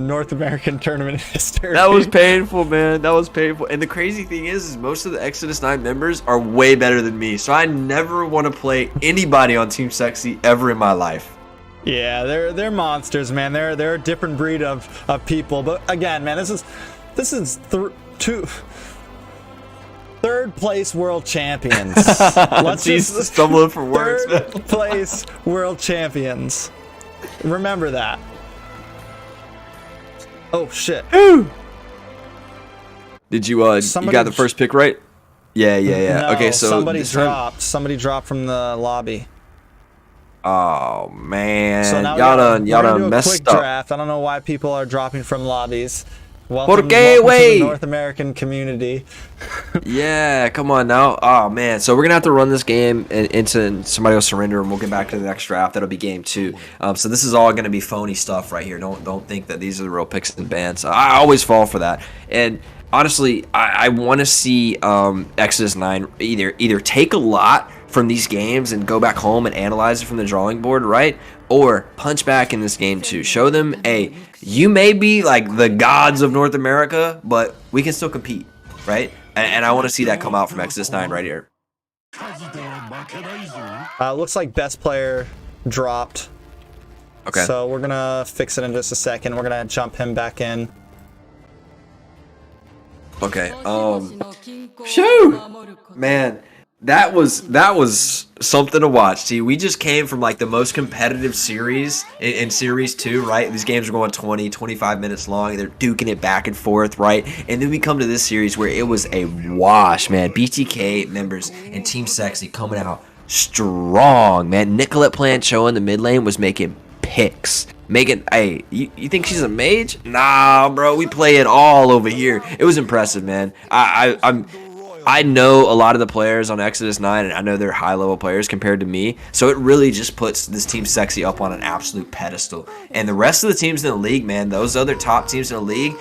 North American tournament history. That was painful, man. That was painful. And the crazy thing is most of the Exodus 9 members are way better than me. So I never want to play anybody on Team Sexy ever in my life. Yeah, they're monsters, man. They're a different breed of people. But again, man, this is third place world champions. Let's just stumbling for words. Third place world champions. Remember that. Oh shit. Did you you got the first pick right? Yeah. No, okay, so somebody dropped. Somebody dropped from the lobby. Oh man. So now y'all done messed quick up. Draft. I don't know why people are dropping from lobbies. To Welcome the North American community. Yeah, come on now. Oh man, so we're gonna have to run this game into somebody will surrender, and we'll get back to the next draft. That'll be game 2. So this is all gonna be phony stuff right here. Don't think that these are the real picks and bans. I always fall for that. And honestly, I want to see Exodus 9 either take a lot from these games and go back home and analyze it from the drawing board, right? Or punch back in this game too. Show them, hey, you may be like the gods of North America, but we can still compete, right? And I want to see that come out from Exodus 9 right here. Looks like best player dropped. Okay. So we're going to fix it in just a second. We're going to jump him back in. Okay. Shoo! Man, that was something to watch. See, we just came from like the most competitive series in series 2, right? These games are going 20, 25 minutes long. They're duking it back and forth, right? And then we come to this series where it was a wash, man. BTK members and Team Sexy coming out strong, man. Nicolette Plancho in the mid lane was making picks. Megan, hey, you think she's a mage? Nah, bro, we play it all over here. It was impressive, man. I know a lot of the players on Exodus 9, and I know they're high-level players compared to me, so it really just puts this Team Sexy up on an absolute pedestal. And the rest of the teams in the league, man, those other top teams in the league,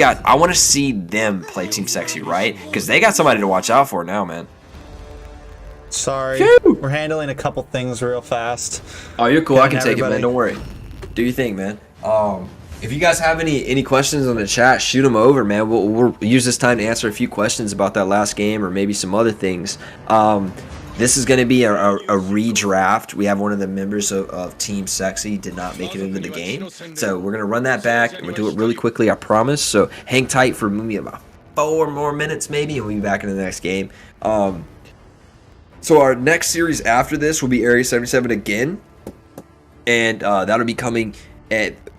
I want to see them play Team Sexy, right? Because they got somebody to watch out for now, man. Sorry, Phew! We're handling a couple things real fast. Oh, you're cool. I can take it, everybody. man. Don't worry. Do your thing, man. If you guys have any questions on the chat, shoot them over, man. We'll use this time to answer a few questions about that last game or maybe some other things. This is going to be a redraft. We have one of the members of Team Sexy did not make it into the game. So we're going to run that back, and we'll do it really quickly, I promise. So hang tight for maybe about 4 more minutes maybe, and we'll be back in the next game. So our next series after this will be Area 77 again. And that'll be coming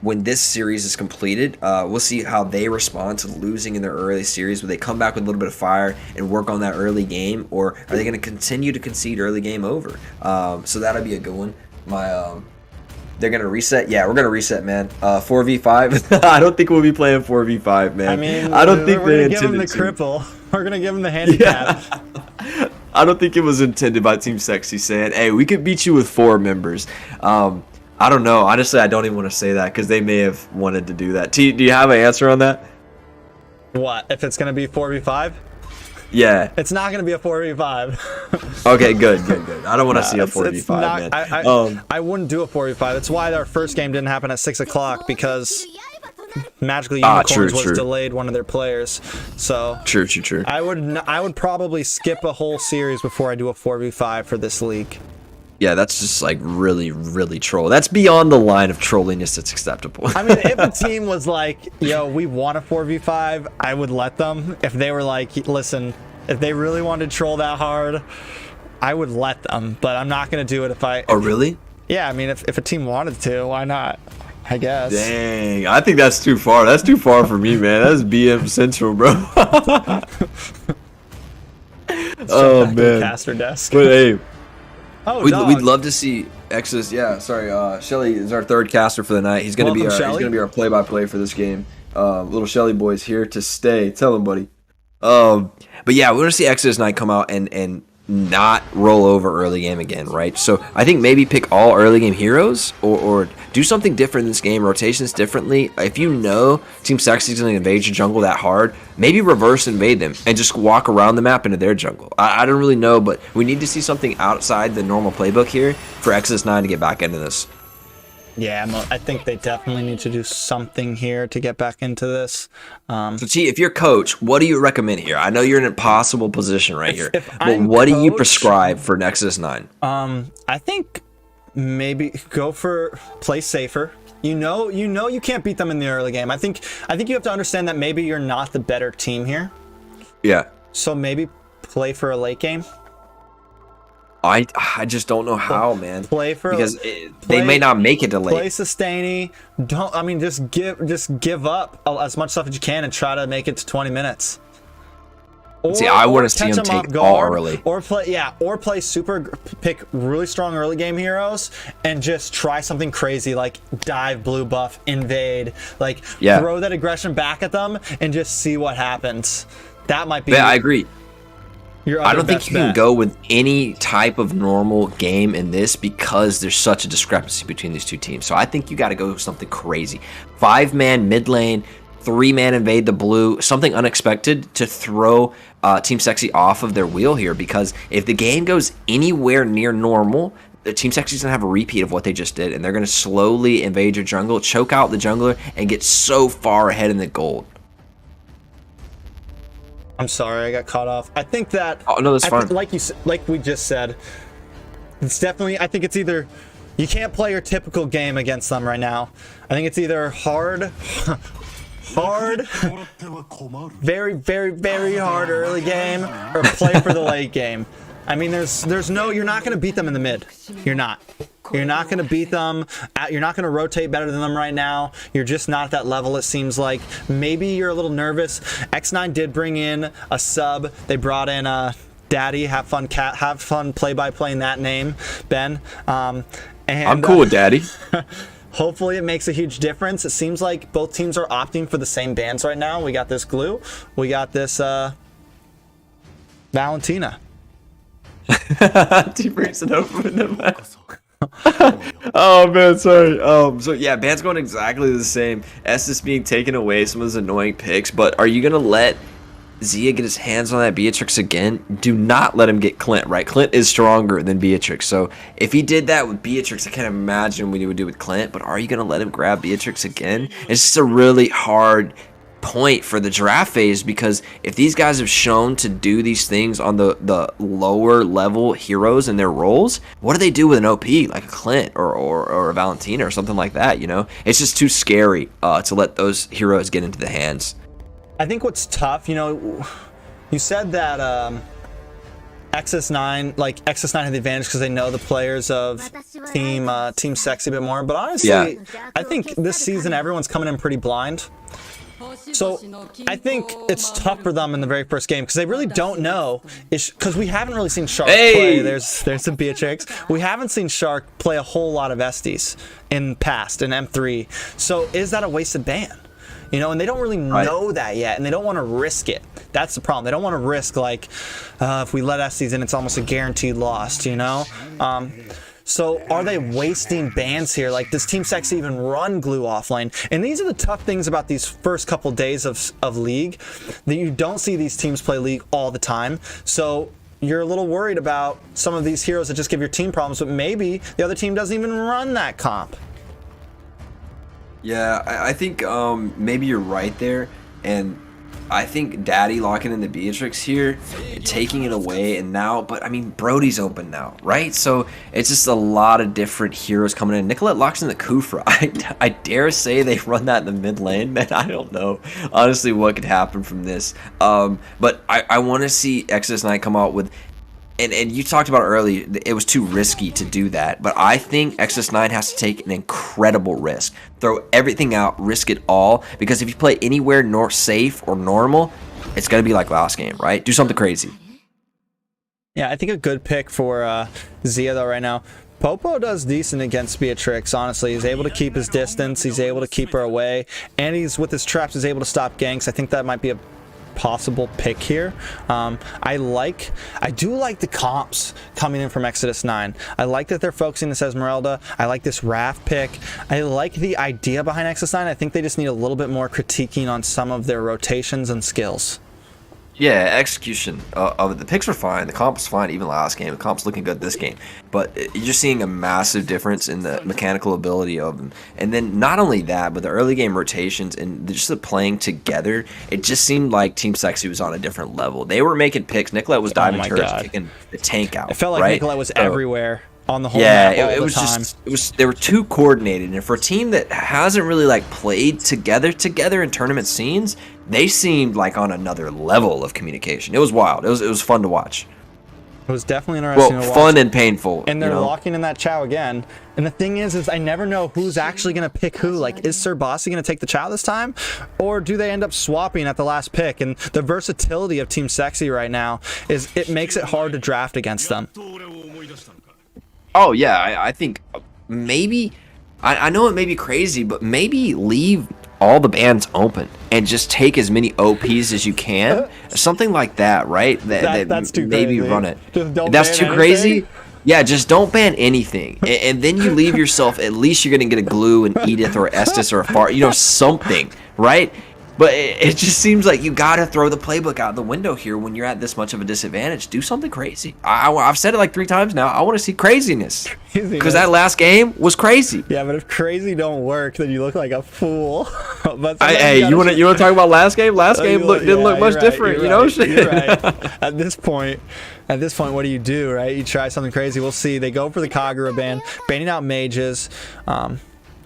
when this series is completed. We'll see how they respond to losing in their early series. Will they come back with a little bit of fire and work on that early game, or are they going to continue to concede early game over? So that'll be a good one. They're going to reset? Yeah, we're going to reset, man. 4v5? I don't think we'll be playing 4v5, man. I mean, I don't think we're going to give him the cripple. We're going to give him the handicap. Yeah. I don't think it was intended by Team Sexy saying, hey, we could beat you with 4 members. I don't know. Honestly, I don't even want to say that because they may have wanted to do that. T, do you have an answer on that? What? If it's going to be 4v5? Yeah. It's not going to be a 4v5. Okay, good. I don't want to see a 4v5, man. I wouldn't do a 4v5. That's why our first game didn't happen at 6 o'clock, because Magical Unicorns was true. delayed one of their players. So True. I would probably skip a whole series before I do a 4v5 for this league. Yeah, that's just like really, really troll. That's beyond the line of trolliness that's acceptable. I mean, if a team was like, yo, we want a 4v5, I would let them. If they were like, listen, if they really wanted to troll that hard, I would let them. But I'm not going to do it if I... Oh, really? Yeah, I mean, if a team wanted to, why not? I guess. Dang, I think that's too far. That's too far for me, man. That's BM Central, bro. Oh, man. Caster desk. But hey... Oh, we'd love to see Exodus. Yeah, sorry. Shelly is our third caster for the night. He's gonna be our play-by-play for this game. Little Shelly boy's here to stay. Tell him, buddy. But yeah, we want to see Exodus Knight come out and not roll over early game again, right? So I think maybe pick all early game heroes or do something different in this game, rotations differently. If you know Team SEXI is going to invade your jungle that hard, maybe reverse invade them and just walk around the map into their jungle. I don't really know, but we need to see something outside the normal playbook here for Exodus 9 to get back into this. Yeah, I think they definitely need to do something here to get back into this. So, T, if you're coach, what do you recommend here? I know you're in an impossible position right here, but what do you prescribe for Exodus 9? I think maybe go for play safer. You know you can't beat them in the early game. I think you have to understand that maybe you're not the better team here. Yeah. So maybe play for a late game. I just don't know how, man. Because they may not make it to late. Play sustainy. Just give up as much stuff as you can and try to make it to 20 minutes. I want to see him take all early. Or play pick really strong early game heroes and just try something crazy like dive, blue buff, invade, throw that aggression back at them and just see what happens. That might be. Yeah, I agree. I don't think you can bet. go with any type of normal game in this because there's such a discrepancy between these two teams. So I think you got to go with something crazy. 5-man mid lane, 3-man invade the blue, something unexpected to throw Team SEXI off of their wheel here, because if the game goes anywhere near normal, the Team SEXI is going to have a repeat of what they just did, and they're going to slowly invade your jungle, choke out the jungler, and get so far ahead in the gold. I'm sorry, I got caught off. I think that. Oh no, that's fine. Like we just said, it's definitely. I think it's either you can't play your typical game against them right now. I think it's either hard, very, very, very hard early game, or play for the late game. I mean, there's no. You're not going to beat them in the mid. You're not. You're not going to beat them. You're not going to rotate better than them right now. You're just not at that level, it seems like. Maybe you're a little nervous. X9 did bring in a sub. They brought in Daddy. Have fun play by playing that name, Ben. And I'm cool with Daddy. Hopefully it makes a huge difference. It seems like both teams are opting for the same bans right now. We got this Glue. We got this Valentina. He brings it over in the back. Oh man, sorry. So yeah, ban's going exactly the same. Estes being taken away, some of those annoying picks. But are you gonna let Zia get his hands on that Beatrix again? Do not let him get Clint. Right, Clint is stronger than Beatrix. So if he did that with Beatrix, I can't imagine what he would do with Clint. But are you gonna let him grab Beatrix again? It's just a really hard point for the draft phase, because if these guys have shown to do these things on the lower level heroes and their roles, what do they do with an OP like a Clint or a Valentina or something like that? You know, it's just too scary to let those heroes get into the hands. I think what's tough, you said that XS9 had the advantage because they know the players of Team SEXI a bit more, but honestly, yeah. I think this season everyone's coming in pretty blind. So I think it's tough for them in the very first game because they really don't know. Because we haven't really seen Shark play. There's some Beatrix. We haven't seen Shark play a whole lot of Estes in past in M3. So is that a wasted ban? And they don't really know that yet, and they don't want to risk it. That's the problem. They don't want to risk if we let Estes in, it's almost a guaranteed loss. So are they wasting bans here? Does Team SEXI even run Glue offlane? And these are the tough things about these first couple days of League, that you don't see these teams play League all the time. So you're a little worried about some of these heroes that just give your team problems, but maybe the other team doesn't even run that comp. Yeah, I think maybe you're right there, and I think Daddy locking in the Beatrix here, and taking it away, and now, but I mean, Brody's open now, right? So it's just a lot of different heroes coming in. Nicolette locks in the Kufra. I dare say they run that in the mid lane, man. I don't know, honestly, what could happen from this. But I want to see Exodus Knight come out with. And you talked about earlier, it was too risky to do that. But I think Exodus 9 has to take an incredible risk. Throw everything out, risk it all. Because if you play anywhere safe or normal, it's going to be like last game, right? Do something crazy. Yeah, I think a good pick for Zia, though, right now. Popo does decent against Beatrix, honestly. He's able to keep his distance. He's able to keep her away. And he's, with his traps, is able to stop ganks. I think that might be a possible pick here. I do like the comps coming in from Exodus 9. I like that they're focusing this Esmeralda. I like this Raph pick. I like the idea behind Exodus 9. I think they just need a little bit more critiquing on some of their rotations and skills. Yeah, execution of it. The picks were fine. The comp was fine even last game. The comp's looking good this game. But you're just seeing a massive difference in the mechanical ability of them. And then not only that, but the early game rotations and just the playing together, it just seemed like Team Sexy was on a different level. They were making picks. Nicolette was diving turrets, kicking the tank out. It felt like right? Nicolette was everywhere. On the whole map all it the was time. They were too coordinated, and for a team that hasn't really like played together in tournament scenes, they seemed like on another level of communication. It was wild. It was fun to watch. It was definitely interesting to watch. Fun and painful. And they're locking in that Chow again. And the thing is I never know who's actually going to pick who. Like, is Sir Bossy going to take the Chow this time? Or do they end up swapping at the last pick? And the versatility of Team Sexy right now it makes it hard to draft against them. Oh, yeah, I think maybe, I know it may be crazy, but maybe leave all the bands open and just take as many OPs as you can. Something like that, right? That's too maybe crazy. Run it. That's too crazy? Yeah, just don't ban anything. And then you leave yourself, at least you're going to get a Glue, an Edith, or Estes, or a Far, something, right? But it just seems like you got to throw the playbook out the window here when you're at this much of a disadvantage. Do something crazy. I've said it like 3 times now. I want to see craziness. Because that last game was crazy. Yeah, but if crazy don't work, then you look like a fool. But hey, you want to talk about last game? Last game didn't look much different, You're right. At this point, what do you do, right? You try something crazy. We'll see. They go for the Kagura ban, banning out mages.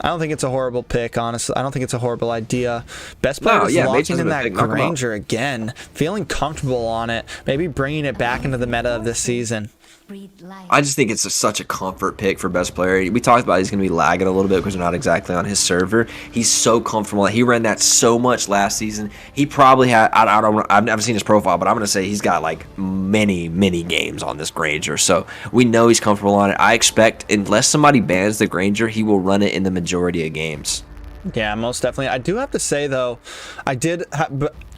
I don't think it's a horrible pick, honestly. I don't think it's a horrible idea. Best player is locking in that Granger again, feeling comfortable on it, maybe bringing it back into the meta of this season. I just think it's such a comfort pick for best player. We talked about he's going to be lagging a little bit because they're not exactly on his server. He's so comfortable. He ran that so much last season. He probably had, I've never seen his profile, but I'm going to say he's got like many games on this Granger. So we know he's comfortable on it. I expect unless somebody bans the Granger, he will run it in the majority of games. Yeah, most definitely. I do have to say, though,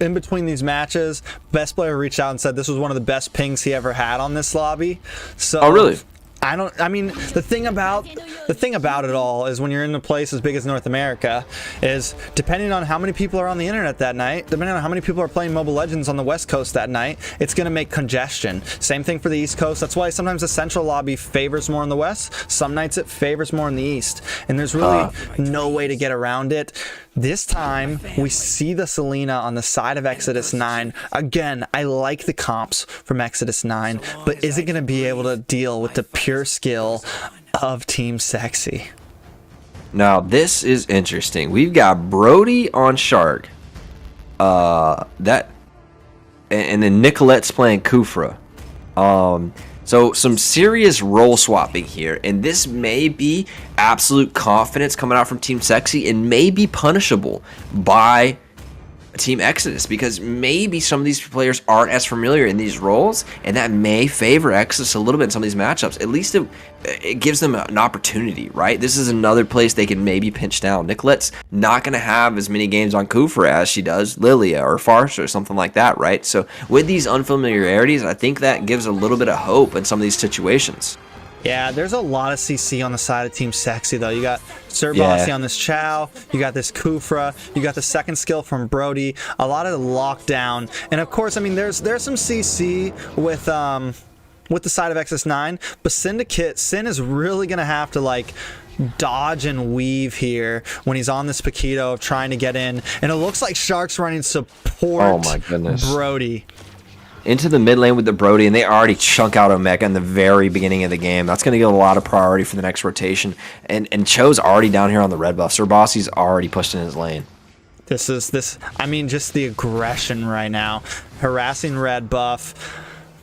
in between these matches, best player reached out and said this was one of the best pings he ever had on this lobby. So, oh, really? I mean, the thing about it all is when you're in a place as big as North America is depending on how many people are on the internet that night, depending on how many people are playing Mobile Legends on the West Coast that night, it's going to make congestion. Same thing for the East Coast. That's why sometimes the central lobby favors more in the West. Some nights it favors more in the East. And there's really no way to get around it. This time, we see the Selena on the side of Exodus 9. Again, I like the comps from Exodus 9, but is it going to be able to deal with the pure skill of Team Sexy? Now, this is interesting. We've got Brody on Shark. And then Nicolette's playing Kufra. So some serious role swapping here, and this may be absolute confidence coming out from Team Sexy and may be punishable by Team Exodus because maybe some of these players aren't as familiar in these roles, and that may favor Exodus a little bit in some of these matchups. At least it gives them an opportunity, right? This is another place they can maybe pinch down. Nicolette's not going to have as many games on Kufra as she does Lilia or Farsa or something like that, right? So with these unfamiliarities, I think that gives a little bit of hope in some of these situations. Yeah, there's a lot of CC on the side of Team Sexy, though. You got Sir Bossy on this Chow, you got this Kufra, you got the second skill from Brody, a lot of lockdown. And of course, I mean, there's some CC with the side of Exodus 9, but Syndicate, Sin is really going to have to, like, dodge and weave here when he's on this Paquito of trying to get in. And it looks like Shark's running support. Oh my goodness. Brody. Into the mid lane with the Brody, and they already chunk out Omega in the very beginning of the game. That's going to get a lot of priority for the next rotation. And Cho's already down here on the red buff. Sir Bossy's already pushed in his lane. I mean, just the aggression right now. Harassing red buff,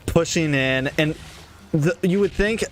pushing in, and you would think,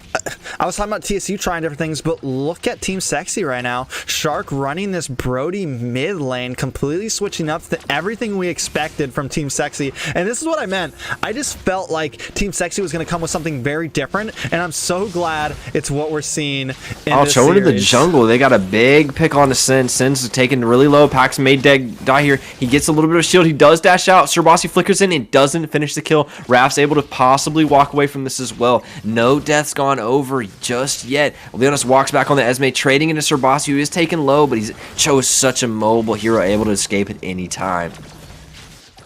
I was talking about TSU trying different things, but look at Team SEXI right now. Shark running this Brody mid lane, completely switching up to everything we expected from Team SEXI. And this is what I meant. I just felt like Team SEXI was going to come with something very different, and I'm so glad it's what we're seeing in this Cho into the series. jungle. They got a big pick on the Sin. Sin's taking really low. Pax made die here. He gets a little bit of shield. He does dash out. Sir Bossy flickers in and doesn't finish the kill. Raph's able to possibly walk away from this as well. No death's gone over just yet. Leonis walks back on the Esme, trading into Sir Bossy, who is taken low, but Cho is such a mobile hero, able to escape at any time.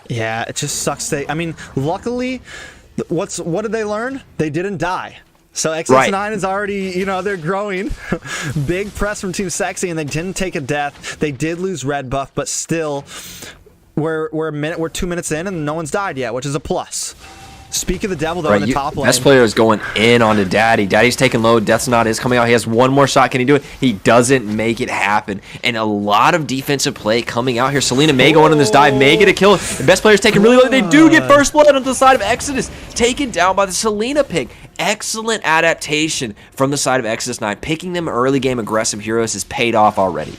Yeah, it just sucks. Luckily, what did they learn? They didn't die. So XX9 is already, they're growing. Big press from Team SEXI, and they didn't take a death. They did lose red buff, but still, we're 2 minutes in, and no one's died yet, which is a plus. Speak of the devil, though, in the top lane. Best player is going in onto Daddy. Daddy's taking low. Death's Knot is coming out. He has one more shot. Can he do it? He doesn't make it happen. And a lot of defensive play coming out here. Selena may go on in this dive, may get a kill. The best player's taking really low. They do get first blood onto the side of Exodus. Taken down by the Selena pick. Excellent adaptation from the side of Exodus 9. Picking them early game aggressive heroes has paid off already.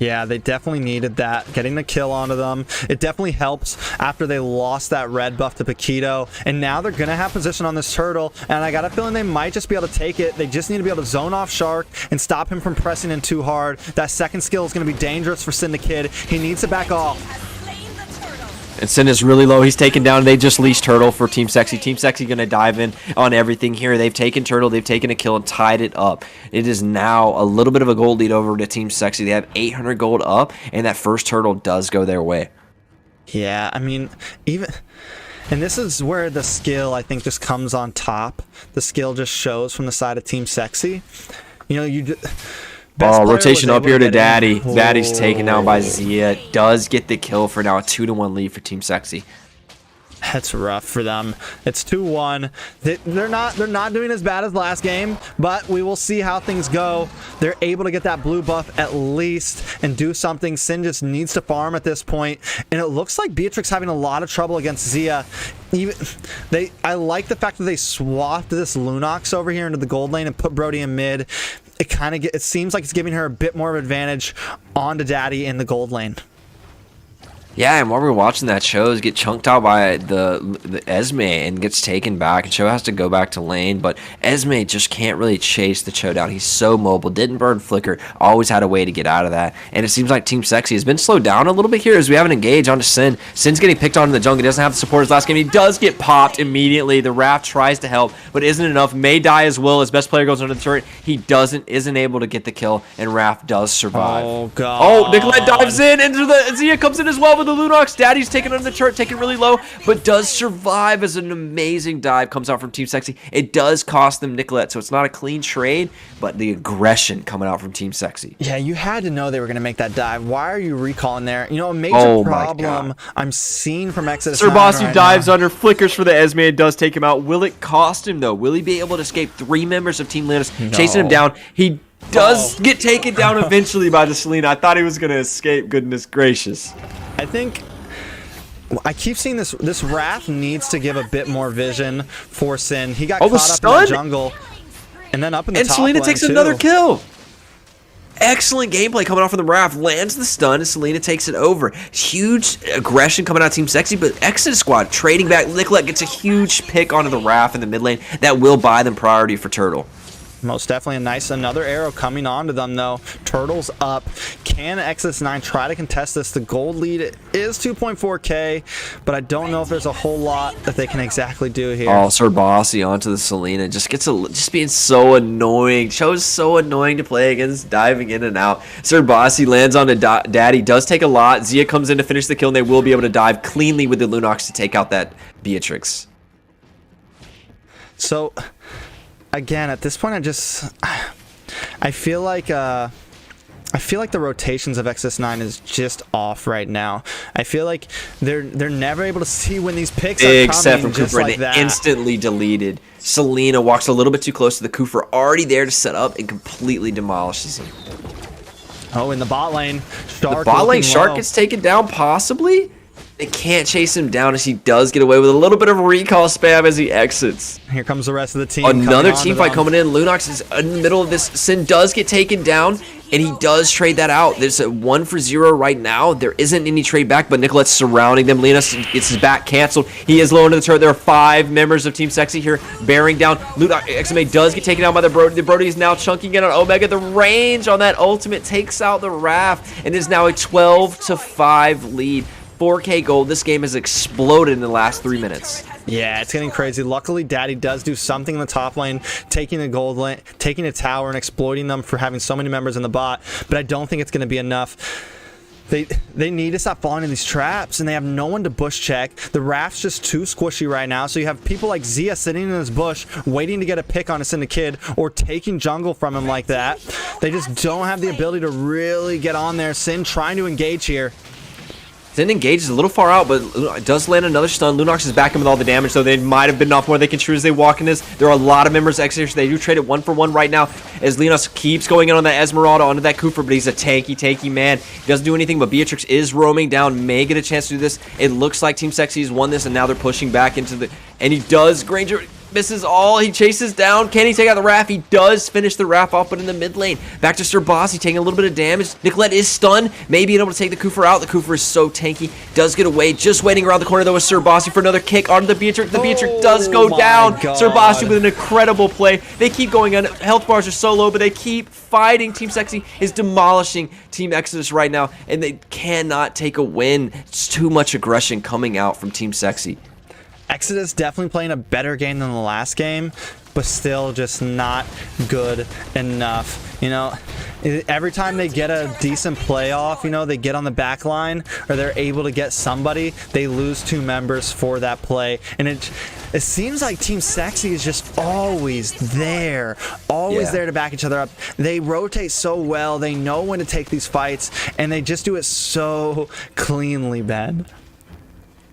Yeah, they definitely needed that. Getting the kill onto them. It definitely helps after they lost that red buff to Paquito. And now they're going to have position on this turtle. And I got a feeling they might just be able to take it. They just need to be able to zone off Shark and stop him from pressing in too hard. That second skill is going to be dangerous for Sin the Kid. He needs to back off. And Sin is really low. He's taken down. They just leashed Turtle for Team SEXI. Team SEXI going to dive in on everything here. They've taken Turtle. They've taken a kill and tied it up. It is now a little bit of a gold lead over to Team SEXI. They have 800 gold up, and that first Turtle does go their way. Yeah, I mean, and this is where the skill, I think, just comes on top. The skill just shows from the side of Team SEXI. Rotation up here to Daddy. Daddy's taken down by Zia. Does get the kill for now a 2-1 lead for Team SEXI. That's rough for them. It's 2-1. They're not doing as bad as last game, but we will see how things go. They're able to get that blue buff at least and do something. Sin just needs to farm at this point, and it looks like Beatrix having a lot of trouble against Zia. I like the fact that they swapped this Lunox over here into the gold lane and put Brody in mid. It seems like it's giving her a bit more of advantage onto Daddy in the gold lane. Yeah, and while we're watching that, Cho get chunked out by the Esme and gets taken back, and Cho has to go back to lane, but Esme just can't really chase the Cho down. He's so mobile, didn't burn Flicker, always had a way to get out of that, and it seems like Team SEXI has been slowed down a little bit here as we haven't engaged onto Sin. Sin's getting picked on in the jungle. He doesn't have the support as last game. He does get popped immediately. The Raph tries to help, but isn't enough. May die as well as best player goes under the turret. He isn't able to get the kill, and Raph does survive. Oh, God. Oh, Nicolette dives in, into the Zia comes in as well with the Lunox. Daddy's taken under the turret, taken really low, but does survive as an amazing dive comes out from Team SEXI. It does cost them Nicolette, so it's not a clean trade, but the aggression coming out from Team SEXI. Yeah, you had to know they were going to make that dive. Why are you recalling there? A major problem I'm seeing from Exodus. Sir Bossy dives under, flickers for the Esme, and does take him out. Will it cost him, though? Will he be able to escape 3 members of Team Leonis chasing him down? He does get taken down eventually by the Selena. I thought he was going to escape, goodness gracious. I keep seeing this Wrath needs to give a bit more vision for Sin. He got caught up in the jungle and then up in the top lane. And Selena takes another kill. Excellent gameplay coming off from the Wrath. Lands the stun and Selena takes it over. Huge aggression coming out of Team SEXI, but Exodus Squad trading back. Nicolette gets a huge pick onto the Wrath in the mid lane. That will buy them priority for Turtle. Most definitely another arrow coming onto them, though. Turtle's up. Can Exodus 9 try to contest this? The gold lead is 2.4k, but I don't know if there's a whole lot that they can exactly do here. Oh, Sir Bossy onto the Selena. Just being so annoying. Cho's so annoying to play against, diving in and out. Sir Bossy lands onto Daddy. Does take a lot. Zia comes in to finish the kill, and they will be able to dive cleanly with the Lunox to take out that Beatrix. So again, at this point, I feel like the rotations of XS9 is just off right now. I feel like they're never able to see when these picks are coming. Except from just Cooper, like and that. instantly deleted. Selena walks a little bit too close to the Cooper, already there to set up, and completely demolishes him. Oh, in the bot lane, Shark. The bot lane, looking Shark low. gets taken down, possibly. They can't chase him down as he does get away with a little bit of recall spam as he exits. Here comes the rest of the team. Another coming team onto fight them. coming in. Lunox is in the middle of this. Sin does get taken down, and he does trade that out. There's a 1-for-0 right now. There isn't any trade back, but Nicolette's surrounding them. Linus gets his back canceled. He is low into the turret. There are 5 members of Team Sexy here bearing down. Lunox XMA does get taken down by the Brody. The Brody is now chunking in on Omega. The range on that ultimate takes out the Raph, and is now a 12-5 lead. 4K gold. This game has exploded in the last 3 minutes. Yeah, it's getting crazy. Luckily, Daddy does do something in the top lane, taking a gold lane, taking a tower and exploiting them for having so many members in the bot, but I don't think it's going to be enough. They need to stop falling in these traps, and they have no one to bush check. The Raft's just too squishy right now, so you have people like Zia sitting in his bush waiting to get a pick on a Syndicate or taking jungle from him like that. They just don't have the ability to really get on there. Sin trying to engage here. Sin engages a little far out, but does land another stun. Lunox is backing with all the damage, so they might have been off more they can choose as they walk in this. There are a lot of members exit, so they do trade it 1-for-1 right now as Linus keeps going in on that Esmeralda onto that Cooper, but he's a tanky man. He doesn't do anything, but Beatrix is roaming down, may get a chance to do this. It looks like Team Sexy has won this, and now they're pushing back into the... And he does. Granger misses all. He chases down. Can he take out the Raph? He does finish the Raph off, but in the mid lane. Back to Sir Bossy, taking a little bit of damage. Nicolette is stunned. Maybe able to take the Koofer out. The Koofer is so tanky. Does get away. Just waiting around the corner, though, is Sir Bossy for another kick onto the Beatrix. The Beatrix does go down. God. Sir Bossy with an incredible play. They keep going on. Health bars are so low, but they keep fighting. Team Sexy is demolishing Team Exodus right now, and they cannot take a win. It's too much aggression coming out from Team Sexy. Exodus definitely playing a better game than the last game, but still just not good enough. You know, every time they get a decent playoff, you know, they get on the back line or they're able to get somebody, they lose 2 members for that play. And it seems like Team Sexy is just always there, there to back each other up. They rotate so well, they know when to take these fights, and they just do it so cleanly, Ben.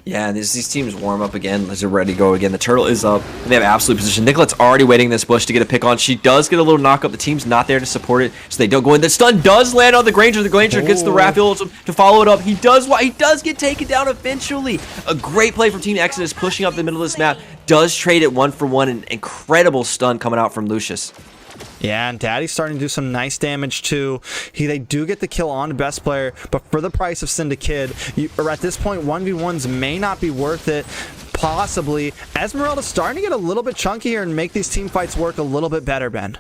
Yeah, and as these teams warm up again, as they're ready to go again, the turtle is up, and they have absolute position. Nicolette's already waiting in this bush to get a pick on. She does get a little knock up. The team's not there to support it, so they don't go in. The stun does land on the Granger. The Granger gets the Raphael to follow it up. He does get taken down eventually. A great play from Team Exodus, pushing up the middle of this map. Does trade it 1-for-1. An incredible stun coming out from Lucius. Yeah, and Daddy's starting to do some nice damage too. They do get the kill on the best player, but for the price of Syndicate, or at this point, 1v1s may not be worth it. Possibly. Esmeralda's starting to get a little bit chunky here and make these team fights work a little bit better, Ben.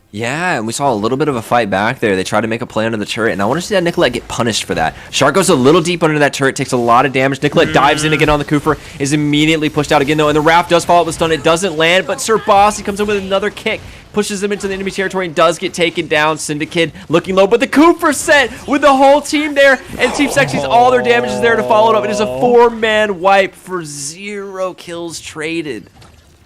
Yeah, and we saw a little bit of a fight back there. They tried to make a play under the turret, and I want to see that Nicolette get punished for that. Shark goes a little deep under that turret, takes a lot of damage. Nicolette dives in again on the Cooper, is immediately pushed out again, though, and the Raph does follow up with stun. It doesn't land, but Sir Bossy comes in with another kick, pushes him into the enemy territory, and does get taken down. Syndicate looking low, but the Cooper set with the whole team there, and Team Sexy's all their damage is there to follow it up. It is a 4-man wipe for 0 kills traded.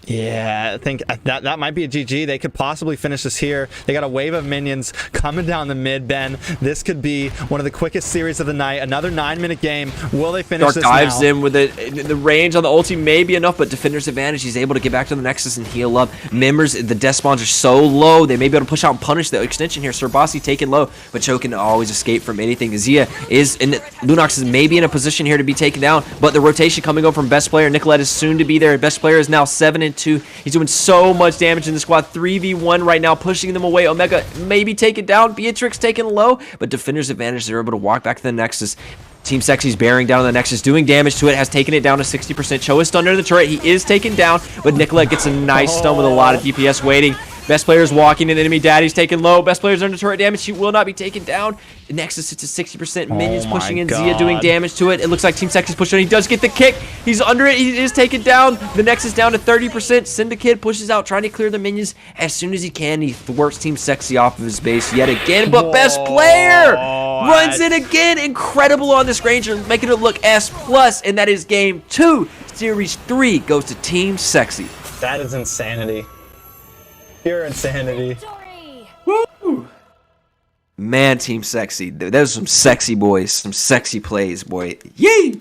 Yeah, I think that might be a GG. They could possibly finish this here. They got a wave of minions coming down the mid, Ben. This could be one of the quickest series of the night. Another 9-minute game. Will they finish this now? Dark dives in with it. The range on the ulti may be enough, but Defender's advantage. He's able to get back to the Nexus and heal up. Members, the death spawns are so low. They may be able to push out and punish the extension here. Sir Bossy taken low, but Cho can always escape from anything. Zia is in. Lunox is maybe in a position here to be taken down, but the rotation coming over from best player. Nicolette is soon to be there. Best player is now 7-2. He's doing so much damage in the squad. 3v1 right now, pushing them away. Omega maybe taken down. Beatrix taken low, but Defender's advantage. They're able to walk back to the Nexus. Team Sexy's bearing down on the Nexus, doing damage to it, has taken it down to 60%. Cho is stunned under the turret. He is taken down, but Nicolette gets a nice stun with a lot of DPS waiting. Best player is walking in. Enemy Daddy's taken low. Best player's under turret damage. She will not be taken down. The Nexus hits to 60%. Minions pushing in. Zia doing damage to it. It looks like Team Sexy's pushing on. He does get the kick. He's under it. He is taken down. The Nexus down to 30%. Syndicate pushes out, trying to clear the minions as soon as he can. He thwarts Team Sexy off of his base yet again. But best player runs in again. Incredible on this Granger, making it look S+. And that is game 2. Series 3 goes to Team Sexy. That is insanity. Pure insanity. Woo! Man, Team Sexy. Those are some sexy boys, some sexy plays, boy. Yay!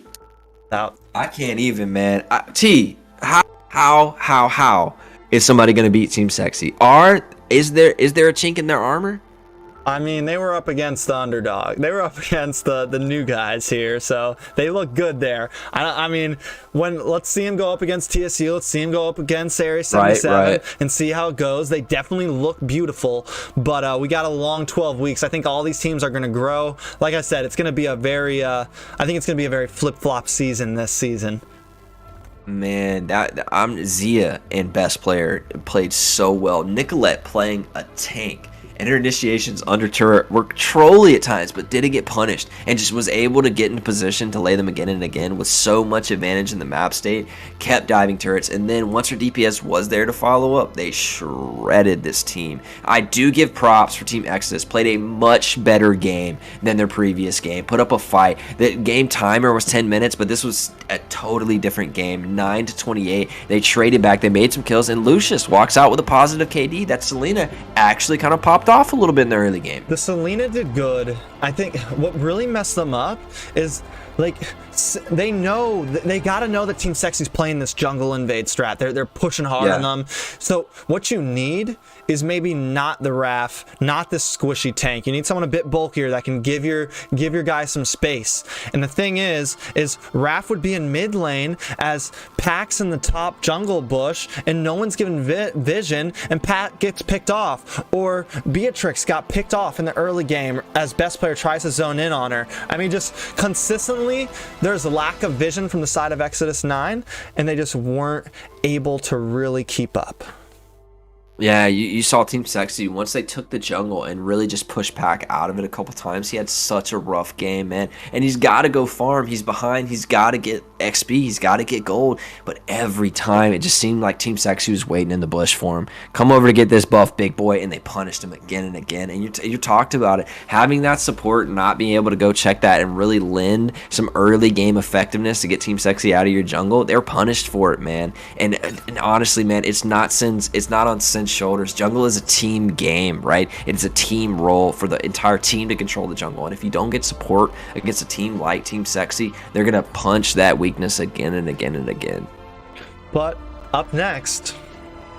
I can't even, man. How is somebody gonna beat Team Sexy? Is there a chink in their armor? I mean, they were up against the underdog. They were up against the new guys here, so they look good there. I mean, let's see him go up against TSU. Let's see him go up against Area 77 right. and see how it goes. They definitely look beautiful, but we got a long 12 weeks. I think all these teams are going to grow. Like I said, it's going to be a very, I think it's going to be a very flip-flop season this season. Man, Zia and best player played so well. Nicolette playing a tank. And her initiations under turret were trolly at times, but didn't get punished, and just was able to get in position to lay them again and again with so much advantage in the map state, kept diving turrets, and then once her DPS was there to follow up, they shredded this team. I do give props for Team Exodus, played a much better game than their previous game, put up a fight. The game timer was 10 minutes, but this was a totally different game, 9-28. They traded back, they made some kills, and Lucius walks out with a positive KD. That Selena actually kind of popped off a little bit in the early game. The Selena did good. I think what really messed them up is, like, they gotta know that Team Sexy's playing this jungle invade strat. They're pushing hard on them. So what you need is maybe not the Raph, not this squishy tank. You need someone a bit bulkier that can give your guys some space. And the thing is Raph would be in mid lane as Pack's in the top jungle bush, and no one's given vision, and Pat gets picked off, or Beatrix got picked off in the early game as best player tries to zone in on her. I mean, just consistently, there's a lack of vision from the side of Exodus 9, and they just weren't able to really keep up. Yeah, you saw Team Sexy, once they took the jungle and really just pushed Pac out of it a couple times, he had such a rough game, man. And he's got to go farm. He's behind. He's got to get XP. He's got to get gold. But every time, it just seemed like Team Sexy was waiting in the bush for him. Come over to get this buff, big boy, and they punished him again and again. And you talked about it. Having that support, not being able to go check that and really lend some early game effectiveness to get Team Sexy out of your jungle, they're punished for it, man. And honestly, man, it's not on Sin's shoulders. Jungle is a team game, right? It's a team role for the entire team to control the jungle, and if you don't get support against a team like Team Sexy, they're gonna punch that weakness again and again and again. But up next,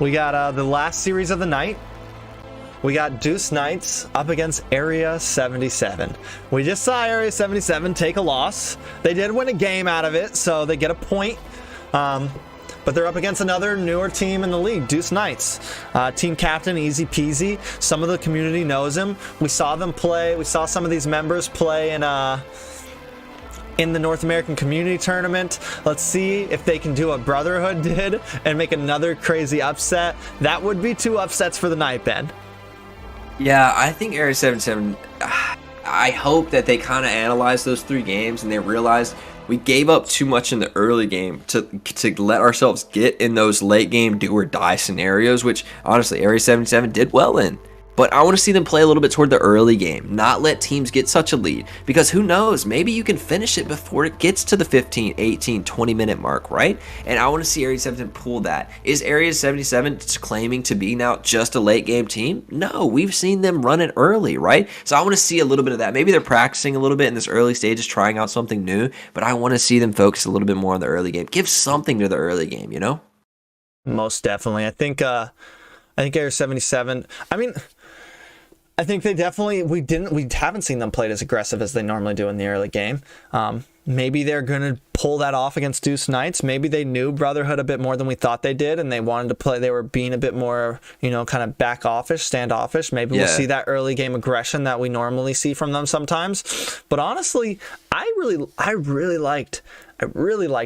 we got the last series of the night. We got DEUS Knights up against Area 77. We just saw Area 77 take a loss. They did win a game out of it, so they get a point. But they're up against another newer team in the league, DEUS Knights. Team captain, easy peasy. Some of the community knows him. We saw them play. We saw some of these members play in the North American Community Tournament. Let's see if they can do what Brotherhood did and make another crazy upset. That would be 2 upsets for the night, Ben. Yeah, I think Area 77, I hope that they kind of analyzed those 3 games and they realized we gave up too much in the early game to let ourselves get in those late game do or die scenarios, which honestly Area 77 did well in. But I want to see them play a little bit toward the early game, not let teams get such a lead, because who knows, maybe you can finish it before it gets to the 15, 18, 20 minute mark, right? And I want to see Area 77 pull that. Is Area 77 claiming to be now just a late game team? No, we've seen them run it early, right? So I want to see a little bit of that. Maybe they're practicing a little bit in this early stages, trying out something new, but I want to see them focus a little bit more on the early game. Give something to the early game, you know? Most definitely. I think Area 77, I think they definitely, we haven't seen them played as aggressive as they normally do in the early game. Maybe they're going to pull that off against DEUS Knights. Maybe they knew Brotherhood a bit more than we thought they did, and they wanted to play. They were being a bit more, kind of back offish, standoffish. Maybe we'll see that early game aggression that we normally see from them sometimes. But honestly, I really liked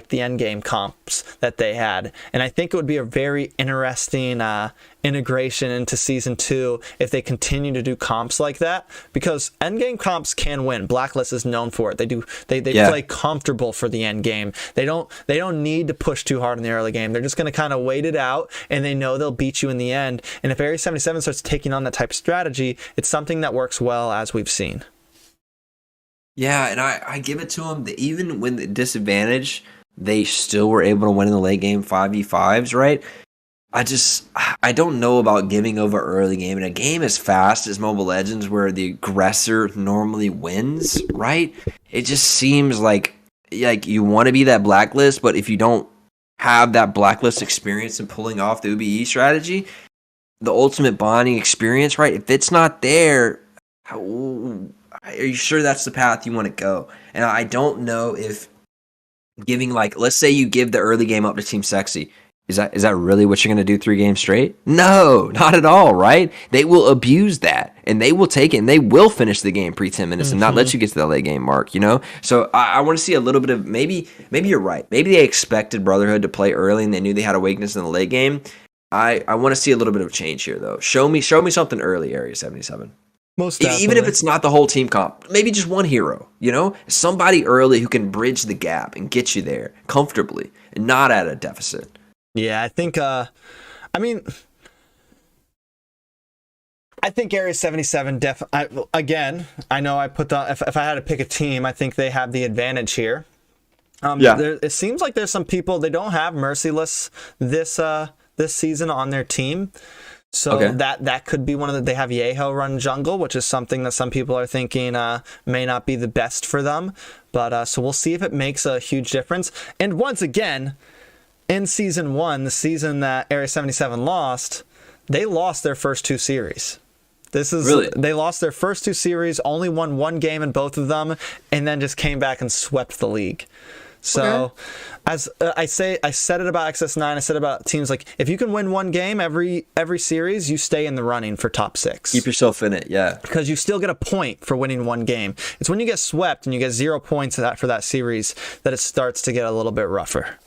the end game comps that they had, and I think it would be a very interesting integration into season 2 if they continue to do comps like that, because end game comps can win. Blacklist is known for it. They play comfortable for the end game. They don't need to push too hard in the early game. They're just going to kind of wait it out, and they know they'll beat you in the end. And if Area 77 starts taking on that type of strategy, it's something that works well, as we've seen. Yeah, and I give it to them that even when the disadvantage, they still were able to win in the late game 5v5s, right? I don't know about giving over early game. In a game as fast as Mobile Legends, where the aggressor normally wins, right? It just seems like you want to be that blacklist, but if you don't have that blacklist experience in pulling off the UBE strategy, the ultimate bonding experience, right? If it's not there, are you sure that's the path you want to go? And I don't know if giving, like, let's say you give the early game up to Team SEXI. Is that really what you're going to do 3 games straight? No, not at all, right? They will abuse that, and they will take it, and they will finish the game pre 10 minutes and not let you get to the late game mark, you know? So I want to see a little bit of, maybe you're right. Maybe they expected Brotherhood to play early, and they knew they had a weakness in the late game. I want to see a little bit of change here, though. Show me something early, Area 77. Most definitely. Even if it's not the whole team comp, maybe just one hero, you know? Somebody early who can bridge the gap and get you there comfortably and not at a deficit. Yeah, I think, I think Area 77 again, I know I put the, if I had to pick a team, I think they have the advantage here. It seems like there's some people, they don't have Merciless this season on their team. So that could be one of the, they have Yeho run jungle, which is something that some people are thinking may not be the best for them. But so we'll see if it makes a huge difference. And once again, in Season 1, the season that Area 77 lost, they lost their first 2 series. They lost their first 2 series, only won 1 game in both of them, and then just came back and swept the league. So, as I said it about XS9, I said about teams, like, if you can win 1 game every series, you stay in the running for top 6. Keep yourself in it, yeah. Because you still get a point for winning 1 game. It's when you get swept and you get 0 points for that series that it starts to get a little bit rougher.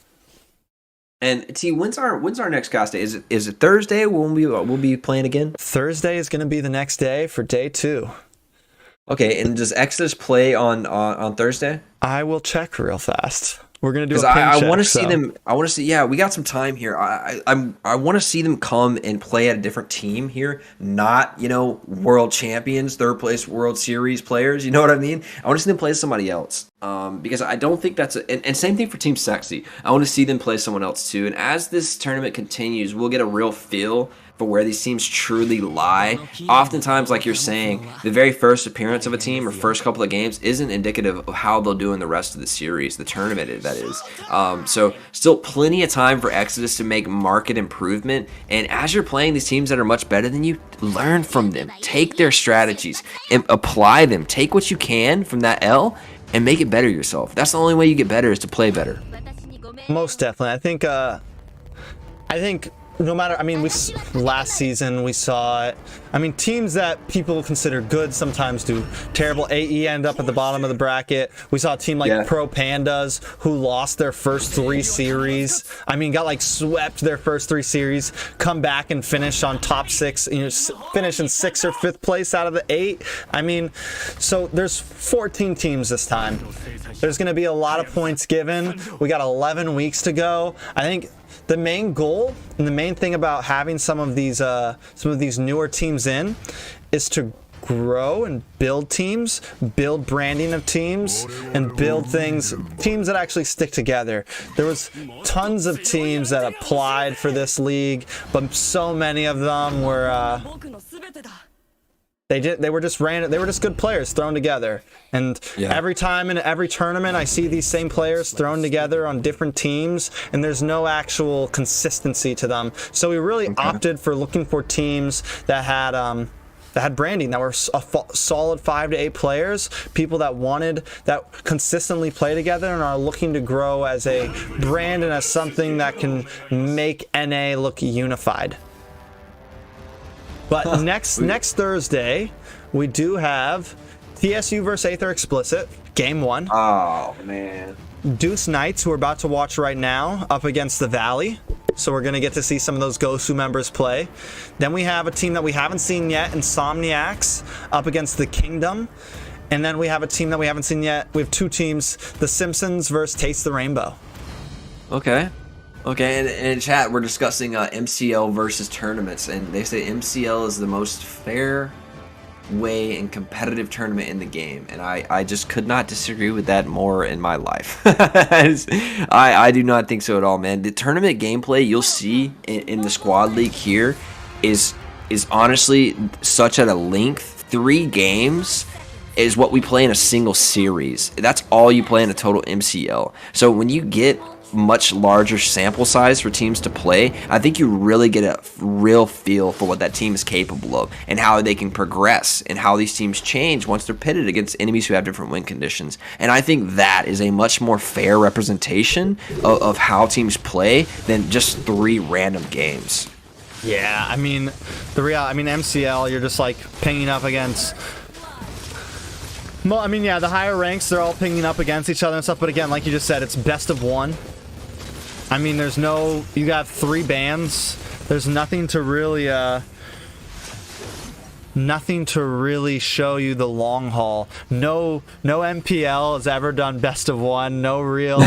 And T, when's our next cast day? Is it Thursday when we'll be playing again? Thursday is going to be the next day for day 2. Okay, and does Exodus play on Thursday? I will check real fast. We're gonna do a ping check. I want to see them. I want to see. Yeah, we got some time here. I want to see them come and play at a different team here, not world champions, 3rd place World Series players. You know what I mean? I want to see them play somebody else. Because I don't think that's and same thing for Team SEXI. I want to see them play someone else too. And as this tournament continues, we'll get a real feel for where these teams truly lie. Oftentimes, like you're saying, the very first appearance of a team or first couple of games isn't indicative of how they'll do in the rest of the series, the tournament, that is. So still plenty of time for Exodus to make market improvement. And as you're playing these teams that are much better than you, learn from them. Take their strategies and apply them. Take what you can from that L and make it better yourself. That's the only way you get better, is to play better. Most definitely. I think no matter, last season we saw it. Teams that people consider good sometimes do terrible. AE end up at the bottom of the bracket. We saw a team like Pro Pandas who lost their first 3 series. Got swept their first 3 series, come back and finish on top 6, finish in 6th or 5th place out of the 8. So there's 14 teams this time. There's going to be a lot of points given. We got 11 weeks to go. I think the main goal and the main thing about having some of these newer teams in is to grow and build teams, build branding of teams, and build teams that actually stick together. There was tons of teams that applied for this league, but so many of them were they were just random. They were just good players thrown together. And every time in every tournament, I see these same players thrown together on different teams, and there's no actual consistency to them. So we really opted for looking for teams that had branding, that were a solid 5 to 8 players, people that consistently play together and are looking to grow as a brand and as something that can make NA look unified. But next Thursday, we do have TSU versus Aether Explicit, Game 1. Oh, man. DEUS Knights, who we're about to watch right now, up against the Valley. So we're going to get to see some of those Gosu members play. Then we have a team that we haven't seen yet, Insomniacs, up against the Kingdom. And then we have a team that we haven't seen yet. We have 2 teams, the Simpsons versus Taste the Rainbow. Okay, and in chat, we're discussing MCL versus tournaments, and they say MCL is the most fair way and competitive tournament in the game, and I just could not disagree with that more in my life. I do not think so at all, man. The tournament gameplay you'll see in the squad league here is honestly such at a length. 3 games is what we play in a single series. That's all you play in a total MCL. So when you get much larger sample size for teams to play, I think you really get a real feel for what that team is capable of and how they can progress and how these teams change once they're pitted against enemies who have different win conditions. And I think that is a much more fair representation of how teams play than just 3 random games. Yeah, I mean, MCL, you're just like pinging up against. Well, I mean, yeah, the higher ranks, they're all pinging up against each other and stuff. But again, like you just said, it's best of 1. I mean, you got 3 bands. There's nothing to really show you the long haul. No MPL has ever done best of 1. No real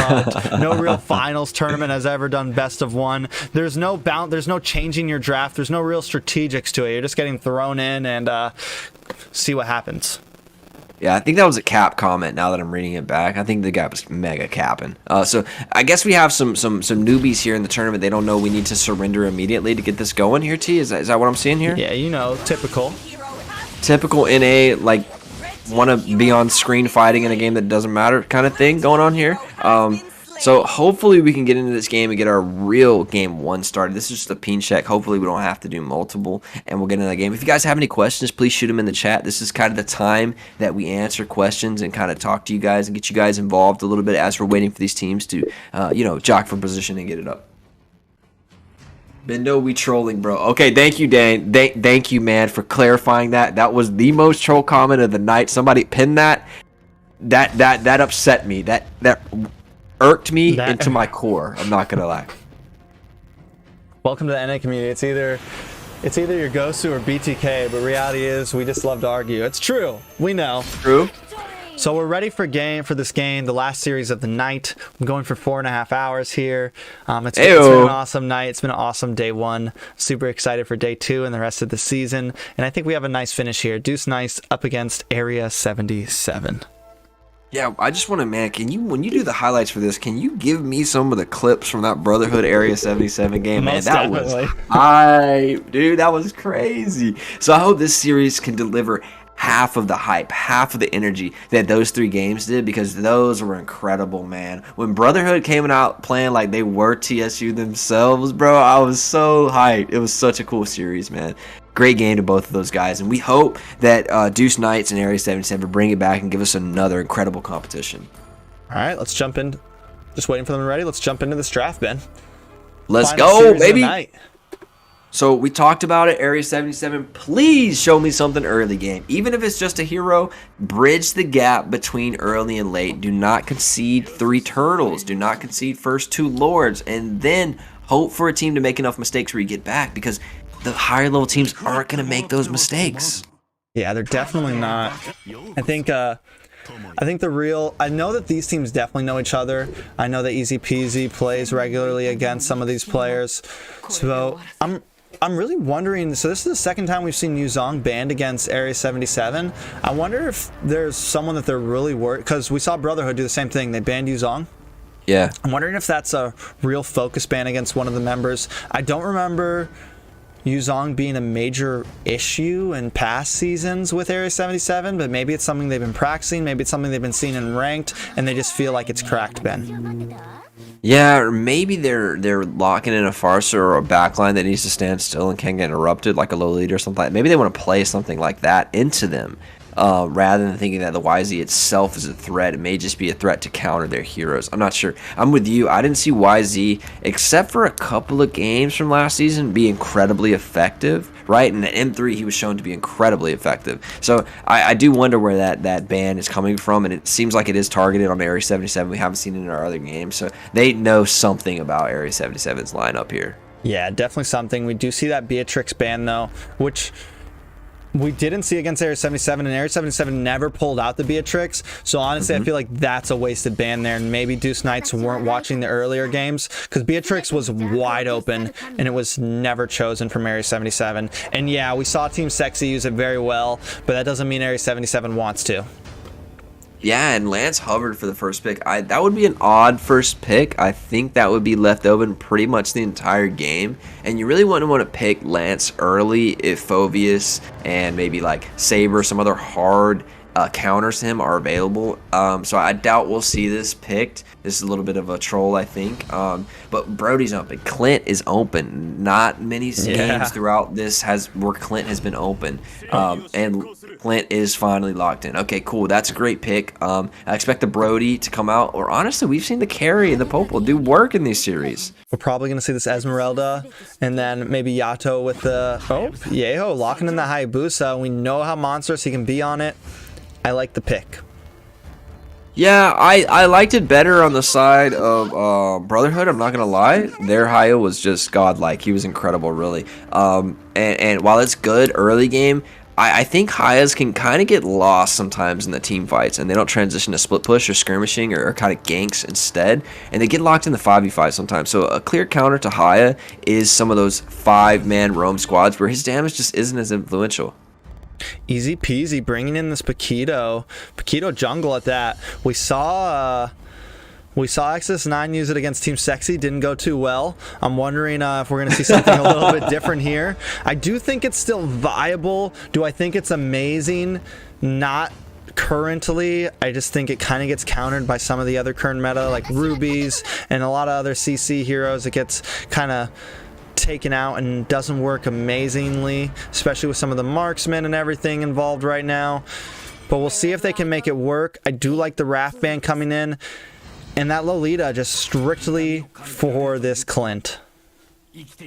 finals tournament has ever done best of 1. There's no changing your draft. There's no real strategics to it. You're just getting thrown in and see what happens. Yeah, I think that was a cap comment now that I'm reading it back. I think the guy was mega capping. So I guess we have some newbies here in the tournament. They don't know we need to surrender immediately to get this going here, T? Is that what I'm seeing here? Yeah, typical. Typical NA, like, want to be on screen fighting in a game that doesn't matter kind of thing going on here. So hopefully we can get into this game and get our real game 1 started. This is just a peen check. Hopefully we don't have to do multiple, and we'll get into the game. If you guys have any questions, please shoot them in the chat. This is kind of the time that we answer questions and kind of talk to you guys and get you guys involved a little bit as we're waiting for these teams to, jock for position and get it up. Bendo, we trolling, bro. Okay, thank you, Dan. Thank you, man, for clarifying that. That was the most troll comment of the night. Somebody pinned that. That upset me. That irked me into my core. I'm not gonna lie. Welcome to the NA community. It's either your Gosu or BTK, but reality is we just love to argue. It's true. We know. True. So we're ready for this game, the last series of the night. I'm going for 4.5 hours here. It's been an awesome night. It's been an awesome day 1. Super excited for day 2 and the rest of the season. And I think we have a nice finish here. Deuce Nice up against Area 77. Yeah, I just want to, man, when you do the highlights for this, can you give me some of the clips from that Brotherhood Area 77 game, man? That was crazy. So I hope this series can deliver half of the hype, half of the energy that those 3 games did, because those were incredible, man. When Brotherhood came out playing like they were TSU themselves, bro, I was so hyped. It was such a cool series, man. Great game to both of those guys, and we hope that Deuce Knights and Area 77 bring it back and give us another incredible competition. All right, let's jump in. Just waiting for them ready. Let's jump into this draft, Ben. Let's go, baby. So we talked about it, Area 77. Please show me something early game. Even if it's just a hero, bridge the gap between early and late. Do not concede 3 turtles. Do not concede first 2 lords. And then hope for a team to make enough mistakes where you get back, because the higher level teams aren't going to make those mistakes. Yeah, they're definitely not. I think I know that these teams definitely know each other. I know that Easy Peasy plays regularly against some of these players. So I'm really wondering, so this is the second time we've seen Yuzong banned against Area 77. I wonder if there's someone that they're really worried, because we saw Brotherhood do the same thing. They banned Yuzong. Yeah. I'm wondering if that's a real focus ban against one of the members. I don't remember Yuzong being a major issue in past seasons with Area 77, but maybe it's something they've been practicing, maybe it's something they've been seeing in ranked, and they just feel like it's cracked, Ben. Yeah, or maybe they're locking in a farcer or a backline that needs to stand still and can't get interrupted, like a low lead or something like that. Maybe they want to play something like that into them, rather than thinking that the YZ itself is a threat. It may just be a threat to counter their heroes. I'm not sure. I'm with you. I didn't see YZ, except for a couple of games from last season, be incredibly effective, right? And at M3, he was shown to be incredibly effective. So I do wonder where that ban is coming from, and it seems like it is targeted on Area 77. We haven't seen it in our other games, so they know something about Area 77's lineup here. Yeah, definitely something. We do see that Beatrix ban, though, which we didn't see against Area 77, and Area 77 never pulled out the Beatrix. So honestly, I feel like that's a wasted ban there, and maybe Deuce Knights weren't watching the earlier games because Beatrix was wide open and it was never chosen from Area 77. And yeah, we saw Team SEXI use it very well, but that doesn't mean Area 77 wants to. Yeah, and Lance hovered for the first pick. That would be an odd first pick. I think that would be left open pretty much the entire game. And you really wouldn't want to pick Lance early if Phoveus and maybe like Saber, some other hard counters to him are available. So I doubt we'll see this picked. This is a little bit of a troll, I think. But Brody's open. Clint is open. Not many games throughout this where Clint has been open. And Clint is finally locked in. Okay, cool. That's a great pick. I expect the Brody to come out. Or honestly, we've seen the Carry and the Popol do work in these series. We're probably going to see this Esmeralda and then maybe Yato with the... Oh, Yeho locking in the Hayabusa. We know how monstrous he can be on it. I like the pick. Yeah, I liked it better on the side of Brotherhood. I'm not gonna lie, their Haya was just godlike. He was incredible, really. And while it's good early game, I think Hayas can kind of get lost sometimes in the team fights, and they don't transition to split push or skirmishing or kind of ganks instead, and they get locked in the 5v5 sometimes. So a clear counter to Haya is some of those 5-man roam squads where his damage just isn't as influential. Easy peasy, bringing in this Paquito jungle at that. We saw Exodus 9 use it against Team SEXI, didn't go too well. I'm wondering if we're going to see something a little bit different here. I do think it's still viable. Do I think it's amazing? Not currently. I just think it kind of gets countered by some of the other current meta, like Rubies and a lot of other CC heroes. It gets kind of taken out and doesn't work amazingly, especially with some of the marksmen and everything involved right now. But we'll see if they can make it work. I do like the Raft ban coming in, and that Lolita just strictly for this Clint.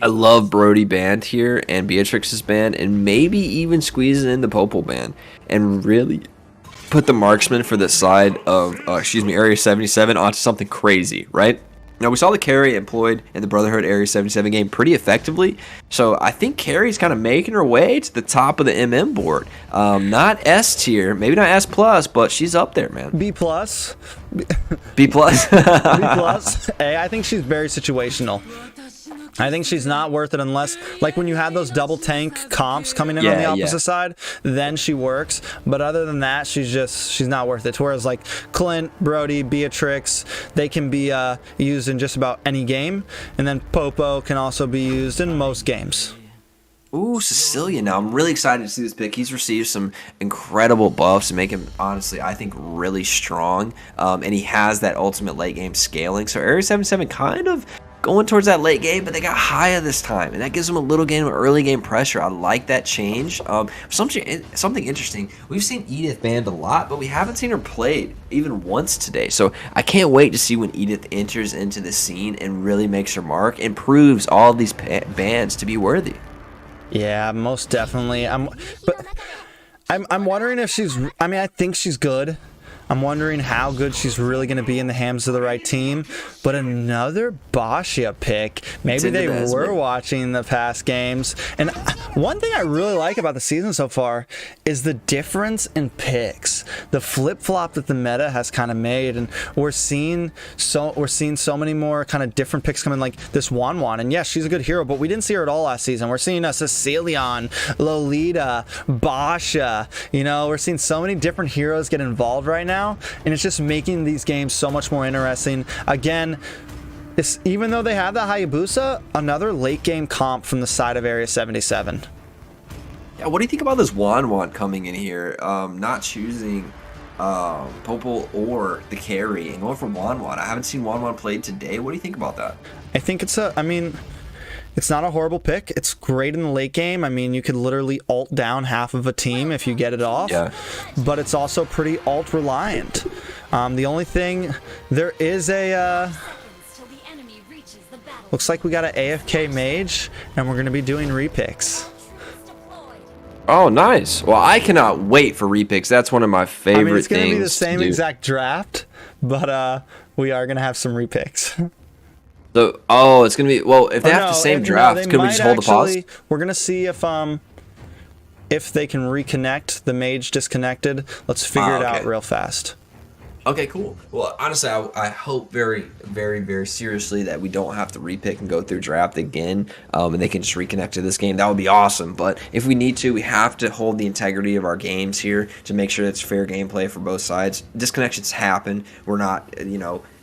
I love Brody banned here and Beatrix's banned, and maybe even squeezing in the Popol ban and really put the marksman for the side of Area 77 onto something crazy, right? Now, we saw the Carry employed in the Brotherhood Area 77 game pretty effectively, so I think Carry's kind of making her way to the top of the MM board. Not S tier, maybe not S+, but she's up there, man. B+. B+? B+. Hey, I think she's very situational. I think she's not worth it unless, like when you have those double tank comps coming in on the opposite side, then she works. But other than that, she's not worth it. Whereas like Clint, Brody, Beatrix, they can be used in just about any game. And then Popo can also be used in most games. Ooh, Sicilian. Now, I'm really excited to see this pick. He's received some incredible buffs to make him, honestly, I think, really strong. And he has that ultimate late game scaling. So Area 77 kind of going towards that late game, but they got Haya this time, and that gives them a little game of early game pressure. I like that change. Something interesting. We've seen Edith banned a lot, but we haven't seen her played even once today. So I can't wait to see when Edith enters into the scene and really makes her mark and proves all of these bans to be worthy. Yeah, most definitely. I'm wondering if she's. I mean, I think she's good. I'm wondering how good she's really going to be in the hands of the right team. But another Basha pick. Maybe they were watching the past games. And one thing I really like about the season so far is the difference in picks. The flip-flop that the meta has kind of made. And we're seeing so many more kind of different picks coming, like this Wanwan. And yes, she's a good hero, but we didn't see her at all last season. We're seeing a Sicilian, Lolita, Basha. You know, we're seeing so many different heroes get involved right now. And it's just making these games so much more interesting. Again, even though they have the Hayabusa, another late game comp from the side of Area 77. Yeah, what do you think about this Wanwan coming in here, not choosing Popol or the Carry and going for Wanwan? I haven't seen Wanwan played today. What do you think about that? I think it's not a horrible pick. It's great in the late game. I mean, you could literally ult down half of a team if you get it off. Yeah. But it's also pretty ult reliant. The only thing, there is a... looks like we got an AFK mage, and we're going to be doing repicks. Oh, nice. Well, I cannot wait for repicks. That's one of my favorite things. It's going to be the same exact draft, but we are going to have some repicks. So, it's going to be, well, if they have the same draft, could we just hold the pause? We're going to see if if they can reconnect. The mage disconnected. Let's figure it out real fast. Okay, cool. Well, honestly, I hope very, very, very seriously that we don't have to repick and go through draft again, and they can just reconnect to this game. That would be awesome. But if we need to, we have to hold the integrity of our games here to make sure it's fair gameplay for both sides. Disconnections happen. We're not,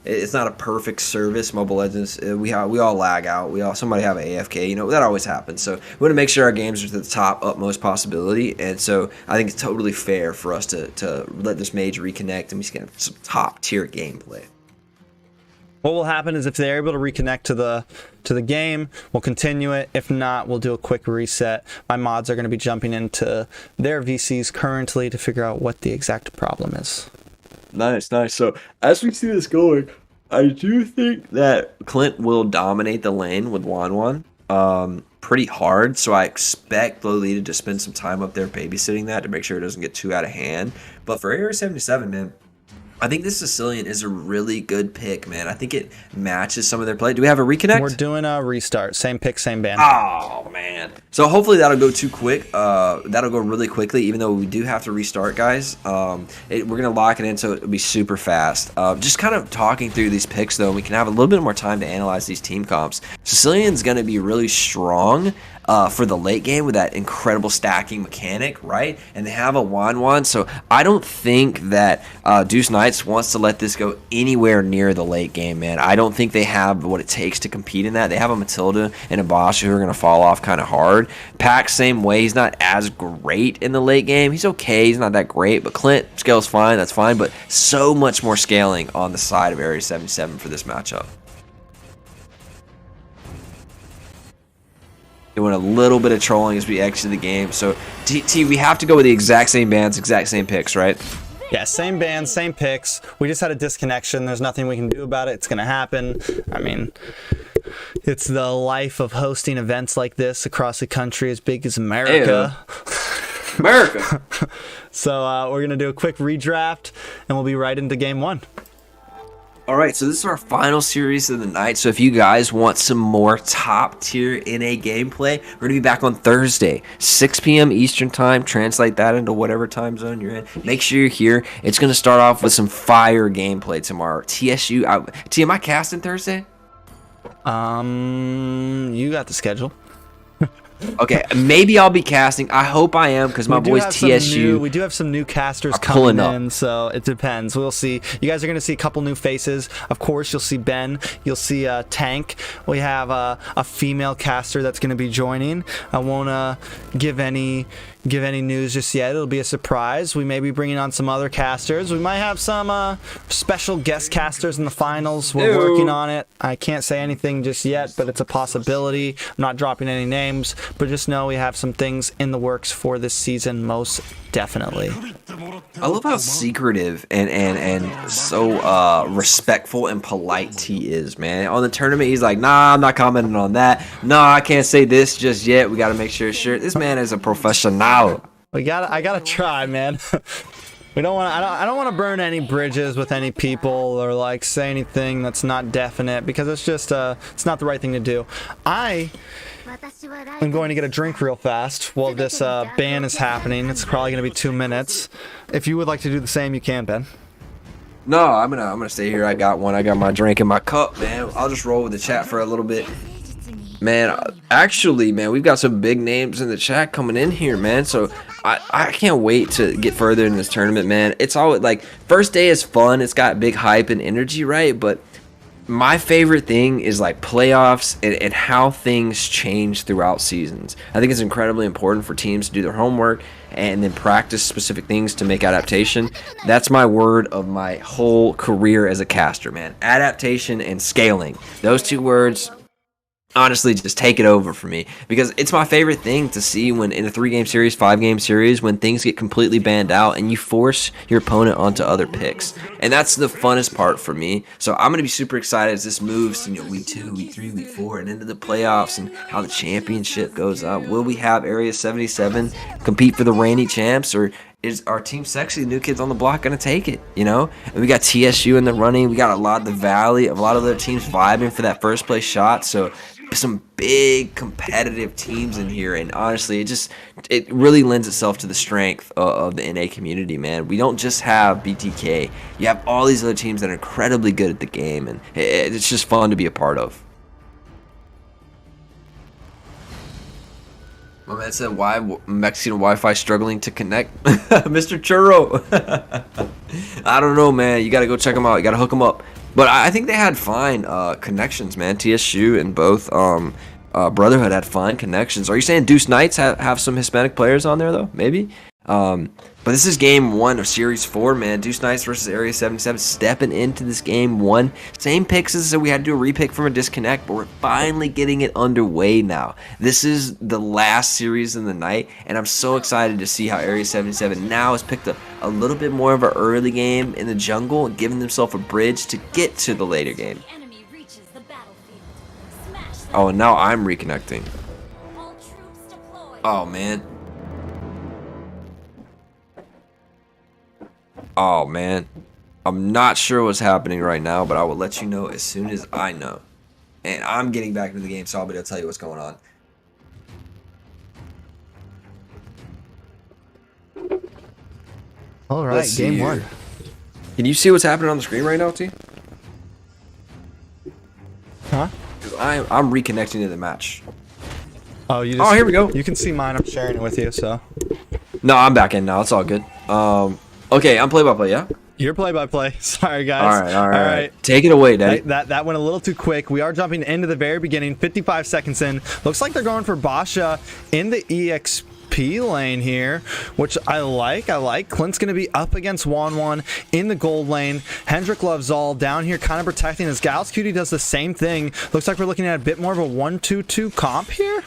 it's not a perfect service. Mobile Legends, we all lag out. Somebody have an AFK. That always happens. So we want to make sure our games are to the top utmost possibility. And so I think it's totally fair for us to let this mage reconnect and we can have some top tier gameplay. What will happen is if they're able to reconnect to the game, we'll continue it. If not, we'll do a quick reset. My mods are going to be jumping into their VCs currently to figure out what the exact problem is. Nice. So as we see this going, I do think that Clint will dominate the lane with Wanwan pretty hard. So I expect Lolita to spend some time up there babysitting that to make sure it doesn't get too out of hand. But for Area 77, man, I think this Sicilian is a really good pick, man. I think it matches some of their play. Do we have a reconnect? We're doing a restart. Same pick, same ban. Oh, man. So hopefully that'll go too quick. That'll go really quickly, even though we do have to restart, guys. We're going to lock it in so it'll be super fast. Just kind of talking through these picks, though, we can have a little bit more time to analyze these team comps. Sicilian's going to be really strong for the late game with that incredible stacking mechanic, right? And they have a Wanwan, so I don't think that Deuce Knights wants to let this go anywhere near the late game, man. I don't think they have what it takes to compete in that. They have a Matilda and a Bosch who are going to fall off kind of hard. Pack, same way. He's not as great in the late game. He's okay. He's not that great, but Clint scales fine. That's fine, but so much more scaling on the side of Area 77 for this matchup. Doing a little bit of trolling as we exit the game. So, T, we have to go with the exact same bands, exact same picks, right? Yeah, same bands, same picks. We just had a disconnection. There's nothing we can do about it. It's going to happen. I mean, it's the life of hosting events like this across a country as big as America. America. So we're going to do a quick redraft, and we'll be right into game one. All right, so this is our final series of the night. So if you guys want some more top tier NA gameplay, we're going to be back on Thursday, 6 p.m. Eastern time. Translate that into whatever time zone you're in. Make sure you're here. It's going to start off with some fire gameplay tomorrow. TSU, T, am I casting Thursday? You got the schedule. Okay, maybe I'll be casting. I hope I am because my boys TSU. We do have some new casters coming in, so it depends. We'll see. You guys are going to see a couple new faces. Of course, you'll see Ben. You'll see Tank. We have a female caster that's going to be joining. I won't give any news just yet. It'll be a surprise. We may be bringing on some other casters. We might have some special guest casters in the finals. We're working on it. I can't say anything just yet, but it's a possibility. I'm not dropping any names, but just know we have some things in the works for this season, most definitely. I love how secretive and so respectful and polite he is, man. On the tournament, he's like, nah, I'm not commenting on that. Nah, I can't say this just yet. We got to make sure. This man is a professional. I gotta try, man. I don't want to burn any bridges with any people or like say anything that's not definite because it's just it's not the right thing to do. I'm going to get a drink real fast while this ban is happening. It's probably going to be 2 minutes. If you would like to do the same, you can, Ben. No, I'm gonna stay here. I got one. I got my drink in my cup, man. I'll just roll with the chat for a little bit. Man, actually, man, we've got some big names in the chat coming in here, man. So I can't wait to get further in this tournament, man. It's always like first day is fun. It's got big hype and energy, right? But my favorite thing is like playoffs and how things change throughout seasons. I think it's incredibly important for teams to do their homework and then practice specific things to make adaptation. That's my word of my whole career as a caster, man. Adaptation and scaling. Those two words honestly just take it over for me because it's my favorite thing to see when in a 3-game series, 5-game series, when things get completely banned out and you force your opponent onto other picks, and that's the funnest part for me. So I'm gonna be super excited as this moves to week 2, week 3, week 4 and into the playoffs and how the championship goes up. Will we have Area 77 compete for the reigning champs, or is our team SEXI, New Kids on the Block, going to take it, you know? And we got TSU in the running. We got a lot of the Valley, a lot of other teams vibing for that first place shot. So some big competitive teams in here. And honestly, it really lends itself to the strength of the NA community, man. We don't just have BTK. You have all these other teams that are incredibly good at the game. And it's just fun to be a part of. My man said, why Mexican Wi-Fi struggling to connect? Mr. Churro. I don't know, man. You got to go check them out. You got to hook them up. But I think they had fine connections, man. TSU and both Brotherhood had fine connections. Are you saying Deuce Knights have some Hispanic players on there, though? Maybe. But this is game 1 of Series 4, man. Deuce Knights versus Area 77 stepping into this game 1. Same picks as we had to do a repick from a disconnect, but we're finally getting it underway now. This is the last series in the night, and I'm so excited to see how Area 77 now has picked a little bit more of an early game in the jungle and giving themselves a bridge to get to the later game. Oh, and now I'm reconnecting. Oh, man. Oh, man. I'm not sure what's happening right now, but I will let you know as soon as I know. And I'm getting back into the game, so I'll be able to tell you what's going on. All right, game 1. Can you see what's happening on the screen right now, T? Huh? I'm reconnecting to the match. Oh, you just, oh, here we go. You can see mine. I'm sharing it with you, so. No, I'm back in now. It's all good. Okay, I'm play-by-play, yeah? You're play-by-play. Sorry, guys. All right. Take it away, Daddy. That went a little too quick. We are jumping into the very beginning. 55 seconds in. Looks like they're going for Basha in the EXP lane here, which I like. Clint's going to be up against Wanwan in the gold lane. Hendrik loves all down here, kind of protecting his Gals. Cutie does the same thing. Looks like we're looking at a bit more of a 1-2-2 comp here.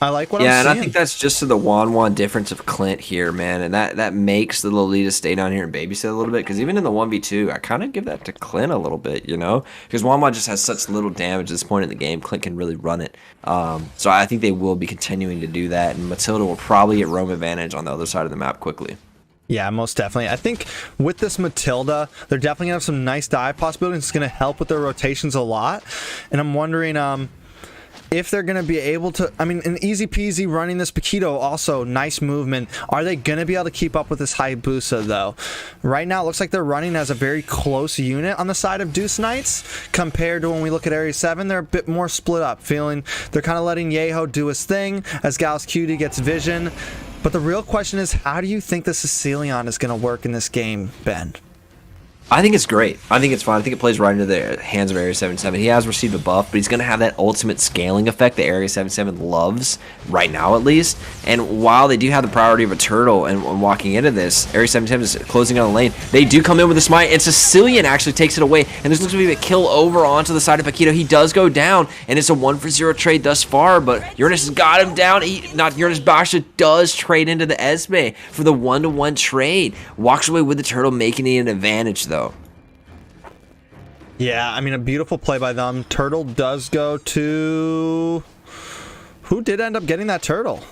I like what I'm seeing. Yeah, and I think that's just to the Wanwan difference of Clint here, man. And that makes the Lolita stay down here and babysit a little bit. Because even in the 1v2, I kind of give that to Clint a little bit, you know? Because Wanwan just has such little damage at this point in the game. Clint can really run it. So I think they will be continuing to do that. And Matilda will probably get roam advantage on the other side of the map quickly. Yeah, most definitely. I think with this Matilda, they're definitely going to have some nice dive possibilities. It's going to help with their rotations a lot. And I'm wondering... if they're going to be able to, I mean, an easy peasy running this Paquito, also nice movement. Are they going to be able to keep up with this Hayabusa, though? Right now, it looks like they're running as a very close unit on the side of Deuce Knights. Compared to when we look at Area 7, they're a bit more split up, feeling they're kind of letting Yeho do his thing as Gauss Cutie gets vision. But the real question is, how do you think the Sicilian is going to work in this game, Ben? I think it's great. I think it's fine. I think it plays right into the hands of Area 77. He has received a buff, but he's going to have that ultimate scaling effect that Area 77 loves, right now at least. And while they do have the priority of a turtle and walking into this, Area 77 is closing on the lane. They do come in with a smite, and Sicilian actually takes it away. And this looks to be a kill over onto the side of Paquito. He does go down, and it's a 1-for-0 trade thus far, but Uranus has got him down. Not Uranus, Basha does trade into the Esme for the 1-to-1 trade. Walks away with the turtle, making it an advantage, though. Yeah, I mean, a beautiful play by them. Turtle does go to... Who did end up getting that turtle?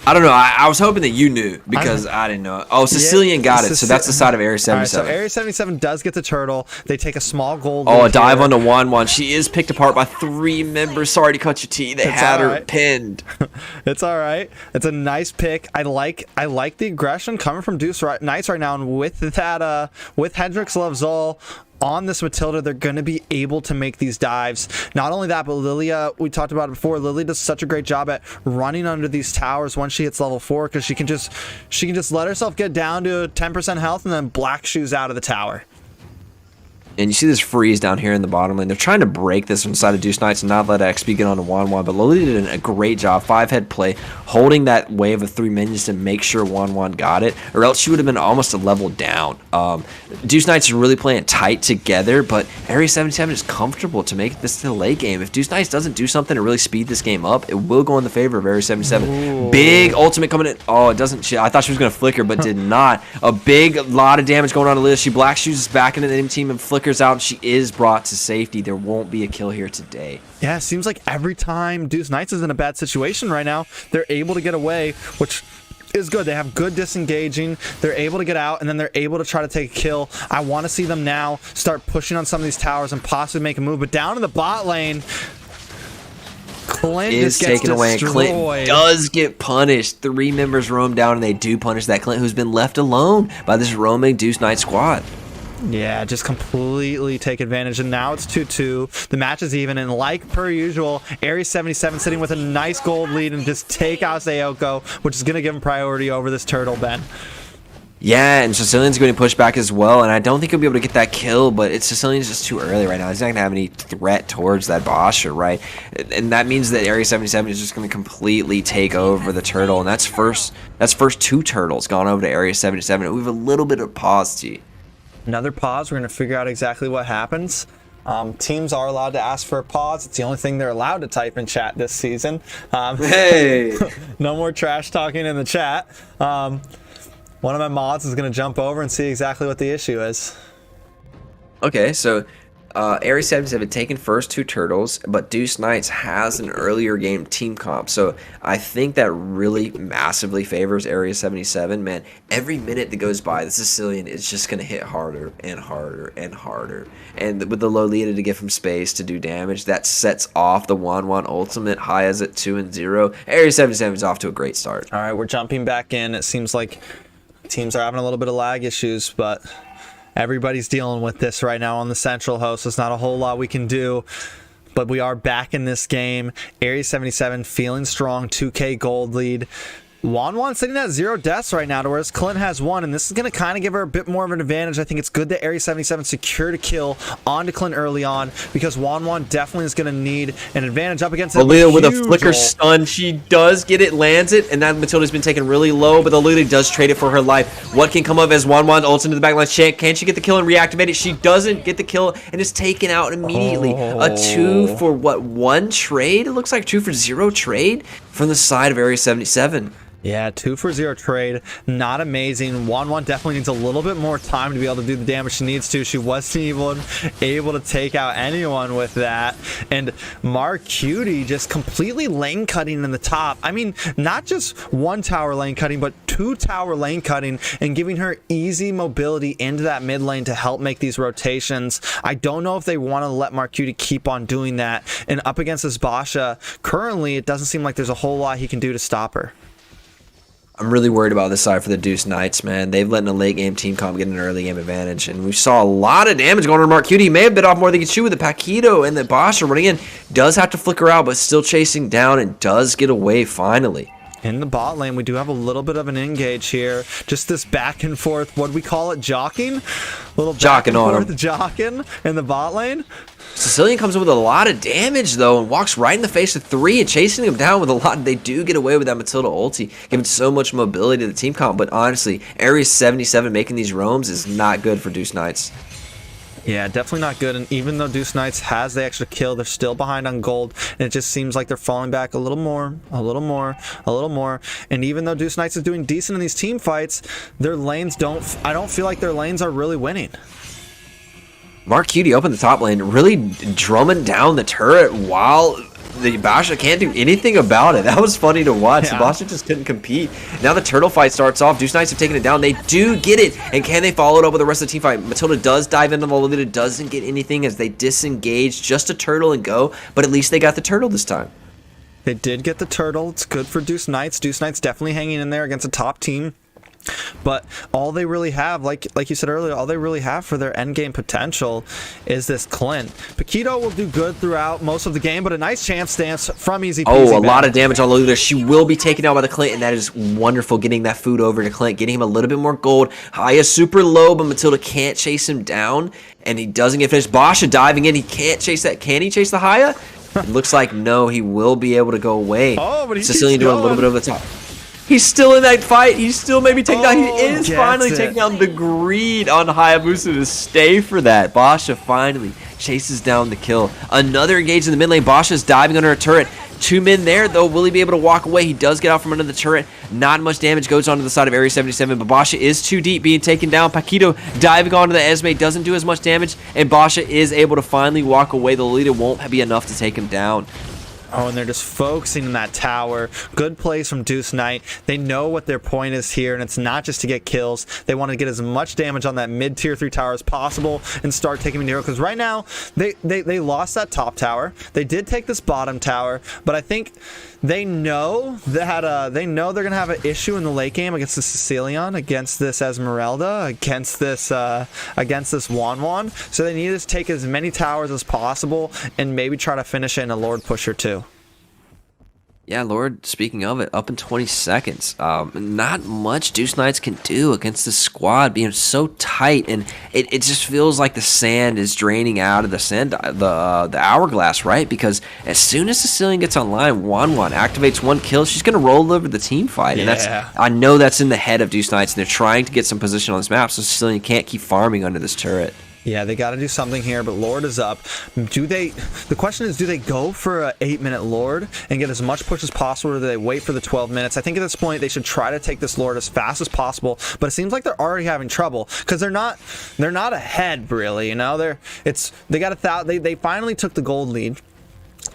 I don't know. I was hoping that you knew because I didn't know. Oh, Sicilian got it, so that's the side of Area 77. All right, so Area 77 does get the turtle. They take a small gold. Oh, a dive onto Wanwan. She is picked apart by 3 members. Sorry to cut your teeth. They had her pinned. It's all right. It's a nice pick. I like the aggression coming from Deuce Knights right now, and with that, with Hendrix Loves All on this Matilda, they're going to be able to make these dives. Not only that, but Lilia, we talked about it before, Lily does such a great job at running under these towers once she hits level 4, because she can just let herself get down to 10% health and then black shoes out of the tower. And you see this freeze down here in the bottom lane. They're trying to break this inside of Deuce Knights and not let XP get onto Wanwan. But Lily did a great job, 5-head play, holding that wave of 3 minions to make sure Wanwan got it, or else she would have been almost a level down. Deuce Knights are really playing tight together, but Area 77 is comfortable to make this to the late game. If Deuce Knights doesn't do something to really speed this game up, it will go in the favor of Area 77. Ooh. Big ultimate coming in. Oh, it doesn't. I thought she was going to flicker, but did not. A lot of damage going on to Lily. She black shoes back into the enemy team and flickers out, and she is brought to safety. There won't be a kill here today. Yeah, it seems like every time Deuce Knights is in a bad situation right now, they're able to get away, which is good. They have good disengaging. They're able to get out, and then they're able to try to take a kill. I want to see them now start pushing on some of these towers and possibly make a move. But down in the bot lane, Clint is just gets taken away. destroyed. Clint does get punished. 3 members roam down, and they do punish that Clint, who's been left alone by this roaming Deuce Knight squad. Yeah, just completely take advantage. And now it's 2-2. The match is even. And like per usual, Aries 77 sitting with a nice gold lead and just take out Sayoko, which is going to give him priority over this turtle, Ben. Yeah, and Sicilian's going to push back as well, and I don't think he'll be able to get that kill, but Sicilian's just too early right now. He's not going to have any threat towards that Basha, right? And that means that Area 77 is just going to completely take over the turtle, and that's first 2 turtles gone over to Area 77. We have a little bit of pause, T. Another pause. We're going to figure out exactly what happens. Teams are allowed to ask for a pause. It's the only thing they're allowed to type in chat this season. Hey! No more trash talking in the chat. One of my mods is going to jump over and see exactly what the issue is. Okay, so Area 77 taken first 2 turtles, but Deuce Knights has an earlier game team comp. So I think that really massively favors Area 77. Man, every minute that goes by, the Sicilian is just going to hit harder and harder and harder. And with the Lolita to give him space to do damage, that sets off the 1-1 ultimate. Haya's at 2-0. Area 77 is off to a great start. All right, we're jumping back in. It seems like teams are having a little bit of lag issues, but everybody's dealing with this right now on the central host. There's not a whole lot we can do, but we are back in this game. Area 77 feeling strong, 2K gold lead. Wanwan sitting at 0 deaths right now, to whereas Clint has 1, and this is going to kind of give her a bit more of an advantage. I think it's good that Area 77 secured a kill onto Clint early on, because Wanwan definitely is going to need an advantage up against Lolita with a flicker stun. She does get it, lands it, and that Matilda's been taken really low, but Lolita does trade it for her life. What can come up as Wanwan ults into the backline? Can she get the kill and reactivate it? She doesn't get the kill and is taken out immediately. A 2 for what, 1 trade? It looks like 2 for 0 trade from the side of Area 77. Yeah, 2 for 0 trade. Not amazing. Wanwan definitely needs a little bit more time to be able to do the damage she needs to. She wasn't even able to take out anyone with that. And Marcutie just completely lane cutting in the top. I mean, not just 1 tower lane cutting, but 2 tower lane cutting and giving her easy mobility into that mid lane to help make these rotations. I don't know if they want to let Marcutie keep on doing that. And up against this Basha, currently it doesn't seem like there's a whole lot he can do to stop her. I'm really worried about this side for the Deuce Knights, man. They've let in a late game team comp get an early game advantage, and we saw a lot of damage going on to Marcutie. He may have bit off more than he could chew with the Paquito, and the Basha running in does have to flicker out, but still chasing down and does get away finally. In the bot lane, we do have a little bit of an engage here. Just this back and forth, what do we call it, jocking? Little back and forth jocking in the bot lane. Sicilian comes in with a lot of damage, though, and walks right in the face of 3 and chasing him down with a lot. They do get away with that Matilda ulti, giving so much mobility to the team comp. But honestly, Area 77 making these roams is not good for Deuce Knights. Yeah, definitely not good. And even though Deuce Knights has the extra kill, they're still behind on gold. And it just seems like they're falling back a little more, a little more, a little more. And even though Deuce Knights is doing decent in these team fights, their lanes I don't feel like their lanes are really winning. Marcutie up in the top lane, really drumming down the turret while the Basha can't do anything about it. That was funny to watch. Yeah. The Basha just couldn't compete. Now the turtle fight starts off. Deuce Knights have taken it down. They do get it. And can they follow it up with the rest of the team fight? Matilda does dive into the Lolita, doesn't get anything as they disengage. Just a turtle and go. But at least they got the turtle this time. They did get the turtle. It's good for Deuce Knights. Deuce Knights definitely hanging in there against a top team. But all they really have, like you said earlier, all they really have for their endgame potential is this Clint. Paquito will do good throughout most of the game, but a nice chance stance from Easy Peasy. Oh, a lot of damage on Lolita. She will be taken out by the Clint, and that is wonderful, getting that food over to Clint, getting him a little bit more gold. Haya super low, but Matilda can't chase him down, and he doesn't get finished. Basha diving in. He can't chase that. Can he chase the Haya? It looks like no. He will be able to go away. Oh, but Sicilian doing a little bit over the top. He's still in that fight. He's still maybe taking down. He is finally taking down the greed on Hayabusa to stay for that. Basha finally chases down the kill. Another engage in the mid lane. Basha's diving under a turret. 2 men there, though. Will he be able to walk away? He does get out from under the turret. Not much damage goes onto the side of Area 77, but Basha is too deep, being taken down. Paquito diving onto the Esme, doesn't do as much damage, and Basha is able to finally walk away. The Lolita won't be enough to take him down. Oh, and they're just focusing on that tower. Good plays from Deuce Knight. They know what their point is here, and it's not just to get kills. They want to get as much damage on that mid-tier 3 tower as possible and start taking hero. Because right now, they lost that top tower. They did take this bottom tower, but I think they know that they're gonna have an issue in the late game against the Sicilian, against this Esmeralda, against this Wan. So they need to take as many towers as possible and maybe try to finish it in a Lord push or two. Yeah, Lord, speaking of it, up in 20 seconds. Not much Deuce Knights can do against the squad being so tight, and it just feels like the sand is draining out of the hourglass, right? Because as soon as Sicilian gets online, Wan activates 1 kill, she's going to roll over the team fight. Yeah. And I know that's in the head of Deuce Knights, and they're trying to get some position on this map, so Sicilian can't keep farming under this turret. Yeah, they got to do something here, but Lord is up. The question is, do they go for an 8-minute Lord and get as much push as possible, or do they wait for the 12 minutes? I think at this point, they should try to take this Lord as fast as possible, but it seems like they're already having trouble because they're not ahead, really, you know? They finally took the gold lead.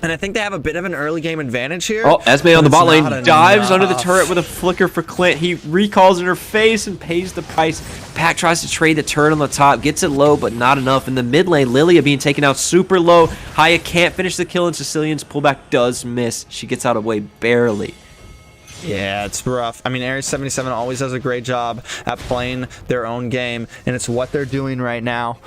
And I think they have a bit of an early game advantage here. Oh, Esme on the bot lane dives under the turret with a flicker for Clint. He recalls in her face and pays the price. Pack tries to trade the turret on the top, gets it low, but not enough. In the mid lane, Lilia being taken out super low. Haya can't finish the kill, and Sicilian's pullback does miss. She gets out of the way barely. Yeah, it's rough. I mean, Ares 77 always does a great job at playing their own game, and it's what they're doing right now.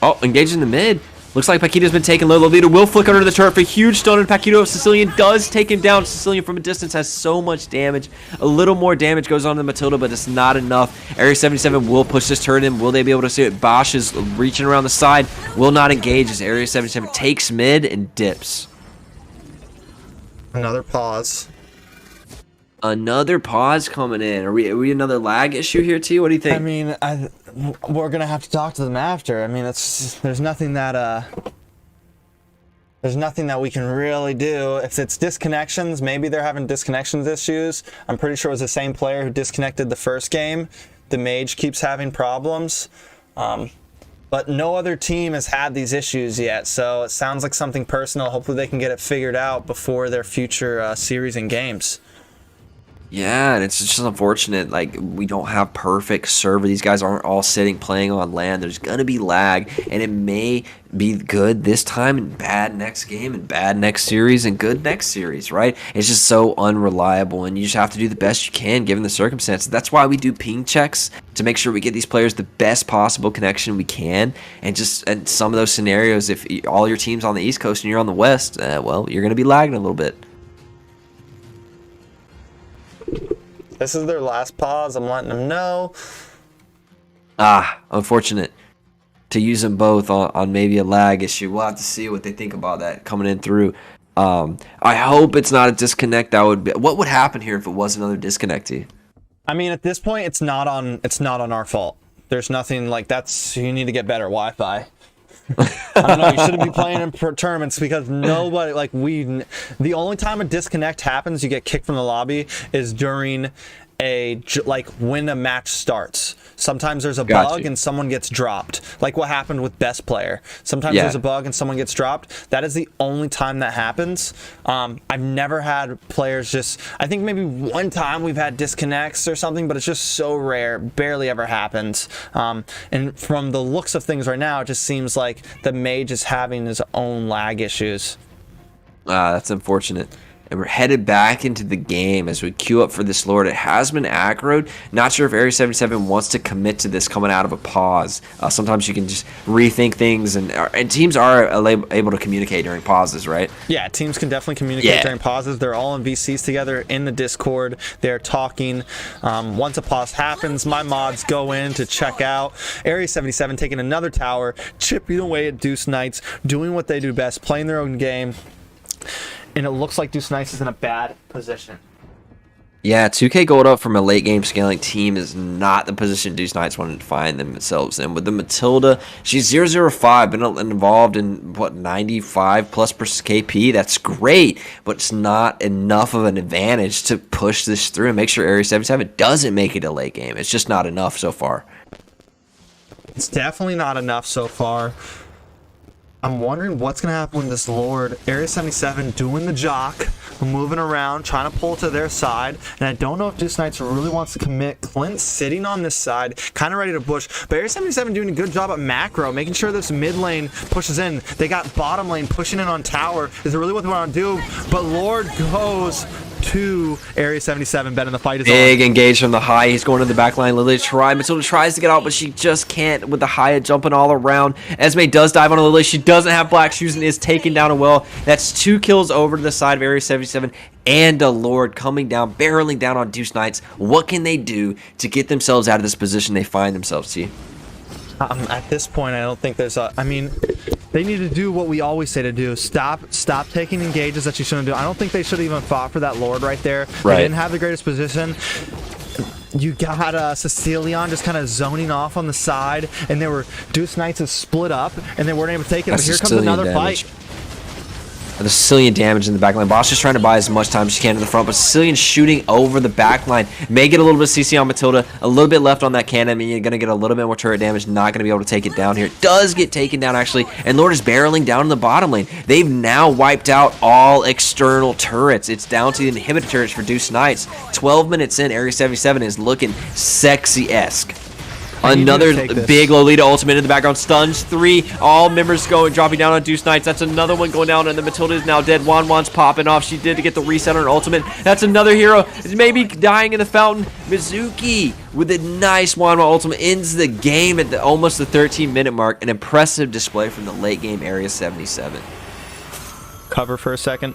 Oh, engaged in the mid. Looks like Paquito's been taken low. Lolita will flick under the turret for a huge stun on Paquito. Sicilian does take him down. Sicilian from a distance has so much damage. A little more damage goes on to Matilda, but it's not enough. Area 77 will push this turret in. Will they be able to see it? Bosch is reaching around the side. Will not engage as Area 77 takes mid and dips. Another pause. Another pause coming in. Are we another lag issue here, T? What do you think? I mean, we're gonna have to talk to them after. I mean, there's nothing that we can really do. If it's disconnections, maybe they're having disconnections issues. I'm pretty sure it was the same player who disconnected the first game. The Mage keeps having problems, but no other team has had these issues yet. So it sounds like something personal. Hopefully, they can get it figured out before their future series and games. Yeah, and it's just unfortunate, like, we don't have perfect server. These guys aren't all sitting playing on LAN. There's going to be lag, and it may be good this time and bad next game and bad next series and good next series, right? It's just so unreliable, and you just have to do the best you can given the circumstances. That's why we do ping checks, to make sure we get these players the best possible connection we can. And just in some of those scenarios, if all your team's on the East Coast and you're on the West, well, you're going to be lagging a little bit. This is their last pause. I'm letting them know. Unfortunate to use them both on maybe a lag issue. We'll have to see what they think about that coming in through. I hope it's not a disconnect. That would be, what would happen here if it was another disconnect? I mean, at this point, it's not on our fault. There's nothing like that's. You need to get better Wi-Fi. I don't know. You shouldn't be playing in tournaments because nobody the only time a disconnect happens, you get kicked from the lobby, is during when a match starts. Sometimes there's a bug and someone gets dropped, like what happened with Best Player. Sometimes there's a bug and someone gets dropped. That is the only time that happens. I've never had players I think maybe one time we've had disconnects or something, but it's just so rare, barely ever happens. And from the looks of things right now, it just seems like the Mage is having his own lag issues. That's unfortunate. And we're headed back into the game as we queue up for this Lord. It has been aggroed. Not sure if Area 77 wants to commit to this coming out of a pause. Sometimes you can just rethink things, and teams are able to communicate during pauses, right? Yeah, teams can definitely communicate during pauses. They're all in VCs together in the Discord. They're talking. Once a pause happens, my mods go in to check out. Area 77 taking another tower, chipping away at Deuce Knights, doing what they do best, playing their own game. And it looks like Deuce Knights is in a bad position. Yeah, 2K gold up from a late game scaling team is not the position Deuce Knights wanted to find themselves in. With the Matilda, she's 005, been involved in, 95 plus per KP. That's great, but it's not enough of an advantage to push this through and make sure Area 77 doesn't make it a late game. It's just not enough so far. It's definitely not enough so far. I'm wondering what's going to happen when this Lord, Area 77, doing the jock, moving around, trying to pull to their side. And I don't know if Deuce Knights really wants to commit. Clint sitting on this side, kind of ready to push. But Area 77 doing a good job at macro, making sure this mid lane pushes in. They got bottom lane pushing in on tower. Is it really what they want to do? But Lord goes to Area 77. Bet in the fight is big on. Engage from the high. He's going to the back line. Lily Matilda tries to get out, but she just can't with the high jumping all around. Esme does dive on Lily. She doesn't have black shoes and is taken down a well. That's 2 kills over to the side of Area 77. And a Lord coming down, barreling down on Deuce Knights. What can they do to get themselves out of this position they find themselves, T? At this point, I don't think there's a... I mean, they need to do what we always say to do. Stop taking engages that you shouldn't do. I don't think they should have even fought for that Lord right there. Right. They didn't have the greatest position. You got Cecilion just kind of zoning off on the side, and they were... Deuce Knights is split up, and they weren't able to take it. But here comes another fight. The Sicilian damage in the backline. Boss just trying to buy as much time as she can to the front, but Sicilian shooting over the backline. May get a little bit of CC on Matilda. A little bit left on that cannon. I mean, you're going to get a little bit more turret damage. Not going to be able to take it down here. Does get taken down, actually. And Lord is barreling down in the bottom lane. They've now wiped out all external turrets. It's down to the inhibitor turrets for Deuce Knights. 12 minutes in, Area 77 is looking sexy-esque. Another big Lolita ultimate in the background. Stuns 3. All members dropping down on Deuce Knights. That's another one going down, and the Matilda is now dead. Wan's popping off. She did get the reset on her ultimate. That's another hero. Is maybe dying in the fountain. Mizuki with a nice Wan ultimate ends the game at almost the 13-minute mark. An impressive display from the late game Area 77. Cover for a second.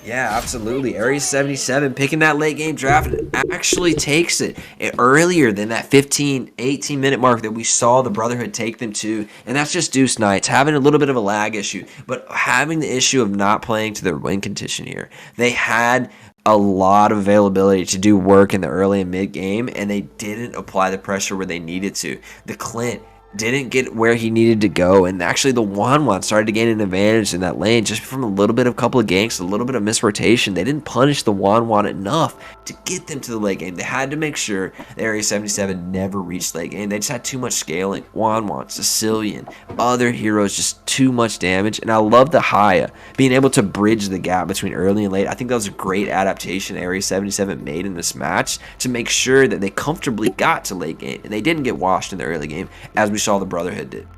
Yeah, absolutely. Area 77 picking that late game draft actually takes it earlier than that 15, 18-minute mark that we saw the Brotherhood take them to. And that's just Deuce Knights having a little bit of a lag issue, but having the issue of not playing to their win condition here. They had a lot of availability to do work in the early and mid game, and they didn't apply the pressure where they needed to. The Clint didn't get where he needed to go, and actually the Wan started to gain an advantage in that lane just from a little bit of a couple of ganks, a little bit of misrotation. They didn't punish the Wan enough to get them to the late game. They had to make sure the Area 77 never reached late game. They just had too much scaling. Wan, Sicilian, other heroes, just too much damage. And I love the Haya being able to bridge the gap between early and late. I think that was a great adaptation Area 77 made in this match to make sure that they comfortably got to late game, and they didn't get washed in the early game as we saw the Brotherhood did.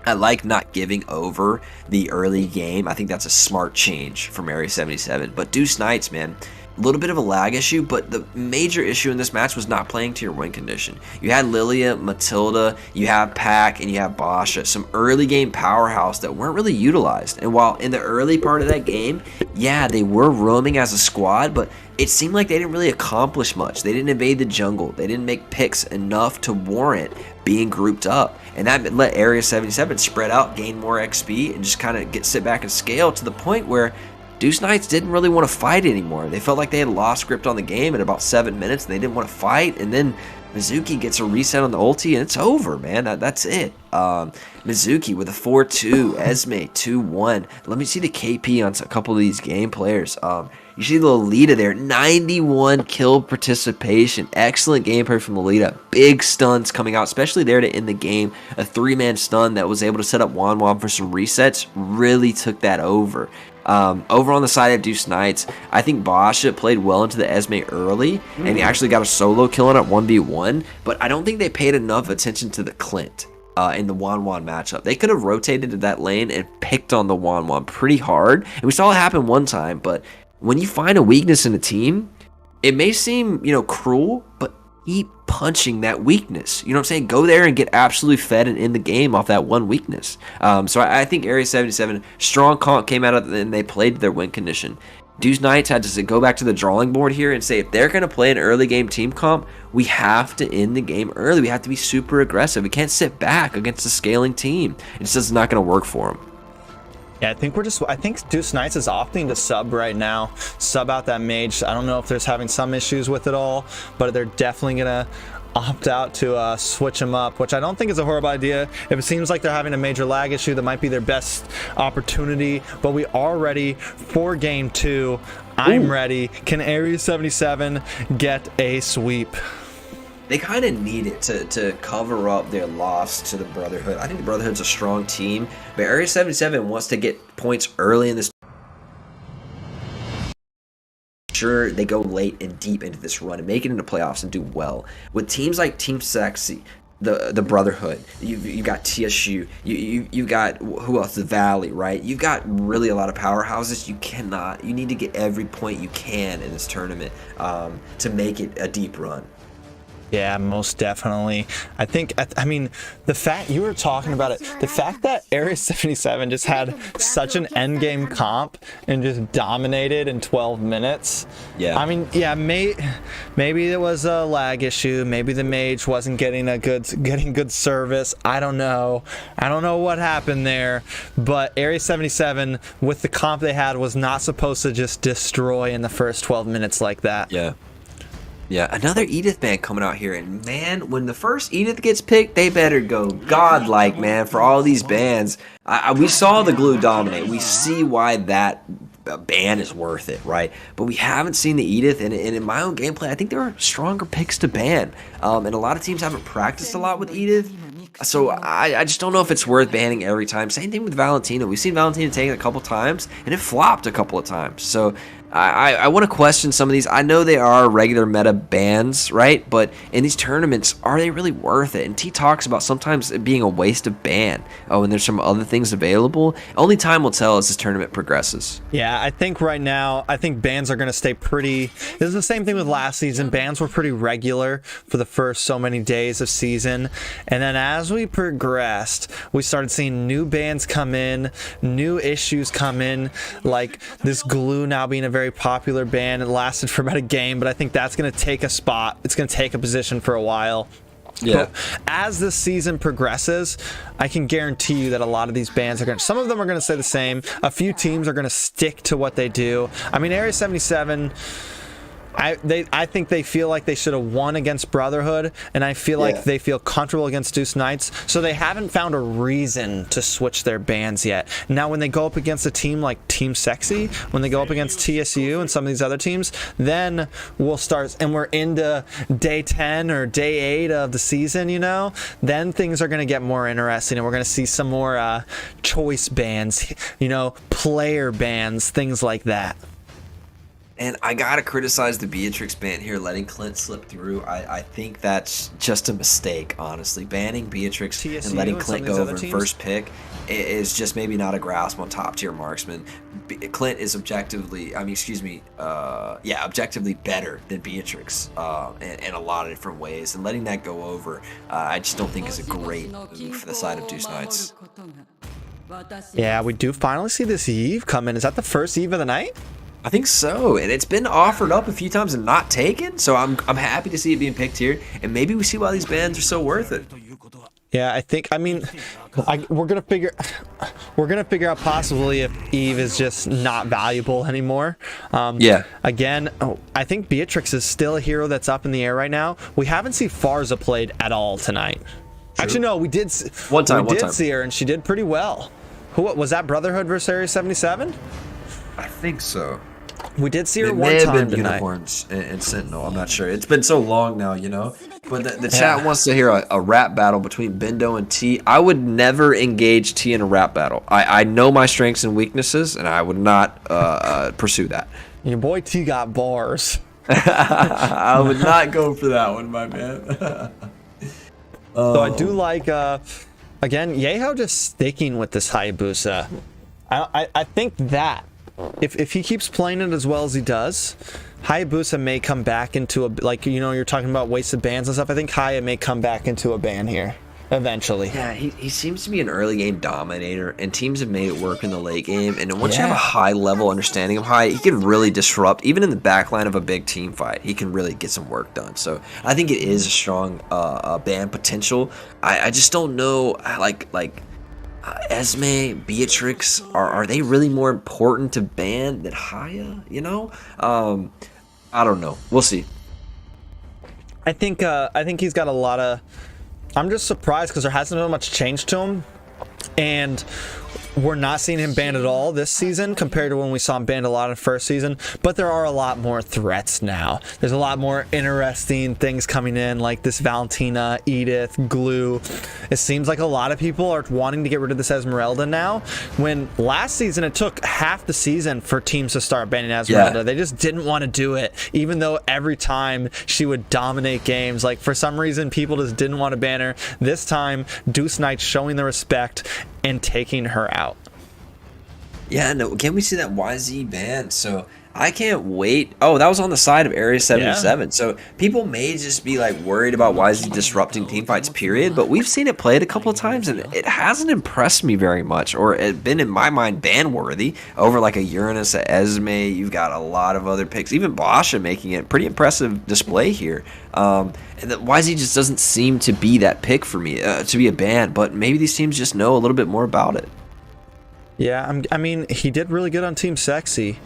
I like not giving over the early game. I think that's a smart change from Area 77. But Deuce Knights, man, a little bit of a lag issue, but the major issue in this match was not playing to your win condition. You had Lilia, Matilda, you have Pac, and you have Basha, some early game powerhouse that weren't really utilized. And while in the early part of that game, yeah, they were roaming as a squad, but it seemed like they didn't really accomplish much. They didn't invade the jungle. They didn't make picks enough to warrant being grouped up. And that let Area 77 spread out, gain more XP, and just kind of sit back and scale to the point where Deuce Knights didn't really want to fight anymore. They felt like they had lost grip on the game at about 7 minutes, and they didn't want to fight. And then Mizuki gets a reset on the ulti, and it's over, man. That's it. Mizuki with a 4-2, Esme 2-1. Let me see the KP on a couple of these game players. You see Lolita there, 91 kill participation. Excellent gameplay from Lolita. Big stuns coming out, especially there to end the game. A 3-man stun that was able to set up Wan for some resets. Really took that over. Over on the side of Deuce Knights, I think Basha played well into the Esme early, and he actually got a solo kill on it 1v1, but I don't think they paid enough attention to the Clint in the Wan matchup. They could have rotated to that lane and picked on the Wan pretty hard, and we saw it happen one time, but when you find a weakness in a team, it may seem, cruel, but keep punching that weakness. You know what I'm saying? Go there and get absolutely fed and end the game off that one weakness. So I think Area 77, strong comp came out of it, and they played their win condition. Deuce Knights had to go back to the drawing board here and say, if they're going to play an early game team comp, we have to end the game early. We have to be super aggressive. We can't sit back against a scaling team. It's just not going to work for them. Yeah, I think Deuce Knights is opting to sub right now. Sub out that mage. I don't know if there's having some issues with it all, but they're definitely gonna opt out to switch him up, which I don't think is a horrible idea. If it seems like they're having a major lag issue, that might be their best opportunity. But we are ready for game 2. I'm ready. Can Area 77 get a sweep? they kind of need it to cover up their loss to the Brotherhood. I think the Brotherhood's a strong team, but Area 77 wants to get points early in this. Sure, they go late and deep into this run and make it into playoffs and do well. With teams like Team SEXI, the Brotherhood, you got TSU, you got who else? The Valley, right? You got really a lot of powerhouses. You need to get every point you can in this tournament to make it a deep run. Yeah, most definitely. I mean, the fact you were talking about it, the fact that Area 77 just had such an endgame comp and just dominated in 12 minutes. Yeah. I mean, yeah, maybe it was a lag issue. Maybe the mage wasn't getting good service. I don't know. I don't know what happened there. But Area 77, with the comp they had, was not supposed to just destroy in the first 12 minutes like that. Yeah. Yeah, another Edith ban coming out here, and man, when the first Edith gets picked, they better go godlike, man, for all these bans. We saw the glue dominate. We see why that ban is worth it, right? But we haven't seen the Edith, and in my own gameplay, I think there are stronger picks to ban. And a lot of teams haven't practiced a lot with Edith, so I just don't know if it's worth banning every time. Same thing with Valentina. We've seen Valentina take it a couple times, and it flopped a couple of times. So I want to question some of these. I know they are regular meta bans, right? But in these tournaments, are they really worth it? And T talks about sometimes it being a waste of ban. Oh, and there's some other things available. Only time will tell as this tournament progresses. Yeah, I think right now, bans are going to stay pretty. This is the same thing with last season. Bans were pretty regular for the first so many days of season. And then as we progressed, we started seeing new bans come in, new issues come in, like this glue now being a very popular ban. It lasted for about a game, but I think that's going to take a spot. It's going to take a position for a while. Yeah. But as the season progresses, I can guarantee you that a lot of these bans are going to, some of them are going to stay the same. A few teams are going to stick to what they do. I mean, Area 77, I think they feel like they should have won against Brotherhood, and I feel like they feel comfortable against DEUS Knights, so they haven't found a reason to switch their bans yet. Now, when they go up against a team like Team SEXI, when they go up against TSU and some of these other teams, then we'll start, and we're into day 10 or day 8 of the season, you know, then things are going to get more interesting, and we're going to see some more choice bans, you know, player bans, things like that. And I gotta criticize the Beatrix ban here, letting Clint slip through. I think that's just a mistake, honestly. Banning Beatrix TSU and letting Clint go over in teams? first pick is just maybe not a grasp on top tier marksman. Clint is objectively, objectively better than Beatrix in a lot of different ways. And letting that go over, I just don't think is a great move for the side of DEUS Knights. Yeah, we do finally see this Eve come in. Is that the first Eve of the night? I think so, and it's been offered up a few times and not taken, so I'm happy to see it being picked here, and maybe we see why these bans are so worth it. Yeah, we're gonna figure out possibly if Eve is just not valuable anymore. Again, I think Beatrix is still a hero that's up in the air right now. We haven't seen Farza played at all tonight. True. Actually, no, we did. One time see her, and she did pretty well. Who was that? Brotherhood versus Area 77? I think so. We did see her it one may have time been tonight. Unicorns and Sentinel. I'm not sure. It's been so long now, you know. But the chat wants to hear a rap battle between Bendo and T. I would never engage T in a rap battle. I know my strengths and weaknesses, and I would not pursue that. Your boy T got bars. I would not go for that one, my man. So I do like, again, Yeho just sticking with this Hayabusa. I think that if he keeps playing it as well as he does, Hayabusa may come back into a, like, you know, you're talking about wasted bans and stuff. I think Haya may come back into a ban here eventually. Yeah, he seems to be an early game dominator, and teams have made it work in the late game. And once you have a high level understanding of Haya, he can really disrupt, even in the backline of a big team fight. He can really get some work done. So I think it is a strong ban potential. I just don't know, like Esme, Beatrix, are they really more important to ban than Haya? You know, I don't know. We'll see. I think he's got a lot of. I'm just surprised because there hasn't been much change to him, and we're not seeing him banned at all this season compared to when we saw him banned a lot in first season, but there are a lot more threats now. There's a lot more interesting things coming in, like this Valentina, Edith, Glue. It seems like a lot of people are wanting to get rid of this Esmeralda now, when last season it took half the season for teams to start banning Esmeralda. Yeah. They just didn't want to do it, even though every time she would dominate games. Like, for some reason, people just didn't want to ban her. This time, Deuce Knight's showing the respect and taking her out. Yeah, no, can we see that YZ ban? So I can't wait. Oh, that was on the side of Area 77. Yeah. So people may just be like worried about YZ disrupting team fights, period. But we've seen it played a couple of times, and it hasn't impressed me very much, or it been, in my mind, ban worthy over like a Uranus, a Esme. You've got a lot of other picks, even Basha making it pretty impressive display here. And that YZ just doesn't seem to be that pick for me to be a ban. But maybe these teams just know a little bit more about it. Yeah, I mean, he did really good on Team SEXI.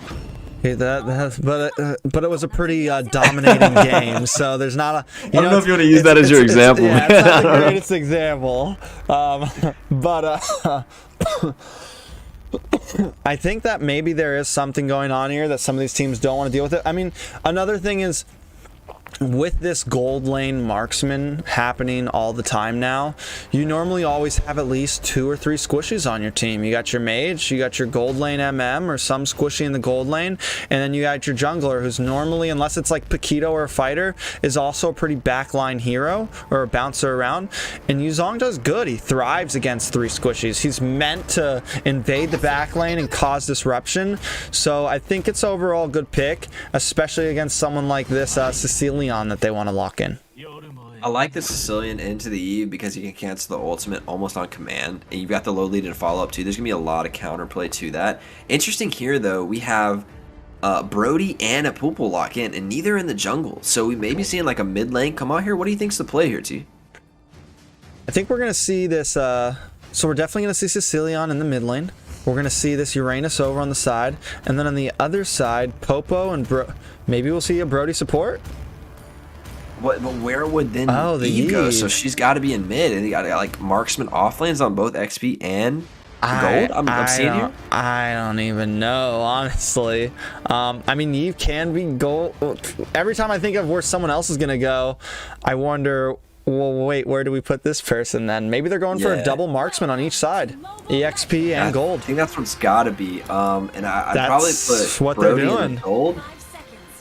But it was a pretty dominating game, so there's not a... I don't know if you want to use that as your example. It's not the greatest example. I think that maybe there is something going on here that some of these teams don't want to deal with it. I mean, another thing is, with this gold lane marksman happening all the time now, you normally always have at least 2 or 3 squishies on your team. You got your mage, you got your gold lane MM or some squishy in the gold lane, and then you got your jungler, who's normally, unless it's like Paquito or a fighter, is also a pretty backline hero or a bouncer around. And Yuzong does good. He thrives against 3 squishies. He's meant to invade the back lane and cause disruption. So I think it's overall a good pick, especially against someone like this Sicilian that they want to lock in. I like the Sicilian into the Eve because you can cancel the ultimate almost on command, and you've got the low lead to follow up too. There's gonna be a lot of counterplay to that. Interesting here though, we have Brody and a Pupil lock in, and neither in the jungle, so we may be seeing like a mid lane come out here. What do you think's the play here, T? I think we're gonna see this. So we're definitely gonna see Sicilian in the mid lane. We're gonna see this Uranus over on the side, and then on the other side, Popo and maybe we'll see a Brody support. But where would then the Eve go? So she's got to be in mid, and you got like marksman off lanes on both XP and gold. I'm seeing here. I don't even know, honestly. I mean, Eve can be gold. Every time I think of where someone else is gonna go, I wonder, well, wait, where do we put this person then? Maybe they're going for a double marksman on each side, EXP and gold. I think that's what's got to be. And I'd probably put what Brody they're doing. In gold.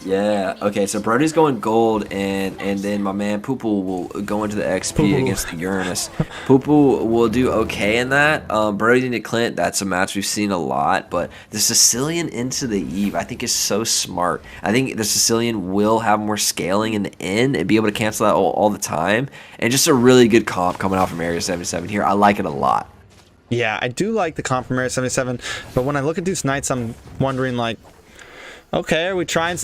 Yeah, okay, so Brody's going gold, and then my man Pupil will go into the XP against the Uranus. Pupil will do okay in that. Brody into Clint, that's a match we've seen a lot, but the Sicilian into the Eve, I think, is so smart. I think the Sicilian will have more scaling in the end and be able to cancel that all the time, and just a really good comp coming out from Area 77 here. I like it a lot. Yeah, I do like the comp from Area 77, but when I look at Deuce Knights, I'm wondering, like, okay, are we trying?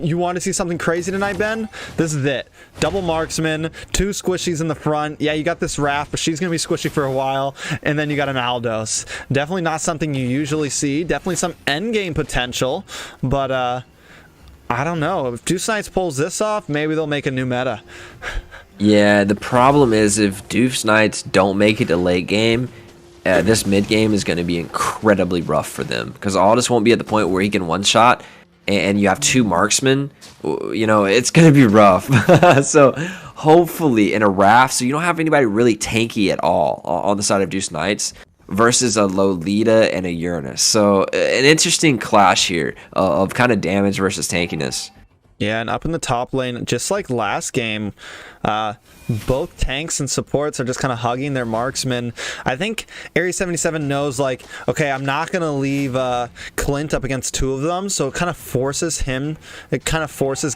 You want to see something crazy tonight, Ben? This is it. Double marksman, 2 squishies in the front. Yeah, you got this Raph, but she's going to be squishy for a while. And then you got an Aldos. Definitely not something you usually see. Definitely some endgame potential. But, I don't know. If Deuce Knights pulls this off, maybe they'll make a new meta. Yeah, the problem is if Deuce Knights don't make it to late game, this mid game is going to be incredibly rough for them because Aldous won't be at the point where he can one shot, and you have 2 marksmen. You know, it's going to be rough. So hopefully in a Raph, so you don't have anybody really tanky at all on the side of Deuce Knights versus a Lolita and a Uranus. So an interesting clash here of kind of damage versus tankiness. Yeah, and up in the top lane, just like last game, both tanks and supports are just kind of hugging their marksmen. I think Area 77 knows, like, okay, I'm not going to leave Clint up against 2 of them, so it kind of forces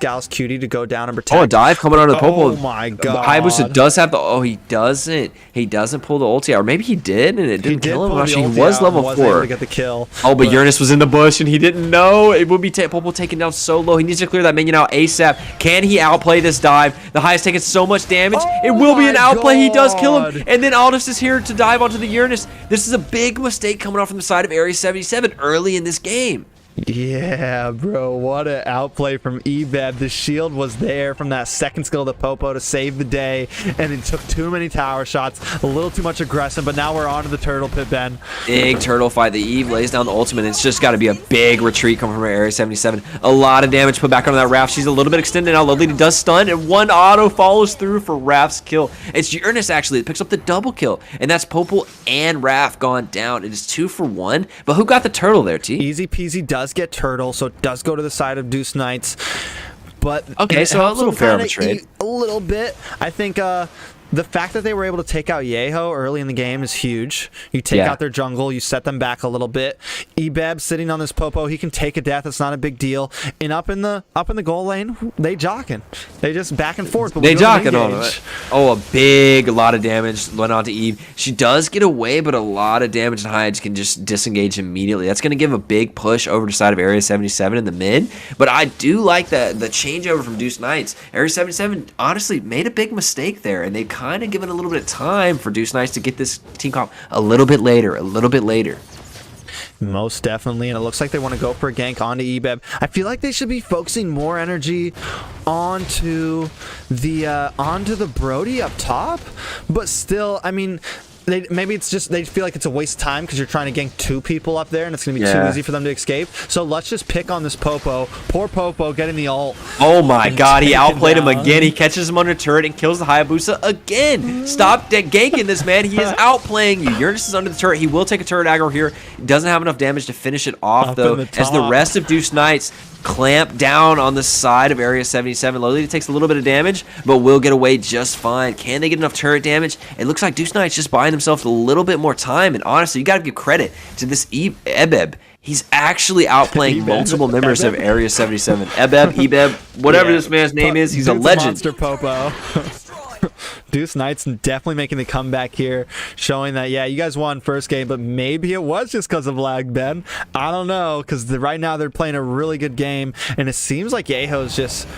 Gallus Cutie to go down and protect. Oh, a dive coming onto the Popo. Oh my god. Hayabusa does have the, he doesn't pull the ulti out, or maybe he did, and it didn't kill him. Actually, he was level 4. Able to get the kill. Oh, but Uranus was in the bush, and he didn't know. It would be Popo taken down so low. He needs to clear that minion out ASAP. Can he outplay this dive? The Haya's taking so much damage. It will be an outplay. He does kill him. And then Aldous is here to dive onto the Uranus. This is a big mistake coming off from the side of Area 77 early in this game. Yeah, bro, what an outplay from Ebeb. The shield was there from that second skill to Popo to save the day, and it took too many tower shots, a little too much aggression, but now we're on to the turtle pit, Ben. Big turtle fight. The Eve lays down the ultimate. It's just got to be a big retreat coming from her Area 77. A lot of damage put back onto that Raph. She's a little bit extended now. Lolita does stun, and one auto follows through for Raph's kill. It's Uranus, actually, that picks up the double kill, and that's Popol and Raph gone down. It is 2 for 1, but who got the turtle there, T? Easy peasy does get turtle, so it does go to the side of Deuce Knights, but okay, so a little fair of a trade. A little bit. I think the fact that they were able to take out Yeho early in the game is huge. You take out their jungle, you set them back a little bit. Ebeb sitting on this Popo, he can take a death. It's not a big deal. And up in the goal lane, they jocking. They just back and forth. But they jocking on it. Oh, a lot of damage went on to Eve. She does get away, but a lot of damage, and Hides can just disengage immediately. That's going to give a big push over to the side of Area 77 in the mid. But I do like the changeover from Deuce Knights. Area 77 honestly made a big mistake there, and they kind of given a little bit of time for Deuce Knights to get this team comp a little bit later. Most definitely, and it looks like they want to go for a gank onto Ebeb. I feel like they should be focusing more energy onto the Brody up top, but still, I mean, maybe it's just they feel like it's a waste of time because you're trying to gank 2 people up there and it's going to be too easy for them to escape. So let's just pick on this Popo. Poor Popo getting the ult. Oh my god, he outplayed him again. He catches him under turret and kills the Hayabusa again. Stop ganking this, man. He is outplaying you. Uranus is under the turret. He will take a turret aggro here. Doesn't have enough damage to finish it off, though, as the rest of Deuce Knights clamp down on the side of Area 77. Lolita takes a little bit of damage, but will get away just fine. Can they get enough turret damage? It looks like Deuce Knight's just buying themselves a little bit more time, and honestly, you got to give credit to this Ebeb. He's actually outplaying multiple members of Area 77. Ebeb, whatever this man's name is, he's a legend. Monster Popo. Deuce Knights definitely making the comeback here, showing that, yeah, you guys won first game, but maybe it was just because of lag, Ben. I don't know, because right now they're playing a really good game, and it seems like Yeho's just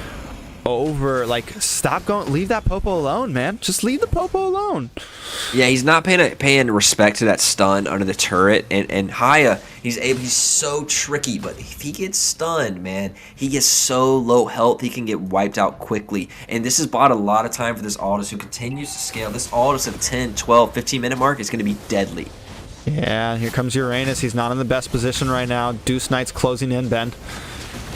over. Like, stop going, leave that Popo alone, man. Just leave the Popo alone. Yeah, he's not paying respect to that stun under the turret, and Haya, he's so tricky, but if he gets stunned, man, he gets so low health, he can get wiped out quickly, and this has bought a lot of time for this Aldous, who continues to scale. This Aldous at 10, 12, 15 minute mark is going to be deadly. Yeah, here comes Uranus. He's not in the best position right now. Deuce Knight's closing in, Ben.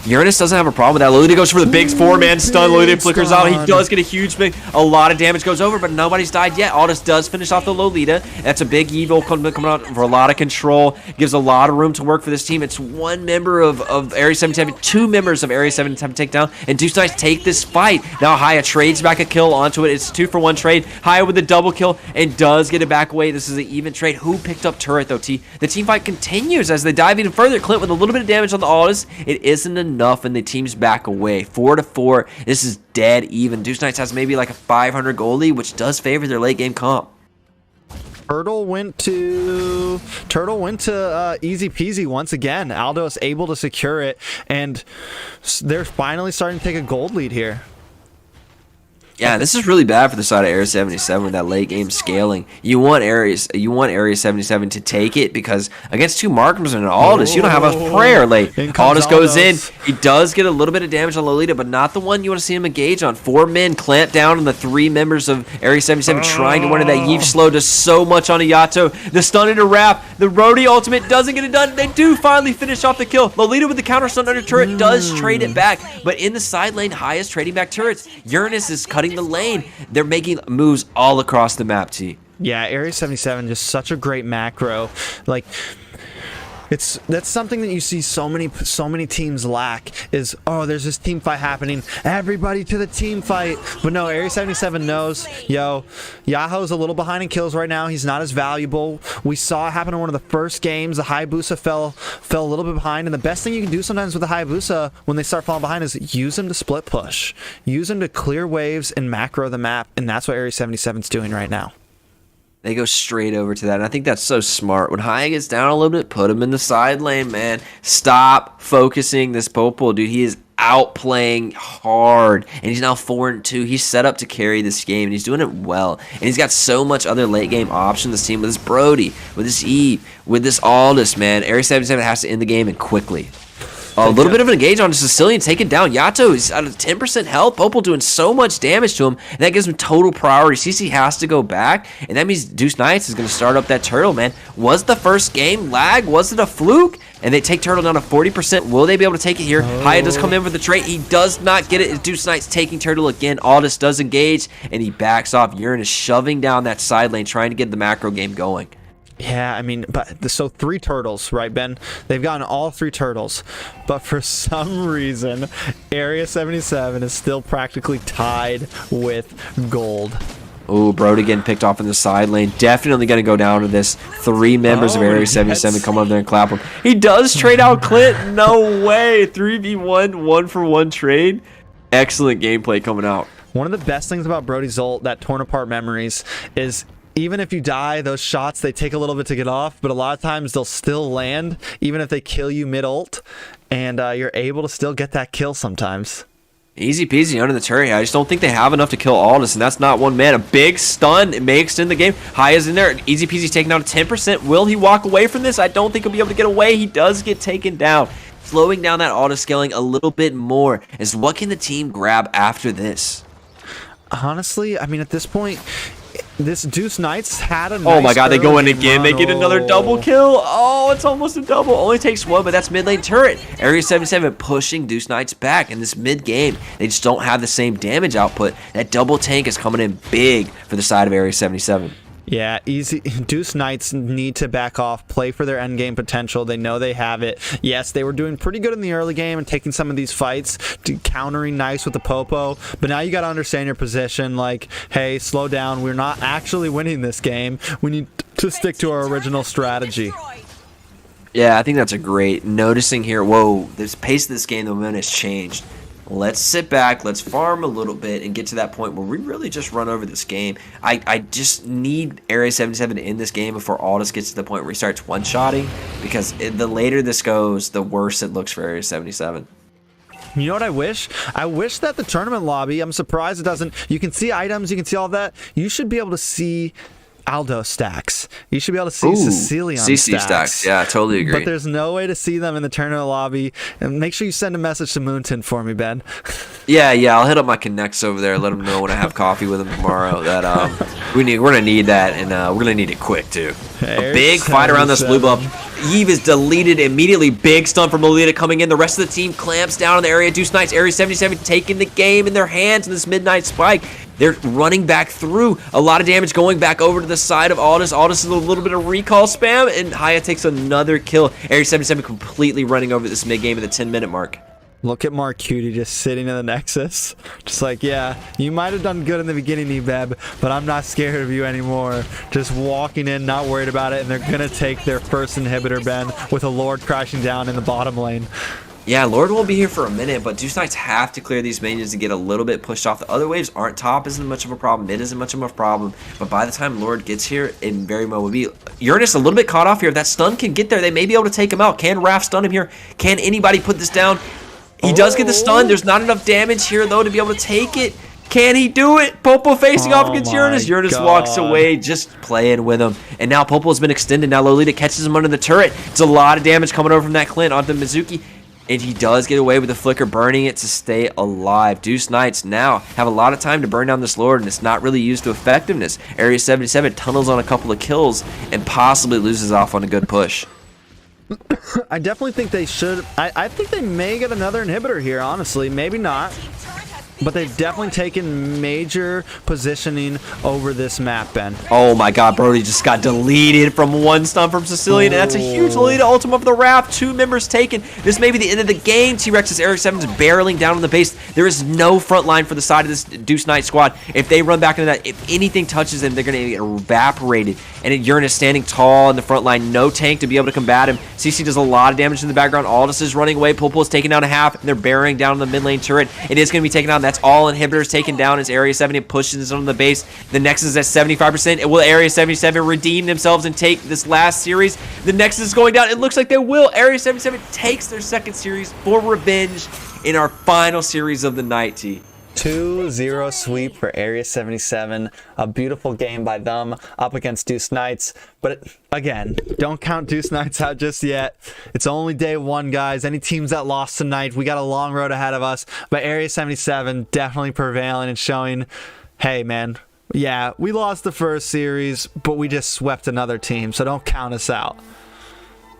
Uranus doesn't have a problem with that. Lolita goes for the big 4-man stun. Lolita flickers out. He does get a huge big. A lot of damage goes over, but nobody's died yet. Aldous does finish off the Lolita. That's a big evil coming out for a lot of control. Gives a lot of room to work for this team. It's 1 member of Area 77, 2 members of Area 77 take down, and Deuce Knights take this fight. Now Haya trades back a kill onto it. It's a 2-for-1 trade. Haya with the double kill and does get it back away. This is an even trade. Who picked up turret though, T? The team fight continues as they dive even further. Clint with a little bit of damage on the Aldous. It isn't enough, and the team's back away. 4-4. This is dead even. Deuce Knights has maybe like a 500 goal lead, which does favor their late game comp. Turtle went to easy peasy once again. Aldo's able to secure it, and they're finally starting to take a gold lead here. Yeah, this is really bad for the side of Area 77 with that late game scaling. You want Area 77 to take it because against 2 markers and an Aldous, you don't have a prayer late. Aldous goes in. He does get a little bit of damage on Lolita, but not the one you want to see him engage on. 4 men clamp down on the 3 members of Area 77 trying to run into that Yves slow. Does so much on a Yato. The stun into Raph. The Rhodey ultimate doesn't get it done. They do finally finish off the kill. Lolita with the counter stun under turret does trade it back, but in the side lane, Haya's trading back turrets. Uranus is cutting the lane. They're making moves all across the map, T. Yeah, Area 77 just such a great macro. Like, that's something that you see so many teams lack is, oh, there's this team fight happening, everybody to the team fight. But no, Area 77 knows, yo, Yaho's a little behind in kills right now. He's not as valuable. We saw it happen in one of the first games. The Hayabusa fell a little bit behind, and the best thing you can do sometimes with the Hayabusa when they start falling behind is use them to split push. Use them to clear waves and macro the map, and that's what Area 77's doing right now. They go straight over to that, and I think that's so smart. When Haya gets down a little bit, put him in the side lane, man. Stop focusing this Popol, dude. He is outplaying hard, and he's now 4-2. He's set up to carry this game, and he's doing it well. And he's got so much other late game option. This team with this Brody, with this Eve, with this Aldous, man. Area 77 has to end the game and quickly. A little bit of an engage on Sicilian, taking down Yato. He's at a 10% health. Popo doing so much damage to him, and that gives him total priority. CC has to go back, and that means Deuce Knights is going to start up that turtle, man. Was the first game lag? Was it a fluke? And they take turtle down to 40%. Will they be able to take it here? Haya does come in with the trade. He does not get it. It's Deuce Knights taking turtle again. Aldous does engage, and he backs off. Uranus shoving down that side lane, trying to get the macro game going. Yeah, I mean, so 3 turtles, right, Ben? They've gotten all 3 turtles, but for some reason, Area 77 is still practically tied with gold. Ooh, Brody getting picked off in the side lane. Definitely going to go down to this. 3 members of Area 77 come up there and clap him. He does trade out Clint. No way. 3v1, 1-for-1 trade. Excellent gameplay coming out. One of the best things about Brody's ult, that torn apart memories, is even if you die, those shots, they take a little bit to get off, but a lot of times they'll still land, even if they kill you mid-ult, and you're able to still get that kill sometimes. Easy peasy under the turret. I just don't think they have enough to kill Aldous, and that's not one man. A big stun. It may extend the game. Haya's in there. Easy peasy taking down 10%. Will he walk away from this? I don't think he'll be able to get away. He does get taken down. Slowing down that auto scaling a little bit more is what can the team grab after this? Honestly, I mean, at this point, this Deuce Knights had a nice oh my god, they go in again. run. They get another double kill. Oh, it's almost a double. Only takes 1, but that's mid lane turret. Area 77 pushing Deuce Knights back in this mid game. They just don't have the same damage output. That double tank is coming in big for the side of Area 77. Yeah, easy. Deuce Knights need to back off, play for their endgame potential. They know they have it. Yes, they were doing pretty good in the early game and taking some of these fights, countering nice with the Popo. But now you got to understand your position. Like, hey, slow down. We're not actually winning this game. We need to stick to our original strategy. Yeah, I think that's a great noticing here. Whoa, the pace of this game, the momentum has changed. Let's sit back, let's farm a little bit, and get to that point where we really just run over this game. I just need Area 77 to end this game before Aldous gets to the point where he starts one-shotting, because the later this goes, the worse it looks for Area 77. You know what I wish? I wish that the tournament lobby, I'm surprised it doesn't, you can see items, you can see all that. You should be able to see Aldo stacks. You should be able to see Sicilian CC stacks. Yeah, I totally agree. But there's no way to see them in the tournament lobby. And make sure you send a message to Moonton for me, Ben. Yeah, I'll hit up my connects over there. Let them know when I have coffee with them tomorrow. That we're gonna need that, and we're gonna need it quick too. A big fight around this blue buff. Eve is deleted immediately. Big stun from Lolita coming in. The rest of the team clamps down on the area. Deuce Knights, Area 77 taking the game in their hands in this midnight spike. They're running back through. A lot of damage going back over to the side of Aldous. Aldous is a little bit of recall spam, and Haya takes another kill. Area 77 completely running over this mid game at the 10-minute mark. Look at Mark Cutie just sitting in the Nexus. Just like, yeah, you might have done good in the beginning, Ebeb, but I'm not scared of you anymore. Just walking in, not worried about it, and they're going to take their first inhibitor, Ben, with a Lord crashing down in the bottom lane. Yeah, Lord won't be here for a minute, but Deuce Knights have to clear these minions to get a little bit pushed off. The other waves aren't top, isn't much of a problem. Mid isn't much of a problem. But by the time Lord gets here, it very well will be. Uranus a little bit caught off here. If that stun can get there, they may be able to take him out. Can Raph stun him here? Can anybody put this down? He does get the stun. There's not enough damage here, though, to be able to take it. Can he do it? Popo facing off against Uranus. Uranus walks away, just playing with him. And now Popo's been extended. Now Lolita catches him under the turret. It's a lot of damage coming over from that Clint onto Mizuki. And he does get away with the flicker, burning it to stay alive. Deuce Knights now have a lot of time to burn down this Lord, and it's not really used to effectiveness. Area 77 tunnels on a couple of kills and possibly loses off on a good push. I definitely think they should. I think they may get another inhibitor here, honestly. Maybe not. But they've definitely taken major positioning over this map, Ben. Oh my god, Brody just got deleted from one stun from Sicilian. And that's a huge Lolita ultimate for the Raph. 2 members taken. This may be the end of the game. T-Rex's Area 7 is barreling down on the base. There is no front line for the side of this Deuce Knight squad. If they run back into that, if anything touches them, they're going to get evaporated. And Uranus standing tall in the front line. No tank to be able to combat him. CC does a lot of damage in the background. Aldous is running away. Popo is taking down a half, and they're bearing down on the mid lane turret. It is going to be taken down. That's all inhibitors taken down as Area 70 pushes on the base. The Nexus is at 75%. Will Area 77 redeem themselves and take this last series? The Nexus is going down. It looks like they will. Area 77 takes their second series for revenge in our final series of the night, T. 2-0 sweep for Area 77. A beautiful game by them up against Deuce Knights. But again, don't count Deuce Knights out just yet. It's only day one, guys. Any teams that lost tonight, we got a long road ahead of us. But Area 77 definitely prevailing and showing, hey, man, yeah, we lost the first series, but we just swept another team, so don't count us out.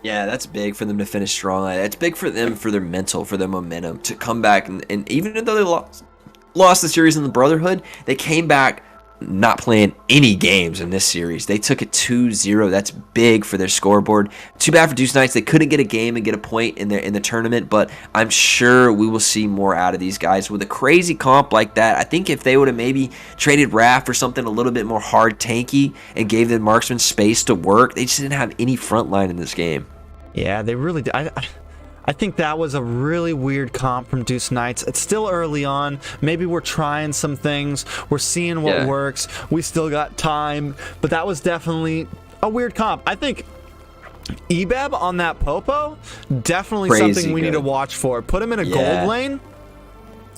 Yeah, that's big for them to finish strong. It's big for them, for their mental, for their momentum to come back. And even though they lost the series in the Brotherhood, they came back not playing any games in this series. They took it 2-0. That's big for their scoreboard. Too bad for Deuce Knights. They couldn't get a game and get a point in the tournament, but I'm sure we will see more out of these guys. With a crazy comp like that, I think if they would have maybe traded Raph for something a little bit more hard tanky and gave the marksman space to work, they just didn't have any front line in this game. Yeah, they really did. I think that was a really weird comp from Deuce Knights. It's still early on. Maybe we're trying some things. We're seeing what works. We still got time. But that was definitely a weird comp. I think Ebeb on that Popo, definitely Crazy something we good. need to watch for. Put him in a gold lane.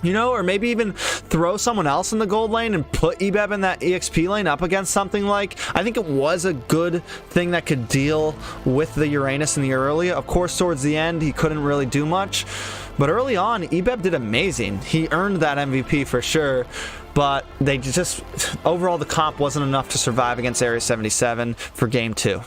You know, or maybe even throw someone else in the gold lane and put Ebeb in that EXP lane up against something like... I think it was a good thing that could deal with the Uranus in the early. Of course, towards the end, he couldn't really do much. But early on, Ebeb did amazing. He earned that MVP for sure. But they just... Overall, the comp wasn't enough to survive against Area 77 for Game 2.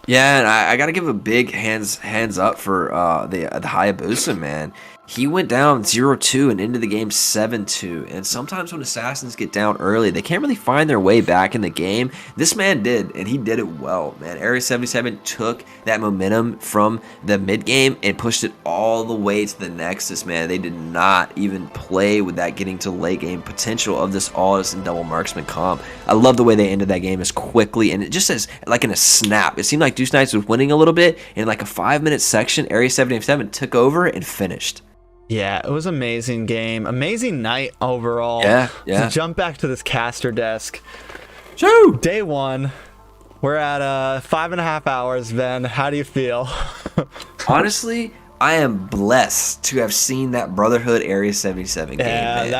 Yeah, and I got to give a big hands up for the Hayabusa, man. He went down 0-2 and into the game 7-2. And sometimes when assassins get down early, they can't really find their way back in the game. This man did, and he did it well, man. Area 77 took that momentum from the mid game and pushed it all the way to the Nexus, man. They did not even play with that getting to late game potential of this Aldous and double marksman comp. I love the way they ended that game as quickly, and it just as like in a snap. It seemed like Deuce Knights was winning a little bit, and like a 5-minute section, Area 77 took over and finished. Yeah, it was an amazing game. Amazing night overall. Yeah. To jump back to this caster desk. Shoo! Day one. We're at 5.5 hours, Ben. How do you feel? Honestly, I am blessed to have seen that Brotherhood Area 77 game, man.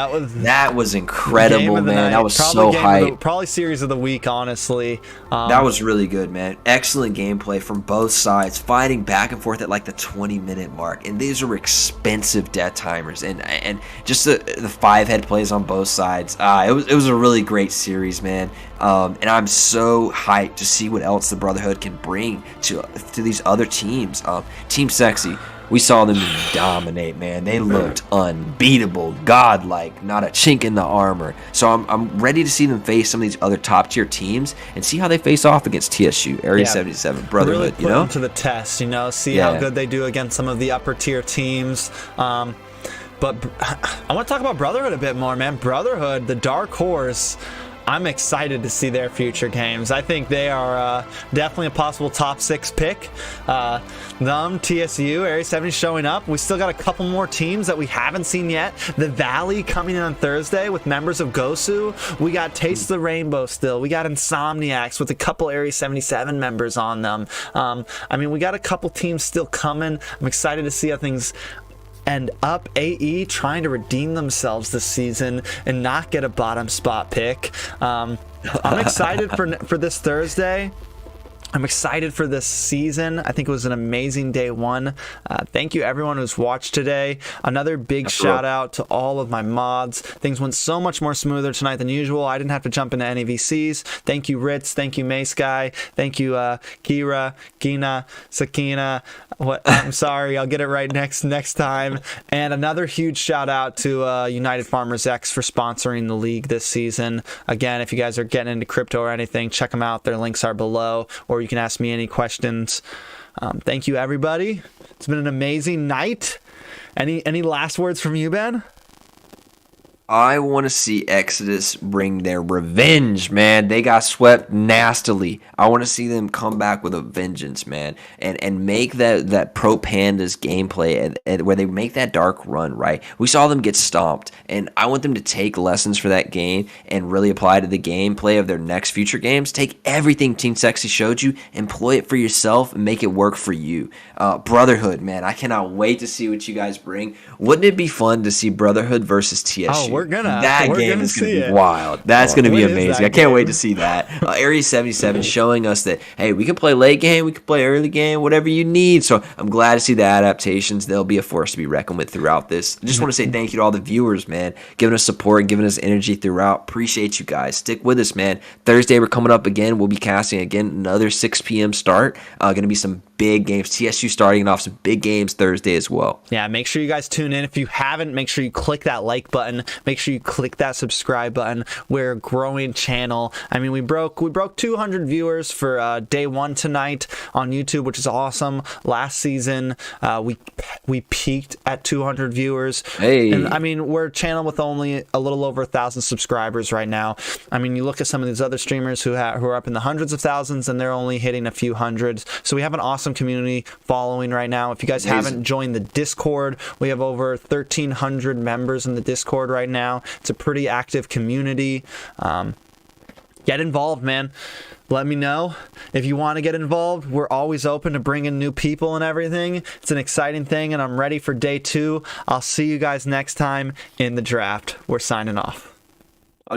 That was incredible, man. That was so hype. Probably series of the week, honestly. That was really good, man. Excellent gameplay from both sides, fighting back and forth at like the 20-minute mark. And these are expensive death timers, and just the 5-head plays on both sides. It was a really great series, man. And I'm so hyped to see what else the Brotherhood can bring to these other teams. Team SEXI, we saw them dominate, man. They looked unbeatable, godlike, not a chink in the armor. So I'm ready to see them face some of these other top-tier teams and see how they face off against TSU, Area 77, Brotherhood, really put them to the test, see how good they do against some of the upper-tier teams. But I want to talk about Brotherhood a bit more, man. Brotherhood, the dark horse, I'm excited to see their future games. I think they are definitely a possible top 6 pick. Them, TSU, Area 70 showing up. We still got a couple more teams that we haven't seen yet. The Valley coming in on Thursday with members of Gosu. We got Taste of the Rainbow still. We got Insomniacs with a couple Area 77 members on them. We got a couple teams still coming. I'm excited to see how things end up. AE trying to redeem themselves this season and not get a bottom spot pick. I'm excited for this Thursday. I'm excited for this season. I think it was an amazing day one. Thank you everyone who's watched today. Another big shout out to all of my mods. Things went so much more smoother tonight than usual. I didn't have to jump into any VCs. Thank you Ritz. Thank you MAIGCAL. Thank you Kira, Gina, Sakina. I'm sorry, I'll get it right next time. And another huge shout out to United Farmers X for sponsoring the league this season. Again, if you guys are getting into crypto or anything, check them out. Their links are below, or you can ask me any questions. Thank you, everybody. It's been an amazing night. Any last words from you, Ben? I want to see Exodus bring their revenge, man. They got swept nastily. I want to see them come back with a vengeance, man, and make that Pro Pandas gameplay and where they make that dark run, right? We saw them get stomped, and I want them to take lessons for that game and really apply to the gameplay of their next future games. Take everything Team SEXI showed you, employ it for yourself, and make it work for you. Brotherhood, man, I cannot wait to see what you guys bring. Wouldn't it be fun to see Brotherhood versus TSU? that game is going to be it. wild. That's going to be amazing. I can't wait to see that. Area 77 showing us that, hey, we can play late game, we can play early game, whatever you need. So I'm glad to see the adaptations. They'll be a force to be reckoned with throughout this. I just want to say thank you to all the viewers, man, giving us support and giving us energy throughout. Appreciate you guys. Stick with us, man. Thursday we're coming up again. We'll be casting again another 6 p.m. start. Going to be some big games. TSU starting off some big games Thursday as well. Yeah, make sure you guys tune in. If you haven't, make sure you click that like button. Make sure you click that subscribe button. We're a growing channel. I mean, we broke 200 viewers for day 1 tonight on YouTube, which is awesome. Last season, we peaked at 200 viewers. Hey, and I mean, we're a channel with only a little over 1,000 subscribers right now. I mean, you look at some of these other streamers who are up in the hundreds of thousands, and they're only hitting a few hundreds. So we have an awesome community following right now. If you guys haven't joined the Discord, we have over 1,300 members in the Discord right now. It's a pretty active community. Get involved, man. Let me know if you want to get involved. We're always open to bringing new people and everything. It's an exciting thing, and I'm ready for day 2. I'll see you guys next time in the draft. We're signing off.